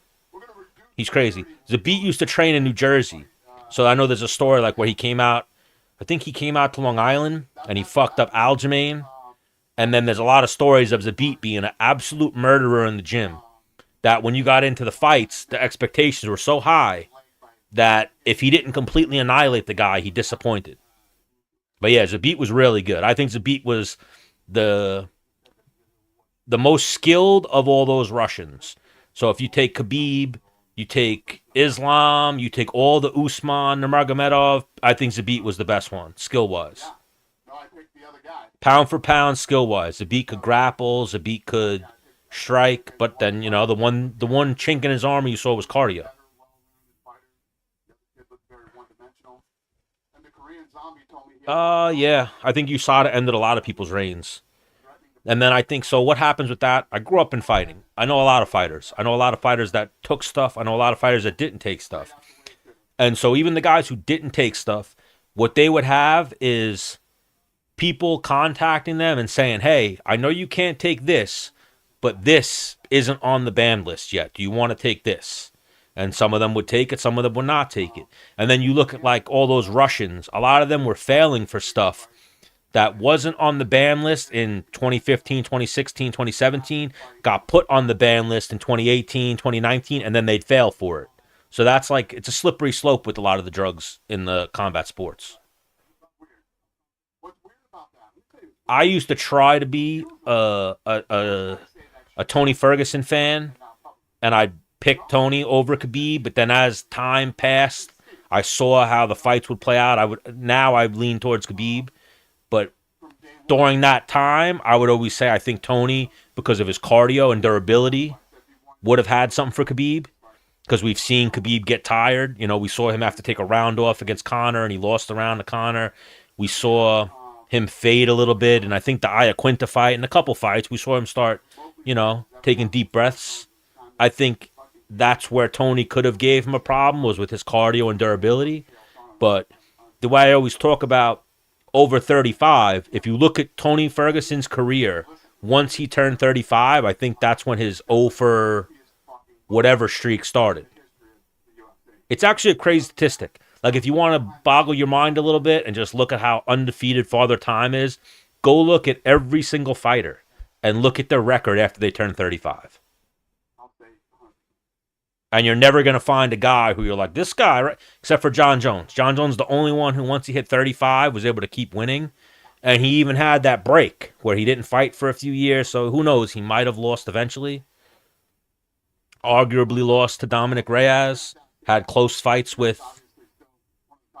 he's crazy. Zabit used to train in New Jersey. So I know there's a story like where he came out, I think he came out to Long Island, and he fucked up Aljamain. And then there's a lot of stories of Zabit being an absolute murderer in the gym. That when you got into the fights, the expectations were so high that if he didn't completely annihilate the guy, he disappointed. But yeah, Zabit was really good. I think Zabit was the most skilled of all those Russians. So if you take Khabib, you take Islam, you take all the Usman, Nurmagomedov, I think Zabit was the best one, skill-wise. No, I picked the other guy. Pound for pound, skill-wise. Zabit could grapple, Zabit could strike, but then, the one chink in his armor you saw was cardio. Yeah. I think USADA ended a lot of people's reigns. And then I think, so what happens with that? I grew up in fighting. I know a lot of fighters. I know a lot of fighters that took stuff. I know a lot of fighters that didn't take stuff. And so even the guys who didn't take stuff, what they would have is people contacting them and saying, hey, I know you can't take this, but this isn't on the ban list yet. Do you want to take this? And some of them would take it, some of them would not take it. And then you look at like all those Russians, a lot of them were failing for stuff that wasn't on the ban list in 2015, 2016, 2017, got put on the ban list in 2018, 2019, and then they'd fail for it. So that's like, it's a slippery slope with a lot of the drugs in the combat sports. I used to try to be a Tony Ferguson fan, and I'd pick Tony over Khabib. But then as time passed, I saw how the fights would play out. I lean towards Khabib, but during that time, I would always say I think Tony, because of his cardio and durability, would have had something for Khabib. Because we've seen Khabib get tired. You know, we saw him have to take a round off against Conor, and he lost the round to Conor. We saw him fade a little bit, and I think the Iaquinta fight and a couple fights, we saw him start, taking deep breaths. I think that's where Tony could have gave him a problem, was with his cardio and durability. But the way I always talk about over 35, if you look at Tony Ferguson's career, once he turned 35, I think that's when his 0 for whatever streak started. It's actually a crazy statistic. Like, if you want to boggle your mind a little bit and just look at how undefeated Father Time is, go look at every single fighter and look at their record after they turn 35. And you're never going to find a guy who you're like, this guy, right? Except for John Jones. John Jones is the only one who, once he hit 35, was able to keep winning. And he even had that break where he didn't fight for a few years. So who knows? He might have lost eventually. Arguably lost to Dominic Reyes. Had close fights with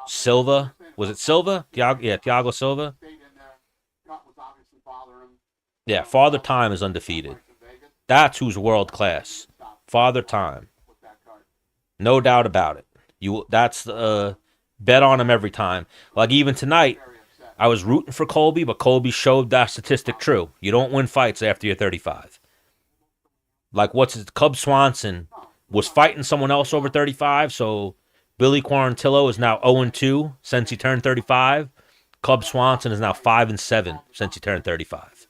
Silva. Was it Silva? Thiago Silva. Yeah, Father Time is undefeated. That's who's world class. Father Time. No doubt about it. That's bet on him every time. Like, even tonight, I was rooting for Colby, but Colby showed that statistic true. You don't win fights after you're 35. Like, Cub Swanson was fighting someone else over 35, so Billy Quarantillo is now 0-2 since he turned 35. Cub Swanson is now 5-7 since he turned 35.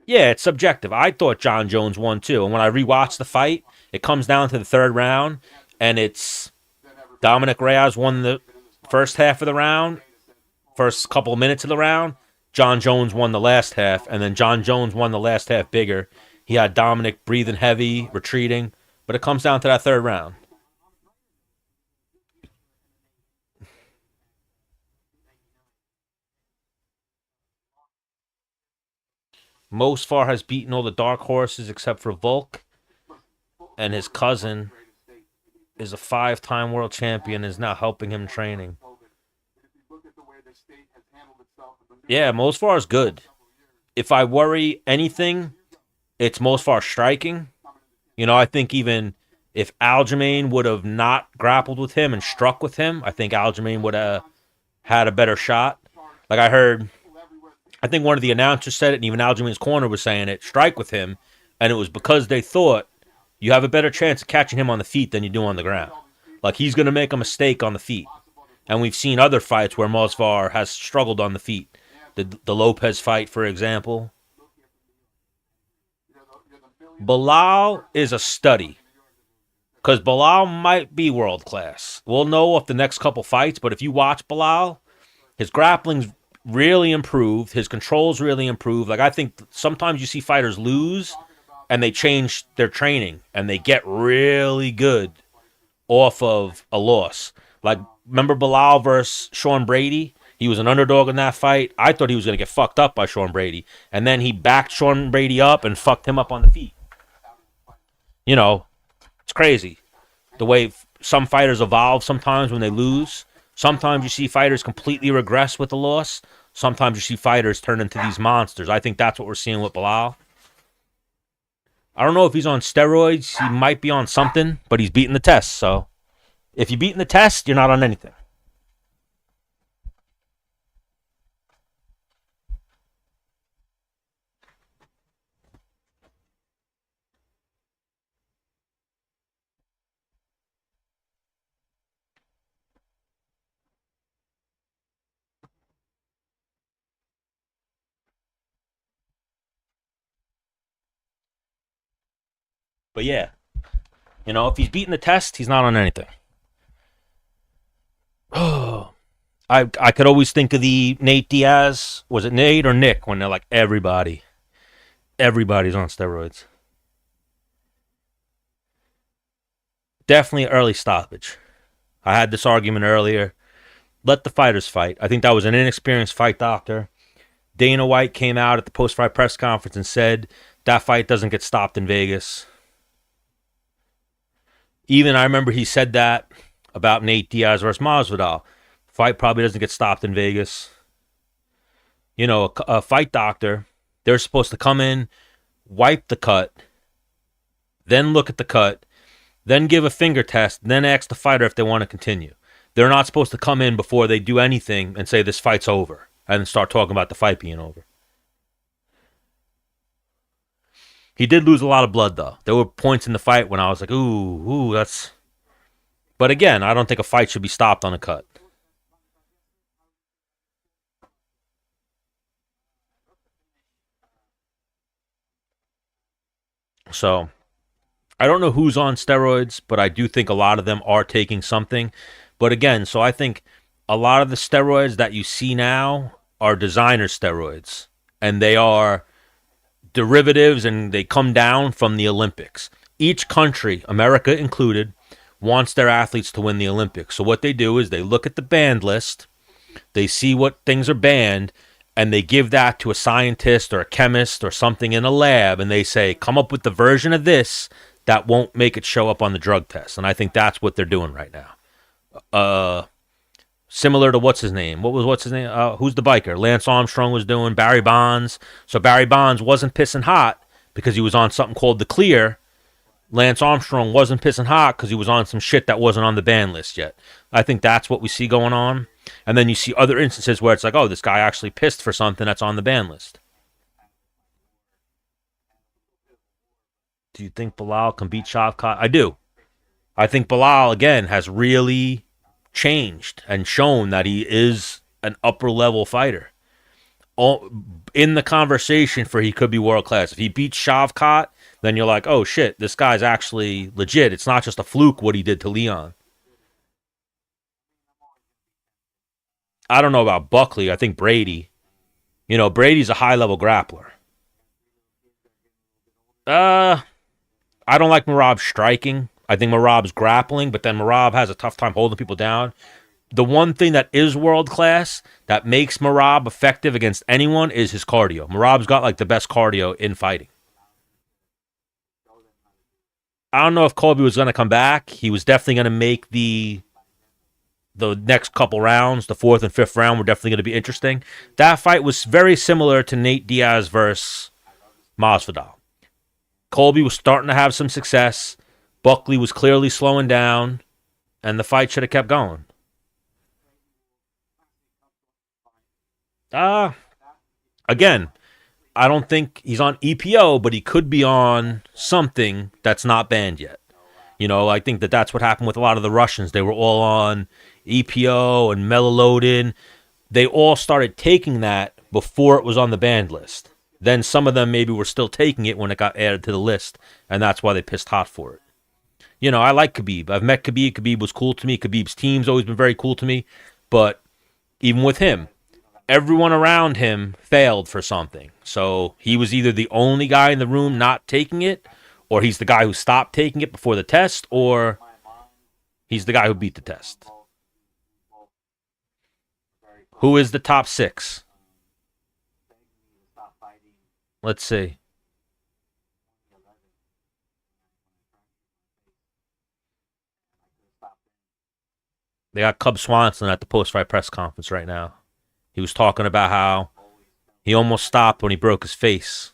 Yeah, it's subjective. I thought John Jones won too, and when I rewatched the fight, it comes down to the third round, and it's Dominic Reyes won the first half of the round, first couple of minutes of the round. John Jones won the last half, and then John Jones won the last half bigger. He had Dominic breathing heavy, retreating, but it comes down to that third round. Most far has beaten all the dark horses except for Volk, and his cousin is a 5-time world champion, is now helping him training. Yeah, most far is good. If I worry anything, it's most far striking. I think even if Aljamain would have not grappled with him and struck with him, I think Aljamain would have had a better shot. Like, I think one of the announcers said it, and even Aljamain's corner was saying it, strike with him, and it was because they thought you have a better chance of catching him on the feet than you do on the ground. Like, he's going to make a mistake on the feet. And we've seen other fights where Mosvar has struggled on the feet. The Lopez fight, for example. Bilal is a study. Because Bilal might be world class. We'll know off the next couple fights, but if you watch Bilal, his grappling's really improved. His control's really improved. Like, I think sometimes you see fighters lose and they change their training and they get really good off of a loss. Like, remember Bilal versus Sean Brady? He was an underdog in that fight. I thought he was going to get fucked up by Sean Brady. And then he backed Sean Brady up and fucked him up on the feet. It's crazy. The way some fighters evolve sometimes when they lose. Sometimes you see fighters completely regress with the loss. Sometimes you see fighters turn into these monsters. I think that's what we're seeing with Bilal. I don't know if he's on steroids. He might be on something, but he's beating the test. So if you're beating the test, you're not on anything. But yeah, if he's beating the test, he's not on anything. Oh, I could always think of the Nate Diaz. Was it Nate or Nick? When they're like, everybody's on steroids. Definitely early stoppage. I had this argument earlier. Let the fighters fight. I think that was an inexperienced fight doctor. Dana White came out at the post-fight press conference and said that fight doesn't get stopped in Vegas. Even I remember he said that about Nate Diaz versus Masvidal. Fight probably doesn't get stopped in Vegas. You know, a fight doctor, they're supposed to come in, wipe the cut, then look at the cut, then give a finger test, then ask the fighter if they want to continue. They're not supposed to come in before they do anything and say this fight's over and start talking about the fight being over. He did lose a lot of blood, though. There were points in the fight when I was like, ooh, that's... But again, I don't think a fight should be stopped on a cut. So, I don't know who's on steroids, but I do think a lot of them are taking something. But again, so I think a lot of the steroids that you see now are designer steroids. And they are derivatives and they come down from the Olympics. Each country, America included, wants their athletes to win the Olympics. So what they do is they look at the banned list, they see what things are banned, and they give that to a scientist or a chemist or something in a lab, and they say, come up with the version of this that won't make it show up on the drug test. And I think that's what they're doing right now. Similar to what's his name? What's his name? Who's the biker? Lance Armstrong was doing, Barry Bonds. So Barry Bonds wasn't pissing hot because he was on something called the clear. Lance Armstrong wasn't pissing hot because he was on some shit that wasn't on the ban list yet. I think that's what we see going on. And then you see other instances where it's like, oh, this guy actually pissed for something that's on the ban list. Do you think Bilal can beat Shavkat? I do. I think Bilal, again, has really changed and shown that he is an upper-level fighter. In the conversation for he could be world-class. If he beats Shavkat, then you're like, oh, shit, this guy's actually legit. It's not just a fluke what he did to Leon. I don't know about Buckley. I think Brady. You know, Brady's a high-level grappler. I don't like Merab's striking. I think Merab's grappling, but then Merab has a tough time holding people down. The one thing that is world-class that makes Merab effective against anyone is his cardio. Merab's got, like, the best cardio in fighting. I don't know if Colby was going to come back. He was definitely going to make the next couple rounds, the fourth and fifth round, were definitely going to be interesting. That fight was very similar to Nate Diaz versus Masvidal. Colby was starting to have some success. Buckley was clearly slowing down, and the fight should have kept going. Again, I don't think he's on EPO, but he could be on something that's not banned yet. You know, I think that's what happened with a lot of the Russians. They were all on EPO and Melilodin. They all started taking that before it was on the banned list. Then some of them maybe were still taking it when it got added to the list, and that's why they pissed hot for it. You know, I like Khabib. I've met Khabib. Khabib was cool to me. Khabib's team's always been very cool to me. But even with him, everyone around him failed for something. So he was either the only guy in the room not taking it, or he's the guy who stopped taking it before the test, or he's the guy who beat the test. Who is the top 6? Let's see. They got Cub Swanson at the post-fight press conference right now. He was talking about how he almost stopped when he broke his face.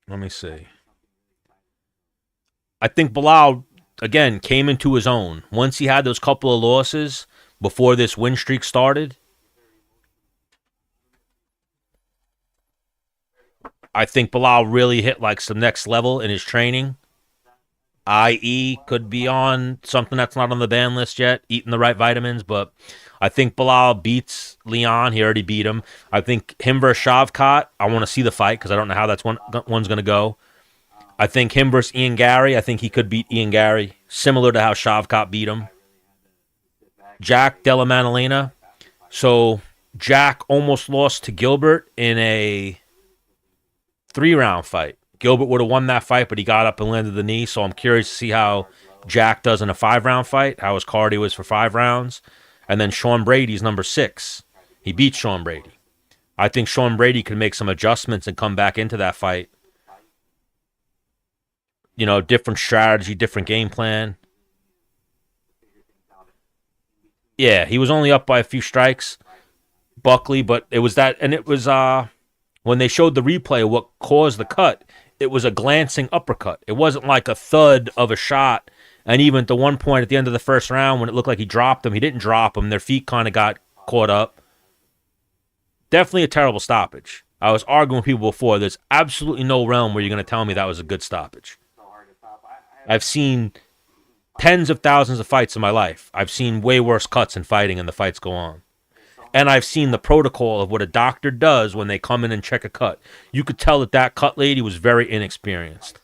Let me see. I think Bilal, again, came into his own. Once he had those couple of losses before this win streak started, I think Bilal really hit like some next level in his training. I.e. could be on something that's not on the ban list yet, eating the right vitamins, but I think Bilal beats Leon. He already beat him. I think him versus Shavkat, I want to see the fight because I don't know how one's going to go. I think him versus Ian Gary, I think he could beat Ian Gary, similar to how Shavkat beat him. Jack Della Maddalena. So Jack almost lost to Gilbert in a 3-round fight. Gilbert would have won that fight, but he got up and landed the knee. So I'm curious to see how Jack does in a 5-round fight, how his cardio is for 5 rounds. And then Sean Brady's number 6. He beat Sean Brady. I think Sean Brady could make some adjustments and come back into that fight. You know, different strategy, different game plan. Yeah, he was only up by a few strikes, Buckley, but it was that, and it was when they showed the replay of what caused the cut, it was a glancing uppercut. It wasn't like a thud of a shot. And even at the one point at the end of the first round, when it looked like he dropped him, he didn't drop him. Their feet kind of got caught up. Definitely a terrible stoppage. I was arguing with people before. There's absolutely no realm where you're going to tell me that was a good stoppage. I've seen tens of thousands of fights in my life. I've seen way worse cuts in fighting, and the fights go on. And I've seen the protocol of what a doctor does when they come in and check a cut. You could tell that that cut lady was very inexperienced.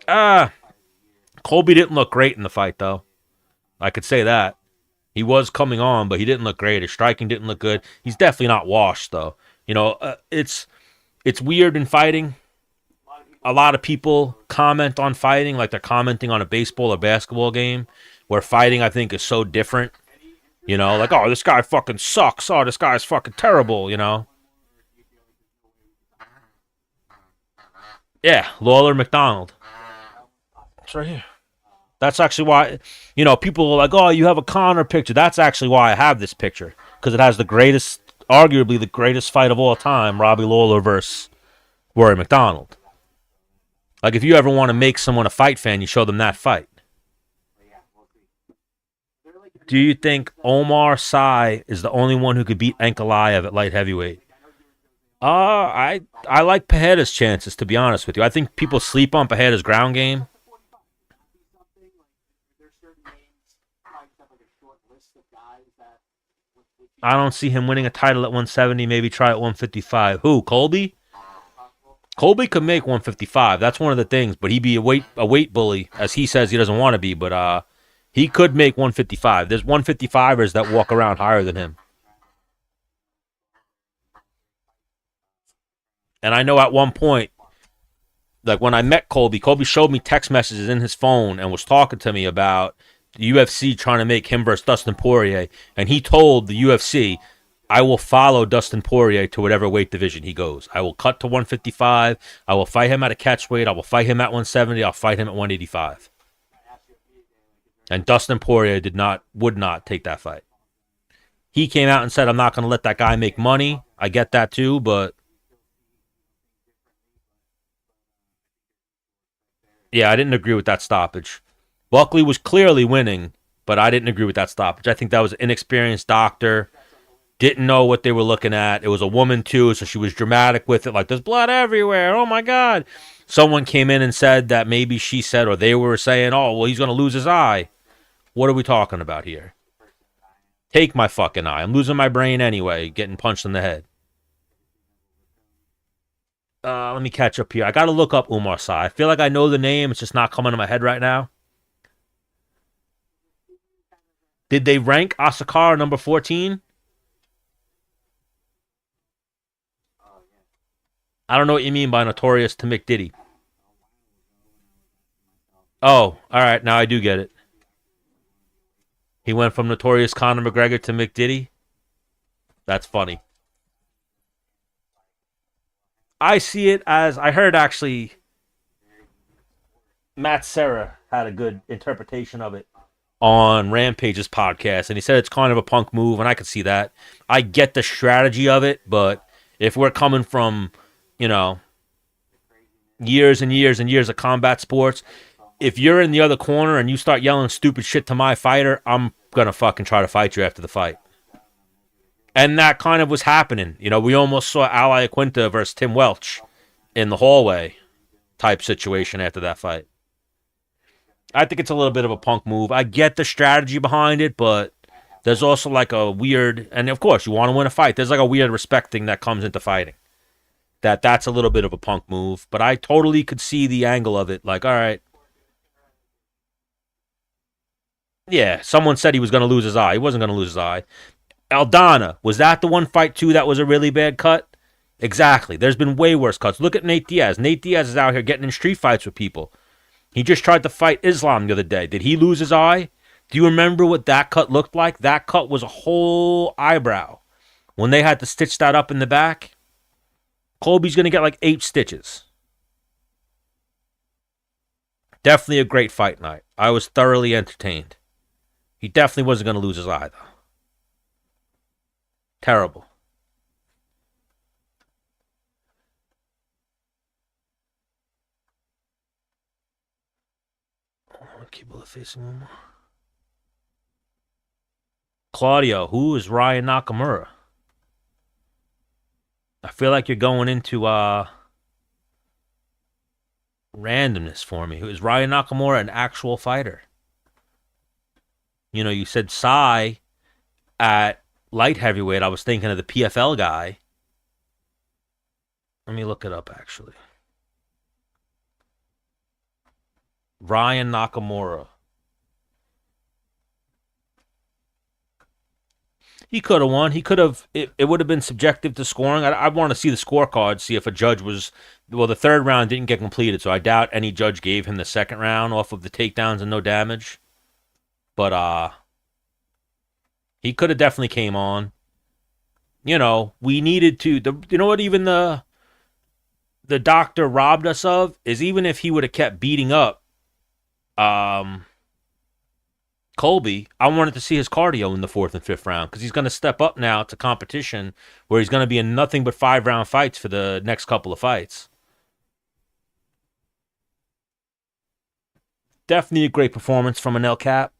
Colby didn't look great in the fight, though. I could say that. He was coming on, but he didn't look great. His striking didn't look good. He's definitely not washed, though. You know, it's weird in fighting. A lot of people comment on fighting like they're commenting on a baseball or basketball game, where fighting, I think, is so different. You know, like, oh, this guy fucking sucks. Oh, this guy's fucking terrible, you know. Yeah, Lawler McDonald. It's right here. That's actually why, you know, people are like, oh, you have a Conor picture. That's actually why I have this picture, because it has the greatest, arguably the greatest fight of all time, Robbie Lawler versus Rory McDonald. Like, if you ever want to make someone a fight fan, you show them that fight. Do you think Omar Sy is the only one who could beat Ankalaev at light heavyweight? I like Pereira's chances, to be honest with you. I think people sleep on Pereira's ground game. I don't see him winning a title at 170, maybe try at 155. Who, Colby? Colby could make 155. That's one of the things, but he'd be a weight bully, as he says he doesn't want to be, but he could make 155. There's 155ers that walk around higher than him. And I know at one point, like when I met Colby showed me text messages in his phone and was talking to me about the UFC trying to make him versus Dustin Poirier. And he told the UFC, I will follow Dustin Poirier to whatever weight division he goes. I will cut to 155. I will fight him at a catch weight. I will fight him at 170. I'll fight him at 185. And Dustin Poirier would not take that fight. He came out and said, I'm not going to let that guy make money. I get that too, but yeah, I didn't agree with that stoppage. Buckley was clearly winning, but I didn't agree with that stoppage. I think that was an inexperienced doctor. Didn't know what they were looking at. It was a woman too, so she was dramatic with it, like there's blood everywhere. Oh my God. Someone came in and said that maybe she said, or they were saying, oh, well, he's going to lose his eye. What are we talking about here? Take my fucking eye. I'm losing my brain anyway, getting punched in the head. Let me catch up here. I got to look up Umar Sy. I feel like I know the name. It's just not coming to my head right now. Did they rank Asakara number 14? I don't know what you mean by notorious to McDiddy. Oh, all right. Now I do get it. He went from notorious Conor McGregor to McDiddy. That's funny. I see it as, I heard actually Matt Serra had a good interpretation of it on Rampage's podcast, and he said it's kind of a punk move, and I could see that. I get the strategy of it, but if we're coming from, you know, years and years and years of combat sports, if you're in the other corner and you start yelling stupid shit to my fighter, I'm going to fucking try to fight you after the fight. And that kind of was happening. You know, we almost saw Ali Quinta versus Tim Welch in the hallway type situation after that fight. I think it's a little bit of a punk move. I get the strategy behind it, but there's also like a weird, and of course you want to win a fight, there's like a weird respect thing that comes into fighting. That's a little bit of a punk move, but I totally could see the angle of it. Like, all right. Yeah, someone said he was going to lose his eye. He wasn't going to lose his eye. Aldana, was that the one fight too that was a really bad cut? Exactly. There's been way worse cuts. Look at Nate Diaz. Nate Diaz is out here getting in street fights with people. He just tried to fight Islam the other day. Did he lose his eye? Do you remember what that cut looked like? That cut was a whole eyebrow. When they had to stitch that up in the back, Colby's going to get like 8 stitches. Definitely a great fight night. I was thoroughly entertained. He definitely wasn't going to lose his eye, though. Terrible. Keep facing one more. Claudio, who is Ryan Nakamura? I feel like you're going into randomness for me. Is Ryan Nakamura an actual fighter? You know, you said Sai at light heavyweight. I was thinking of the PFL guy. Let me look it up, actually. Ryan Nakamura. He could have won. He could have. It would have been subjective to scoring. I want to see the scorecard, see if a judge was. Well, the third round didn't get completed, so I doubt any judge gave him the second round off of the takedowns and no damage. But he could have definitely came on. You know, we needed to. You know what? Even the doctor robbed us of is even if he would have kept beating up Colby, I wanted to see his cardio in the 4th and 5th round because he's going to step up now to competition where he's going to be in nothing but 5-round fights for the next couple of fights. Definitely a great performance from an El Cap.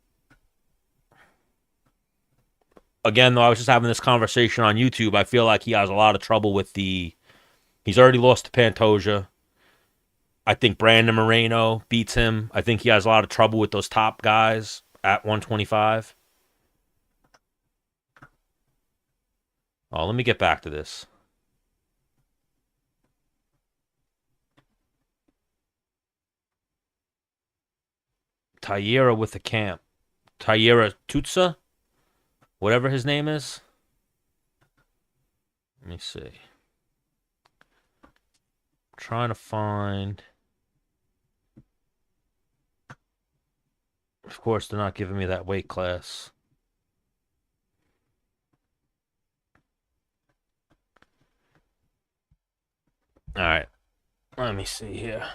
Again, though, I was just having this conversation on YouTube. I feel like he has a lot of trouble with he's already lost to Pantoja. I think Brandon Moreno beats him. I think he has a lot of trouble with those top guys at 125. Oh, let me get back to this. Taira with the camp. Taira Tutsa? Whatever his name is. Let me see. Trying to find. Of course, they're not giving me that weight class. All right. Let me see here.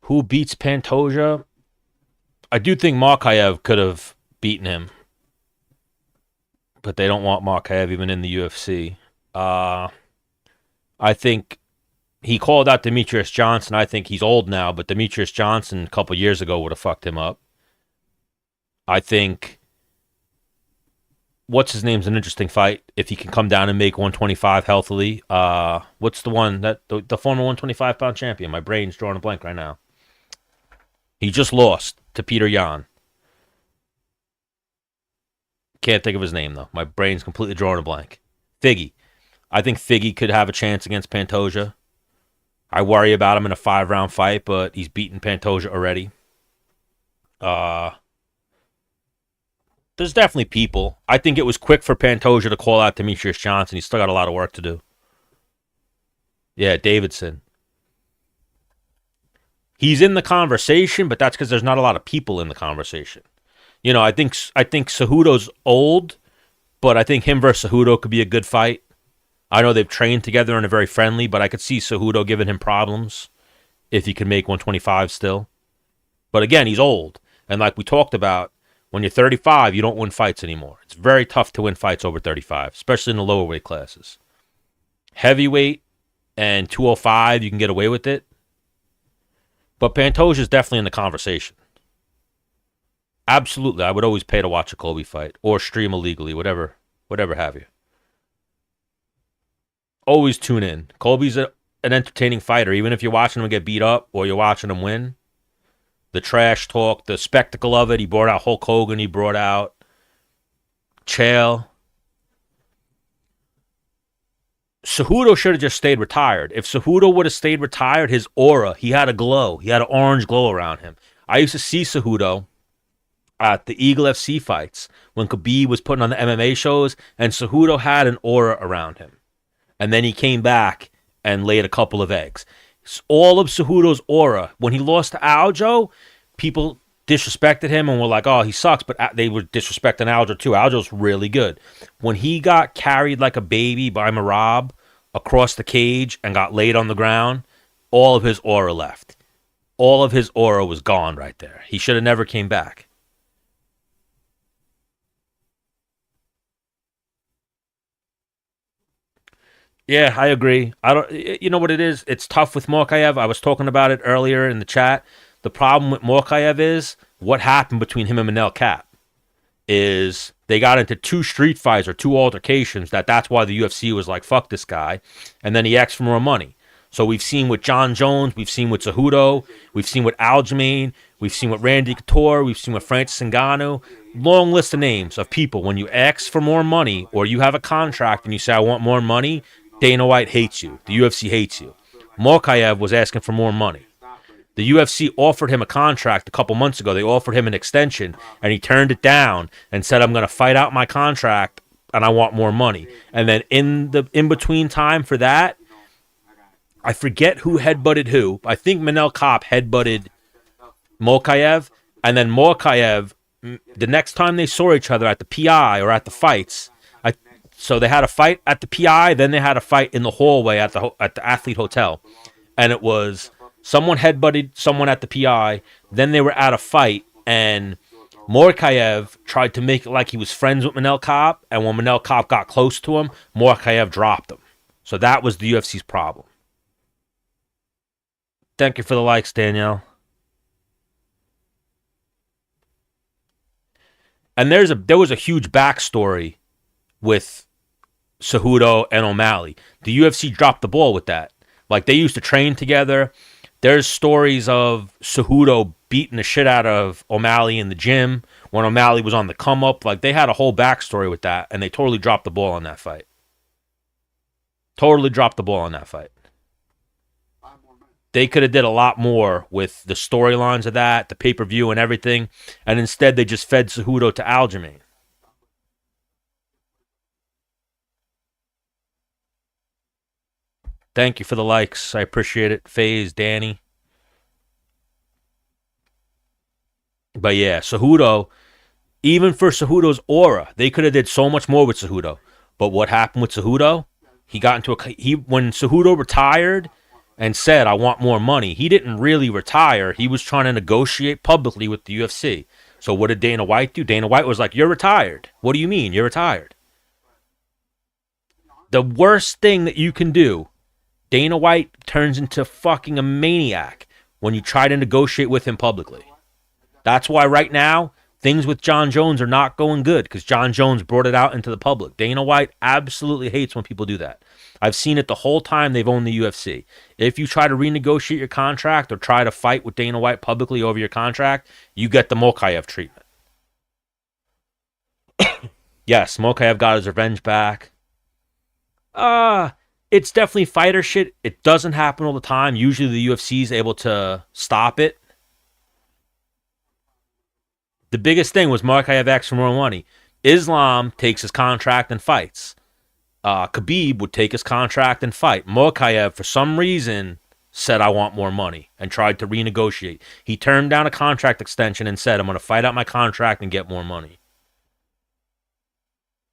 Who beats Pantoja? I do think Markaev could have beaten him. But they don't want Markaev even in the UFC. I think he called out Demetrius Johnson. I think he's old now, but Demetrius Johnson a couple years ago would have fucked him up. I think what's his name's an interesting fight if he can come down and make 125 healthily. What's the one that the former 125-pound champion? My brain's drawing a blank right now. He just lost to Peter Yan. Can't think of his name, though. My brain's completely drawing a blank. Figgy. I think Figgy could have a chance against Pantoja. I worry about him in a 5-round fight, but he's beaten Pantoja already. There's definitely people. I think it was quick for Pantoja to call out Demetrius Johnson. He's still got a lot of work to do. Yeah, Davidson. He's in the conversation, but that's because there's not a lot of people in the conversation. You know, I think Cejudo's old, but I think him versus Cejudo could be a good fight. I know they've trained together and are very friendly, but I could see Cejudo giving him problems if he can make 125 still. But again, he's old. And like we talked about, when you're 35, you don't win fights anymore. It's very tough to win fights over 35, especially in the lower weight classes. Heavyweight and 205, you can get away with it. But Pantoja is definitely in the conversation. Absolutely. I would always pay to watch a Colby fight or stream illegally, whatever have you. Always tune in. Colby's an entertaining fighter, even if you're watching him get beat up or you're watching him win. The trash talk, the spectacle of it. He brought out Hulk Hogan. He brought out Chael. Cejudo should have just stayed retired. If Cejudo would have stayed retired, his aura, he had a glow. He had an orange glow around him. I used to see Cejudo at the Eagle FC fights when Khabib was putting on the MMA shows, and Cejudo had an aura around him. And then he came back and laid a couple of eggs. All of Cejudo's aura, when he lost to Aljo, people disrespected him and were like, oh, he sucks, but they were disrespecting Aljo too. Aljo's really good. When he got carried like a baby by Marab across the cage and got laid on the ground, all of his aura left. All of his aura was gone right there. He should have never came back. Yeah, I agree. I don't. You know what it is? It's tough with Morkayev. I was talking about it earlier in the chat. The problem with Morkayev is what happened between him and Manel Cap is they got into two street fights or two altercations. That's why the UFC was like, "Fuck this guy," and then he asked for more money. So we've seen with John Jones, we've seen with Cejudo, we've seen with Aljamain, we've seen with Randy Couture, we've seen with Francis Ngannou. Long list of names of people. When you ask for more money or you have a contract and you say, I want more money, Dana White hates you. The UFC hates you. Morkayev was asking for more money. The UFC offered him a contract a couple months ago. They offered him an extension, and he turned it down and said, I'm going to fight out my contract, and I want more money. And then in the in-between time for that, I forget who headbutted who. I think Manel Kape headbutted Morkayev, and then Morkayev, the next time they saw each other at the PI or at the fights, so they had a fight at the PI, then they had a fight in the hallway at the Athlete Hotel, and it was someone headbutted someone at the PI, then they were at a fight, and Morkayev tried to make it like he was friends with Manel Kape, and when Manel Kape got close to him, Morkayev dropped him. So that was the UFC's problem. Thank you for the likes, Danielle. And there was a huge backstory with Cejudo and O'Malley. The UFC dropped the ball with that. Like, they used to train together. There's stories of Cejudo beating the shit out of O'Malley in the gym when O'Malley was on the come up. Like, they had a whole backstory with that, and they totally dropped the ball on that fight. Totally dropped the ball on that fight. They could have did a lot more with the storylines of that, the pay-per-view and everything, and instead they just fed Cejudo to Aljamain. Thank you for the likes. I appreciate it. FaZe, Danny. But yeah, Cejudo, even for Cejudo's aura, they could have did so much more with Cejudo. But what happened with Cejudo? He got into when Cejudo retired and said, I want more money, he didn't really retire. He was trying to negotiate publicly with the UFC. So what did Dana White do? Dana White was like, you're retired. What do you mean? You're retired. The worst thing that you can do, Dana White turns into fucking a maniac when you try to negotiate with him publicly. That's why right now, things with John Jones are not going good, because John Jones brought it out into the public. Dana White absolutely hates when people do that. I've seen it the whole time they've owned the UFC. If you try to renegotiate your contract or try to fight with Dana White publicly over your contract, you get the Morkayev treatment. Yes, Morkayev got his revenge back. It's definitely fighter shit. It doesn't happen all the time. Usually the UFC is able to stop it. The biggest thing was Morkayev asked for more money. Islam takes his contract and fights. Khabib would take his contract and fight. Morkayev, for some reason, said, I want more money, and tried to renegotiate. He turned down a contract extension and said, I'm going to fight out my contract and get more money.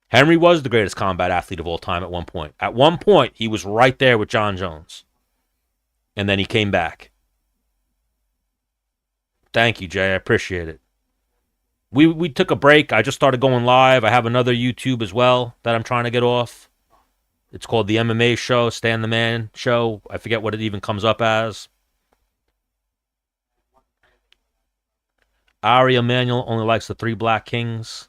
Henry was the greatest combat athlete of all time at one point. At one point, he was right there with John Jones. And then he came back. Thank you, Jay. I appreciate it. We took a break. I just started going live. I have another YouTube as well that I'm trying to get off. It's called the MMA Show, Stan the Man Show. I forget what it even comes up as. Ari Emanuel only likes the 3 Black Kings.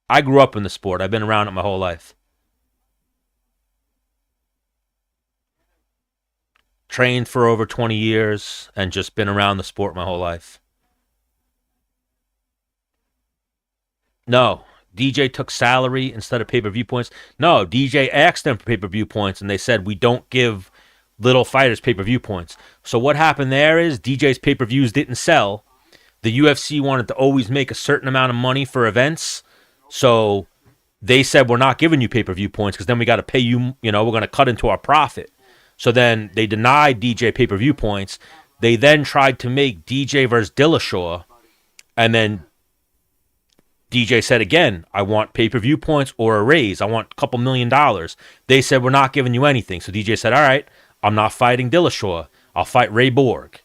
I grew up in the sport. I've been around it my whole life. Trained for over 20 years and just been around the sport my whole life. No, DJ took salary instead of pay-per-view points. No, DJ asked them for pay-per-view points, and they said, we don't give little fighters pay-per-view points. So what happened there is DJ's pay-per-views didn't sell. The UFC wanted to always make a certain amount of money for events. So they said, we're not giving you pay-per-view points because then we got to pay you, we're going to cut into our profit. So then they denied DJ pay-per-view points. They then tried to make DJ versus Dillashaw. And then DJ said again, I want pay-per-view points or a raise. I want a couple $1 million. They said, we're not giving you anything. So DJ said, all right, I'm not fighting Dillashaw. I'll fight Ray Borg.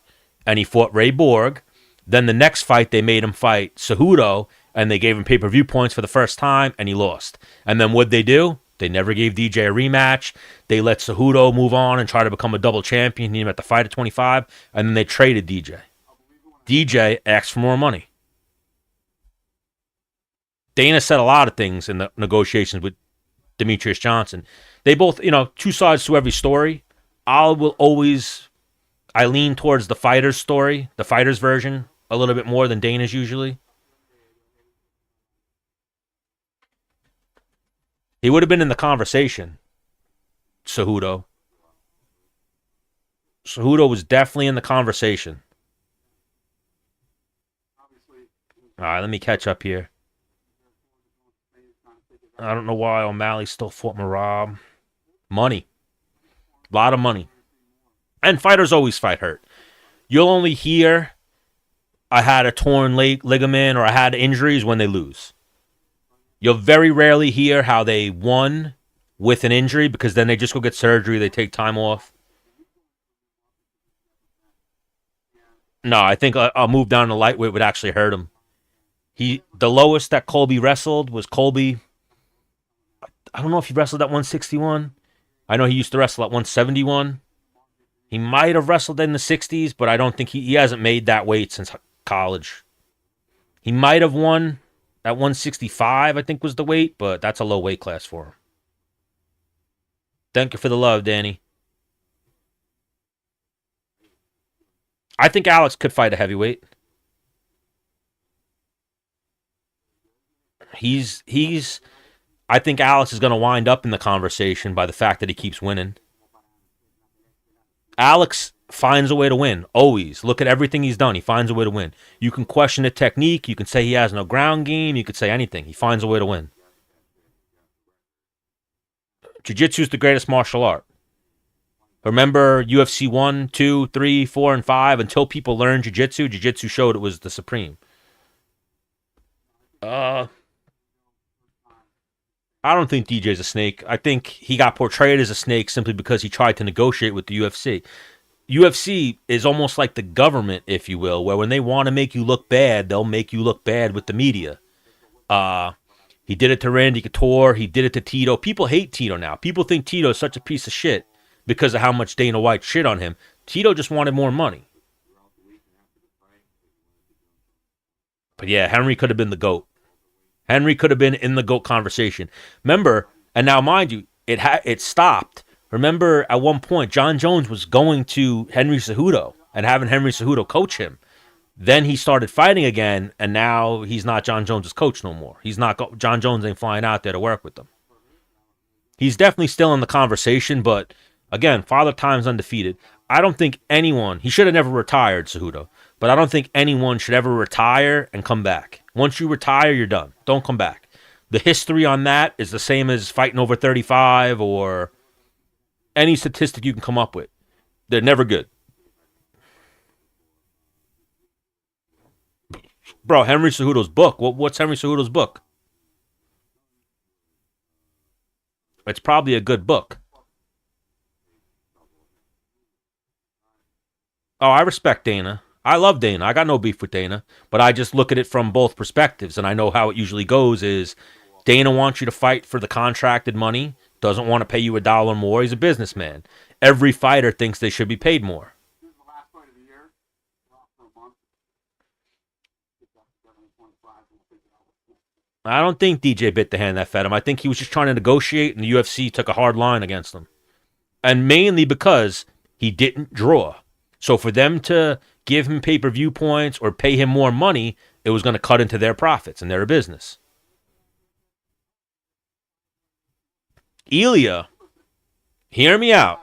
And he fought Ray Borg. Then the next fight, they made him fight Cejudo, and they gave him pay-per-view points for the first time, and he lost. And then what'd they do? They never gave DJ a rematch. They let Cejudo move on and try to become a double champion. He had to fight at 25, and then they traded DJ. DJ asked for more money. Dana said a lot of things in the negotiations with Demetrius Johnson. They both, two sides to every story. I lean towards the fighter's story, the fighter's version, a little bit more than Dana's usually. He would have been in the conversation, Cejudo. Cejudo was definitely in the conversation. All right, let me catch up here. I don't know why O'Malley still fought Merab. Money. A lot of money. And fighters always fight hurt. You'll only hear I had a torn ligament or I had injuries when they lose. You'll very rarely hear how they won with an injury because then they just go get surgery. They take time off. No, I think a move down to lightweight would actually hurt him. The lowest that Colby wrestled was Colby. I don't know if he wrestled at 161. I know he used to wrestle at 171. He might have wrestled in the 60s, but I don't think he hasn't made that weight since college. He might have won at 165, I think was the weight, but that's a low weight class for him. Thank you for the love, Danny. I think Alex could fight a heavyweight. I think Alex is going to wind up in the conversation by the fact that he keeps winning. Alex finds a way to win, always. Look at everything he's done. He finds a way to win. You can question the technique. You can say he has no ground game. You could say anything. He finds a way to win. Jiu-Jitsu is the greatest martial art. Remember UFC 1, 2, 3, 4, and 5? Until people learned Jiu-Jitsu, Jiu-Jitsu showed it was the supreme. I don't think DJ's a snake. I think he got portrayed as a snake simply because he tried to negotiate with the UFC. UFC is almost like the government, if you will, where when they want to make you look bad, they'll make you look bad with the media. He did it to Randy Couture. He did it to Tito. People hate Tito now. People think Tito is such a piece of shit because of how much Dana White shit on him. Tito just wanted more money. But yeah, Henry could have been the GOAT. Henry could have been in the GOAT conversation. Remember, and now mind you, it stopped. Remember, at one point, John Jones was going to Henry Cejudo and having Henry Cejudo coach him. Then he started fighting again, and now he's not John Jones' coach no more. John Jones ain't flying out there to work with them. He's definitely still in the conversation, but again, Father Time's undefeated. I don't think anyone, he should have never retired, Cejudo, but I don't think anyone should ever retire and come back. Once you retire, you're done. Don't come back. The history on that is the same as fighting over 35 or any statistic you can come up with. They're never good. Bro, Henry Cejudo's book. What's Henry Cejudo's book? It's probably a good book. Oh, I respect Dana. I love Dana. I got no beef with Dana. But I just look at it from both perspectives. And I know how it usually goes is Dana wants you to fight for the contracted money. Doesn't want to pay you $1 more. He's a businessman. Every fighter thinks they should be paid more. I don't think DJ bit the hand that fed him. I think he was just trying to negotiate, and the UFC took a hard line against him. And mainly because he didn't draw. So for them to give him pay-per-view points or pay him more money, it was going to cut into their profits, and they're a business. Ilya, hear me out.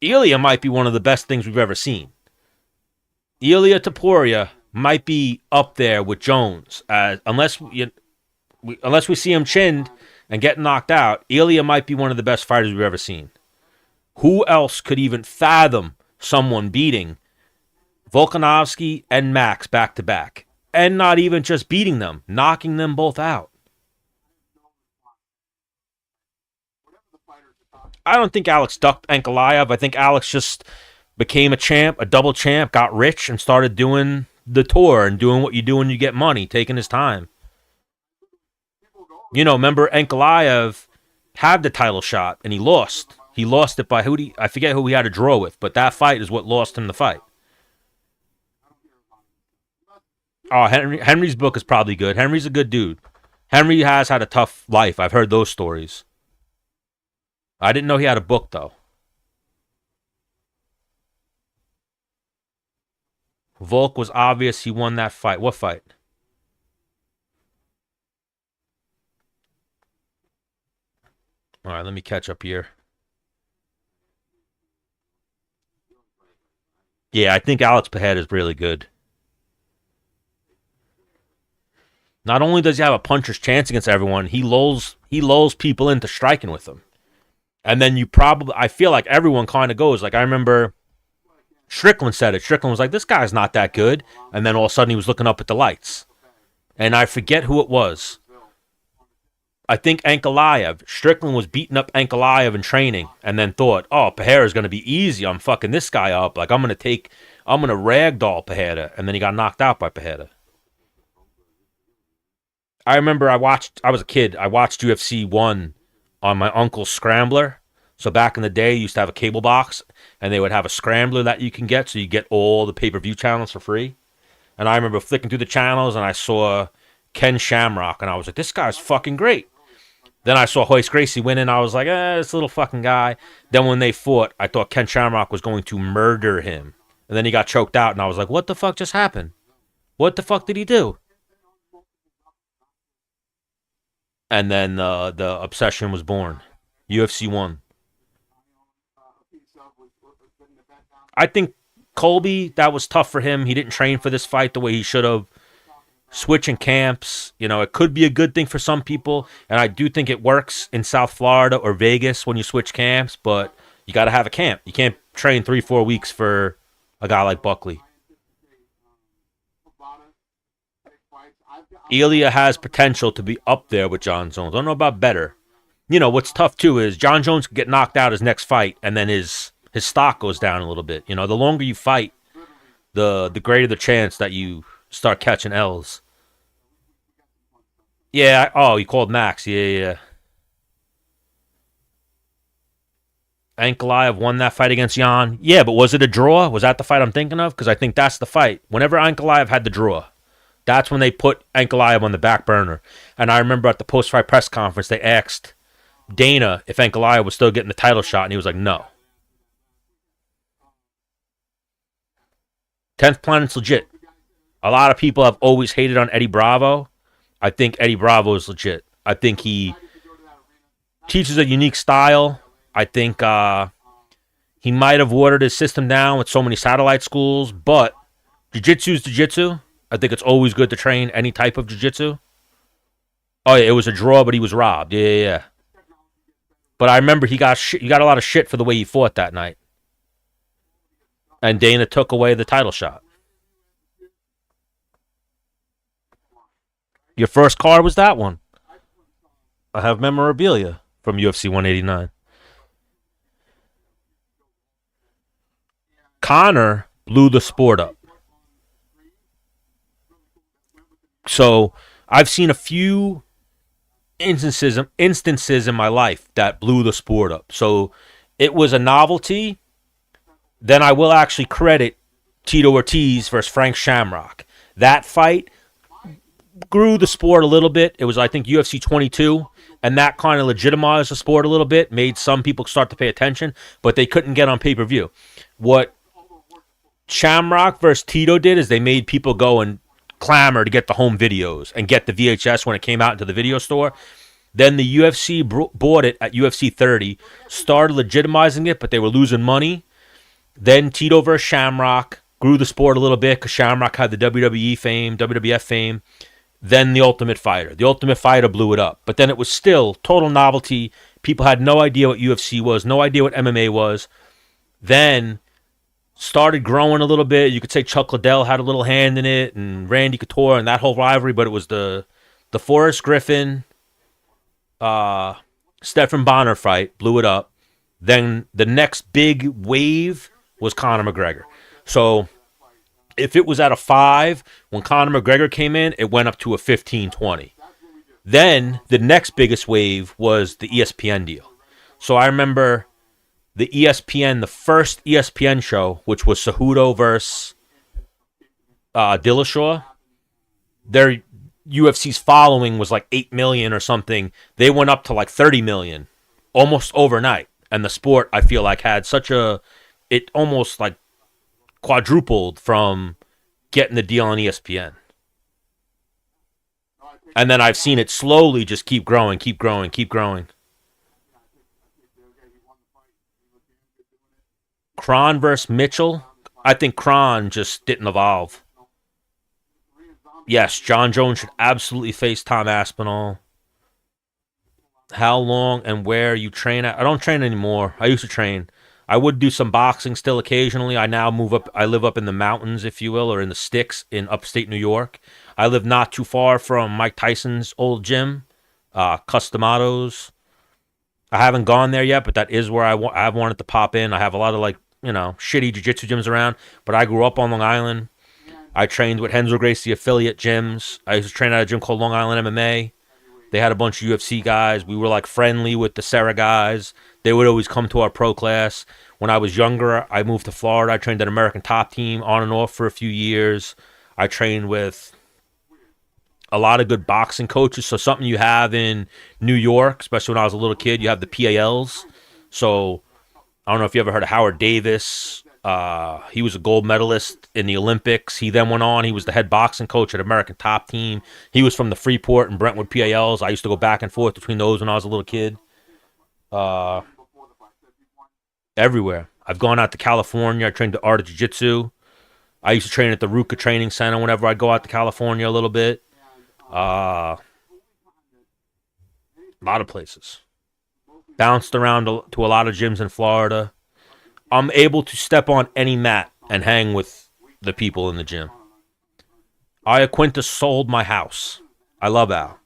Ilya might be one of the best things we've ever seen. Ilya Taporia might be up there with Jones, unless we see him chinned and get knocked out. Ilya might be one of the best fighters we've ever seen. Who else could even fathom someone beating Volkanovski and Max back to back, and not even just beating them, knocking them both out? I don't think Alex ducked Ankalaev. I think Alex just became a champ, a double champ, got rich, and started doing the tour and doing what you do when you get money, taking his time. Remember Ankalaev had the title shot and he lost. He lost it by I forget who he had to draw with, but that fight is what lost him the fight. Oh, Henry's book is probably good. Henry's a good dude. Henry has had a tough life. I've heard those stories. I didn't know he had a book, though. Volk was obvious he won that fight. What fight? All right, let me catch up here. Yeah, I think Alex Pereira is really good. Not only does he have a puncher's chance against everyone, he lulls people into striking with him. And then I feel like everyone kind of goes. Like, I remember Strickland said it. Strickland was like, this guy's not that good. And then all of a sudden he was looking up at the lights. And I forget who it was. I think Ankalaev. Strickland was beating up Ankalaev in training and then thought, oh, Pereira's going to be easy. I'm fucking this guy up. Like, I'm going to ragdoll Pereira. And then he got knocked out by Pereira. I remember I was a kid. I watched UFC 1 on my uncle's scrambler. So back in the day, you used to have a cable box, and they would have a scrambler that you can get, so you get all the pay-per-view channels for free. And I remember flicking through the channels, and I saw Ken Shamrock, and I was like, this guy's fucking great. Then I saw Royce Gracie win, and I was like, this little fucking guy. Then when they fought, I thought Ken Shamrock was going to murder him. And then he got choked out, and I was like, what the fuck just happened? What the fuck did he do? And then the obsession was born. UFC 1. I think Colby, that was tough for him. He didn't train for this fight the way he should have. Switching camps, it could be a good thing for some people. And I do think it works in South Florida or Vegas when you switch camps. But you got to have a camp. You can't train 3-4 weeks for a guy like Buckley. Ilya has potential to be up there with John Jones. I don't know about better. What's tough, too, is John Jones could get knocked out his next fight, and then his stock goes down a little bit. The longer you fight, the greater the chance that you start catching L's. Yeah, you called Max. Yeah. Ankalaev won that fight against Jan. Yeah, but was it a draw? Was that the fight I'm thinking of? Because I think that's the fight. Whenever Ankalaev had the draw, that's when they put Ankalaev on the back burner. And I remember at the post-fight press conference, they asked Dana if Ankalaev was still getting the title shot, and he was like, no. 10th Planet's legit. A lot of people have always hated on Eddie Bravo. I think Eddie Bravo is legit. I think he teaches a unique style. I think he might have watered his system down with so many satellite schools, but jiu-jitsu is jiu-jitsu. I think it's always good to train any type of jiu-jitsu. Oh, yeah, it was a draw, but he was robbed. Yeah. But I remember he got a lot of shit for the way he fought that night. And Dana took away the title shot. Your first card was that one. I have memorabilia from UFC 189. Connor blew the sport up. So I've seen a few instances in my life that blew the sport up. So it was a novelty. Then I will actually credit Tito Ortiz versus Frank Shamrock. That fight grew the sport a little bit. It was, I think, UFC 22, and that kind of legitimized the sport a little bit, made some people start to pay attention, but they couldn't get on pay-per-view. What Shamrock versus Tito did is they made people go and clamor to get the home videos and get the VHS when it came out into the video store. Then the UFC bought it at UFC 30, started legitimizing it, but they were losing money. Then Tito versus Shamrock grew the sport a little bit because Shamrock had the WWE fame, WWF fame. Then the Ultimate Fighter. The Ultimate Fighter blew it up. But then it was still total novelty. People had no idea what UFC was, no idea what MMA was. Then started growing a little bit. You could say Chuck Liddell had a little hand in it, and Randy Couture and that whole rivalry, but it was the Forrest Griffin, Stephen Bonner fight blew it up. Then the next big wave was Conor McGregor. So if it was at a 5, when Conor McGregor came in, it went up to a 15-20. Then the next biggest wave was the ESPN deal. So I remember the ESPN, the first ESPN show, which was Cejudo versus Dillashaw. Their UFC's following was like 8 million or something. They went up to like 30 million almost overnight. And the sport, I feel like, had it almost like quadrupled from getting the deal on ESPN. And then I've seen it slowly just keep growing, keep growing, keep growing. Kron versus Mitchell. I think Kron just didn't evolve. Yes, John Jones should absolutely face Tom Aspinall. How long and where you train at? I don't train anymore. I used to train. I would do some boxing still occasionally. I now move up. I live up in the mountains, if you will, or in the sticks in upstate New York. I live not too far from Mike Tyson's old gym, Customados. I haven't gone there yet, but that is where I've wanted to pop in. I have a lot of shitty jiu-jitsu gyms around, but I grew up on Long Island. I trained with Renzo Gracie affiliate gyms. I used to train at a gym called Long Island MMA. They had a bunch of UFC guys. We were like friendly with the Serra guys. They would always come to our pro class. When I was younger, I moved to Florida. I trained at American Top Team on and off for a few years. I trained with a lot of good boxing coaches. So something you have in New York, especially when I was a little kid, you have the PALs. So I don't know if you ever heard of Howard Davis. He was a gold medalist in the Olympics. He then went on. He was the head boxing coach at American Top Team. He was from the Freeport and Brentwood PALs. I used to go back and forth between those when I was a little kid. Everywhere. I've gone out to California. I trained the art of jiu-jitsu. I used to train at the Ruka Training Center whenever I go out to California a little bit. A lot of places. Bounced around to a lot of gyms in Florida. I'm able to step on any mat and hang with the people in the gym. Iaquinta sold my house. I love Al.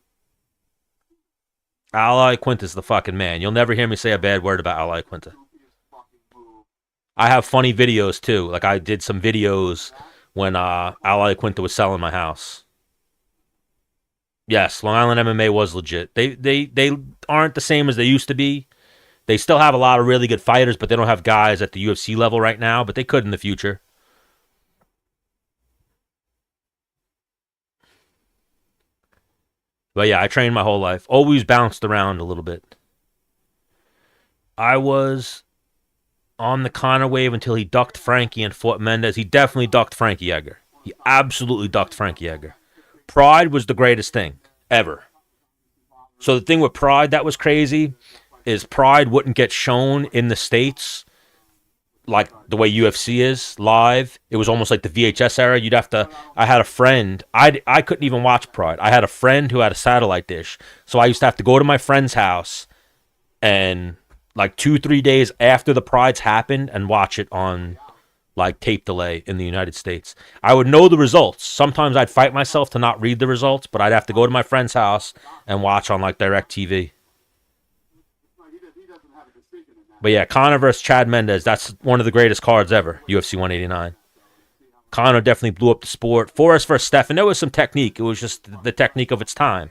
Al Iaquinta's the fucking man. You'll never hear me say a bad word about Al Iaquinta. I have funny videos too. Like I did some videos when Al Iaquinta was selling my house. Yes, Long Island MMA was legit. They aren't the same as they used to be. They still have a lot of really good fighters, but they don't have guys at the UFC level right now, but they could in the future. But yeah, I trained my whole life. Always bounced around a little bit. I was on the Conor wave until he ducked Frankie and fought Mendez. He definitely ducked Frankie Edgar. He absolutely ducked Frankie Edgar. Pride was the greatest thing ever. So the thing with Pride that was crazy is Pride wouldn't get shown in the States like the way UFC is live. It was almost like the VHS era. I had a friend. I couldn't even watch Pride. I had a friend who had a satellite dish. So I used to have to go to my friend's house and like 2-3 days after the Prides happened and watch it on like tape delay in the United States. I would know the results. Sometimes I'd fight myself to not read the results, but I'd have to go to my friend's house and watch on like DirecTV. But yeah, Conor versus Chad Mendez, that's one of the greatest cards ever, UFC 189. Conor definitely blew up the sport. Forrest versus Stephan, there was some technique. It was just the technique of its time.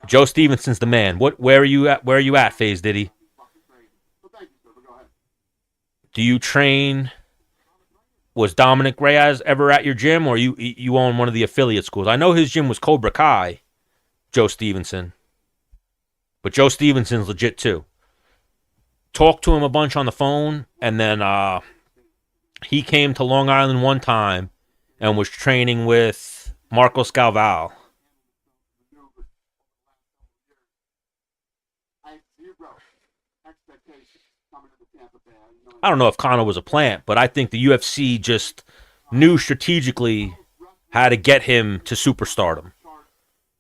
Joe Stevenson's the man. Where are you at? Where are you at, FaZe Diddy? Do you train? Was Dominic Reyes ever at your gym, or you own one of the affiliate schools? I know his gym was Cobra Kai, Joe Stevenson. But Joe Stevenson's legit too. Talked to him a bunch on the phone, and then he came to Long Island one time and was training with Marcos Galval. I don't know if Conor was a plant, but I think the UFC just knew strategically how to get him to superstardom.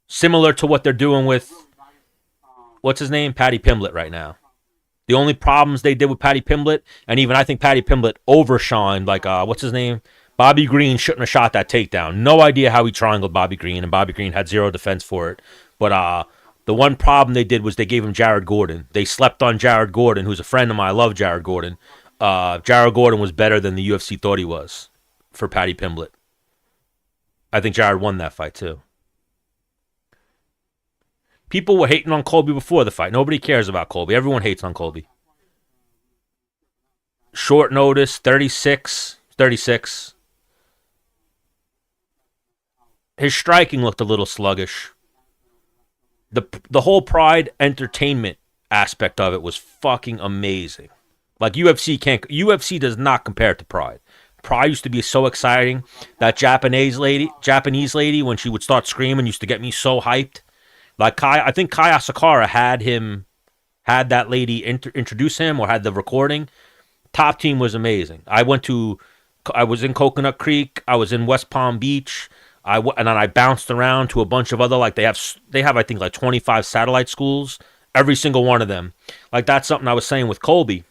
Similar to what they're doing with, what's his name? Paddy Pimblett right now. The only problems they did with Paddy Pimblett, and even I think Paddy Pimblett overshined, like, what's his name? Bobby Green shouldn't have shot that takedown. No idea how he triangled Bobby Green, and Bobby Green had zero defense for it. But the one problem they did was they gave him Jared Gordon. They slept on Jared Gordon, who's a friend of mine. I love Jared Gordon. Jared Gordon was better than the UFC thought he was for Paddy Pimblett. I think Jared won that fight, too. People were hating on Colby before the fight. Nobody cares about Colby. Everyone hates on Colby. Short notice, 36. His striking looked a little sluggish. The whole Pride entertainment aspect of it was fucking amazing. Like UFC does not compare to Pride. Pride used to be so exciting. That Japanese lady, when she would start screaming, used to get me so hyped. Like I think Kai Asakara had that lady introduce him or had the recording. Top Team was amazing. I was in Coconut Creek. I was in West Palm Beach. And then I bounced around to a bunch of other, like they have I think like 25 satellite schools. Every single one of them. Like that's something I was saying with Colby.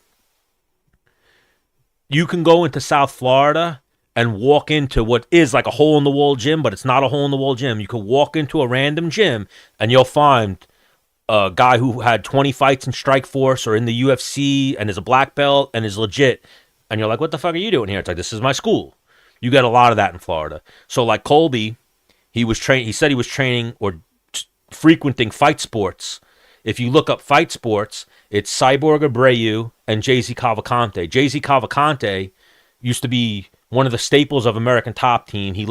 You can go into South Florida and walk into what is like a hole-in-the-wall gym, but it's not a hole-in-the-wall gym. You could walk into a random gym, and you'll find a guy who had 20 fights in Strikeforce or in the UFC and is a black belt and is legit. And you're like, what the fuck are you doing here? It's like, this is my school. You get a lot of that in Florida. So like Colby, he said he was training or frequenting Fight Sports. If you look up Fight Sports, it's Cyborg Abreu and Jay-Z Cavalcante. Jay-Z Cavalcante used to be one of the staples of American Top Team. He's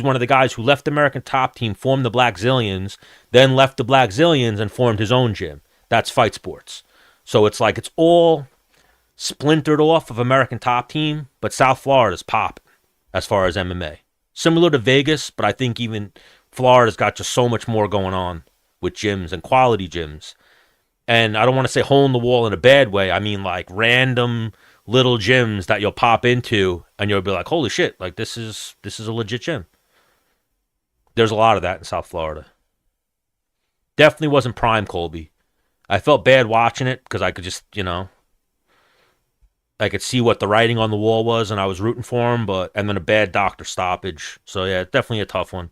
one of the guys who left American Top Team, formed the Black Zillions, then left the Black Zillions and formed his own gym. That's Fight Sports. So it's like it's all splintered off of American Top Team, but South Florida's popping as far as MMA. Similar to Vegas, but I think even Florida's got just so much more going on with gyms and quality gyms. And I don't want to say hole in the wall in a bad way. I mean like random little gyms that you'll pop into and you'll be like, holy shit, like this is a legit gym. There's a lot of that in South Florida. Definitely wasn't prime Colby. I felt bad watching it because I could just, I could see what the writing on the wall was and I was rooting for him, and then a bad doctor stoppage. So yeah, definitely a tough one.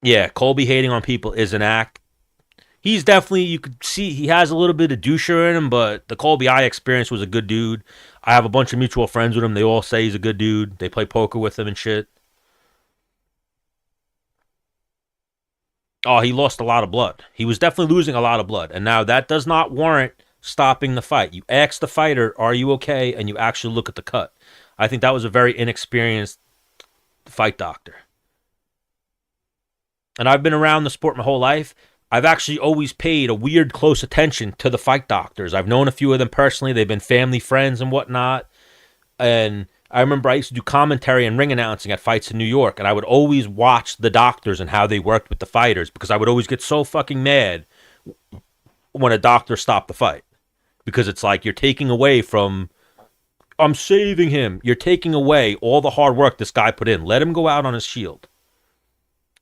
Yeah, Colby hating on people is an act. He's definitely, you could see, he has a little bit of doucher in him, but the Colby I experienced was a good dude. I have a bunch of mutual friends with him. They all say he's a good dude. They play poker with him and shit. Oh, he lost a lot of blood. He was definitely losing a lot of blood. And now that does not warrant stopping the fight. You ask the fighter, are you okay? And you actually look at the cut. I think that was a very inexperienced fight doctor. And I've been around the sport my whole life. I've actually always paid a weird close attention to the fight doctors. I've known a few of them personally. They've been family friends and whatnot. And I remember I used to do commentary and ring announcing at fights in New York. And I would always watch the doctors and how they worked with the fighters. Because I would always get so fucking mad when a doctor stopped the fight. Because it's like you're taking away from, I'm saving him. You're taking away all the hard work this guy put in. Let him go out on his shield.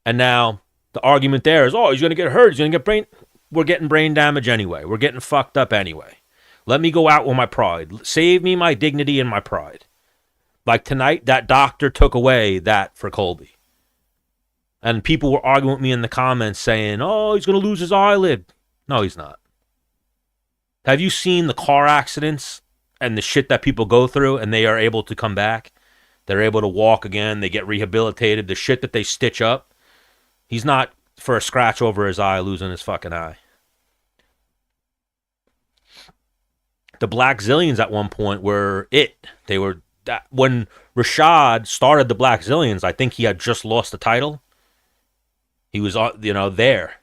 And now the argument there is, oh, he's going to get hurt. He's going to get We're getting brain damage anyway. We're getting fucked up anyway. Let me go out with my pride. Save me my dignity and my pride. Like tonight, that doctor took away that for Colby. And people were arguing with me in the comments saying, oh, he's going to lose his eyelid. No, he's not. Have you seen the car accidents and the shit that people go through and they are able to come back? They're able to walk again. They get rehabilitated. The shit that they stitch up. He's not for a scratch over his eye, losing his fucking eye. The Black Zillions at one point were it. They were that when Rashad started the Black Zillions. I think he had just lost the title. He was, there.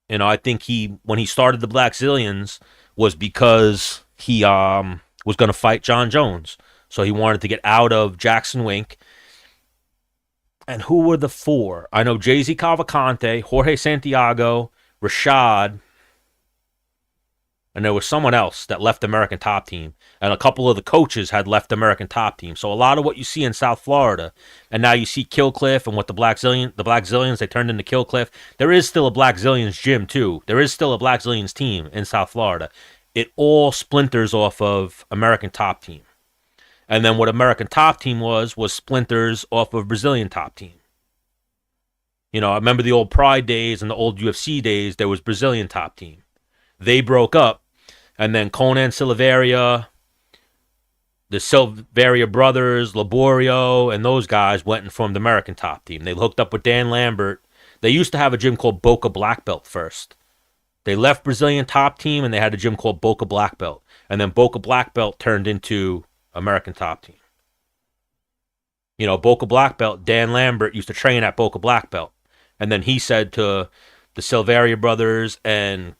I think when he started the Black Zillions was because he was going to fight John Jones. So he wanted to get out of Jackson Wink. And who were the four? I know Jay-Z Cavalcante, Jorge Santiago, Rashad, and there was someone else that left American Top Team. And a couple of the coaches had left American Top Team. So a lot of what you see in South Florida, and now you see Killcliff and what the Black Zillions, they turned into Killcliff. There is still a Black Zillions gym, too. There is still a Black Zillions team in South Florida. It all splinters off of American Top Team. And then what American Top Team was splinters off of Brazilian Top Team. You know, I remember the old Pride days and the old UFC days, there was Brazilian Top Team. They broke up. And then Conan Silveria, the Silveria brothers, Laborio, and those guys went and formed the American Top Team. They hooked up with Dan Lambert. They used to have a gym called Boca Black Belt first. They left Brazilian Top Team, and they had a gym called Boca Black Belt. And then Boca Black Belt turned into American Top Team. You know, Boca Black Belt, Dan Lambert used to train at Boca Black Belt. And then he said to the Silveria brothers and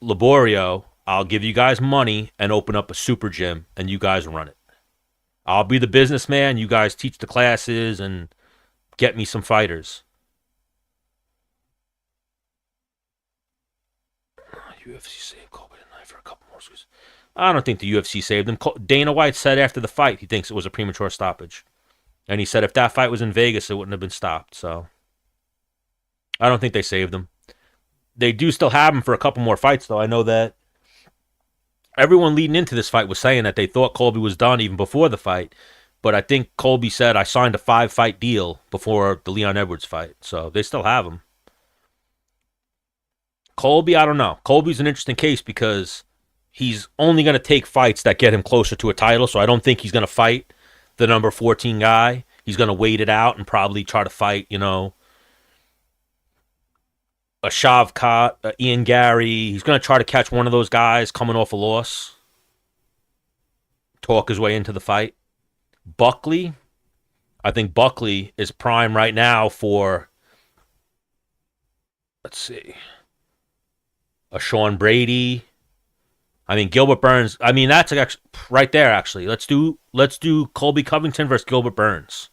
Laborio, I'll give you guys money and open up a super gym, and you guys run it. I'll be the businessman. You guys teach the classes and get me some fighters. UFC saved Colby tonight for a couple more screws. I don't think the UFC saved him. Dana White said after the fight he thinks it was a premature stoppage. And he said if that fight was in Vegas, it wouldn't have been stopped. So I don't think they saved him. They do still have him for a couple more fights, though. I know that everyone leading into this fight was saying that they thought Colby was done even before the fight. But I think Colby said, I signed a 5-fight deal before the Leon Edwards fight. So they still have him. Colby, I don't know. Colby's an interesting case because he's only going to take fights that get him closer to a title. So I don't think he's going to fight the number 14 guy. He's going to wait it out and probably try to fight, you know, a Shavkat, Ian Gary. He's going to try to catch one of those guys coming off a loss. Talk his way into the fight. Buckley, I think Buckley is prime right now for, let's see, a Sean Brady. I mean, Gilbert Burns. I mean, that's actually right there, actually. Let's do Colby Covington versus Gilbert Burns.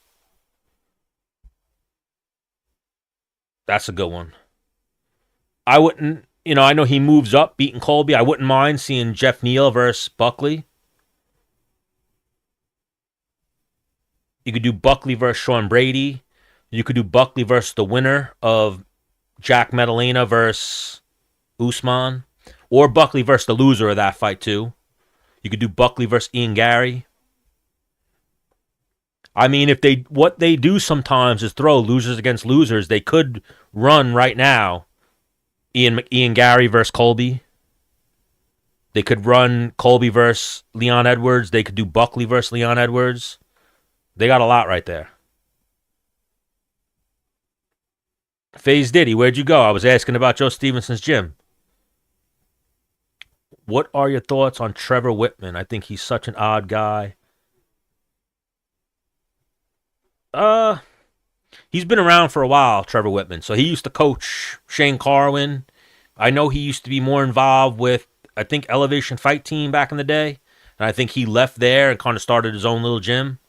That's a good one. I wouldn't, you know, I know he moves up beating Colby. I wouldn't mind seeing Jeff Neal versus Buckley. You could do Buckley versus Sean Brady. You could do Buckley versus the winner of Jack Medellina versus Usman. Or Buckley versus the loser of that fight, too. You could do Buckley versus Ian Gary. I mean, what they do sometimes is throw losers against losers. They could run right now Ian Gary versus Colby. They could run Colby versus Leon Edwards. They could do Buckley versus Leon Edwards. They got a lot right there. FaZe Diddy, where'd you go? I was asking about Joe Stevenson's gym. What are your thoughts on Trevor Whitman? I think he's such an odd guy. He's been around for a while, Trevor Whitman. So he used to coach Shane Carwin. I know he used to be more involved with, I think, Elevation Fight Team back in the day. And I think he left there and kind of started his own little gym.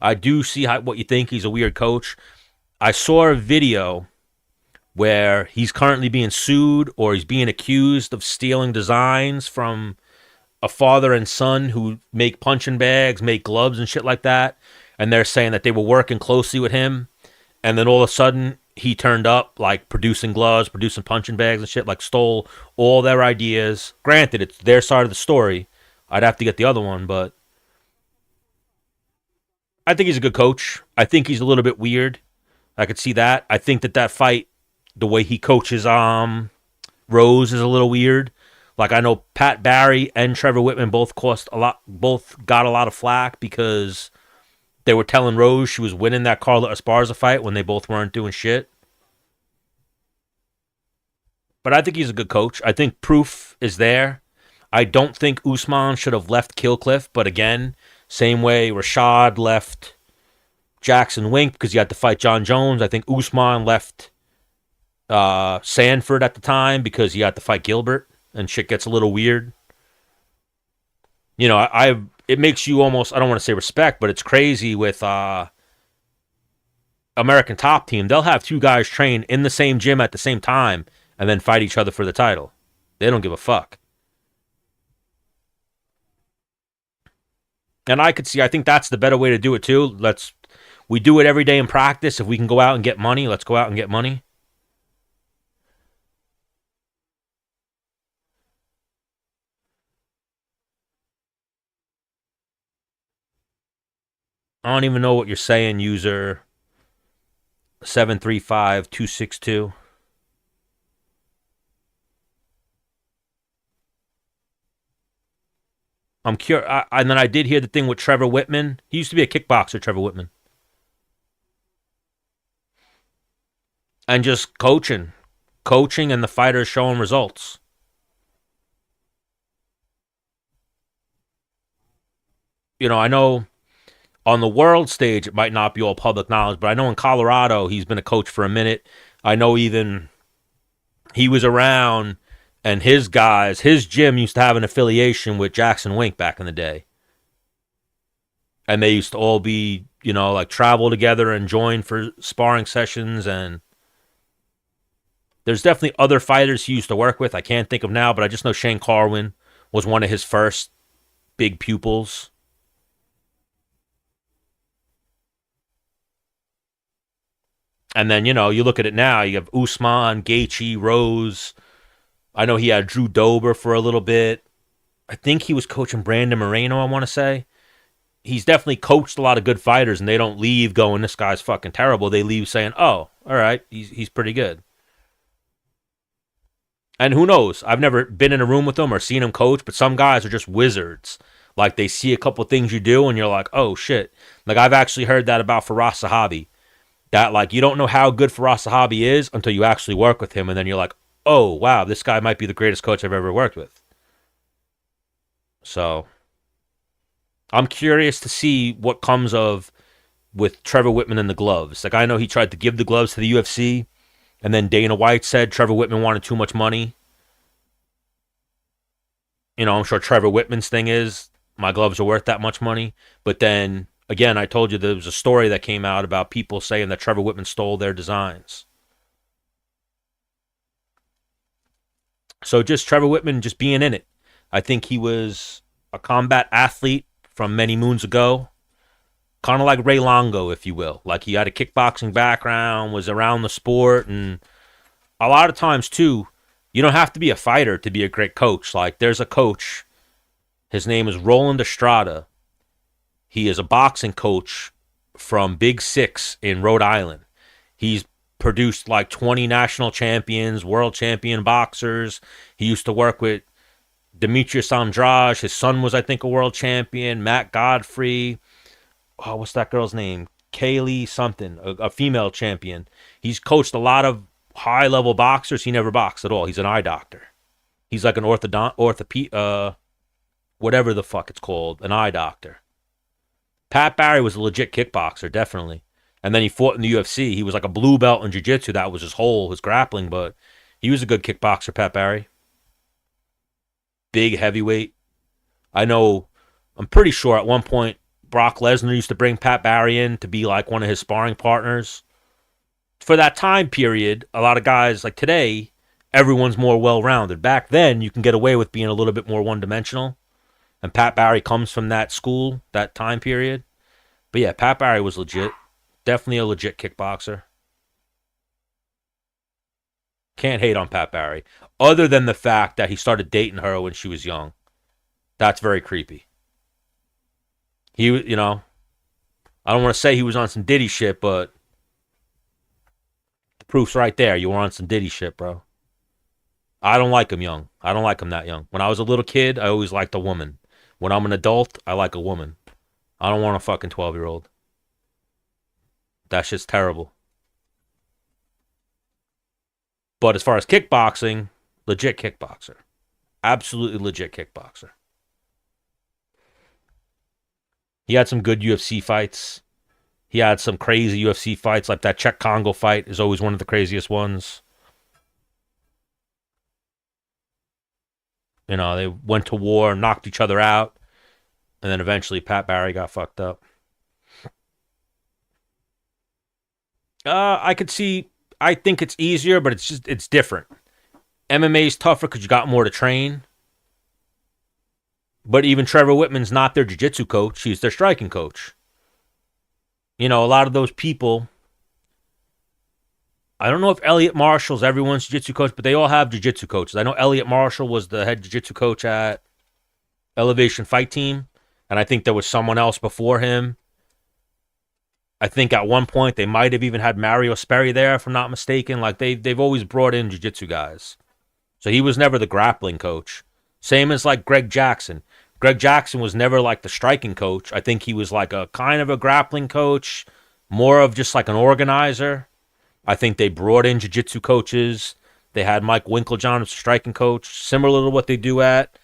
I do see what you think. He's a weird coach. I saw a video where he's currently being sued or he's being accused of stealing designs from a father and son who make punching bags, make gloves and shit like that. And they're saying that they were working closely with him. And then all of a sudden, he turned up, like, producing gloves, producing punching bags and shit, like, stole all their ideas. Granted, it's their side of the story. I'd have to get the other one, but I think he's a good coach. I think he's a little bit weird. I could see that. I think that fight, the way he coaches Rose is a little weird. Like, I know Pat Barry and Trevor Whitman both got a lot of flack because they were telling Rose she was winning that Carla Esparza fight when they both weren't doing shit. But I think he's a good coach. I think proof is there. I don't think Usman should have left Killcliff, but again, same way Rashad left Jackson Wink because he had to fight John Jones. I think Usman left Sanford at the time because he had to fight Gilbert, and shit gets a little weird. You know, it makes you almost, I don't want to say respect, but it's crazy with American Top Team, they'll have two guys train in the same gym at the same time and then fight each other for the title. They don't give a fuck. And I think that's the better way to do it too. We do it every day in practice. If we can go out and get money, let's go out and get money. I don't even know what you're saying, user 735262. I'm curious. And then I did hear the thing with Trevor Whitman. He used to be a kickboxer, Trevor Whitman. And just coaching and the fighters showing results. I know on the world stage it might not be all public knowledge, but I know in Colorado he's been a coach for a minute. I know even he was around, and his gym used to have an affiliation with Jackson Wink back in the day. And they used to all be, like travel together and join for sparring sessions. And there's definitely other fighters he used to work with. I can't think of now, but I just know Shane Carwin was one of his first big pupils. And then, you look at it now, you have Usman, Gaethje, Rose. I know he had Drew Dober for a little bit. I think he was coaching Brandon Moreno, I want to say. He's definitely coached a lot of good fighters, and they don't leave going, this guy's fucking terrible. They leave saying, oh, all right, he's pretty good. And who knows? I've never been in a room with him or seen him coach, but some guys are just wizards. Like, they see a couple things you do, and you're like, oh, shit. Like, I've actually heard that about Firas Zahabi. That, like, you don't know how good Firas Zahabi is until you actually work with him, and then you're like, oh, wow, this guy might be the greatest coach I've ever worked with. So, I'm curious to see what comes of with Trevor Whitman and the gloves. Like, I know he tried to give the gloves to the UFC, and then Dana White said Trevor Whitman wanted too much money. I'm sure Trevor Whitman's thing is, my gloves are worth that much money. But then, again, I told you there was a story that came out about people saying that Trevor Whitman stole their designs. So just Trevor Whitman just being in it. I think he was a combat athlete from many moons ago. Kind of like Ray Longo, if you will. Like, he had a kickboxing background, was around the sport, and a lot of times, too, you don't have to be a fighter to be a great coach. Like, there's a coach, his name is Roland Estrada. He is a boxing coach from Big Six in Rhode Island. He's produced like 20 national champions, world champion boxers. He used to work with Demetrius Andrade. His son was, I think, a world champion. Matt Godfrey. Oh, what's that girl's name? Kaylee something, a female champion. He's coached a lot of high-level boxers. He never boxed at all. He's an eye doctor. He's like an whatever the fuck it's called, an eye doctor. Pat Barry was a legit kickboxer, definitely. And then he fought in the UFC. He was like a blue belt in jiu-jitsu. That was his grappling, but he was a good kickboxer, Pat Barry. Big heavyweight. I'm pretty sure at one point Brock Lesnar used to bring Pat Barry in to be like one of his sparring partners. For that time period, a lot of guys, like today, everyone's more well-rounded. Back then, you can get away with being a little bit more one-dimensional. And Pat Barry comes from that school, that time period. But yeah, Pat Barry was legit. Definitely a legit kickboxer. Can't hate on Pat Barry. Other than the fact that he started dating her when she was young. That's very creepy. I don't want to say he was on some Diddy shit, but the proof's right there. You were on some Diddy shit, bro. I don't like him young. I don't like him that young. When I was a little kid, I always liked a woman. When I'm an adult, I like a woman. I don't want a fucking 12-year-old. That shit's terrible. But as far as kickboxing, legit kickboxer. Absolutely legit kickboxer. He had some good UFC fights. He had some crazy UFC fights, like that Czech Congo fight is always one of the craziest ones. They went to war, knocked each other out, and then eventually Pat Barry got fucked up. I could see. I think it's easier, but it's different. MMA is tougher because you got more to train. But even Trevor Whitman's not their jiu-jitsu coach. He's their striking coach. A lot of those people, I don't know if Elliot Marshall's everyone's jiu-jitsu coach, but they all have jiu-jitsu coaches. I know Elliot Marshall was the head jiu-jitsu coach at Elevation Fight Team, and I think there was someone else before him. I think at one point they might have even had Mario Sperry there, if I'm not mistaken. Like they've always brought in jiu-jitsu guys. So he was never the grappling coach. Same as like Greg Jackson. Greg Jackson was never like the striking coach. I think he was like a kind of a grappling coach, more of just like an organizer. I think they brought in jiu-jitsu coaches. They had Mike Winklejohn as a striking coach, similar to what they do at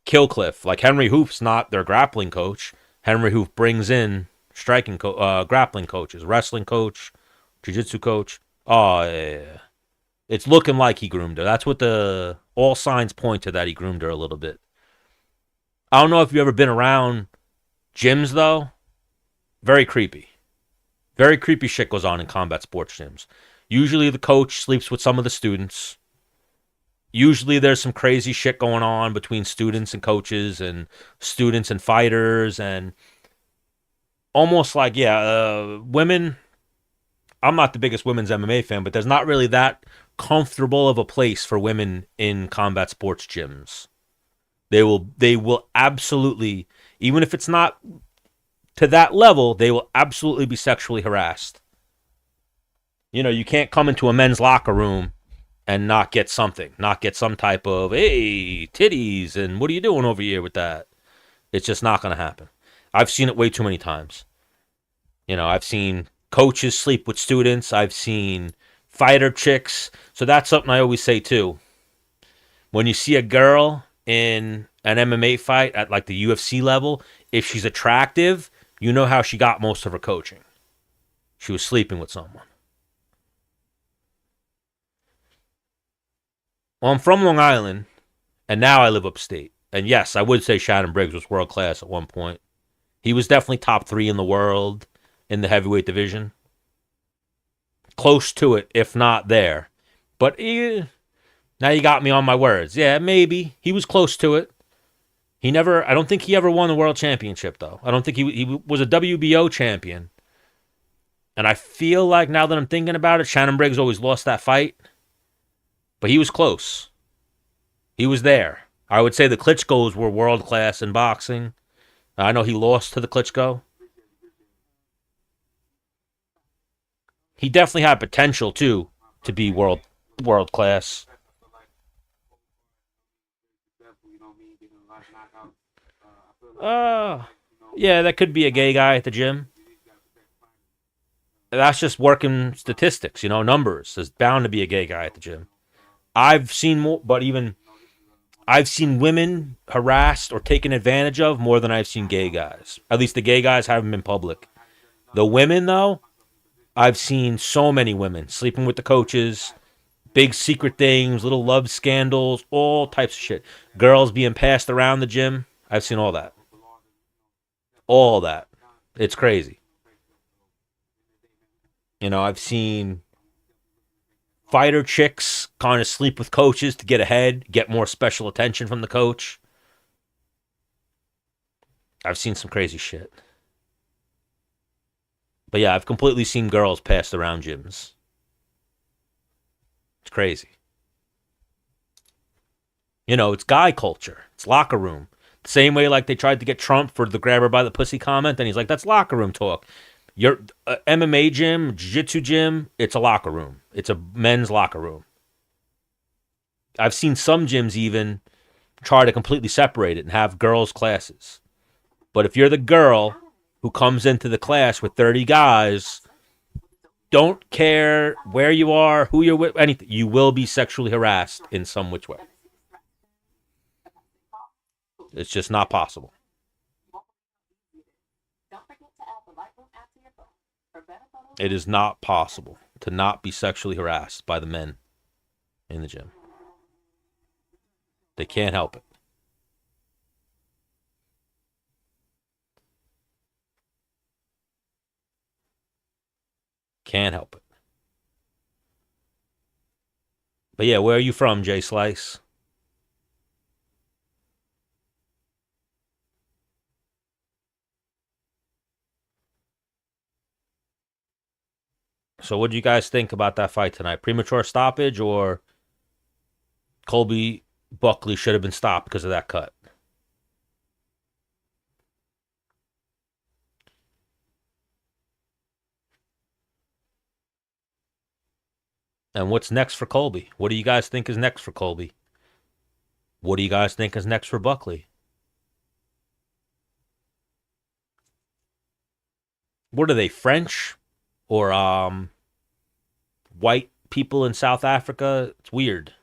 Killcliff. Like Henry Hoop's not their grappling coach. Henry Hoop brings in grappling coaches, wrestling coach, jiu-jitsu coach. Oh, yeah. It's looking like he groomed her. That's what all signs point to, that he groomed her a little bit. I don't know if you've ever been around gyms, though. Very creepy. Very creepy shit goes on in combat sports gyms. Usually the coach sleeps with some of the students. Usually there's some crazy shit going on between students and coaches and students and fighters, and almost like, women. I'm not the biggest women's MMA fan, but there's not really that comfortable of a place for women in combat sports gyms. They will absolutely, even if it's not to that level, they will absolutely be sexually harassed. You can't come into a men's locker room and not get some type of, hey, titties, and what are you doing over here with that? It's just not going to happen. I've seen it way too many times. I've seen coaches sleep with students. I've seen fighter chicks. So that's something I always say too. When you see a girl in an MMA fight at like the UFC level, if she's attractive, you know how she got most of her coaching. She was sleeping with someone. Well, I'm from Long Island, and now I live upstate. And yes, I would say Shannon Briggs was world class at one point. He was definitely top 3 in the world in the heavyweight division. Close to it, if not there. But now you got me on my words. Yeah, maybe. He was close to it. I don't think he ever won the world championship, though. I don't think he was a WBO champion. And I feel like, now that I'm thinking about it, Shannon Briggs always lost that fight. But he was close. He was there. I would say the Klitschko's were world class in boxing. I know he lost to the Klitschko. He definitely had potential, too, to be world class. Yeah, that could be a gay guy at the gym. That's just working statistics, numbers. There's bound to be a gay guy at the gym. I've seen more, but even I've seen women harassed or taken advantage of more than I've seen gay guys. At least the gay guys haven't been public. The women, though, I've seen so many women sleeping with the coaches, big secret things, little love scandals, all types of shit. Girls being passed around the gym. I've seen all that. All that. It's crazy. I've seen fighter chicks kind of sleep with coaches to get ahead, get more special attention from the coach. I've seen some crazy shit. But yeah, I've completely seen girls passed around gyms. It's crazy. It's guy culture. It's locker room. The same way like they tried to get Trump for the grab her by the pussy comment, and he's like, that's locker room talk. Your MMA gym, jiu-jitsu gym, it's a locker room. It's a men's locker room. I've seen some gyms even try to completely separate it and have girls' classes. But if you're the girl who comes into the class with 30 guys, don't care where you are, who you're with, anything, you will be sexually harassed in some which way. It's just not possible. It is not possible to not be sexually harassed by the men in the gym. They can't help it. Can't help it. But yeah, where are you from, Jay Slice? So what do you guys think about that fight tonight? Premature stoppage or Colby Buckley should have been stopped because of that cut? And what's next for Colby? What do you guys think is next for Colby? What do you guys think is next for Buckley? What are they, French or white people in South Africa? It's weird.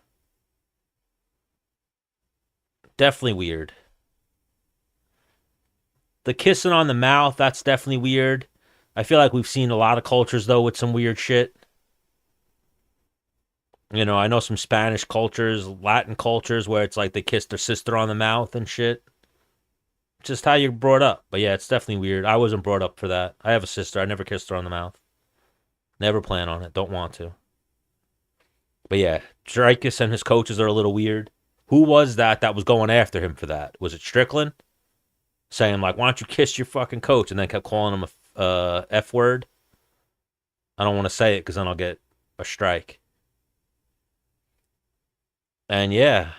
Definitely weird. The kissing on the mouth, that's definitely weird. I feel like we've seen a lot of cultures though with some weird shit. I know some Spanish cultures, Latin cultures where it's like they kiss their sister on the mouth and shit. Just how you're brought up. But yeah, it's definitely weird. I wasn't brought up for that. I have a sister. I never kissed her on the mouth. Never plan on it. Don't want to. But yeah, Dreykus and his coaches are a little weird. Who was that was going after him for that? Was it Strickland? Saying like, why don't you kiss your fucking coach? And then kept calling him a F word. I don't want to say it because then I'll get a strike. And yeah.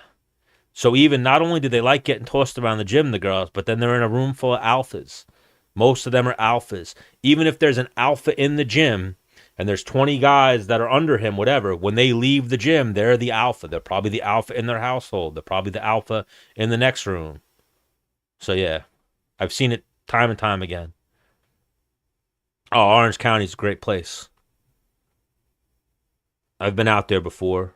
So even not only do they like getting tossed around the gym, the girls, but then they're in a room full of alphas. Most of them are alphas. Even if there's an alpha in the gym and there's 20 guys that are under him, whatever, when they leave the gym, they're the alpha. They're probably the alpha in their household. They're probably the alpha in the next room. So yeah, I've seen it time and time again. Oh, Orange County's a great place. I've been out there before.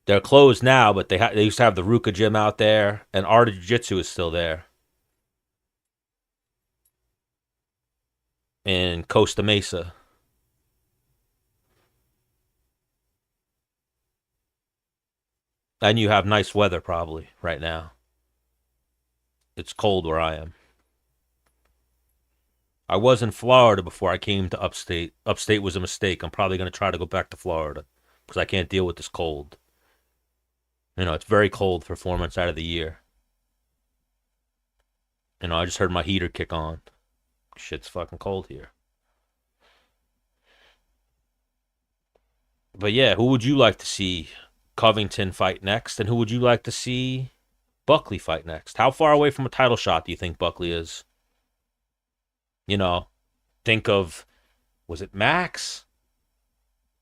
They're closed now, but they used to have the Ruka gym out there, and Art of Jiu-Jitsu is still there in Costa Mesa. And you have nice weather probably right now. It's cold where I am. I was in Florida before I came to upstate. Upstate was a mistake. I'm probably going to try to go back to Florida because I can't deal with this cold. It's very cold for 4 months out of the year. I just heard my heater kick on. Shit's fucking cold here. But yeah, who would you like to see Covington fight next? And who would you like to see Buckley fight next? How far away from a title shot do you think Buckley is? Think of, was it Max?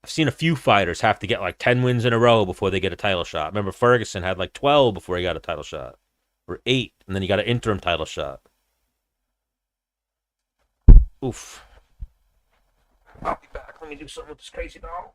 I've seen a few fighters have to get like 10 wins in a row before they get a title shot. Remember Ferguson had like 12 before he got a title shot. Or 8, and then he got an interim title shot. Oof. I'll be back. Let me do something with this crazy dog.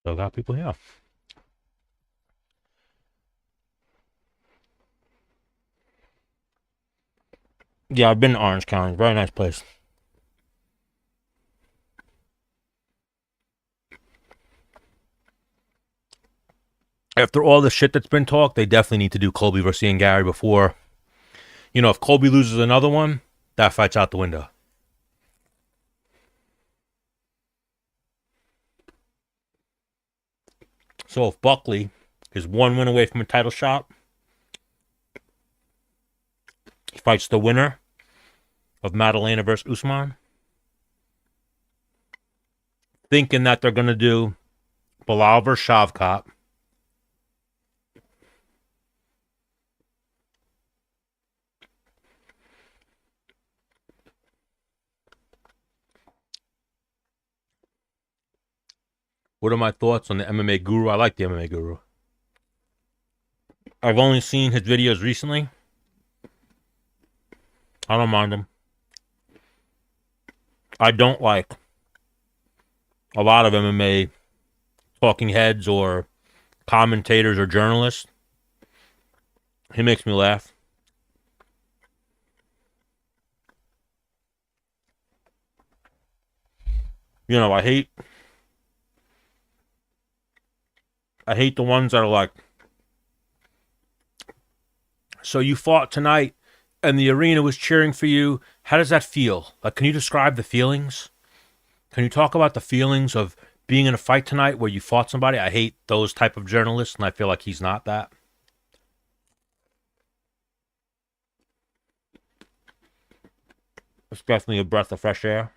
Still got people here. Yeah, I've been to Orange County. Very nice place. After all the shit that's been talked, they definitely need to do Colby versus Ian Gary before. You know, if Colby loses another one, that fight's out the window. So if Buckley is one win away from a title shot, he fights the winner of Madalena versus Usman, thinking that they're going to do Bilal versus Shavkat. What are my thoughts on the MMA Guru? I like the MMA Guru. I've only seen his videos recently. I don't mind him. I don't like a lot of MMA talking heads or commentators or journalists. He makes me laugh. You know, I hate the ones that are like, so you fought tonight and the arena was cheering for you. How does that feel? Like, can you describe the feelings? Can you talk about the feelings of being in a fight tonight where you fought somebody? I hate those type of journalists, and I feel like he's not that. It's definitely a breath of fresh air.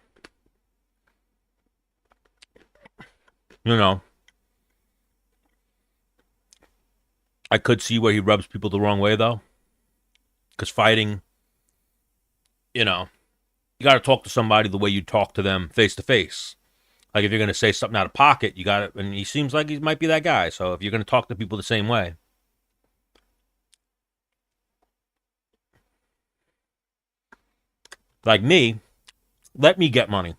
You know, I could see where he rubs people the wrong way, though. Because fighting, you know, you got to talk to somebody the way you talk to them face to face. Like if you're going to say something out of pocket, you got to, and he seems like he might be that guy. So if you're going to talk to people the same way. Like me, let me get money.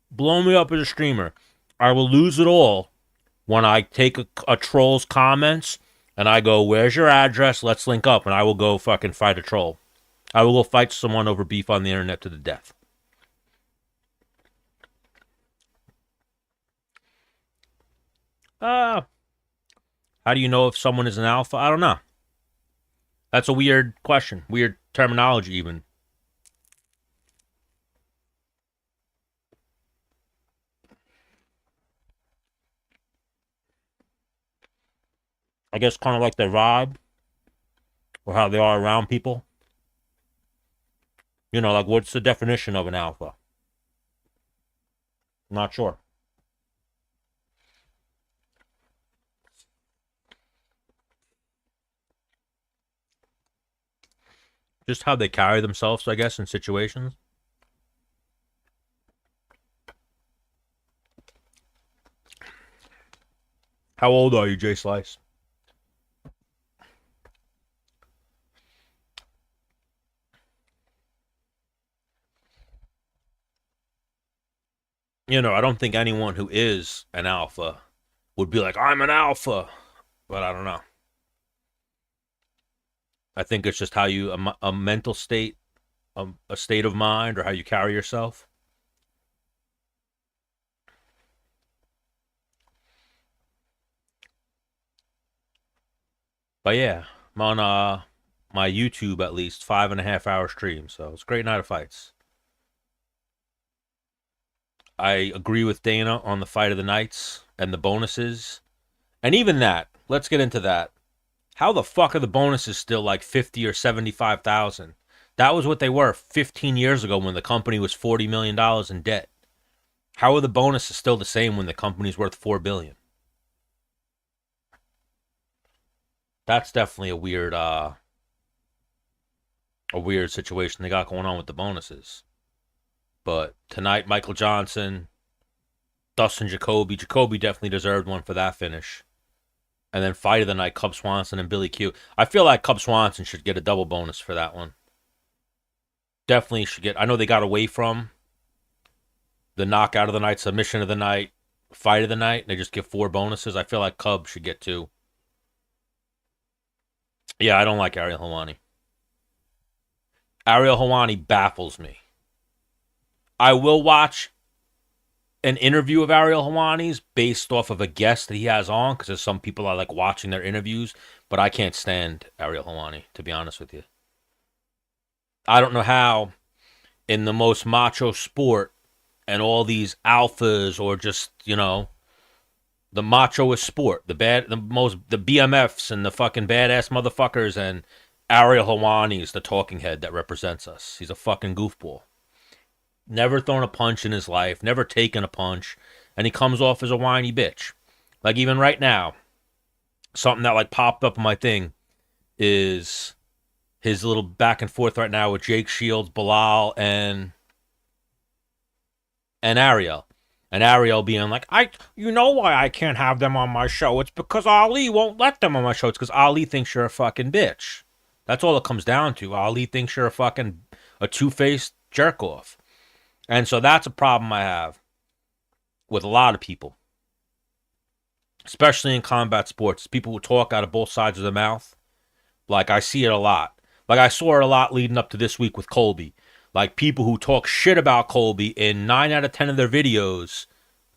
Blow me up as a streamer. I will lose it all when I take a troll's comments and I go, where's your address? Let's link up. And I will go fucking fight a troll. I will go fight someone over beef on the internet to the death. How do you know if someone is an alpha? I don't know. That's a weird question. Weird terminology even. I guess kind of like their vibe or how they are around people. You know, like what's the definition of an alpha? I'm not sure. Just how they carry themselves, I guess, in situations. How old are you, Jay Slice? You know, I don't think anyone who is an alpha would be like, I'm an alpha. But I don't know. I think it's just how you, a mental state, a state of mind, or how you carry yourself. But yeah, I'm on my YouTube at least 5.5 hour stream. So it's a great night of fights. I agree with Dana on the fight of the nights and the bonuses. And even that, let's get into that. How the fuck are the bonuses still like 50 or 75,000? That was what they were 15 years ago when the company was $40 million in debt. How are the bonuses still the same when the company's worth $4 billion? That's definitely a weird situation they got going on with the bonuses. But tonight, Michael Johnson, Dustin Jacoby. Jacoby definitely deserved one for that finish. And then fight of the night, Cub Swanson and Billy Q. I feel like Cub Swanson should get a double bonus for that one. Definitely should get. I know they got away from the knockout of the night, submission of the night, fight of the night and they just give 4 bonuses. I feel like Cub should get 2. Yeah, I don't like Ariel Helwani. Ariel Helwani baffles me. I will watch an interview of Ariel Helwani's based off of a guest that he has on, because there's some people I like watching their interviews, but I can't stand Ariel Helwani, to be honest with you. I don't know how in the most macho sport and all these alphas, or just, you know, the machoist sport, the BMFs and the fucking badass motherfuckers, and Ariel Helwani is the talking head that represents us. He's a fucking goofball. Never thrown a punch in his life, never taken a punch, and he comes off as a whiny bitch. Like, even right now, something that like popped up on my thing is his little back and forth right now with Jake Shields, Bilal, and Ariel. And Ariel being like, you know why I can't have them on my show? It's because Ali won't let them on my show. It's because Ali thinks you're a fucking bitch. That's all it comes down to. Ali thinks you're a two-faced jerk-off. And so that's a problem I have with a lot of people, especially in combat sports. People who talk out of both sides of their mouth. Like, I see it a lot. Like, I saw it a lot leading up to this week with Colby. Like, people who talk shit about Colby in 9 out of 10 of their videos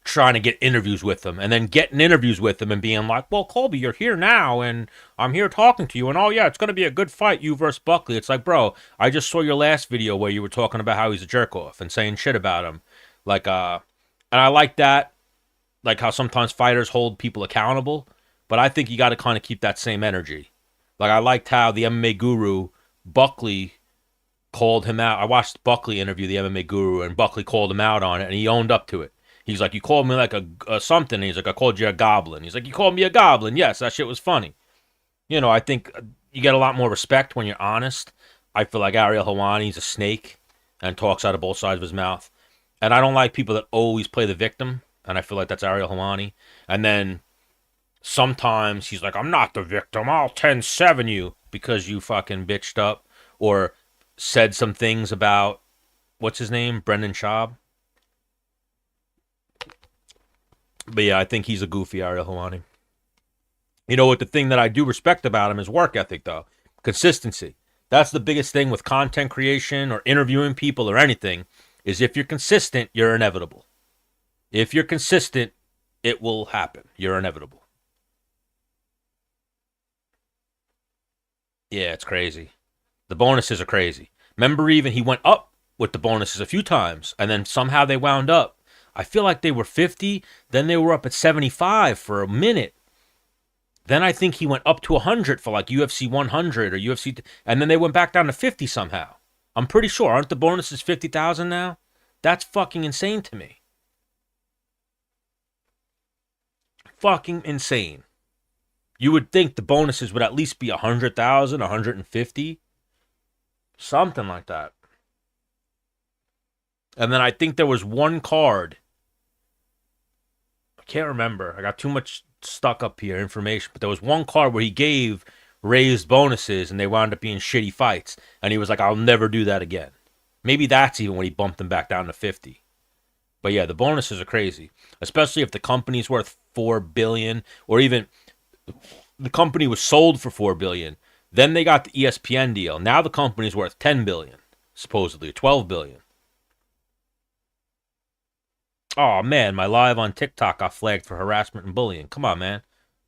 trying to get interviews with him, and then getting interviews with him and being like, well, Colby, you're here now, and I'm here talking to you, and oh, yeah, it's going to be a good fight, you versus Buckley. It's like, bro, I just saw your last video where you were talking about how he's a jerk-off and saying shit about him. Like, and I like that, like how sometimes fighters hold people accountable, but I think you got to kind of keep that same energy. Like, I liked how the MMA guru, Buckley, called him out. I watched Buckley interview the MMA guru, and Buckley called him out on it, and he owned up to it. He's like, you called me like a something. And he's like, I called you a goblin. He's like, you called me a goblin. Yes, that shit was funny. You know, I think you get a lot more respect when you're honest. I feel like Ariel Helwani's a snake and talks out of both sides of his mouth. And I don't like people that always play the victim. And I feel like that's Ariel Helwani. And then sometimes he's like, I'm not the victim. I'll 10-7 you because you fucking bitched up or said some things about, what's his name? Brendan Schaub. But yeah, I think he's a goofy Ariel Helwani. You know what? The thing that I do respect about him is work ethic, though. Consistency. That's the biggest thing with content creation or interviewing people or anything, is if you're consistent, you're inevitable. If you're consistent, it will happen. You're inevitable. Yeah, it's crazy. The bonuses are crazy. Remember, even he went up with the bonuses a few times, and then somehow they wound up. I feel like they were 50, then they were up at 75 for a minute. Then I think he went up to 100 for like UFC 100 or UFC, and then they went back down to 50 somehow. I'm pretty sure. Aren't the bonuses 50,000 now? That's fucking insane to me. Fucking insane. You would think the bonuses would at least be 100,000, 150, something like that. And then I think there was one card. I can't remember. I got too much stuck up here, information. But there was one card where he gave raised bonuses and they wound up being shitty fights. And he was like, I'll never do that again. Maybe that's even when he bumped them back down to 50. But yeah, the bonuses are crazy. Especially if the company's worth $4 billion, or even the company was sold for $4 billion. Then they got the ESPN deal. Now the company's worth $10 billion, supposedly, $12 billion. Oh, man, my live on TikTok got flagged for harassment and bullying. Come on, man.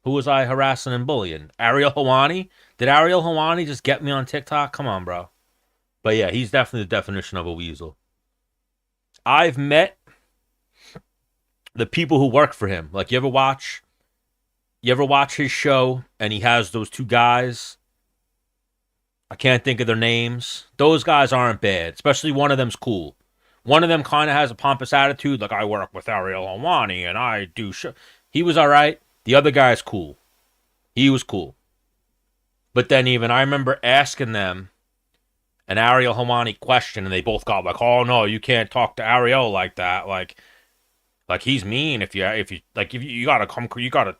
Who was I harassing and bullying? Ariel Helwani? Did Ariel Helwani just get me on TikTok? Come on, bro. But yeah, he's definitely the definition of a weasel. I've met the people who work for him. Like, you ever watch his show and he has those two guys? I can't think of their names. Those guys aren't bad. Especially one of them's cool. One of them kind of has a pompous attitude, like, I work with Ariel Helwani and I do show. He was all right. The other guy's cool. He was cool. But then even I remember asking them an Ariel Helwani question, and they both got like, "Oh no, you can't talk to Ariel like that. Like he's mean. If you gotta come, you can't.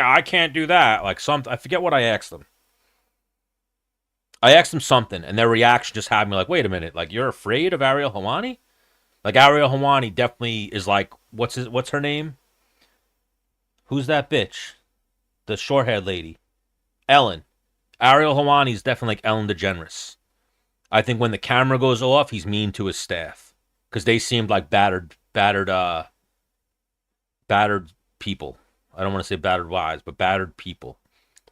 I can't do that. Like I forget what I asked them. I asked them something, and their reaction just had me like, wait a minute, like, you're afraid of Ariel Helwani? Like, Ariel Helwani definitely is like, what's her name? Who's that bitch? The short-haired lady. Ellen. Ariel Helwani's definitely like Ellen DeGeneres. I think when the camera goes off, he's mean to his staff because they seemed like battered people. I don't want to say battered wives, but battered people.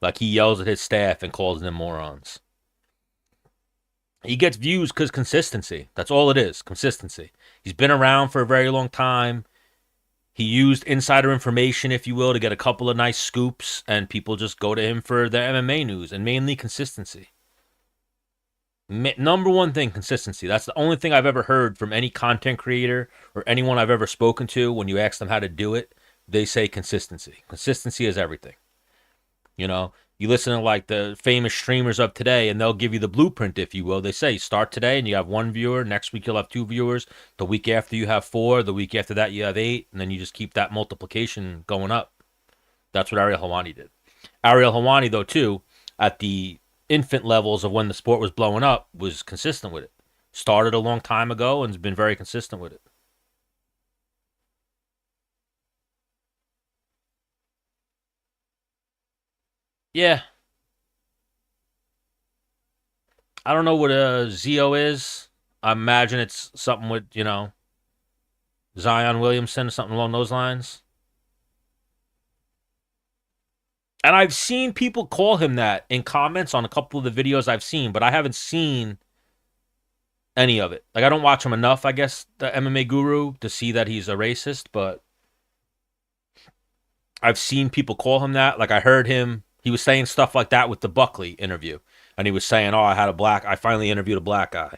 Like he yells at his staff and calls them morons. He gets views because consistency. That's all it is, consistency. He's been around for a very long time. He used insider information, if you will, to get a couple of nice scoops, and people just go to him for their MMA news, and mainly consistency. Number one thing, consistency. That's the only thing I've ever heard from any content creator or anyone I've ever spoken to when you ask them how to do it. They say consistency. Consistency is everything. You know, you listen to like the famous streamers of today, and they'll give you the blueprint, if you will. They say start today and you have 1 viewer. Next week you'll have 2 viewers. The week after you have 4. The week after that you have 8. And then you just keep that multiplication going up. That's what Ariel Helwani did. Ariel Helwani, though, too, at the infant levels of when the sport was blowing up, was consistent with it. Started a long time ago and has been very consistent with it. Yeah. I don't know what a ZO is. I imagine it's something with, Zion Williamson or something along those lines. And I've seen people call him that in comments on a couple of the videos I've seen, but I haven't seen any of it. Like, I don't watch him enough, I guess, the MMA guru, to see that he's a racist, but I've seen people call him that. Like, I heard him, he was saying stuff like that with the Buckley interview. And he was saying, oh, I finally interviewed a black guy.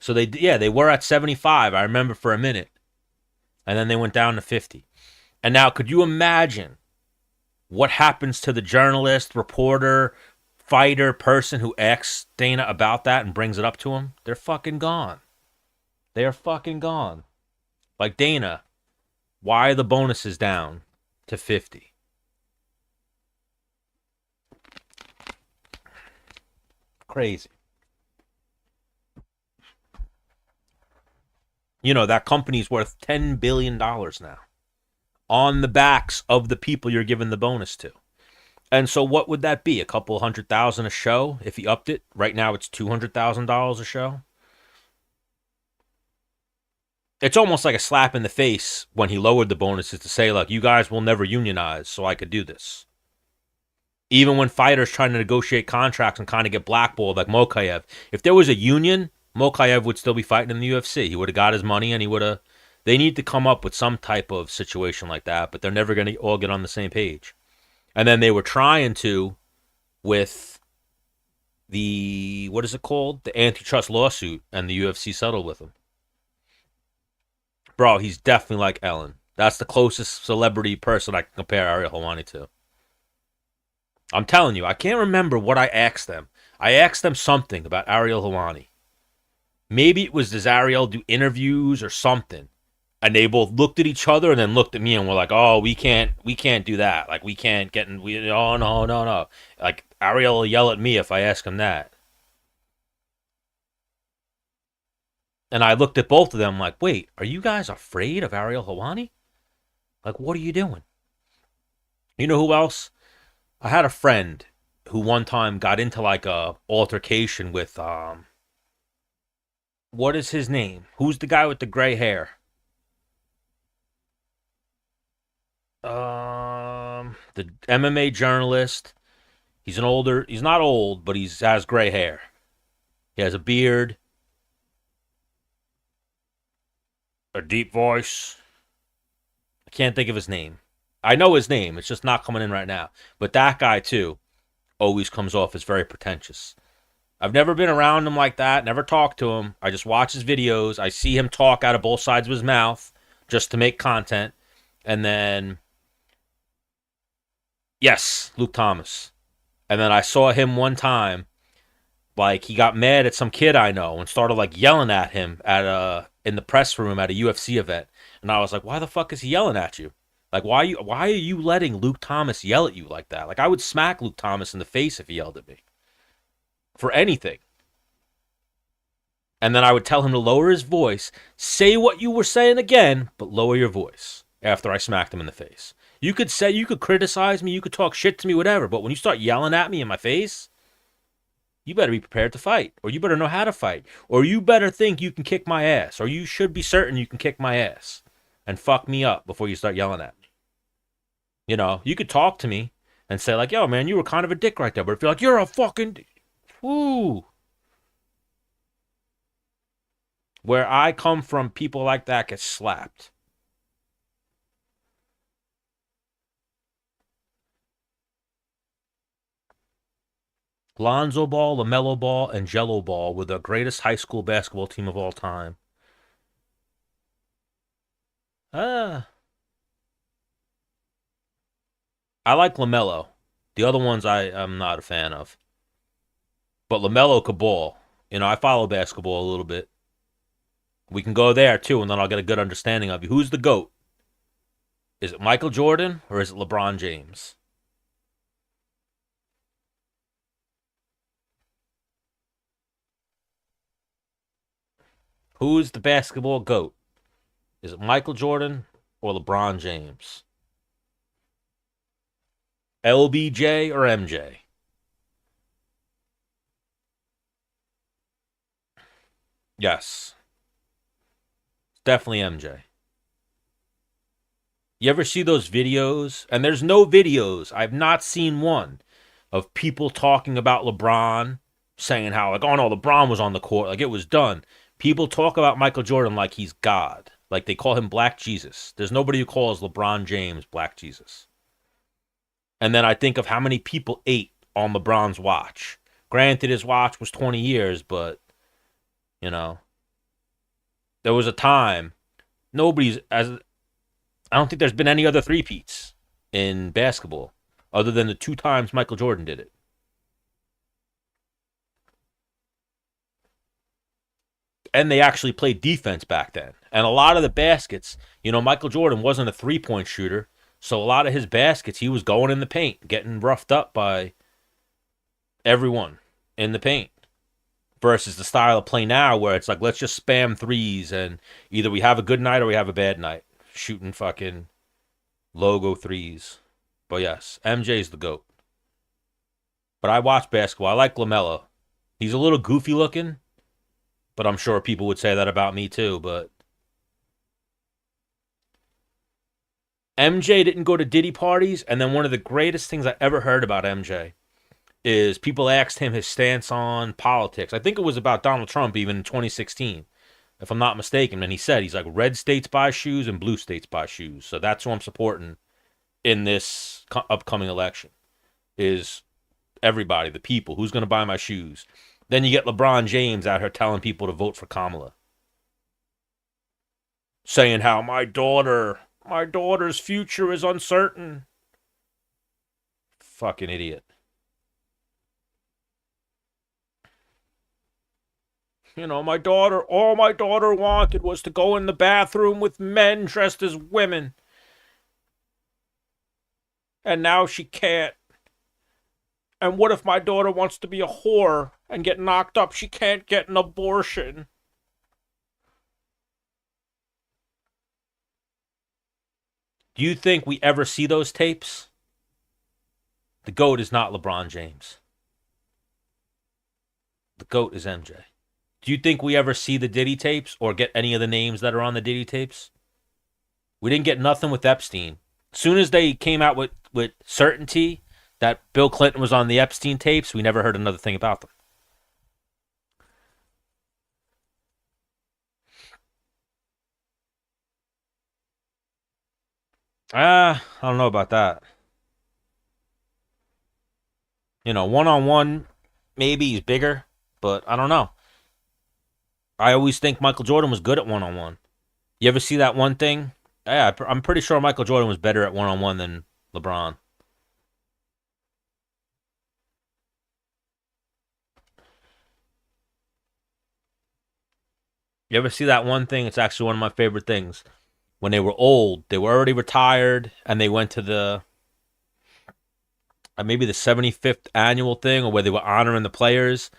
So they were at 75, I remember, for a minute. And then they went down to 50. And now, could you imagine what happens to the journalist, reporter, fighter, person who asks Dana about that and brings it up to him? They're fucking gone. They are fucking gone. Like, Dana, why are the bonuses down to 50? Crazy. That company's worth $10 billion now on the backs of the people you're giving the bonus to. And so what would that be? A couple $100,000 a show if he upped it? Right now it's $200,000 a show. It's almost like a slap in the face when he lowered the bonuses to say, like, you guys will never unionize, so I could do this. Even when fighters trying to negotiate contracts and kind of get blackballed, like Mokaev, if there was a union, Mokaev would still be fighting in the UFC. He would have got his money, and he would have... They need to come up with some type of situation like that, but they're never going to all get on the same page. And then they were trying to with the... What is it called? The antitrust lawsuit, and the UFC settled with him. Bro, he's definitely like Ellen. That's the closest celebrity person I can compare Ariel Helwani to. I'm telling you, I can't remember what I asked them. I asked them something about Ariel Helwani. Maybe it was, does Ariel do interviews or something? And they both looked at each other and then looked at me and were like, oh, we can't do that. Like, we can't get in, oh, no. Like, Ariel will yell at me if I ask him that. And I looked at both of them like, wait, are you guys afraid of Ariel Helwani? Like, what are you doing? You know who else? I had a friend who one time got into like a altercation with, what is his name? Who's the guy with the gray hair? The MMA journalist. He's not old, but he has gray hair. He has a beard. A deep voice. I can't think of his name. I know his name. It's just not coming in right now. But that guy, too, always comes off as very pretentious. I've never been around him like that. Never talked to him. I just watch his videos. I see him talk out of both sides of his mouth just to make content. And then, yes, Luke Thomas. And then I saw him one time, like, he got mad at some kid I know and started, like, yelling at him in the press room at a UFC event. And I was like, why the fuck is he yelling at you? Like, why are you letting Luke Thomas yell at you like that? Like, I would smack Luke Thomas in the face if he yelled at me. For anything. And then I would tell him to lower his voice, say what you were saying again, but lower your voice after I smacked him in the face. You could criticize me, you could talk shit to me, whatever, but when you start yelling at me in my face, you better be prepared to fight, or you better know how to fight, or you better think you can kick my ass, or you should be certain you can kick my ass and fuck me up before you start yelling at me. You know, you could talk to me and say like, yo, man, you were kind of a dick right there, but if you're like, you're a fucking... Woo! Where I come from, people like that get slapped. Lonzo Ball, LaMelo Ball, and Jello Ball were the greatest high school basketball team of all time. I like LaMelo. The other ones I'm not a fan of. But LaMelo could ball. You know, I follow basketball a little bit. We can go there, too, and then I'll get a good understanding of you. Who's the GOAT? Is it Michael Jordan or is it LeBron James? Who's the basketball GOAT? Is it Michael Jordan or LeBron James? LBJ or MJ? Yes. Definitely MJ. You ever see those videos? And there's no videos. I've not seen one of people talking about LeBron, saying how, like, oh no, LeBron was on the court. Like, it was done. People talk about Michael Jordan like he's God. Like, they call him Black Jesus. There's nobody who calls LeBron James Black Jesus. And then I think of how many people ate on LeBron's watch. Granted, his watch was 20 years, but, you know, there was a time I don't think there's been any other three-peats in basketball other than the 2 times Michael Jordan did it. And they actually played defense back then. And a lot of the baskets, you know, Michael Jordan wasn't a three-point shooter, so a lot of his baskets, he was going in the paint, getting roughed up by everyone in the paint. Versus the style of play now where it's like, let's just spam threes and either we have a good night or we have a bad night. Shooting fucking logo threes. But yes, MJ's the GOAT. But I watch basketball. I like LaMelo. He's a little goofy looking, but I'm sure people would say that about me too. But MJ didn't go to Diddy parties, and then one of the greatest things I ever heard about MJ is people asked him his stance on politics. I think it was about Donald Trump even in 2016. If I'm not mistaken, and he said, he's like, red states buy shoes and blue states buy shoes. So that's who I'm supporting in this upcoming election is everybody, the people. Who's going to buy my shoes? Then you get LeBron James out here telling people to vote for Kamala. Saying how my daughter's future is uncertain. Fucking idiot. You know, all my daughter wanted was to go in the bathroom with men dressed as women. And now she can't. And what if my daughter wants to be a whore and get knocked up? She can't get an abortion. Do you think we ever see those tapes? The GOAT is not LeBron James. The GOAT is MJ. Do you think we ever see the Diddy tapes or get any of the names that are on the Diddy tapes? We didn't get nothing with Epstein. As soon as they came out with certainty that Bill Clinton was on the Epstein tapes, we never heard another thing about them. I don't know about that. You know, one-on-one, maybe he's bigger, but I don't know. I always think Michael Jordan was good at one-on-one. You ever see that one thing? Yeah, I'm pretty sure Michael Jordan was better at one-on-one than LeBron. You ever see that one thing? It's actually one of my favorite things. When they were old, they were already retired, and they went to the maybe the 75th annual thing, or where they were honoring the players,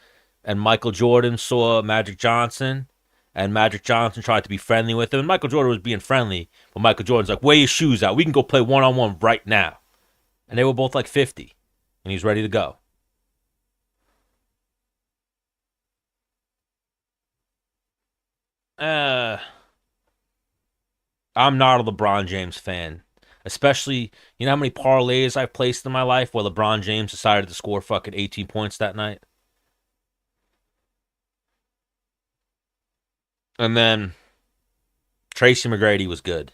and Michael Jordan saw Magic Johnson, and Magic Johnson tried to be friendly with him, and Michael Jordan was being friendly, but Michael Jordan's like, wear your shoes out. We can go play one-on-one right now. And they were both like 50, and he was ready to go. I'm not a LeBron James fan. Especially, you know how many parlays I've placed in my life where LeBron James decided to score fucking 18 points that night? And then Tracy McGrady was good.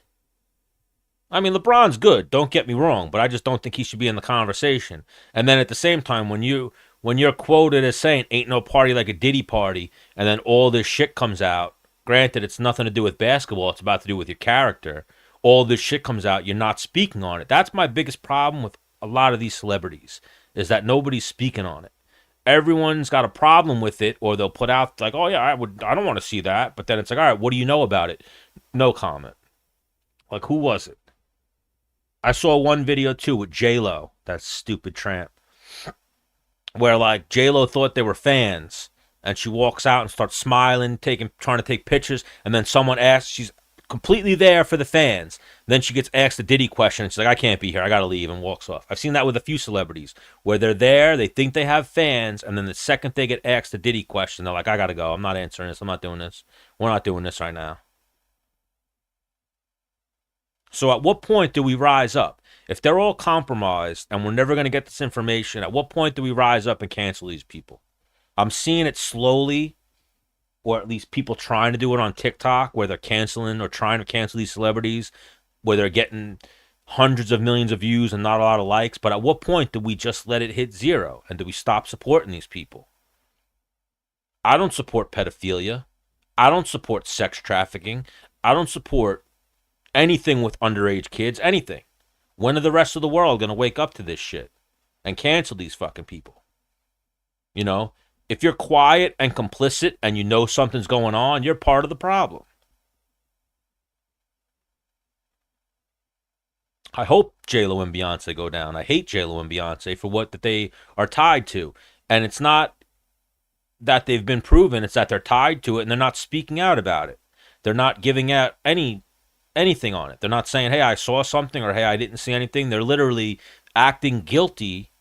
I mean, LeBron's good, don't get me wrong, but I just don't think he should be in the conversation. And then at the same time, when you're quoted as saying ain't no party like a Diddy party, and then all this shit comes out, granted it's nothing to do with basketball, it's about to do with your character. All this shit comes out, you're not speaking on it. That's my biggest problem with a lot of these celebrities, is that nobody's speaking on it. Everyone's got a problem with it, or they'll put out like, oh yeah, I don't want to see that, but then it's like, all right, what do you know about it? No comment. Like, who was it? I saw one video too with J-Lo, that stupid tramp, where like J-Lo thought they were fans, and she walks out and starts smiling, trying to take pictures, and then someone asks, she's completely there for the fans. Then she gets asked a Diddy question, and she's like, I can't be here, I gotta leave, and walks off. I've seen that with a few celebrities, where they're there, they think they have fans, and then the second they get asked a Diddy question, they're like, I gotta go, I'm not answering this, I'm not doing this. We're not doing this right now. So at what point do we rise up? If they're all compromised and we're never going to get this information, at what point do we rise up and cancel these people? I'm seeing it slowly, or at least people trying to do it on TikTok, where they're canceling or trying to cancel these celebrities, where they're getting hundreds of millions of views and not a lot of likes. But at what point do we just let it hit zero? And do we stop supporting these people? I don't support pedophilia. I don't support sex trafficking. I don't support anything with underage kids, anything. When are the rest of the world going to wake up to this shit and cancel these fucking people? You know, if you're quiet and complicit and you know something's going on, you're part of the problem. I hope J-Lo and Beyonce go down. I hate J-Lo and Beyonce for what that they are tied to. And it's not that they've been proven, it's that they're tied to it and they're not speaking out about it. They're not giving out anything on it. They're not saying, hey, I saw something, or hey, I didn't see anything. They're literally acting guilty,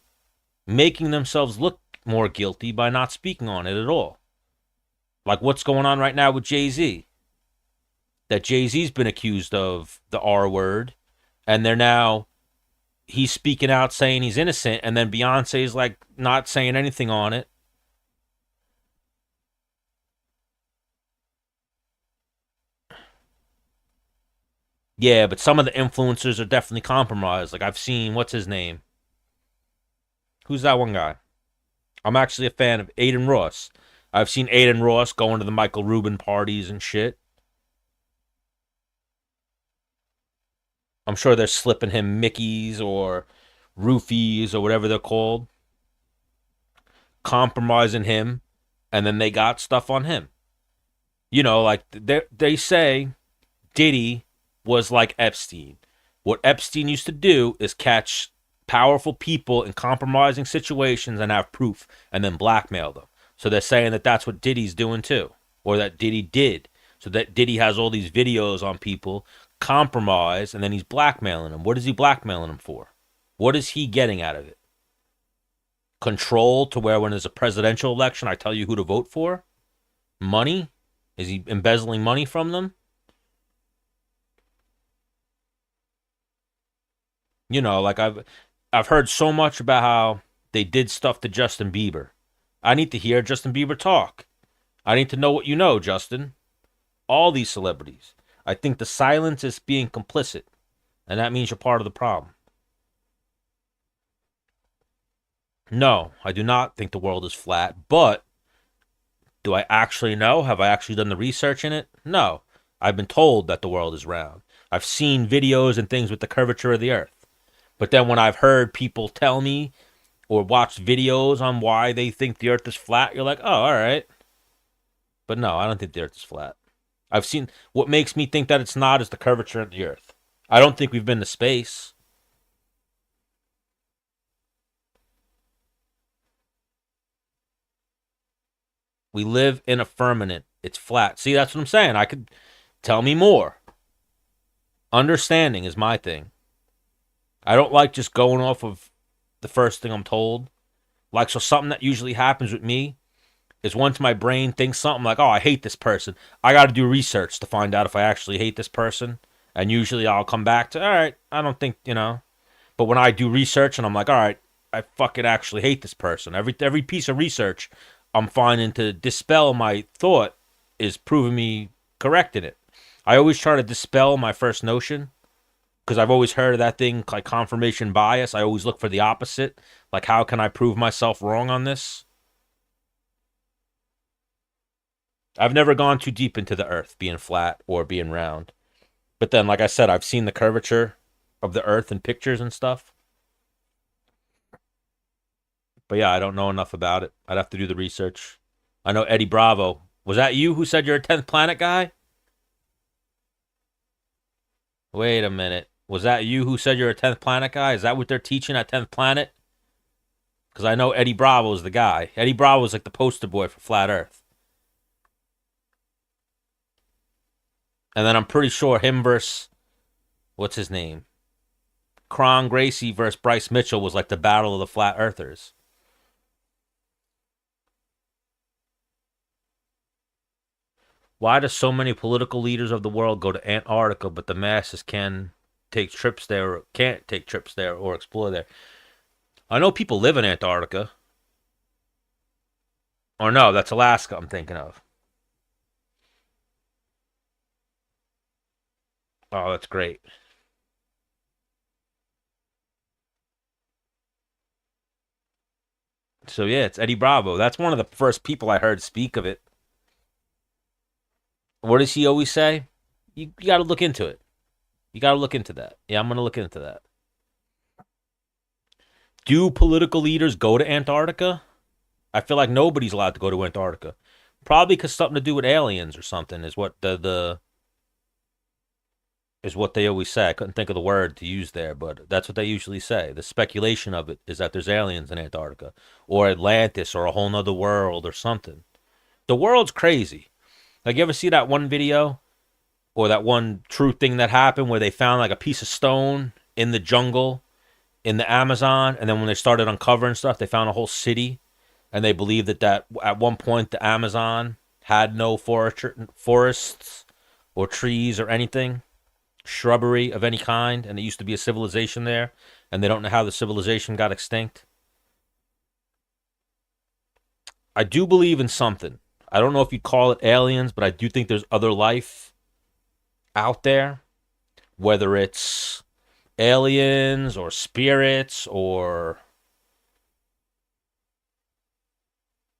making themselves look more guilty by not speaking on it at all. Like what's going on right now with Jay-Z. That Jay-Z's been accused of the R word, and he's speaking out saying he's innocent, and then Beyonce's like not saying anything on it. Yeah, but some of the influencers are definitely compromised. Like I've seen, what's his name? Who's that one guy? I'm actually a fan of Aiden Ross. I've seen Aiden Ross going to the Michael Rubin parties and shit. I'm sure they're slipping him Mickeys or roofies or whatever they're called. Compromising him, and then they got stuff on him. You know, like they say Diddy was like Epstein. What Epstein used to do is catch powerful people in compromising situations and have proof and then blackmail them. So they're saying that that's what Diddy's doing too, or that Diddy did. So that Diddy has all these videos on people, compromise, and then he's blackmailing them. What is he blackmailing them for? What is he getting out of it? Control, to where when there's a presidential election, I tell you who to vote for? Money? Is he embezzling money from them? You know, like I've heard so much about how they did stuff to Justin Bieber. I need to hear Justin Bieber talk. I need to know what you know, Justin. All these celebrities. I think the silence is being complicit, and that means you're part of the problem. No, I do not think the world is flat, but do I actually know? Have I actually done the research in it? No. I've been told that the world is round. I've seen videos and things with the curvature of the earth. But then when I've heard people tell me or watched videos on why they think the earth is flat, you're like, oh, all right. But no, I don't think the earth is flat. I've seen, what makes me think that it's not is the curvature of the earth. I don't think we've been to space. We live in a firmament. It's flat. See, that's what I'm saying. I could tell me more. Understanding is my thing. I don't like just going off of the first thing I'm told. Like, so something that usually happens with me is once my brain thinks something like, oh, I hate this person, I got to do research to find out if I actually hate this person. And usually I'll come back to, all right, I don't think, But when I do research and I'm like, all right, I fucking actually hate this person. Every piece of research I'm finding to dispel my thought is proving me correct in it. I always try to dispel my first notion because I've always heard of that thing like confirmation bias. I always look for the opposite. Like, how can I prove myself wrong on this? I've never gone too deep into the earth being flat or being round. But then, like I said, I've seen the curvature of the earth in pictures and stuff. But yeah, I don't know enough about it. I'd have to do the research. I know Eddie Bravo. Was that you who said you're a 10th planet guy? Wait a minute. Was that you who said you're a 10th planet guy? Is that what they're teaching at 10th planet? Because I know Eddie Bravo is the guy. Eddie Bravo is like the poster boy for Flat Earth. And then I'm pretty sure him versus, what's his name? Kron Gracie versus Bryce Mitchell was like the battle of the Flat Earthers. Why do so many political leaders of the world go to Antarctica, but the masses can't take trips there or explore there? I know people live in Antarctica. Or no, that's Alaska I'm thinking of. Oh, that's great. So yeah, it's Eddie Bravo. That's one of the first people I heard speak of it. What does he always say? You got to look into it. You got to look into that. Yeah, I'm going to look into that. Do political leaders go to Antarctica? I feel like nobody's allowed to go to Antarctica. Probably because something to do with aliens or something is what is what they always say. I couldn't think of the word to use there, but that's what they usually say. The speculation of it is that there's aliens in Antarctica or Atlantis or a whole nother world or something. The world's crazy. Like, you ever see that one video or that one true thing that happened where they found like a piece of stone in the jungle in the Amazon, and then when they started uncovering stuff, they found a whole city, and they believed that at one point the Amazon had no forests or trees or anything, shrubbery of any kind, and it used to be a civilization there, and they don't know how the civilization got extinct. I do believe in something. I don't know if you'd call it aliens, but I do think there's other life out there, whether it's aliens or spirits or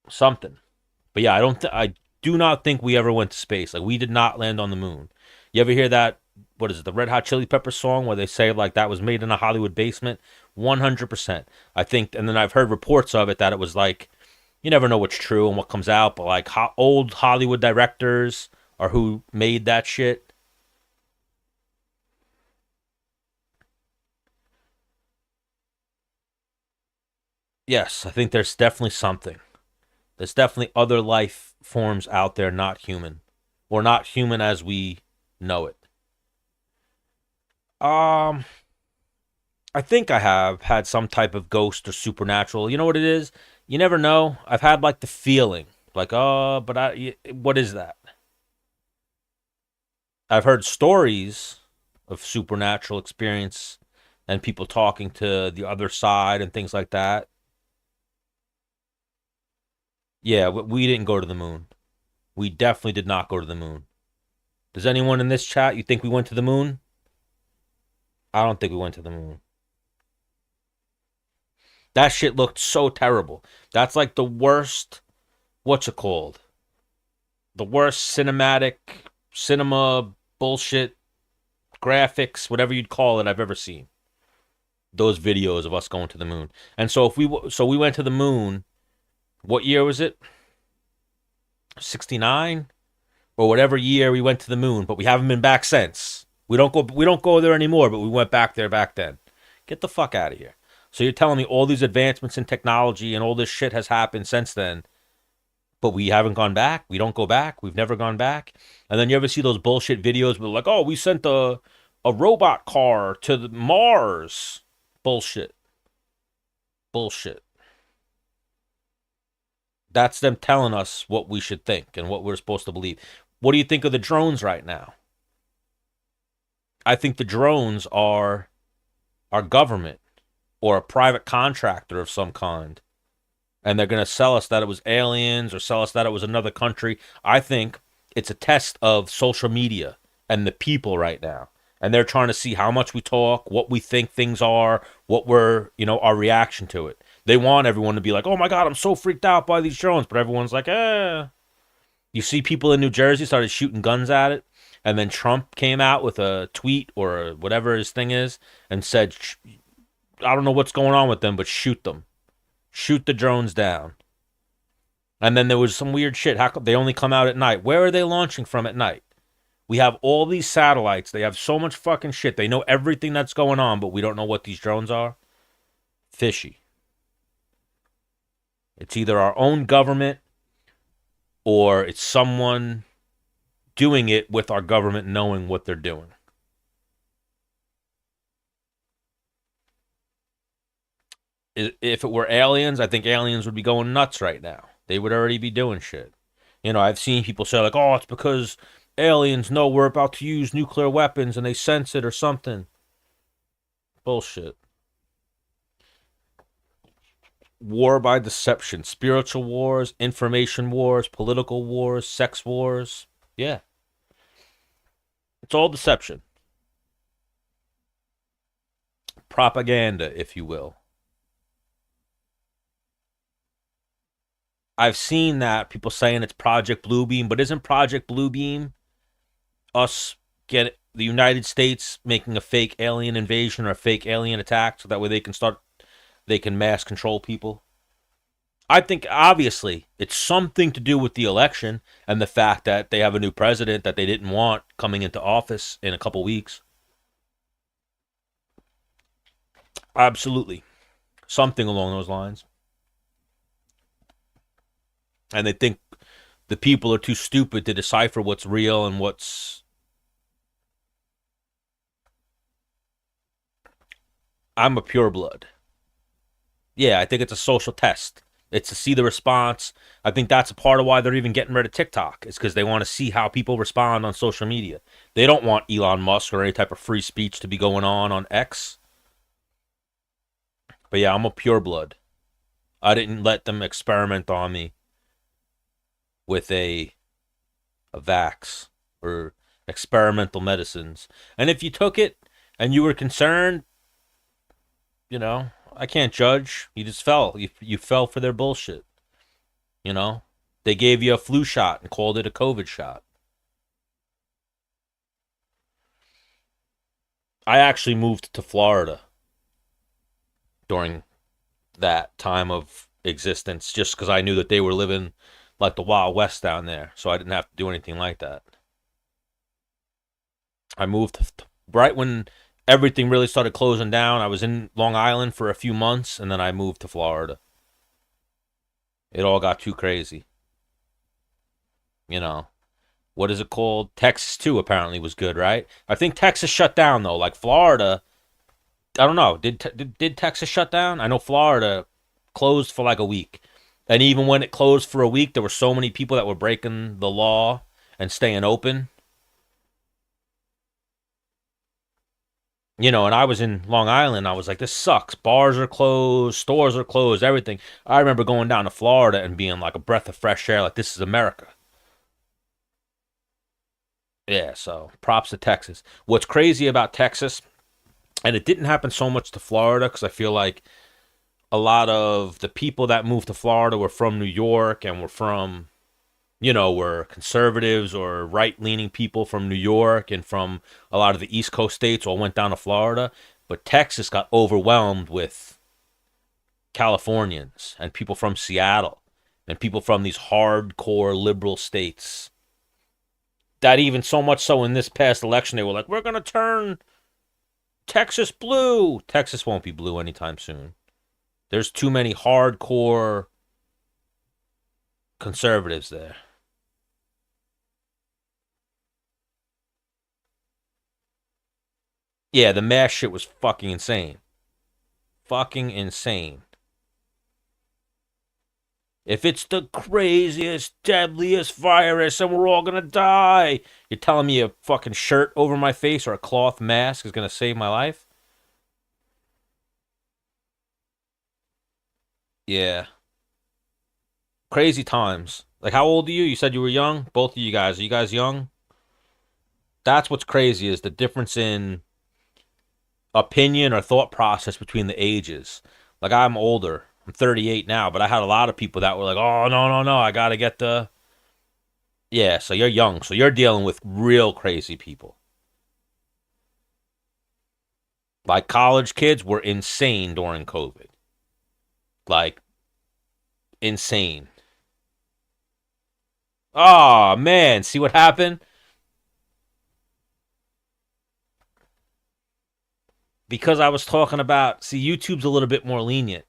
something. But yeah, I do not think we ever went to space. Like, we did not land on the moon. You ever hear that? What is it? The Red Hot Chili Peppers song where they say like that was made in a Hollywood basement? 100%. I think, and then I've heard reports of it that it was like, you never know what's true and what comes out, but like old Hollywood directors are who made that shit. Yes, I think there's definitely something. There's definitely other life forms out there not human, or not human as we know it. I think I have had some type of ghost or supernatural. You know what it is? You never know. I've had like the feeling, like, oh, but what is that? I've heard stories of supernatural experience and people talking to the other side and things like that. Yeah, we didn't go to the moon. We definitely did not go to the moon. Does anyone in this chat, you think we went to the moon? I don't think we went to the moon. That shit looked so terrible. That's like the worst, what's it called? The worst cinema bullshit, graphics, whatever you'd call it, I've ever seen. Those videos of us going to the moon. And so we went to the moon. What year was it? 69 or whatever year we went to the moon, but we haven't been back since. We don't go there anymore, but we went back there back then. Get the fuck out of here. So you're telling me all these advancements in technology and all this shit has happened since then, but we haven't gone back. We don't go back. We've never gone back. And then you ever see those bullshit videos where like, oh, we sent a robot car to the Mars. Bullshit. Bullshit. That's them telling us what we should think and what we're supposed to believe. What do you think of the drones right now? I think the drones are our government or a private contractor of some kind. And they're going to sell us that it was aliens or sell us that it was another country. I think it's a test of social media and the people right now. And they're trying to see how much we talk, what we think things are, what we're, our reaction to it. They want everyone to be like, oh my God, I'm so freaked out by these drones. But everyone's like, eh. You see people in New Jersey started shooting guns at it. And then Trump came out with a tweet or whatever his thing is and said, I don't know what's going on with them, but shoot them. Shoot the drones down. And then there was some weird shit. How come they only come out at night? Where are they launching from at night? We have all these satellites. They have so much fucking shit. They know everything that's going on, but we don't know what these drones are. Fishy. It's either our own government or it's someone doing it with our government knowing what they're doing. If it were aliens, I think aliens would be going nuts right now. They would already be doing shit. I've seen people say like, oh, it's because aliens know we're about to use nuclear weapons and they sense it or something. Bullshit. War by deception. Spiritual wars, information wars, political wars, sex wars. Yeah. It's all deception. Propaganda, if you will. I've seen that people saying it's Project Bluebeam, but isn't Project Bluebeam us get the United States making a fake alien invasion or a fake alien attack so that way they can mass control people? I think obviously it's something to do with the election and the fact that they have a new president that they didn't want coming into office in a couple weeks. Absolutely. Something along those lines. And they think the people are too stupid to decipher what's real and what's... I'm a pureblood. Yeah, I think it's a social test. It's to see the response. I think that's a part of why they're even getting rid of TikTok. It's because they want to see how people respond on social media. They don't want Elon Musk or any type of free speech to be going on X. But yeah, I'm a pureblood. I didn't let them experiment on me with a vax or experimental medicines. And if you took it and you were concerned, I can't judge. You just fell. You fell for their bullshit. They gave you a flu shot and called it a COVID shot. I actually moved to Florida during that time of existence just because I knew that they were living like the Wild West down there, so I didn't have to do anything like that. I moved right when everything really started closing down. I was in Long Island for a few months, and then I moved to Florida. It all got too crazy. What is it called? Texas, too, apparently was good, right? I think Texas shut down, though. Like Florida, I don't know. Did Texas shut down? I know Florida closed for like a week. And even when it closed for a week, there were so many people that were breaking the law and staying open. And I was in Long Island. I was like, this sucks. Bars are closed. Stores are closed. Everything. I remember going down to Florida and being like a breath of fresh air. Like, this is America. Yeah, so props to Texas. What's crazy about Texas, and it didn't happen so much to Florida because I feel like a lot of the people that moved to Florida were from New York and were from, were conservatives or right-leaning people from New York and from a lot of the East Coast states all went down to Florida. But Texas got overwhelmed with Californians and people from Seattle and people from these hardcore liberal states. That even so much so in this past election, they were like, we're going to turn Texas blue. Texas won't be blue anytime soon. There's too many hardcore conservatives there. Yeah, the mask shit was fucking insane. Fucking insane. If it's the craziest, deadliest virus and we're all gonna die, you're telling me a fucking shirt over my face or a cloth mask is gonna save my life? Yeah. Crazy times. Like, how old are you? You said you were young? Both of you guys. Are you guys young? That's what's crazy is the difference in opinion or thought process between the ages. Like, I'm older. I'm 38 now, but I had a lot of people that were like, oh, no, no, no, I gotta get the... Yeah, so you're young. So you're dealing with real crazy people. Like, college kids were insane during COVID. Like, insane. Oh, man. See what happened? Because I was talking about... See, YouTube's a little bit more lenient.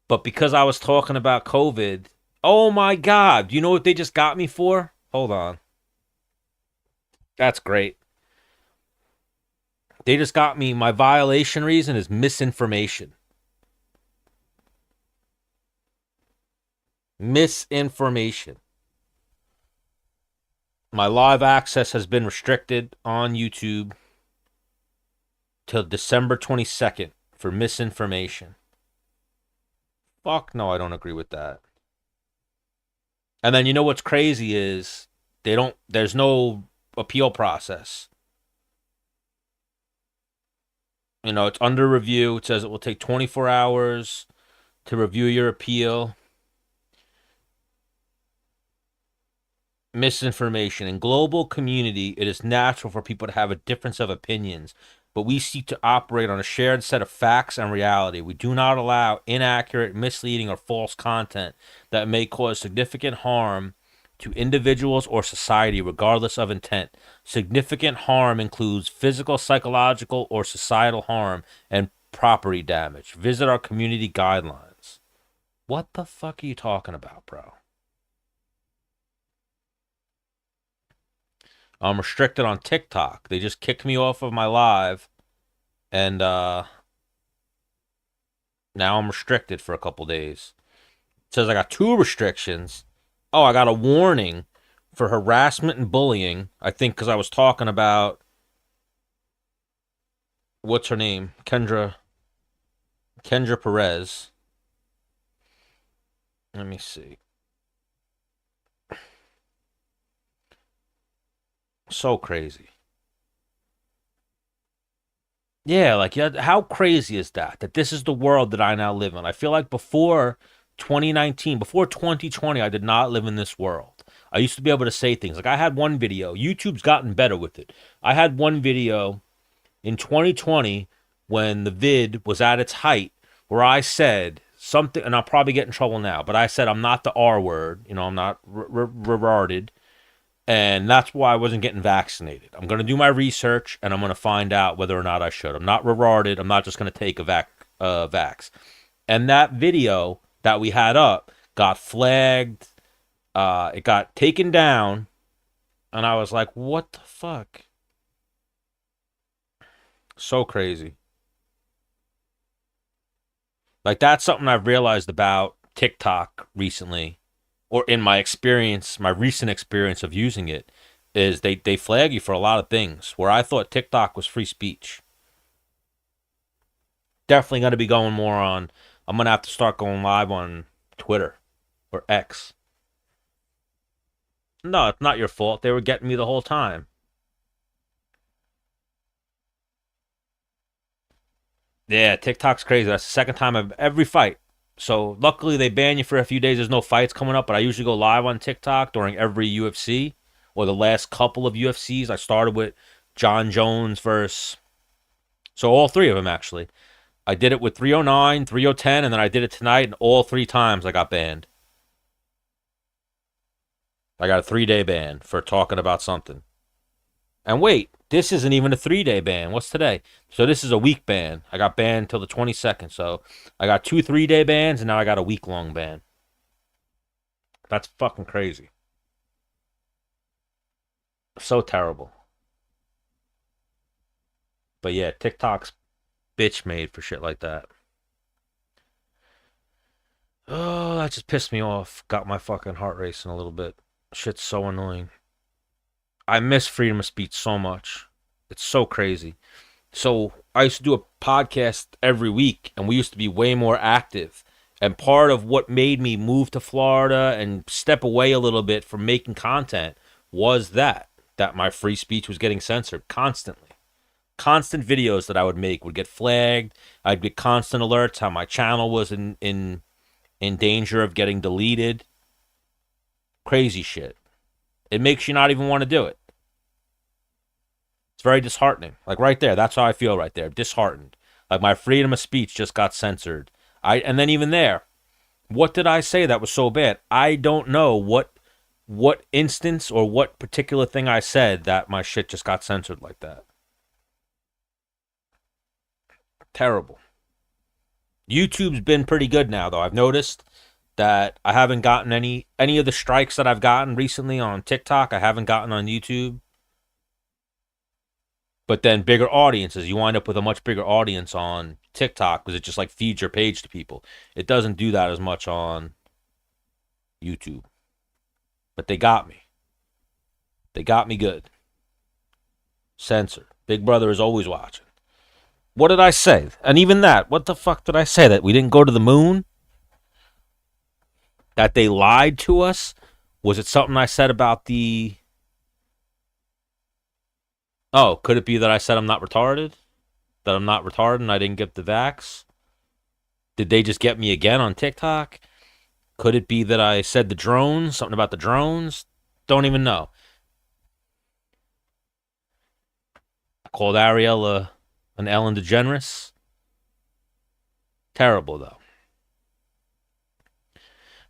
But because I was talking about COVID... Oh, my God. Do you know what they just got me for? Hold on. That's great. They just got me... My violation reason is misinformation. Misinformation. My live access has been restricted on YouTube till December 22nd for misinformation. Fuck no, I don't agree with that. And then you know what's crazy is there's no appeal process. You know, it's under review. It says it will take 24 hours to review your appeal. Misinformation. In global community, it is natural for people to have a difference of opinions, but we seek to operate on a shared set of facts and reality. We do not allow inaccurate, misleading, or false content that may cause significant harm to individuals or society, regardless of intent. Significant harm includes physical, psychological, or societal harm and property damage. Visit our community guidelines. What the fuck are you talking about, bro? I'm restricted on TikTok. They just kicked me off of my live, and now I'm restricted for a couple days. It says I got 2 restrictions. Oh, I got a warning for harassment and bullying. I think because I was talking about, what's her name? Kendra Perez. Let me see. So crazy. Yeah, like, yeah, how crazy is that? That this is the world that I now live in. I feel like before 2019, before 2020, I did not live in this world. I used to be able to say things. Like, I had one video. YouTube's gotten better with it. I had one video in 2020 when the vid was at its height where I said something, and I'll probably get in trouble now, but I said I'm not the R word. You know, I'm not retarded. And that's why I wasn't getting vaccinated. I'm going to do my research, and I'm going to find out whether or not I should. I'm not retarded. I'm not just going to take a vax. And that video that we had up got flagged. It got taken down. And I was like, what the fuck? So crazy. Like, that's something I've realized about TikTok recently. Or in my experience, my recent experience of using it, is they flag you for a lot of things. Where I thought TikTok was free speech. Definitely going to be going more on... I'm going to have to start going live on Twitter. Or X. No, it's not your fault. They were getting me the whole time. Yeah, TikTok's crazy. That's the second time I've... Every fight. So luckily they ban you for a few days. There's no fights coming up, but I usually go live on TikTok during every UFC or the last couple of UFCs. I started with John Jones versus... So all 3 of them, actually. I did it with 309, 310, and then I did it tonight, and all 3 times I got banned. I got a 3-day ban for talking about something. And wait, this isn't even a 3-day ban. What's today? So this is a week ban. I got banned till the 22nd. So I got 2 3-day bans, and now I got a week-long ban. That's fucking crazy. So terrible. But yeah, TikTok's bitch made for shit like that. Oh, that just pissed me off. Got my fucking heart racing a little bit. Shit's so annoying. I miss freedom of speech so much. It's so crazy. So I used to do a podcast every week, and we used to be way more active. And part of what made me move to Florida and step away a little bit from making content was that my free speech was getting censored constantly. Constant videos that I would make would get flagged. I'd get constant alerts how my channel was in danger of getting deleted. Crazy shit. It makes you not even want to do it. It's very disheartening. Like right there, that's how I feel right there. Disheartened. Like my freedom of speech just got censored. And then even there, what did I say that was so bad? I don't know what instance or what particular thing I said that my shit just got censored like that. Terrible. YouTube's been pretty good now, though. I've noticed that I haven't gotten any of the strikes that I've gotten recently on TikTok. I haven't gotten on YouTube. But then bigger audiences, you wind up with a much bigger audience on TikTok because it just like feeds your page to people. It doesn't do that as much on YouTube. But they got me. They got me good. Censored. Big Brother is always watching. What did I say? And even that, what the fuck did I say? That we didn't go to the moon? That they lied to us? Was it something I said about the... Oh, could it be that I said I'm not retarded? That I'm not retarded and I didn't get the vax? Did they just get me again on TikTok? Could it be that I said the drones? Something about the drones? Don't even know. I called Ariel an Ellen DeGeneres. Terrible, though.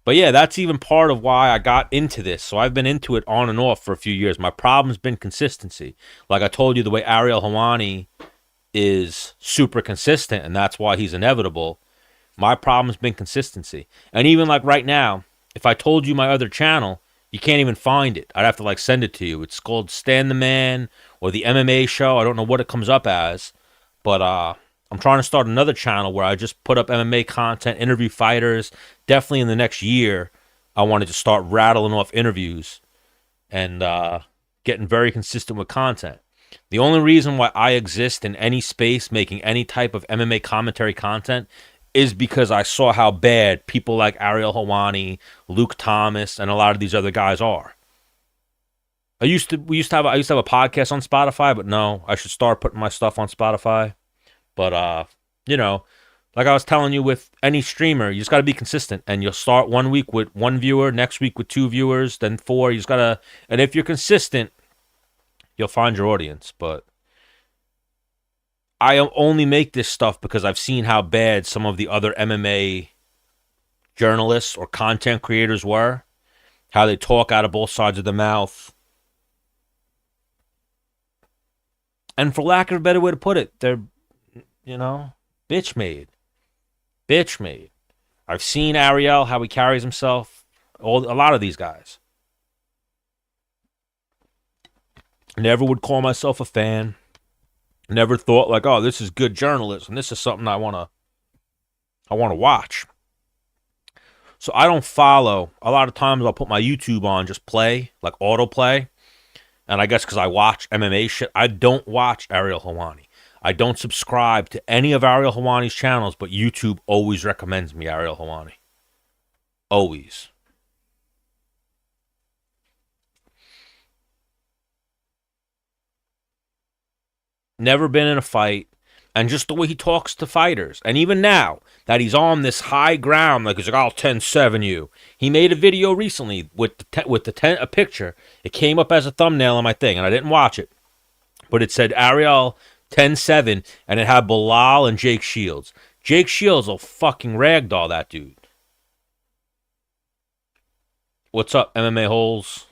But yeah, that's even part of why I got into this. So I've been into it on and off for a few years. My problem's been consistency. Like I told you, the way Ariel Helwani is super consistent, and that's why he's inevitable. My problem's been consistency. And even like right now, if I told you my other channel, you can't even find it. I'd have to like send it to you. It's called Stand the Man or the MMA Show. I don't know what it comes up as, but I'm trying to start another channel where I just put up MMA content, interview fighters. Definitely in the next year, I wanted to start rattling off interviews and getting very consistent with content. The only reason why I exist in any space making any type of MMA commentary content is because I saw how bad people like Ariel Helwani, Luke Thomas, and a lot of these other guys are. I used to have a podcast on Spotify, but no, I should start putting my stuff on Spotify. But you know, like I was telling you with any streamer, you just got to be consistent, and you'll start one week with 1 viewer, next week with 2 viewers, then 4. You just gotta, and if you're consistent, you'll find your audience. But I only make this stuff because I've seen how bad some of the other MMA journalists or content creators were, how they talk out of both sides of the mouth. And for lack of a better way to put it, they're, you know, bitch made. Bitch made. I've seen Ariel, how he carries himself. A lot of these guys. Never would call myself a fan. Never thought like, oh, this is good journalism. This is something I want to watch. So I don't follow. A lot of times I'll put my YouTube on, just play, like autoplay. And I guess because I watch MMA shit, I don't watch Ariel Helwani. I don't subscribe to any of Ariel Helwani's channels, but YouTube always recommends me Ariel Helwani. Always. Never been in a fight. And just the way he talks to fighters. And even now that he's on this high ground, like he's like, I'll 10-7 you. He made a video recently with a picture. It came up as a thumbnail on my thing, and I didn't watch it. But it said Ariel 10-7, and it had Bilal and Jake Shields. Jake Shields will fucking ragdoll that dude. What's up, MMA Holes?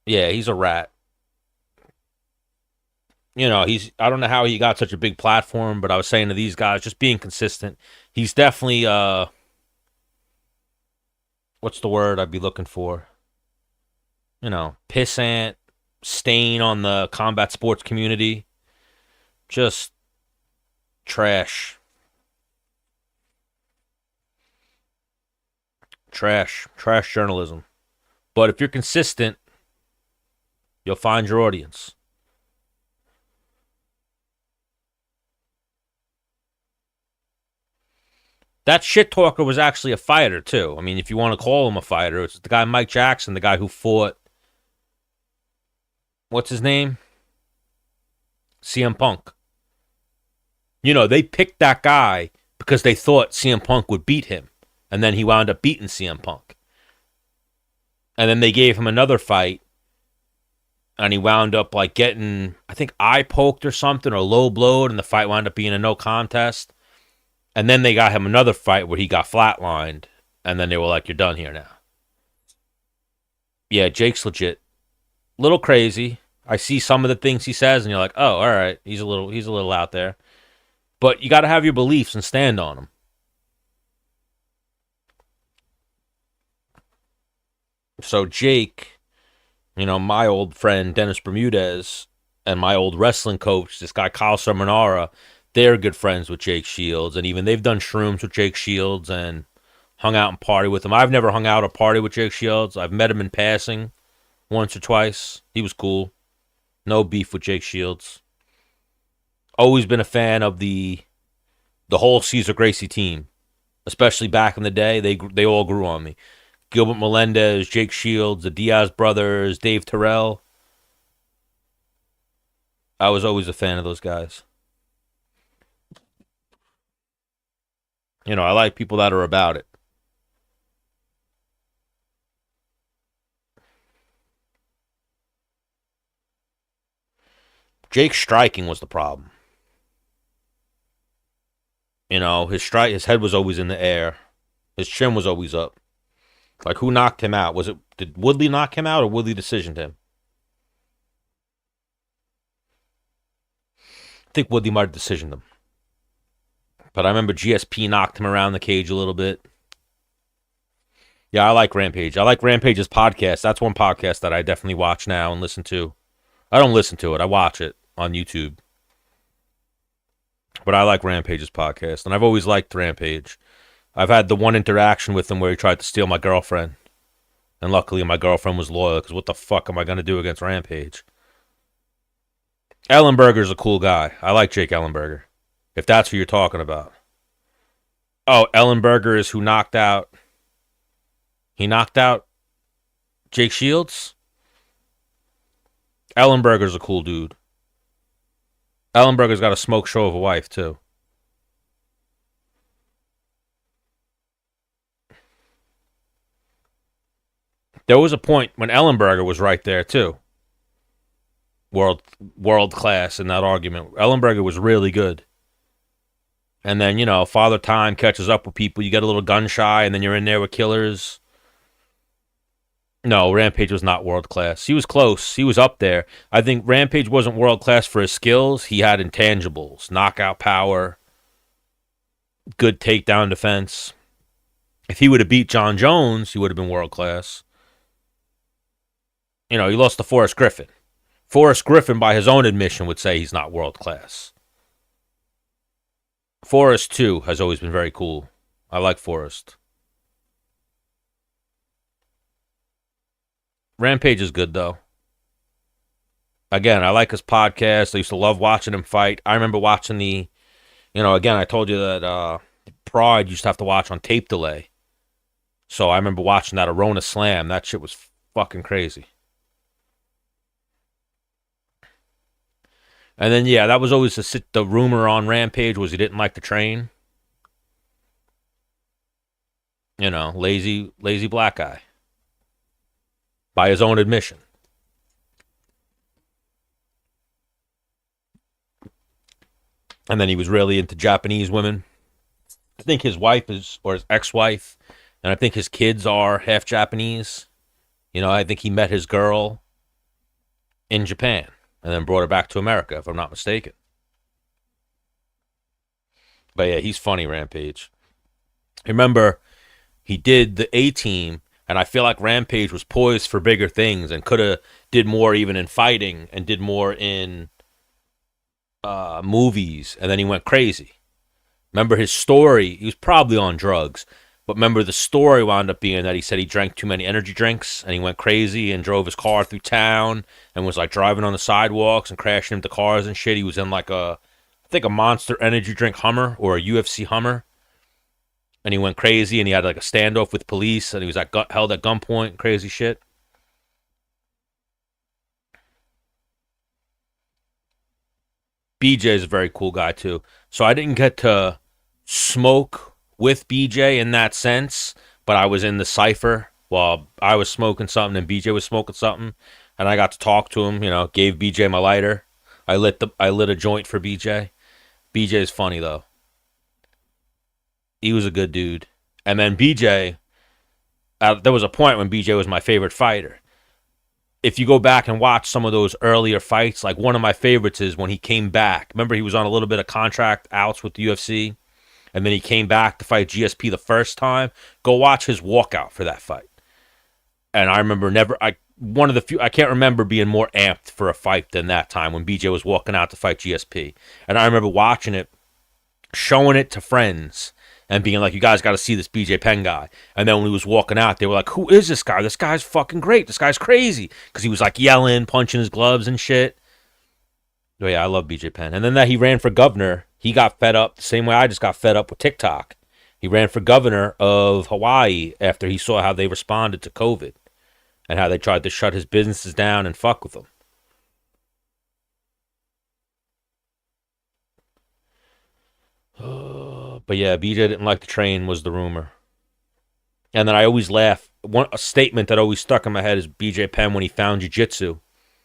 Yeah, he's a rat. You know, I don't know how he got such a big platform, but I was saying to these guys, just being consistent. He's definitely what's the word I'd be looking for? Pissant, stain on the combat sports community. Just trash. Trash journalism. But if you're consistent, you'll find your audience. That shit talker was actually a fighter, too. I mean, if you want to call him a fighter, it's the guy Mike Jackson, the guy who fought. What's his name? CM Punk. They picked that guy because they thought CM Punk would beat him. And then he wound up beating CM Punk. And then they gave him another fight. And he wound up getting, I think, eye poked or something, or low blowed. And the fight wound up being a no contest. And then they got him another fight where he got flatlined. And then they were like, you're done here now. Yeah, Jake's legit. Little crazy. I see some of the things he says, and you're like, oh, all right, he's a little out there. But you got to have your beliefs and stand on them. So Jake, my old friend Dennis Bermudez, and my old wrestling coach, this guy Kyle Sermonara, they're good friends with Jake Shields, and even they've done shrooms with Jake Shields and hung out and party with him. I've never hung out or party with Jake Shields. I've met him in passing once or twice. He was cool. No beef with Jake Shields. Always been a fan of the whole Cesar Gracie team, especially back in the day. They all grew on me. Gilbert Melendez, Jake Shields, the Diaz brothers, Dave Terrell. I was always a fan of those guys. I like people that are about it. Jake's striking was the problem. His head was always in the air. His chin was always up. Who knocked him out? Did Woodley knock him out or Woodley decisioned him? I think Woodley might have decisioned him. But I remember GSP knocked him around the cage a little bit. Yeah, I like Rampage. I like Rampage's podcast. That's one podcast that I definitely watch now and listen to. I don't listen to it. I watch it on YouTube. But I like Rampage's podcast, and I've always liked Rampage. I've had the one interaction with him where he tried to steal my girlfriend. And luckily my girlfriend was loyal, because what the fuck am I going to do against Rampage? Ellenberger's a cool guy. I like Jake Ellenberger, if that's who you're talking about. Oh, Ellenberger is who knocked out... He knocked out Jake Shields? Ellenberger's a cool dude. Ellenberger's got a smoke show of a wife, too. There was a point when Ellenberger was right there, too. World class in that argument. Ellenberger was really good. And then, Father Time catches up with people. You get a little gun shy, and then you're in there with killers. No, Rampage was not world class. He was close. He was up there. I think Rampage wasn't world class for his skills. He had intangibles, knockout power, good takedown defense. If he would have beat John Jones, he would have been world class. He lost to Forrest Griffin. Forrest Griffin, by his own admission, would say he's not world class. Forrest, too, has always been very cool. I like Forrest. Rampage is good, though. Again, I like his podcast. I used to love watching him fight. I remember watching again, I told you that Pride used to have to watch on tape delay. So I remember watching that Arona Slam. That shit was fucking crazy. And then, yeah, that was always the rumor on Rampage was he didn't like to train. Lazy black guy. By his own admission. And then he was really into Japanese women. I think his wife or his ex-wife, and I think his kids are half Japanese. I think he met his girl in Japan and then brought her back to America, if I'm not mistaken. But yeah, he's funny, Rampage. Remember, he did the A-Team. And I feel like Rampage was poised for bigger things and could have did more even in fighting and did more in movies. And then he went crazy. Remember his story? He was probably on drugs. But remember the story wound up being that he said he drank too many energy drinks and he went crazy and drove his car through town and was like driving on the sidewalks and crashing into cars and shit. He was in like I think a Monster energy drink Hummer or a UFC Hummer. And he went crazy and he had like a standoff with police and he was held at gunpoint and crazy shit. BJ is a very cool guy too. So I didn't get to smoke with BJ in that sense, but I was in the cypher while I was smoking something and BJ was smoking something, and I got to talk to him. Gave BJ my lighter. I lit a joint for BJ. BJ's funny though. He was a good dude. And then BJ, there was a point when BJ was my favorite fighter. If you go back and watch some of those earlier fights, like one of my favorites is when he came back. Remember, he was on a little bit of contract outs with the UFC, and then he came back to fight GSP the first time. Go watch his walkout for that fight. And I remember one of the few, I can't remember being more amped for a fight than that time when BJ was walking out to fight GSP. And I remember watching it, showing it to friends, and being like, you guys got to see this BJ Penn guy. And then when he was walking out, they were like, who is this guy? This guy's fucking great. This guy's crazy. Because he was like yelling, punching his gloves and shit. Oh, yeah, I love BJ Penn. And then that he ran for governor, he got fed up the same way I just got fed up with TikTok. He ran for governor of Hawaii after he saw how they responded to COVID and how they tried to shut his businesses down and fuck with him. But yeah, BJ didn't like to train was the rumor. And then I always laugh. A statement that always stuck in my head is BJ Penn when he found jiu-jitsu.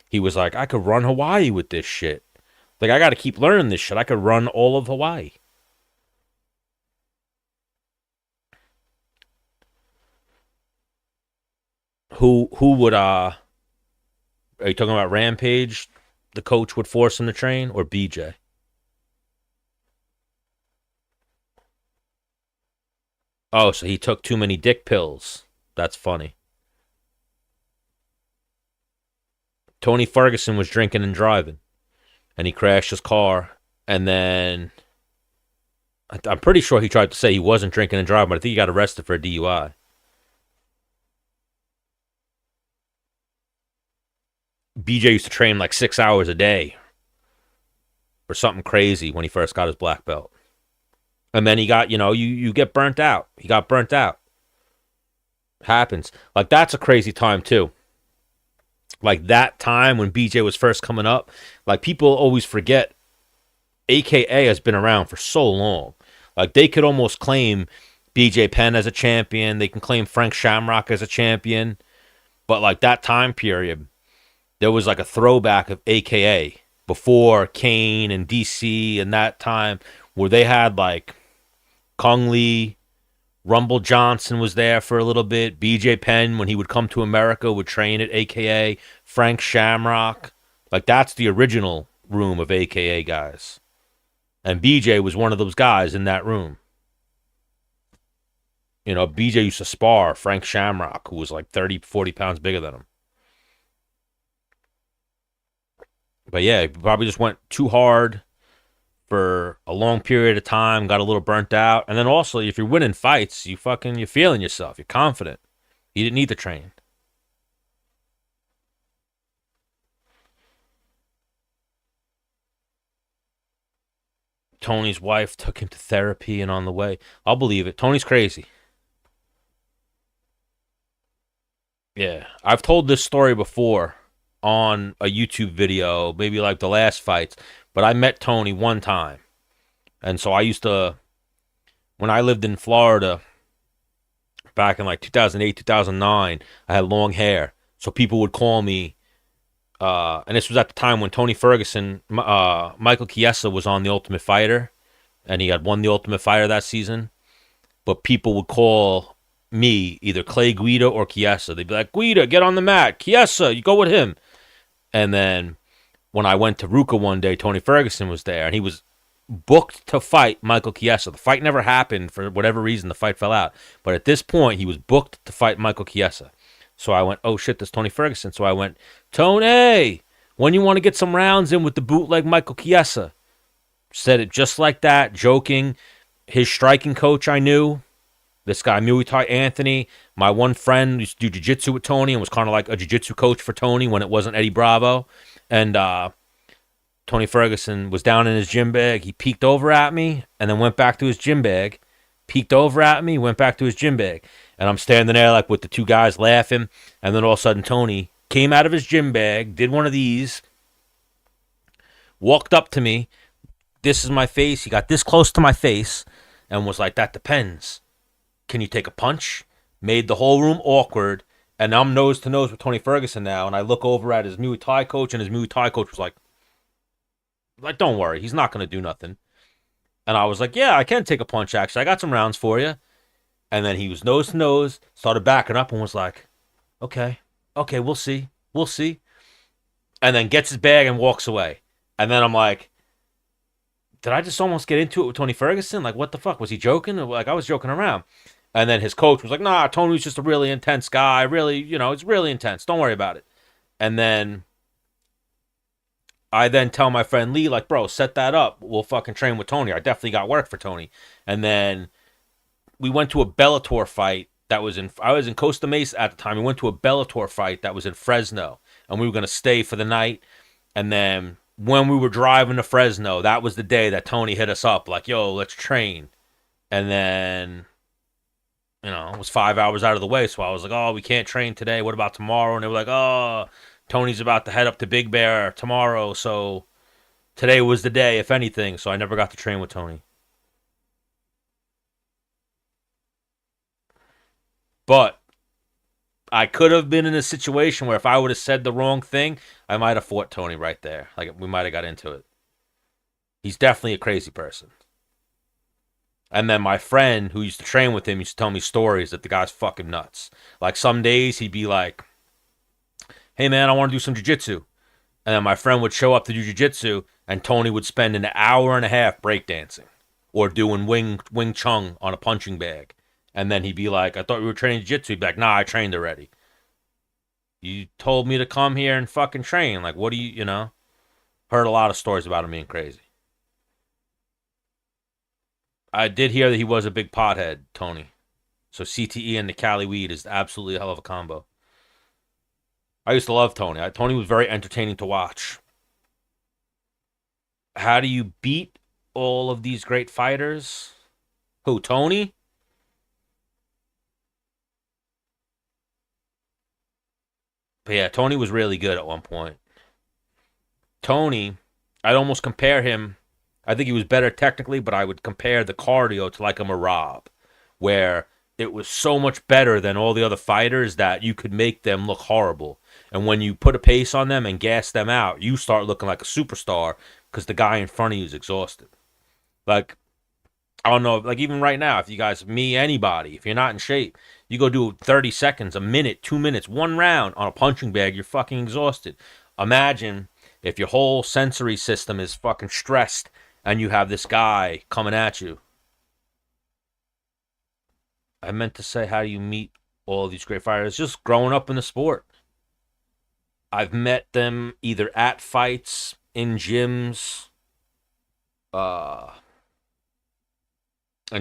He was like, I could run Hawaii with this shit. Like, I got to keep learning this shit. I could run all of Hawaii. Who would, are you talking about Rampage? The coach would force him to train, or BJ? Oh, so he took too many dick pills. That's funny. Tony Ferguson was drinking and driving, and he crashed his car, and then I'm pretty sure he tried to say he wasn't drinking and driving, but I think he got arrested for a DUI. BJ used to train like 6 hours a day or something crazy when he first got his black belt. And then he got, you get burnt out. He got burnt out. Happens. Like, that's a crazy time, too. Like, that time when BJ was first coming up, like, people always forget AKA has been around for so long. Like, they could almost claim BJ Penn as a champion. They can claim Frank Shamrock as a champion. But, like, that time period, there was, like, a throwback of AKA before Kane and DC and that time where they had, like, Kung Lee, Rumble Johnson was there for a little bit. BJ Penn, when he would come to America, would train at AKA. Frank Shamrock. Like, that's the original room of AKA guys. And BJ was one of those guys in that room. BJ used to spar Frank Shamrock, who was like 30, 40 pounds bigger than him. But yeah, he probably just went too hard for a long period of time, got a little burnt out. And then also, if you're winning fights, you're feeling yourself. You're confident. You didn't need to train. Tony's wife took him to therapy and on the way. I'll believe it. Tony's crazy. Yeah. I've told this story before on a YouTube video, maybe like the last fights. But I met Tony one time. And so I used to, when I lived in Florida, back in like 2008, 2009, I had long hair. So people would call me, and this was at the time when Tony Ferguson, Michael Chiesa was on The Ultimate Fighter, and he had won The Ultimate Fighter that season. But people would call me either Clay Guida or Chiesa. They'd be like, Guida, get on the mat. Chiesa, you go with him. And then when I went to Ruka one day, Tony Ferguson was there, and he was booked to fight Michael Chiesa. The fight never happened for whatever reason. The fight fell out. But at this point, he was booked to fight Michael Chiesa. So I went, oh shit, that's Tony Ferguson. So I went, Tony, when you want to get some rounds in with the bootleg Michael Chiesa? Said it just like that, joking. His striking coach I knew. This guy, Muay Thai Anthony. My one friend used to do jiu-jitsu with Tony and was kind of like a jiu-jitsu coach for Tony when it wasn't Eddie Bravo. And Tony Ferguson was down in his gym bag. He peeked over at me and then went back to his gym bag. Peeked over at me, went back to his gym bag. And I'm standing there like with the two guys laughing. And then all of a sudden Tony came out of his gym bag, did one of these, walked up to me. This is my face. He got this close to my face and was like, that depends. Can you take a punch? Made the whole room awkward. And I'm nose to nose with Tony Ferguson now. And I look over at his Muay Thai coach, and his Muay Thai coach was like, don't worry. He's not going to do nothing. And I was like, yeah, I can take a punch, actually. I got some rounds for you. And then he was nose to nose, started backing up and was like, okay, we'll see. And then gets his bag and walks away. And then I'm like, did I just almost get into it with Tony Ferguson? Like, what the fuck? Was he joking? Like, I was joking around. And then his coach was like, nah, Tony's just a really intense guy. Really, it's really intense. Don't worry about it. And then I then tell my friend Lee, like, bro, set that up. We'll fucking train with Tony. I definitely got work for Tony. And then we went to a Bellator fight that was I was in Costa Mesa at the time. We went to a Bellator fight that was in Fresno. And we were going to stay for the night. And then when we were driving to Fresno, that was the day that Tony hit us up, like, yo, let's train. And then, it was 5 hours out of the way, so I was like, oh, we can't train today. What about tomorrow? And they were like, oh, Tony's about to head up to Big Bear tomorrow, so today was the day, if anything. So I never got to train with Tony. But I could have been in a situation where if I would have said the wrong thing, I might have fought Tony right there. Like, we might have got into it. He's definitely a crazy person. And then my friend who used to train with him used to tell me stories that the guy's fucking nuts. Like, some days he'd be like, hey man, I want to do some jiu-jitsu. And then my friend would show up to do jiu-jitsu, and Tony would spend an hour and a half breakdancing or doing Wing Chun on a punching bag. And then he'd be like, I thought we were training jiu-jitsu. He'd be like, nah, I trained already. You told me to come here and fucking train. Like, what do you, Heard a lot of stories about him being crazy. I did hear that he was a big pothead, Tony. So CTE and the Cali weed is absolutely a hell of a combo. I used to love Tony. Tony was very entertaining to watch. How do you beat all of these great fighters? Who, Tony? But yeah, Tony was really good at one point. Tony, I'd almost compare him. I think he was better technically, but I would compare the cardio to like a Marab, where it was so much better than all the other fighters that you could make them look horrible. And when you put a pace on them and gas them out, you start looking like a superstar because the guy in front of you is exhausted. Like, I don't know, like even right now, if you guys, me, anybody, if you're not in shape, you go do 30 seconds, a minute, 2 minutes, one round on a punching bag, you're fucking exhausted. Imagine if your whole sensory system is fucking stressed and you have this guy coming at you. I meant to say, how do you meet all these great fighters? Just growing up in the sport. I've met them either at fights, in gyms, and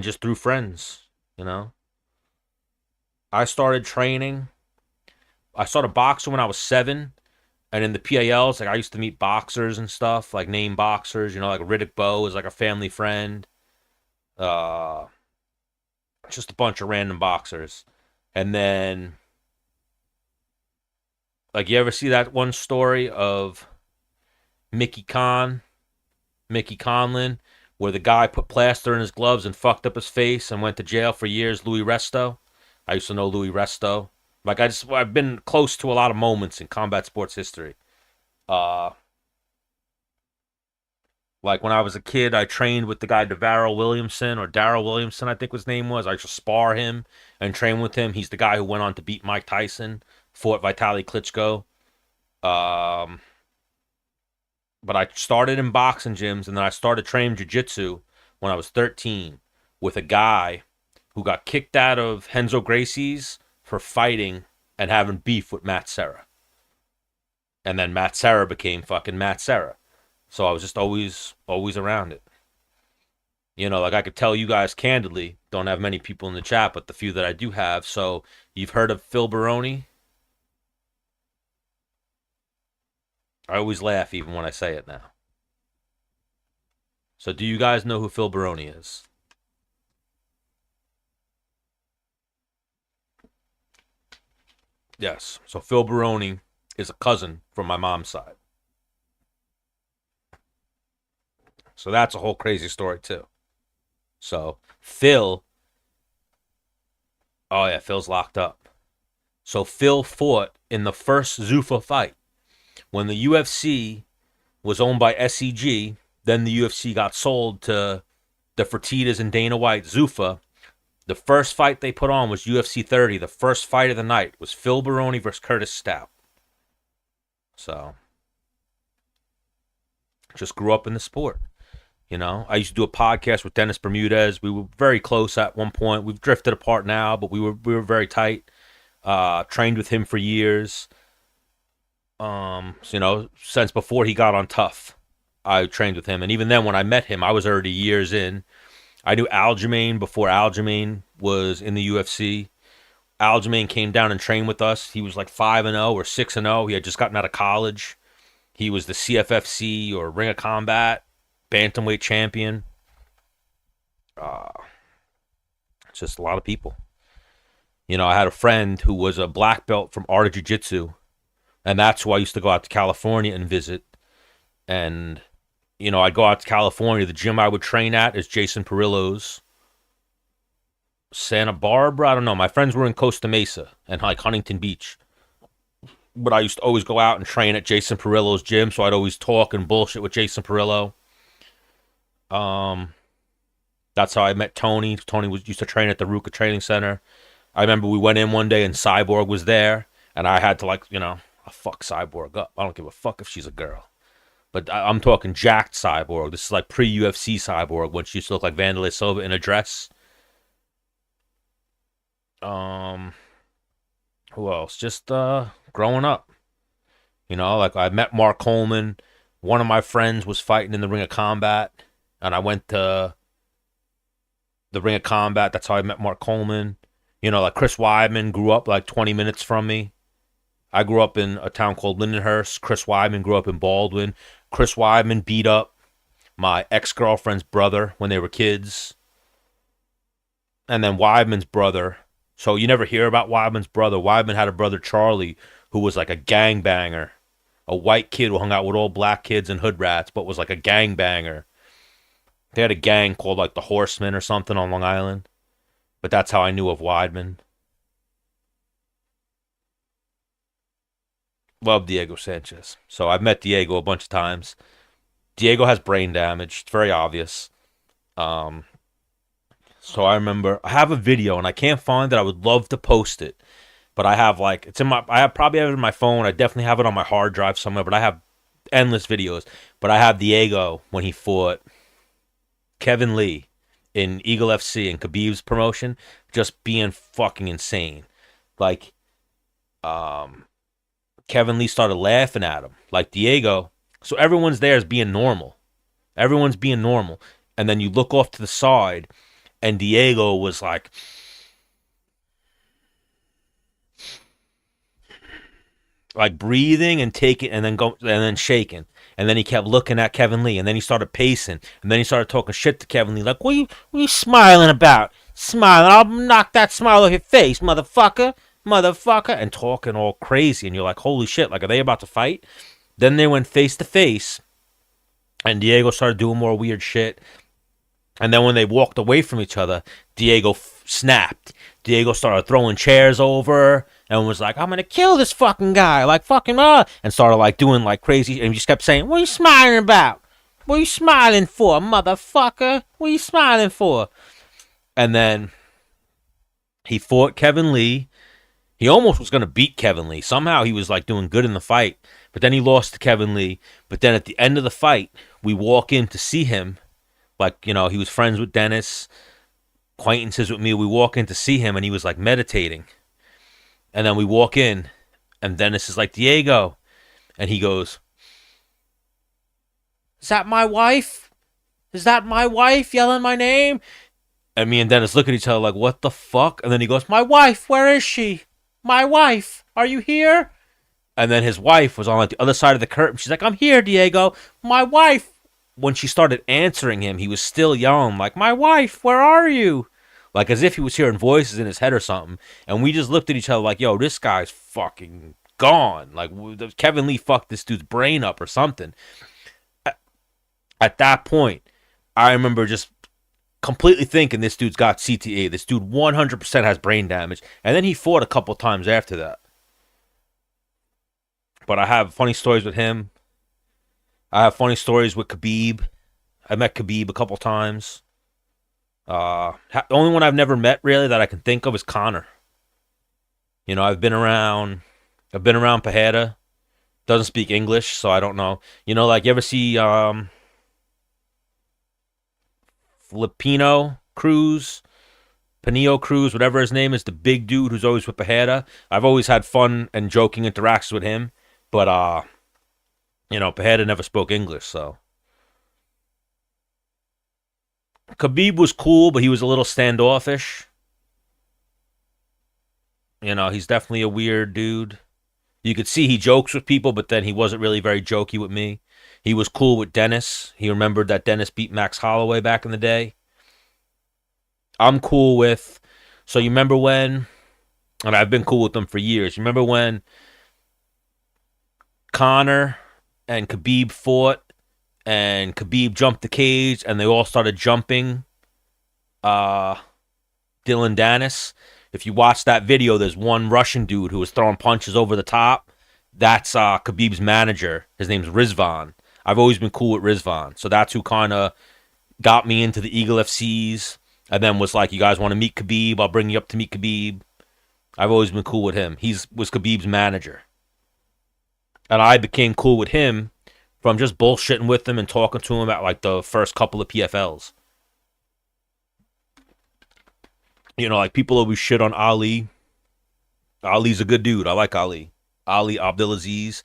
just through friends, I started training. I started boxing when I was 7. And in the PALs, like I used to meet boxers and stuff, like name boxers, like Riddick Bowe is like a family friend. Just a bunch of random boxers. And then, like, you ever see that one story of Mickey Conlin, where the guy put plaster in his gloves and fucked up his face and went to jail for years, Louis Resto? I used to know Louis Resto. Like, I've been close to a lot of moments in combat sports history. Like, when I was a kid, I trained with the guy Darryl Williamson, I think his name was. I used to spar him and train with him. He's the guy who went on to beat Mike Tyson, fought Vitaly Klitschko. But I started in boxing gyms, and then I started training jiu-jitsu when I was 13 with a guy who got kicked out of Renzo Gracie's for fighting and having beef with Matt Serra. And then Matt Serra became fucking Matt Serra. So I was just always around it. You know, like I could tell you guys candidly, don't have many people in the chat, but the few that I do have. So you've heard of Phil Baroni? I always laugh even when I say it now. So do you guys know who Phil Baroni is? Yes. So Phil Baroni is a cousin from my mom's side. So that's a whole crazy story too. So Phil, oh yeah, Phil's locked up. So Phil fought in the first Zuffa fight. When the UFC was owned by SEG, then the UFC got sold to the Fertittas and Dana White, Zuffa. The first fight they put on was UFC 30. The first fight of the night was Phil Baroni versus Curtis Stout. So, just grew up in the sport. You know, I used to do a podcast with Dennis Bermudez. We were very close at one point. We've drifted apart now, but we were very tight. Trained with him for years. So, you know, since before he got on Tough, I trained with him. And even then, when I met him, I was already years in. I knew Aljamain before Aljamain was in the UFC. Aljamain came down and trained with us. He was like 5-0 or 6-0. He had just gotten out of college. He was the CFFC or Ring of Combat bantamweight champion. It's just a lot of people. You know, I had a friend who was a black belt from Art of Jiu-Jitsu, and that's who I used to go out to California and visit. And, you know, I'd go out to California. The gym I would train at is Jason Perillo's. Santa Barbara, I don't know. My friends were in Costa Mesa and like Huntington Beach. But I used to always go out and train at Jason Perillo's gym, so I'd always talk and bullshit with Jason Perillo. That's how I met Tony. Tony used to train at the Ruka Training Center. I remember we went in one day and Cyborg was there, and I had to, like, you know, I'll fuck Cyborg up. I don't give a fuck if she's a girl. But I'm talking jacked Cyborg. This is like pre-UFC Cyborg when she used to look like Vanderlei Silva in a dress. Who else? Just growing up. You know, like I met Mark Coleman. One of my friends was fighting in the Ring of Combat, and I went to the Ring of Combat. That's how I met Mark Coleman. You know, like Chris Weidman grew up like 20 minutes from me. I grew up in a town called Lindenhurst. Chris Weidman grew up in Baldwin. Chris Weidman beat up my ex-girlfriend's brother when they were kids. And then Weidman's brother. So you never hear about Weidman's brother. Weidman had a brother, Charlie, who was like a gangbanger. A white kid who hung out with all black kids and hood rats, but was like a gangbanger. They had a gang called like the Horsemen or something on Long Island. But that's how I knew of Weidman. Love Diego Sanchez. So I've met Diego a bunch of times. Diego has brain damage. It's very obvious. So I remember I have a video and I can't find it. I would love to post it. But I have like probably have it in my phone. I definitely have it on my hard drive somewhere, but I have endless videos. But I have Diego when he fought Kevin Lee in Eagle FC and Khabib's promotion, just being fucking insane. Like Kevin Lee started laughing at him. Like Diego, so everyone's there is being normal. Everyone's being normal. And then you look off to the side and Diego was like breathing and taking and then shaking. And then he kept looking at Kevin Lee. And then he started pacing. And then he started talking shit to Kevin Lee. Like, what are you smiling about? Smiling. I'll knock that smile off your face, motherfucker. And talking all crazy. And you're like, holy shit. Like, are they about to fight? Then they went face to face. And Diego started doing more weird shit. And then when they walked away from each other, Diego snapped. Diego started throwing chairs over and was like, I'm going to kill this fucking guy. Like, fucking, and started, like, doing, like, crazy. And he just kept saying, what are you smiling about? What are you smiling for, motherfucker? What are you smiling for? And then he fought Kevin Lee. He almost was going to beat Kevin Lee. Somehow he was like doing good in the fight, but then he lost to Kevin Lee. But then at the end of the fight, we walk in to see him. Like, you know, he was friends with Dennis, acquaintances with me. We walk in to see him, and he was like meditating. And then we walk in, and Dennis is like, Diego. And he goes, "Is that my wife? Is that my wife yelling my name?" And me and Dennis look at each other like, what the fuck? And then he goes, "My wife, where is she? My wife, are you here?" And then his wife was on like the other side of the curtain. She's like, "I'm here, Diego. My wife." When she started answering him, he was still yelling like, "My wife, where are you?" Like as if he was hearing voices in his head or something. And we just looked at each other like, yo, this guy's fucking gone. Like Kevin Lee fucked this dude's brain up or something. At that point, I remember just completely thinking this dude's got CTE. This dude 100% has brain damage. And then he fought a couple times after that. But I have funny stories with him. I have funny stories with Khabib. I met Khabib a couple times. The only one I've never met really that I can think of is Conor. You know, I've been around Pajeda. Doesn't speak English, so I don't know. You know, like you ever see Filipino Cruz, Panillo Cruz, whatever his name is, the big dude who's always with Pajeda. I've always had fun and joking interactions with him, but you know, Pajeda never spoke English, so. Khabib was cool, but he was a little standoffish. You know, he's definitely a weird dude. You could see he jokes with people, but then he wasn't really very jokey with me. He was cool with Dennis. He remembered that Dennis beat Max Holloway back in the day. I'm cool with... So you remember when... And I've been cool with them for years. You remember when Conor and Khabib fought, and Khabib jumped the cage, and they all started jumping Dylan Dennis? If you watch that video, there's one Russian dude who was throwing punches over the top. That's Khabib's manager. His name's Rizvan. I've always been cool with Rizvan. So that's who kind of got me into the Eagle FCs. And then was like, you guys want to meet Khabib? I'll bring you up to meet Khabib. I've always been cool with him. He was Khabib's manager. And I became cool with him from just bullshitting with him and talking to him at like the first couple of PFLs. You know, like people always shit on Ali. Ali's a good dude. I like Ali. Ali Abdulaziz.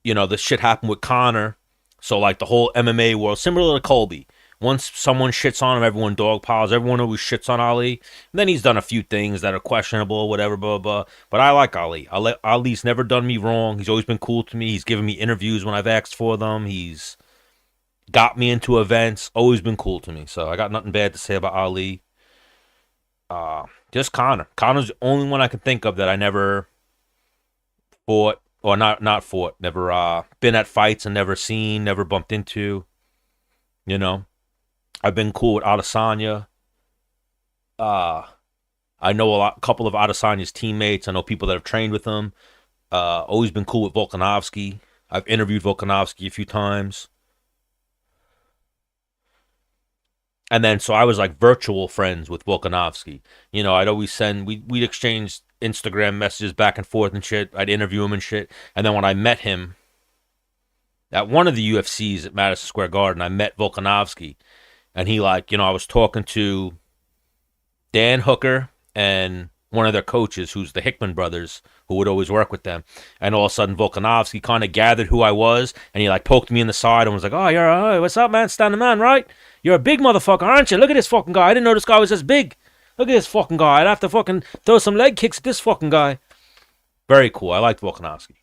You know, this shit happened with Conor. So like the whole MMA world, similar to Colby. Once someone shits on him, everyone dogpiles. Everyone always shits on Ali. And then he's done a few things that are questionable, whatever, blah, blah. But I like Ali. Ali's never done me wrong. He's always been cool to me. He's given me interviews when I've asked for them. He's got me into events. Always been cool to me. So I got nothing bad to say about Ali. Just Conor. Conor's the only one I can think of that I never fought, or not fought, never been at fights and never seen, never bumped into. You know, I've been cool with Adesanya. I know a couple of Adesanya's teammates. I know people that have trained with him. Always been cool with Volkanovski. I've interviewed Volkanovski a few times. And then, so I was like virtual friends with Volkanovski. You know, I'd always we'd exchange Instagram messages back and forth and shit. I'd interview him and shit. And then when I met him at one of the UFCs at Madison Square Garden, I met Volkanovski. And he like, you know, I was talking to Dan Hooker and one of their coaches, who's the Hickman brothers, who would always work with them. And all of a sudden, Volkanovski kind of gathered who I was, and he like poked me in the side and was like, "Oh, you're what's up, man? Stand the man, right? You're a big motherfucker, aren't you? Look at this fucking guy. I didn't know this guy was this big. Look at this fucking guy. I'd have to fucking throw some leg kicks at this fucking guy." Very cool. I liked Volkanovski.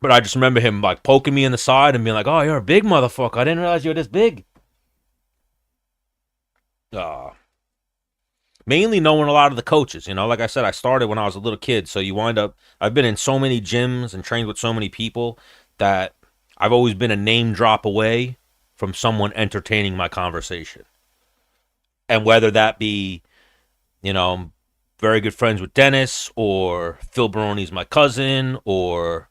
But I just remember him like poking me in the side and being like, "Oh, you're a big motherfucker. I didn't realize you were this big." Mainly knowing a lot of the coaches. You know, like I said, I started when I was a little kid. So you wind up, I've been in so many gyms and trained with so many people that I've always been a name drop away from someone entertaining my conversation. And whether that be, you know, I'm very good friends with Dennis, or Phil Baroni's my cousin, or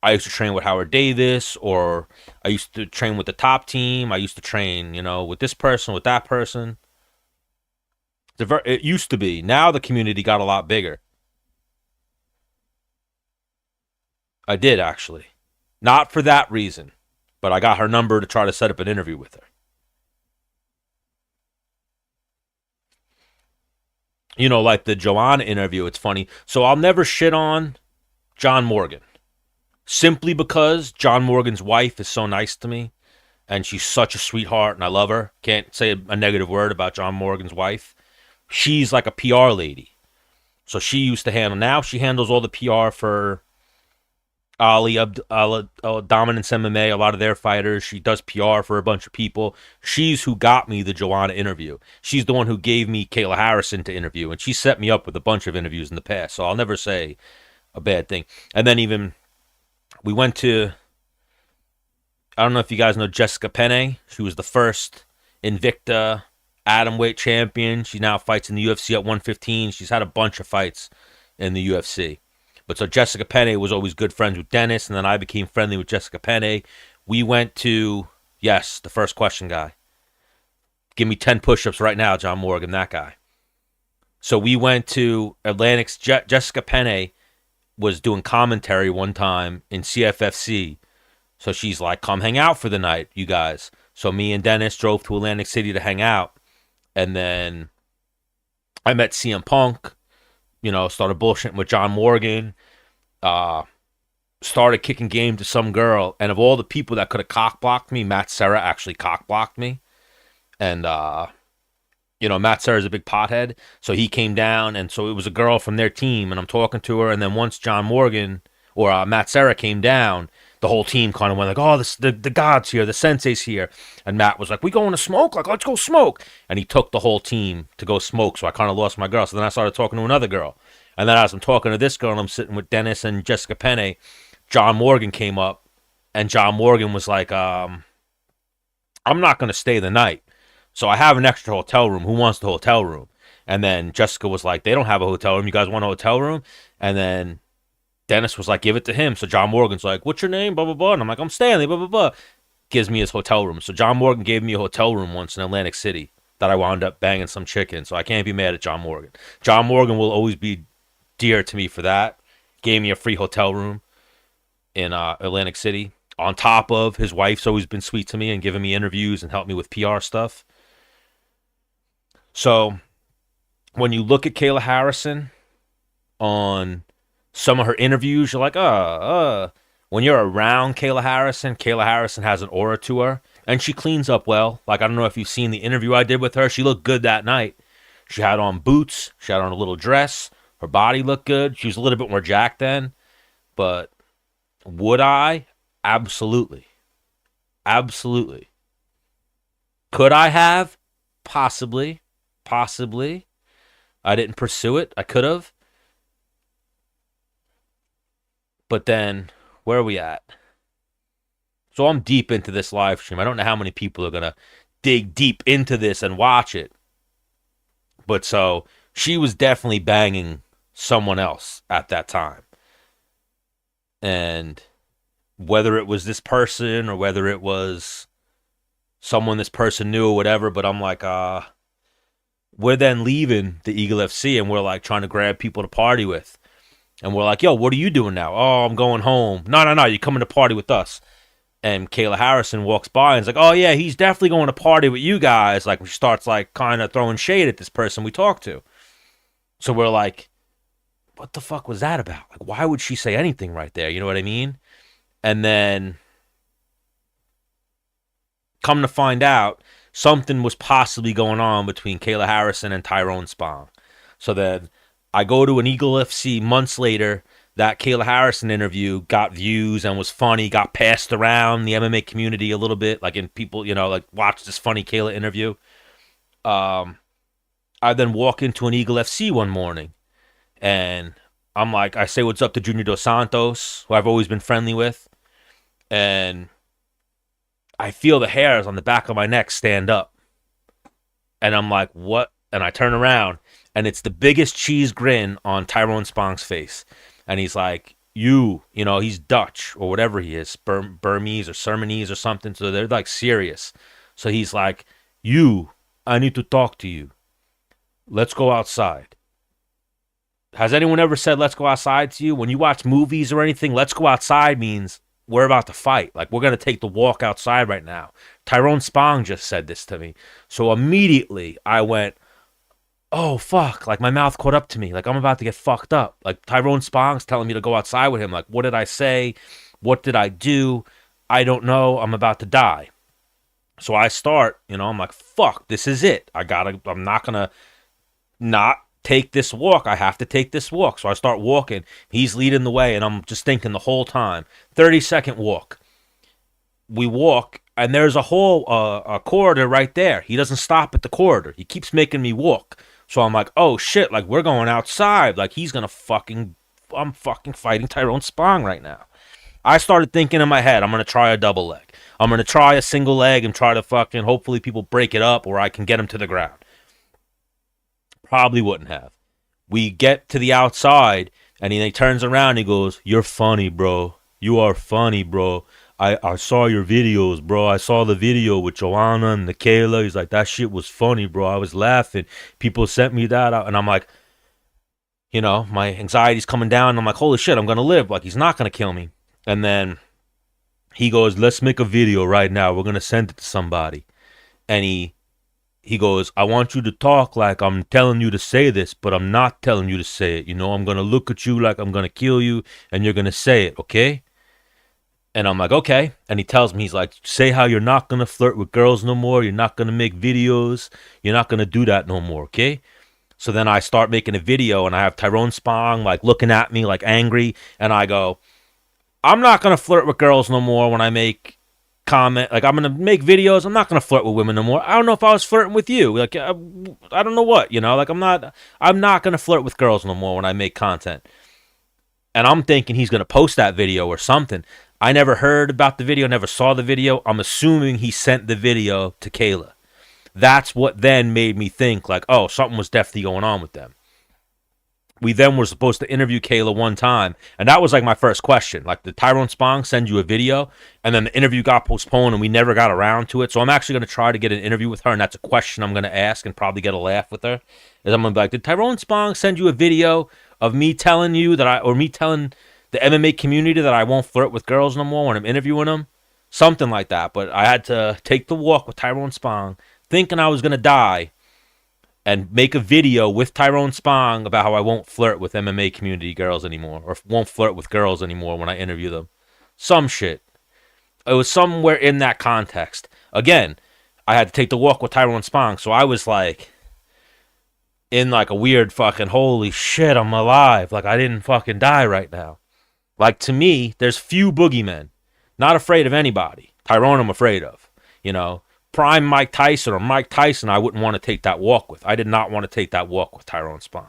I used to train with Howard Davis, or I used to train with the top team. I used to train, you know, with this person, with that person. It used to be. Now the community got a lot bigger. I did, actually. Not for that reason, but I got her number to try to set up an interview with her. You know, like the Joanna interview, it's funny. So I'll never shit on John Morgan. Simply because John Morgan's wife is so nice to me. And she's such a sweetheart, and I love her. Can't say a negative word about John Morgan's wife. She's like a PR lady. So she used to handle, now she handles all the PR for Dominance MMA, a lot of their fighters. She does PR for a bunch of people. She's who got me the Joanna interview. She's the one who gave me Kayla Harrison to interview, and she set me up with a bunch of interviews in the past. So I'll never say a bad thing. And then even, we went to, I don't know if you guys know Jessica Penne. She was the first Invicta atomweight champion. She now fights in the UFC at 115. She's had a bunch of fights in the UFC. But so Jessica Penne was always good friends with Dennis, and then I became friendly with Jessica Penne. We went to, yes, the first question guy. Give me 10 push-ups right now, John Morgan, that guy. So we went to Atlantic's, Jessica Penne was doing commentary one time in CFFC. So she's like, come hang out for the night, you guys. So me and Dennis drove to Atlantic City to hang out. And then I met CM Punk, you know, started bullshitting with John Morgan, started kicking game to some girl. And of all the people that could have cock-blocked me, Matt Serra actually cock-blocked me. And, you know, Matt Serra's a big pothead. So he came down, and so it was a girl from their team, and I'm talking to her. And then once John Morgan or Matt Serra came down, the whole team kind of went like, oh, the god's here, the sensei's here. And Matt was like, we going to smoke? Like, let's go smoke. And he took the whole team to go smoke, so I kind of lost my girl. So then I started talking to another girl. And then as I'm talking to this girl, and I'm sitting with Dennis and Jessica Penne, John Morgan came up, and John Morgan was like, I'm not going to stay the night. So I have an extra hotel room. Who wants the hotel room? And then Jessica was like, they don't have a hotel room. You guys want a hotel room? And then Dennis was like, give it to him. So John Morgan's like, what's your name? Blah, blah, blah. And I'm like, I'm Stanley, blah, blah, blah. Gives me his hotel room. So John Morgan gave me a hotel room once in Atlantic City that I wound up banging some chick in. So I can't be mad at John Morgan. John Morgan will always be dear to me for that. Gave me a free hotel room in Atlantic City. On top of his wife's always been sweet to me and giving me interviews and helped me with PR stuff. So when you look at Kayla Harrison on some of her interviews, you're like, when you're around Kayla Harrison has an aura to her, and she cleans up well. Like, I don't know if you've seen the interview I did with her. She looked good that night. She had on boots. She had on a little dress. Her body looked good. She was a little bit more jacked then. But would I? Absolutely. Absolutely. Could I have? Possibly. Possibly. I didn't pursue it. I could have. But then, where are we at? So I'm deep into this live stream. I don't know how many people are going to dig deep into this and watch it. But so, she was definitely banging someone else at that time. And whether it was this person or whether it was someone this person knew or whatever, but I'm like, we're then leaving the Eagle FC and we're like trying to grab people to party with. And we're like, yo, what are you doing now? Oh, I'm going home. No, you're coming to party with us. And Kayla Harrison walks by and is like, oh, yeah, he's definitely going to party with you guys. Like, she starts, like, kind of throwing shade at this person we talked to. So we're like, what the fuck was that about? Like, why would she say anything right there? You know what I mean? And then, come to find out, something was possibly going on between Kayla Harrison and Tyrone Spong. So then I go to an Eagle FC months later. That Kayla Harrison interview got views and was funny, got passed around the MMA community a little bit, like in people, you know, like watch this funny Kayla interview. I then walk into an Eagle FC one morning and I'm like, I say what's up to Junior Dos Santos, who I've always been friendly with. And I feel the hairs on the back of my neck stand up. And I'm like, what? And I turn around and it's the biggest cheese grin on Tyrone Spong's face. And he's like, you know, he's Dutch or whatever he is, Burmese or Sermonese or something. So they're like serious. So he's like, I need to talk to you. Let's go outside. Has anyone ever said let's go outside to you? When you watch movies or anything, let's go outside means we're about to fight. Like, we're going to take the walk outside right now. Tyrone Spong just said this to me. So immediately I went, oh, fuck. Like, my mouth caught up to me. Like, I'm about to get fucked up. Like, Tyrone Spong's telling me to go outside with him. Like, what did I say? What did I do? I don't know. I'm about to die. So I start, I'm like, fuck, this is it. I'm not going to not take this walk. I have to take this walk. So I start walking. He's leading the way, and I'm just thinking the whole time, 30-second walk. We walk, and there's a whole a corridor right there. He doesn't stop at the corridor. He keeps making me walk. So I'm like, oh shit, like, we're going outside. Like, I'm fucking fighting Tyrone Spong right now. I started thinking in my head, I'm going to try a double leg. I'm going to try a single leg and try to fucking, hopefully people break it up or I can get him to the ground. Probably wouldn't have. We get to the outside, and he turns around and he goes, you're funny, bro. You are funny, bro. I saw your videos, bro. I saw the video with Joanna and Nikayla. He's like, that shit was funny, bro. I was laughing. People sent me that out. And I'm like, my anxiety's coming down. And I'm like, holy shit, I'm going to live. Like, he's not going to kill me. And then he goes, let's make a video right now. We're going to send it to somebody. And he goes, I want you to talk like I'm telling you to say this, but I'm not telling you to say it. I'm going to look at you like I'm going to kill you, and you're going to say it, okay? And I'm like, okay. And he tells me, he's like, say how you're not going to flirt with girls no more. You're not going to make videos. You're not going to do that no more, okay? So then I start making a video, and I have Tyrone Spong, like, looking at me, like, angry. And I go, I'm not going to flirt with girls no more when I make comment. Like, I'm going to make videos. I'm not going to flirt with women no more. I don't know if I was flirting with you. Like, I don't know what, like, I'm not going to flirt with girls no more when I make content. And I'm thinking he's going to post that video or something. I never heard about the video, never saw the video. I'm assuming he sent the video to Kayla. That's what then made me think, like, oh, something was definitely going on with them. We then were supposed to interview Kayla one time, and that was like my first question. Like, did Tyrone Spong send you a video? And then the interview got postponed, and we never got around to it. So I'm actually going to try to get an interview with her, and that's a question I'm going to ask and probably get a laugh with her. Is I'm going to be like, did Tyrone Spong send you a video of me telling you that me telling the MMA community that I won't flirt with girls no more when I'm interviewing them? Something like that. But I had to take the walk with Tyrone Spong, thinking I was going to die, and make a video with Tyrone Spong about how I won't flirt with MMA community girls anymore, or won't flirt with girls anymore when I interview them. Some shit. It was somewhere in that context. Again, I had to take the walk with Tyrone Spong, so I was like, in like a weird fucking, holy shit, I'm alive. Like, I didn't fucking die right now. Like, to me, there's few boogeymen. Not afraid of anybody. Tyrone I'm afraid of, Prime Mike Tyson or Mike Tyson, I wouldn't want to take that walk with. I did not want to take that walk with Tyrone Spong.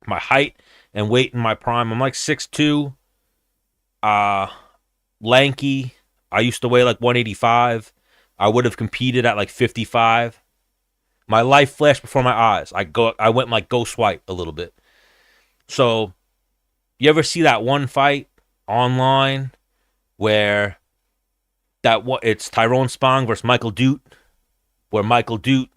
My height and weight in my prime, I'm like 6'2", lanky. I used to weigh like 185. I would have competed at like 55. My life flashed before my eyes. I went like Ghost White a little bit. So, you ever see that one fight online where it's Tyrone Spong versus Michael Dute, where Michael Dute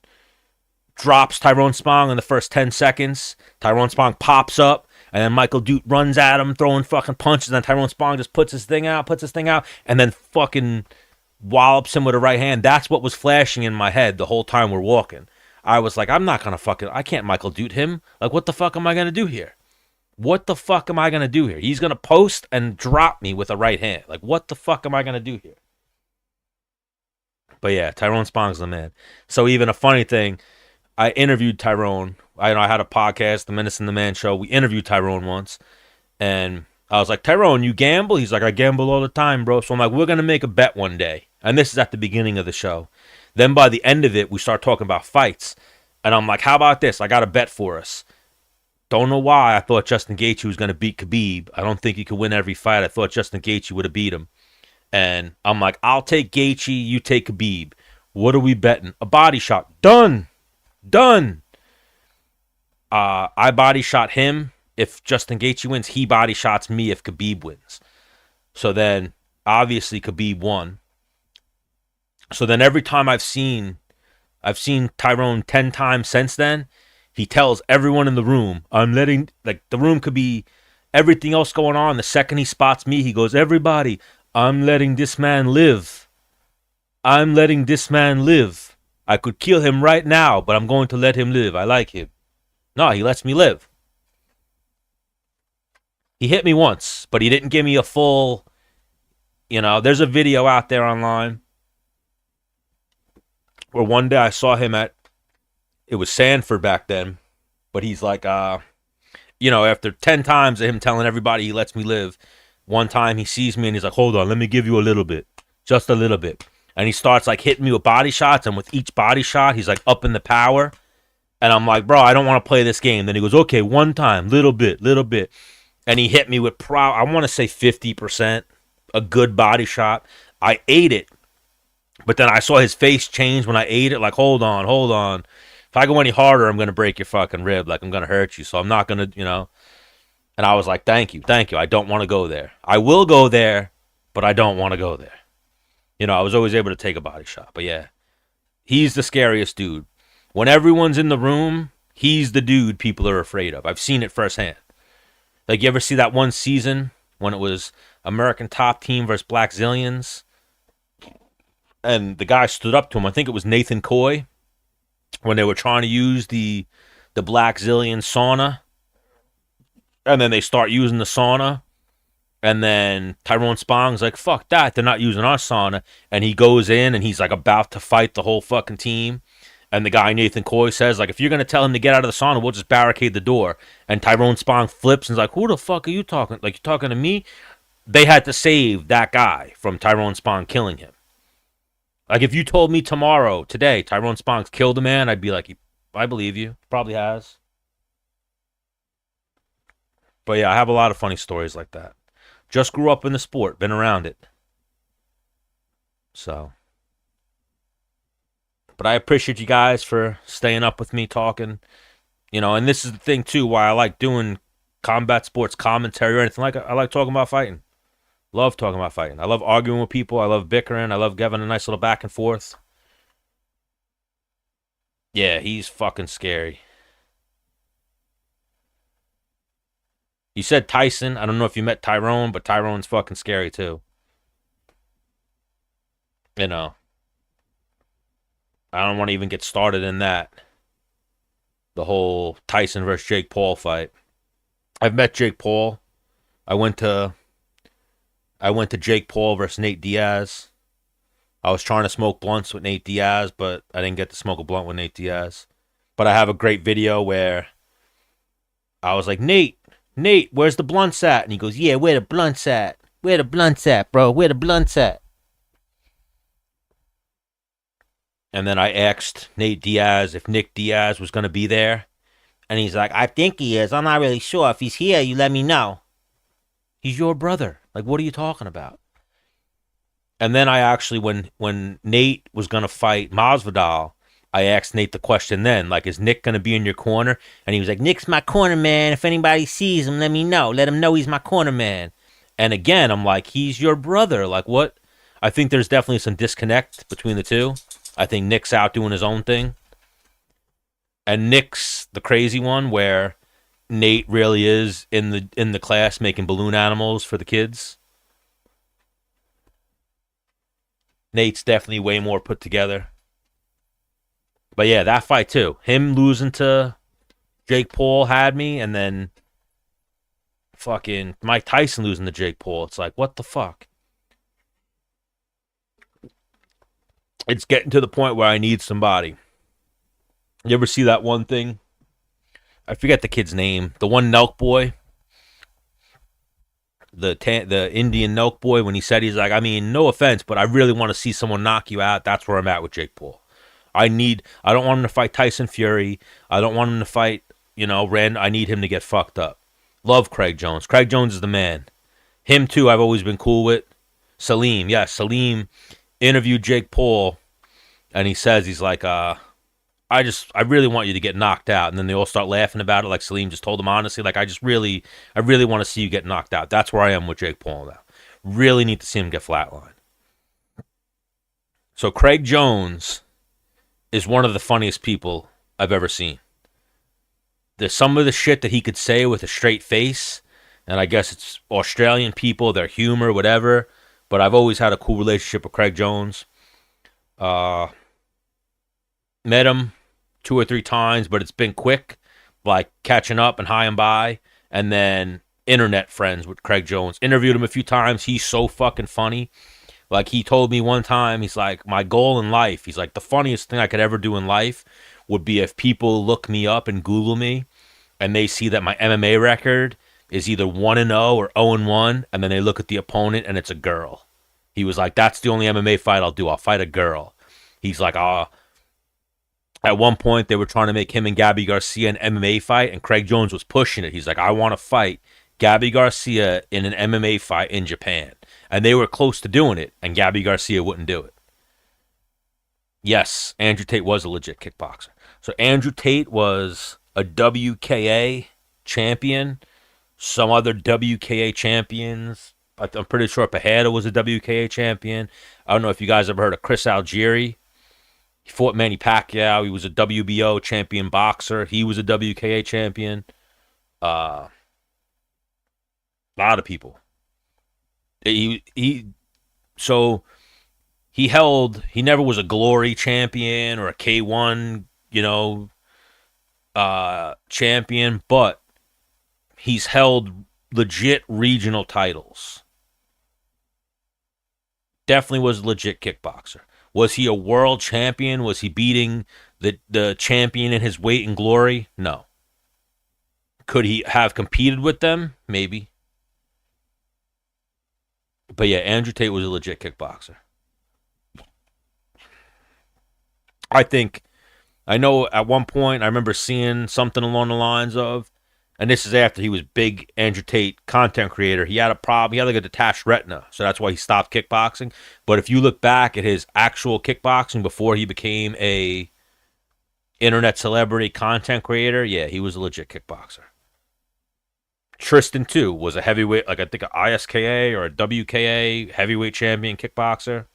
drops Tyrone Spong in the first 10 seconds. Tyrone Spong pops up, and then Michael Dute runs at him, throwing fucking punches, and then Tyrone Spong just puts his thing out, and then fucking wallops him with a right hand. That's what was flashing in my head the whole time we're walking. I was like, I can't Michael Dute him. Like, what the fuck am I going to do here? What the fuck am I going to do here? He's going to post and drop me with a right hand. Like, what the fuck am I going to do here? But yeah, Tyrone Spong's the man. So even a funny thing, I interviewed Tyrone. I had a podcast, the Menace and the Man Show. We interviewed Tyrone once. And I was like, Tyrone, you gamble? He's like, I gamble all the time, bro. So I'm like, we're going to make a bet one day. And this is at the beginning of the show. Then by the end of it, we start talking about fights. And I'm like, how about this? I got a bet for us. Don't know why I thought Justin Gaethje was going to beat Khabib. I don't think he could win every fight. I thought Justin Gaethje would have beat him. And I'm like, I'll take Gaethje, you take Khabib. What are we betting? A body shot. Done. I body shot him. If Justin Gaethje wins, he body shots me if Khabib wins. So then, obviously, Khabib won. So then every time I've seen Tyrone 10 times since then, He tells everyone in the room, I'm letting, like, the room could be everything else going on. The second he spots me, he goes, everybody, I'm letting this man live. I'm letting this man live. I could kill him right now, but I'm going to let him live. I like him. No, he lets me live. He hit me once, but he didn't give me a full, there's a video out there online where one day I saw him it was Sanford back then, but he's like, after 10 times of him telling everybody he lets me live, one time he sees me and he's like, hold on, let me give you a little bit, just a little bit. And he starts like hitting me with body shots, and with each body shot, he's like up in the power. And I'm like, bro, I don't want to play this game. Then he goes, okay, one time, little bit. And he hit me with, I want to say 50%, a good body shot. I ate it. But then I saw his face change when I ate it. Like, hold on. If I go any harder, I'm going to break your fucking rib. Like, I'm going to hurt you. So I'm not going to, And I was like, thank you. I don't want to go there. I will go there, but I don't want to go there. I was always able to take a body shot. But yeah, he's the scariest dude. When everyone's in the room, he's the dude people are afraid of. I've seen it firsthand. Like, you ever see that one season when it was American Top Team versus Black Zillions? And the guy stood up to him. I think it was Nathan Coy. When they were trying to use the Black Zillion sauna. And then they start using the sauna. And then Tyrone Spong's like, fuck that. They're not using our sauna. And he goes in and he's like about to fight the whole fucking team. And the guy, Nathan Coy, says, like, if you're going to tell him to get out of the sauna, we'll just barricade the door. And Tyrone Spong flips and is like, who the fuck are you talking? Like, you talking to me? They had to save that guy from Tyrone Spong killing him. Like, if you told me today, Tyrone Spong's killed a man, I'd be like, I believe you. Probably has. But yeah, I have a lot of funny stories like that. Just grew up in the sport, been around it. So. But I appreciate you guys for staying up with me, talking. And this is the thing, too, why I like doing combat sports commentary or anything like that. I like talking about fighting. Love talking about fighting. I love arguing with people. I love bickering. I love giving a nice little back and forth. Yeah, he's fucking scary. You said Tyson. I don't know if you met Tyrone, but Tyrone's fucking scary, too. I don't want to even get started in that. The whole Tyson versus Jake Paul fight. I've met Jake Paul. I went to Jake Paul versus Nate Diaz. I was trying to smoke blunts with Nate Diaz, but I didn't get to smoke a blunt with Nate Diaz. But I have a great video where I was like, Nate, where's the blunts at? And he goes, yeah, where the blunts at? Where the blunts at, bro? Where the blunts at? And then I asked Nate Diaz if Nick Diaz was going to be there. And he's like, I think he is. I'm not really sure. If he's here, you let me know. He's your brother. Like, what are you talking about? And then I actually, when Nate was going to fight Masvidal, I asked Nate the question then, like, is Nick going to be in your corner? And he was like, Nick's my corner man. If anybody sees him, let me know. Let him know he's my corner man. And again, I'm like, he's your brother. Like, what? I think there's definitely some disconnect between the two. I think Nick's out doing his own thing. And Nick's the crazy one where Nate really is in the class making balloon animals for the kids. Nate's definitely way more put together. But yeah, that fight too. Him losing to Jake Paul had me, and then fucking Mike Tyson losing to Jake Paul. It's like, what the fuck? It's getting to the point where I need somebody. You ever see that one thing? I forget the kid's name. The one Nelk boy. The Indian Nelk boy, when he said, he's like, I mean, no offense, but I really want to see someone knock you out. That's where I'm at with Jake Paul. I don't want him to fight Tyson Fury. I don't want him to fight, Rand. I need him to get fucked up. Love Craig Jones. Craig Jones is the man. Him too, I've always been cool with. Salim, yes, Salim interviewed Jake Paul, and he says, he's like, I really want you to get knocked out. And then they all start laughing about it, like Salim just told him honestly, like, I really want to see you get knocked out. That's where I am with Jake Paul now. Really need to see him get flatlined. So Craig Jones is one of the funniest people I've ever seen. some of the shit that he could say with a straight face, and I guess it's Australian people, their humor, whatever. But I've always had a cool relationship with Craig Jones. Met him 2 or 3 times, but it's been quick, like catching up and high and by, and then internet friends with Craig Jones. Interviewed him a few times. He's so fucking funny. Like, he told me one time, he's like, my goal in life, he's like, the funniest thing I could ever do in life would be if people look me up and Google me and they see that my MMA record is either 1-0 or 0-1, and then they look at the opponent and it's a girl. He was like, that's the only MMA fight I'll do. I'll fight a girl. He's like, at one point they were trying to make him and Gabby Garcia an MMA fight, and Craig Jones was pushing it. He's like, I want to fight Gabby Garcia in an MMA fight in Japan. And they were close to doing it, and Gabby Garcia wouldn't do it. Yes, Andrew Tate was a legit kickboxer. So Andrew Tate was a WKA champion. Some other WKA champions, I'm pretty sure Pajeda was a WKA champion. I don't know if you guys ever heard of Chris Algieri. He fought Manny Pacquiao. He was a WBO champion boxer. He was a WKA champion. A lot of people. He never was a Glory champion or a K1, champion, but he's held legit regional titles. Definitely was a legit kickboxer. Was he a world champion? Was he beating the champion in his weight and glory? No. Could he have competed with them? Maybe. But yeah, Andrew Tate was a legit kickboxer. I know at one point I remember seeing something along the lines of, and this is after he was big Andrew Tate content creator, he had a problem. He had like a detached retina, so that's why he stopped kickboxing. But if you look back at his actual kickboxing before he became a internet celebrity content creator, yeah, he was a legit kickboxer. Tristan, too, was a heavyweight, like I think an ISKA or a WKA heavyweight champion kickboxer.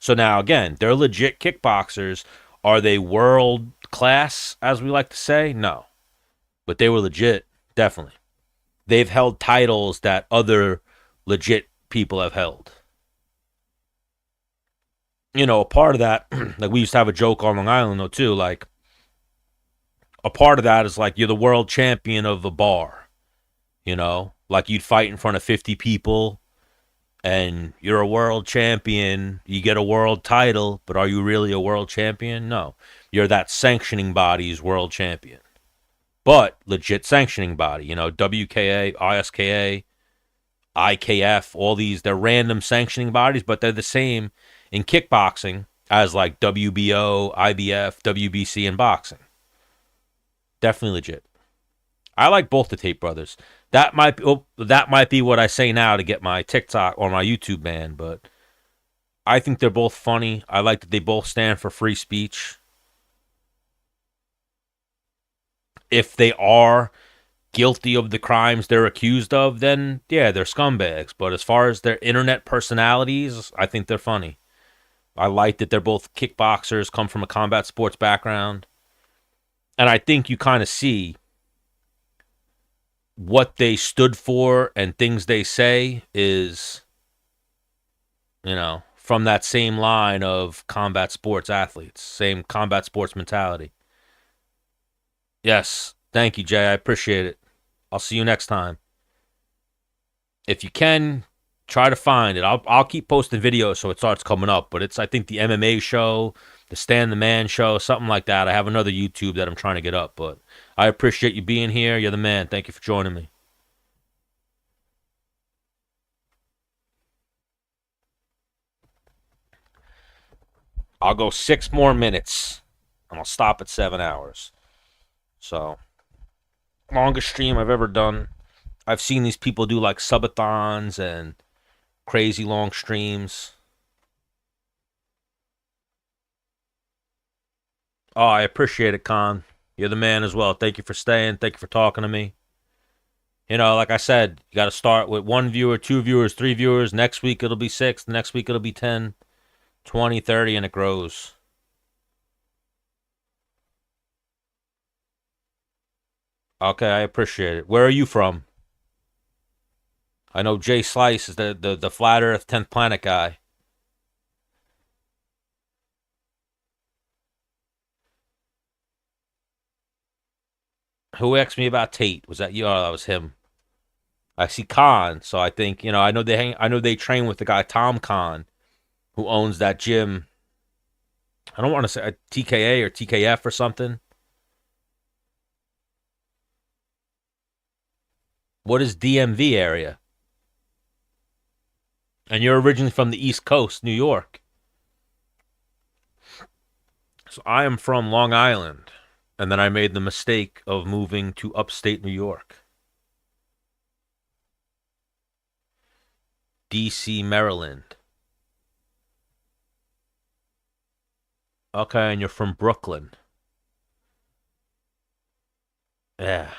So now, again, they're legit kickboxers. Are they world class, as we like to say? No. But they were legit, definitely. They've held titles that other legit people have held. A part of that, like we used to have a joke on Long Island, though, too. Like, a part of that is like you're the world champion of a bar. Like you'd fight in front of 50 people and you're a world champion. You get a world title, but are you really a world champion? No. You're that sanctioning body's world champion. But legit sanctioning body, WKA, ISKA, IKF, all these, they're random sanctioning bodies, but they're the same in kickboxing as like WBO, IBF, WBC, and boxing. Definitely legit. I like both the Tate brothers. That might be what I say now to get my TikTok or my YouTube banned, but I think they're both funny. I like that they both stand for free speech. If they are guilty of the crimes they're accused of, then yeah, they're scumbags. But as far as their internet personalities, I think they're funny. I like that they're both kickboxers, come from a combat sports background. And I think you kind of see what they stood for and things they say is, from that same line of combat sports athletes, same combat sports mentality. Yes, thank you, Jay. I appreciate it. I'll see you next time. If you can, try to find it. I'll keep posting videos so it starts coming up. But it's, I think, the MMA show, the Stand the Man show, something like that. I have another YouTube that I'm trying to get up, but I appreciate you being here. You're the man. Thank you for joining me. I'll go 6 more minutes, and I'll stop at 7 hours. So, longest stream I've ever done. I've seen these people do like subathons and crazy long streams. Oh, I appreciate it, Con. You're the man as well. Thank you for staying. Thank you for talking to me. Like I said, you got to start with 1 viewer, 2 viewers, 3 viewers. Next week it'll be 6. The next week it'll be 10, 20, 30, and it grows. Okay, I appreciate it. Where are you from? I know Jay Slice is the Flat Earth 10th Planet guy. Who asked me about Tate? Was that you? Oh, that was him. I see Khan, so I think, I know I know they train with the guy Tom Khan, who owns that gym. I don't want to say a TKA or TKF or something. What is DMV area? And you're originally from the East Coast, New York. So I am from Long Island. And then I made the mistake of moving to upstate New York. DC, Maryland. Okay, and you're from Brooklyn. Yeah.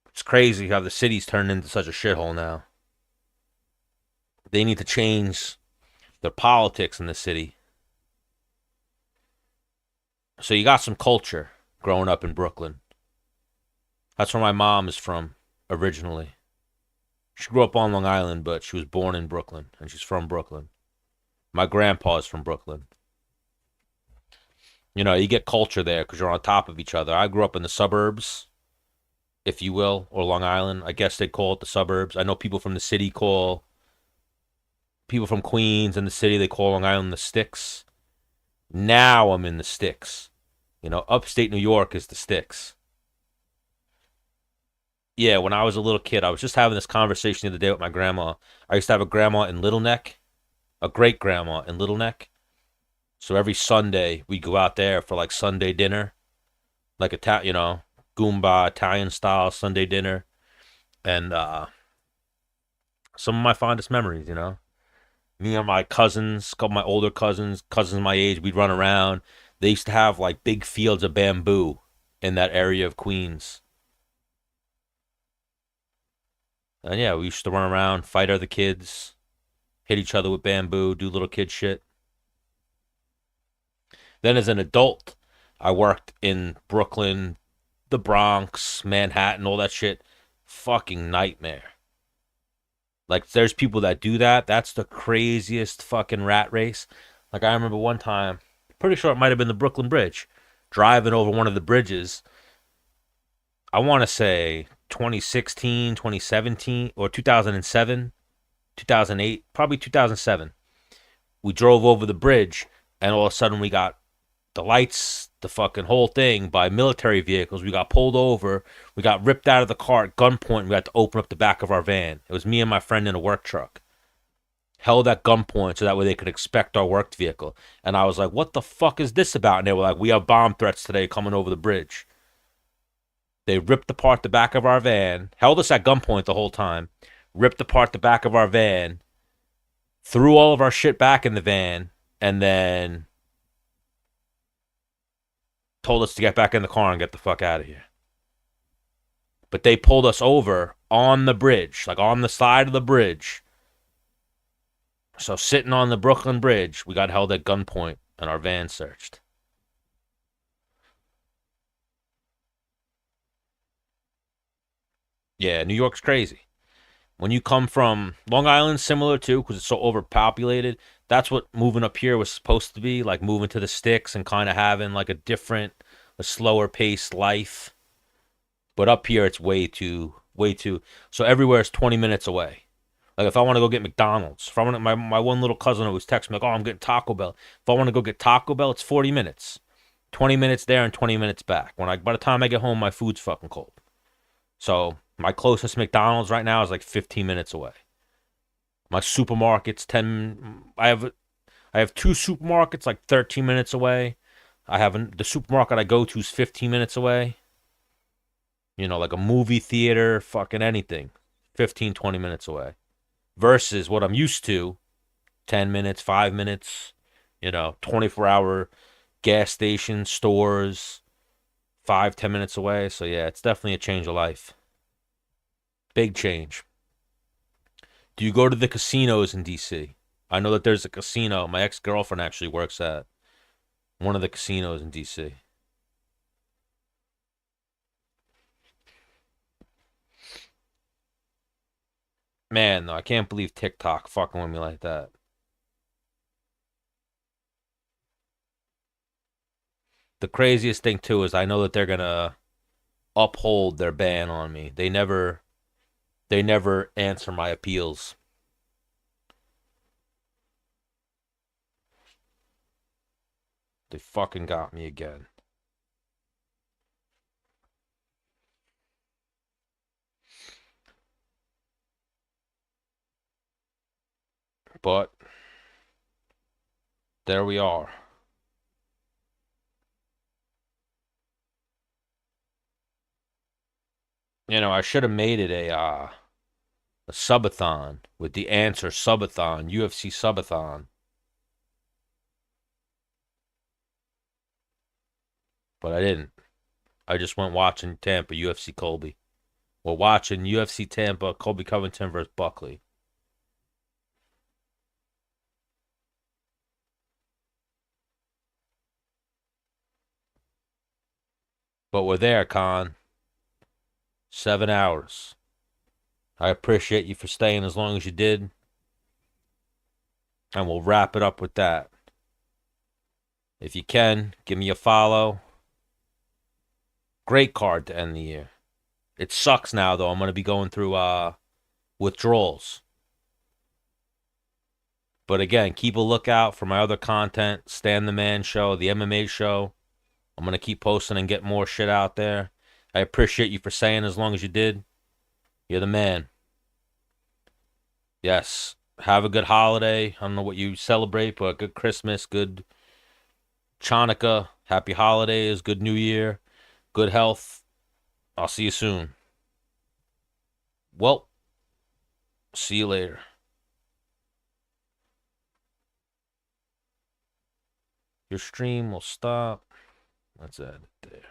It's crazy how the city's turned into such a shithole now. They need to change their politics in the city. So you got some culture growing up in Brooklyn. That's where my mom is from originally. She grew up on Long Island, but she was born in Brooklyn, and she's from Brooklyn. My grandpa is from Brooklyn. You get culture there because you're on top of each other. I grew up in the suburbs, if you will, or Long Island. I guess they call it the suburbs. I know people from the city call, people from Queens and the city, they call Long Island the sticks. Now I'm in the sticks. Upstate New York is the sticks. Yeah, when I was a little kid, I was just having this conversation the other day with my grandma. I used to have a grandma in Little Neck, a great grandma in Little Neck. So every Sunday we'd go out there for like Sunday dinner, like Goomba Italian style Sunday dinner, and some of my fondest memories. Me and my cousins, a couple of my older cousins my age, we'd run around. They used to have like big fields of bamboo in that area of Queens. And yeah, we used to run around, fight other kids, hit each other with bamboo, do little kid shit. Then as an adult, I worked in Brooklyn, the Bronx, Manhattan, all that shit. Fucking nightmare. Like, there's people that do that. That's the craziest fucking rat race. Like, I remember one time, pretty sure it might have been the Brooklyn Bridge, driving over one of the bridges. I want to say 2016, 2017, or 2007, 2008, probably 2007. We drove over the bridge, and all of a sudden we got the lights, the fucking whole thing by military vehicles. We got pulled over. We got ripped out of the car at gunpoint. We had to open up the back of our van. It was me and my friend in a work truck. Held at gunpoint so that way they could inspect our work vehicle. And I was like, what the fuck is this about? And they were like, we have bomb threats today coming over the bridge. They ripped apart the back of our van, held us at gunpoint the whole time, ripped apart the back of our van, threw all of our shit back in the van, and then told us to get back in the car and get the fuck out of here. But they pulled us over on the bridge, like on the side of the bridge. So sitting on the Brooklyn Bridge, we got held at gunpoint and our van searched. Yeah, New York's crazy. When you come from Long Island, similar too, because it's so overpopulated. That's what moving up here was supposed to be, like moving to the sticks and kind of having like a slower paced life. But up here, it's way too. So everywhere is 20 minutes away. Like if I want to go get McDonald's, if I want my one little cousin always texts me like, "Oh, I'm getting Taco Bell." If I want to go get Taco Bell, it's 40 minutes, 20 minutes there and 20 minutes back. By the time I get home, my food's fucking cold. So my closest McDonald's right now is like 15 minutes away. My supermarket's 10. I have two supermarkets like 13 minutes away. The supermarket I go to is 15 minutes away. Like a movie theater, fucking anything, 15, 20 minutes away. Versus what I'm used to, 10 minutes, 5 minutes, 24-hour gas station, stores, 5, 10 minutes away. So yeah, it's definitely a change of life. Big change. Do you go to the casinos in DC? I know that there's a casino my ex-girlfriend actually works at. One of the casinos in DC. Man, though, I can't believe TikTok fucking with me like that. The craziest thing too is I know that they're gonna uphold their ban on me. They never answer my appeals. They fucking got me again. But there we are. You know, I should have made it a subathon with the answer subathon, UFC subathon. But I didn't. I just went watching Tampa UFC Colby. Well, watching UFC Tampa Colby Covington versus Buckley. But we're there, Con. 7 hours. I appreciate you for staying as long as you did. And we'll wrap it up with that. If you can, give me a follow. Great card to end the year. It sucks now, though. I'm going to be going through withdrawals. But again, keep a lookout for my other content. Stan the Man show, the MMA show. I'm going to keep posting and get more shit out there. I appreciate you for saying as long as you did. You're the man. Yes. Have a good holiday. I don't know what you celebrate, but good Christmas, good Chanukah, happy holidays, good New Year, good health. I'll see you soon. Well, see you later. Your stream will stop. Let's add it there.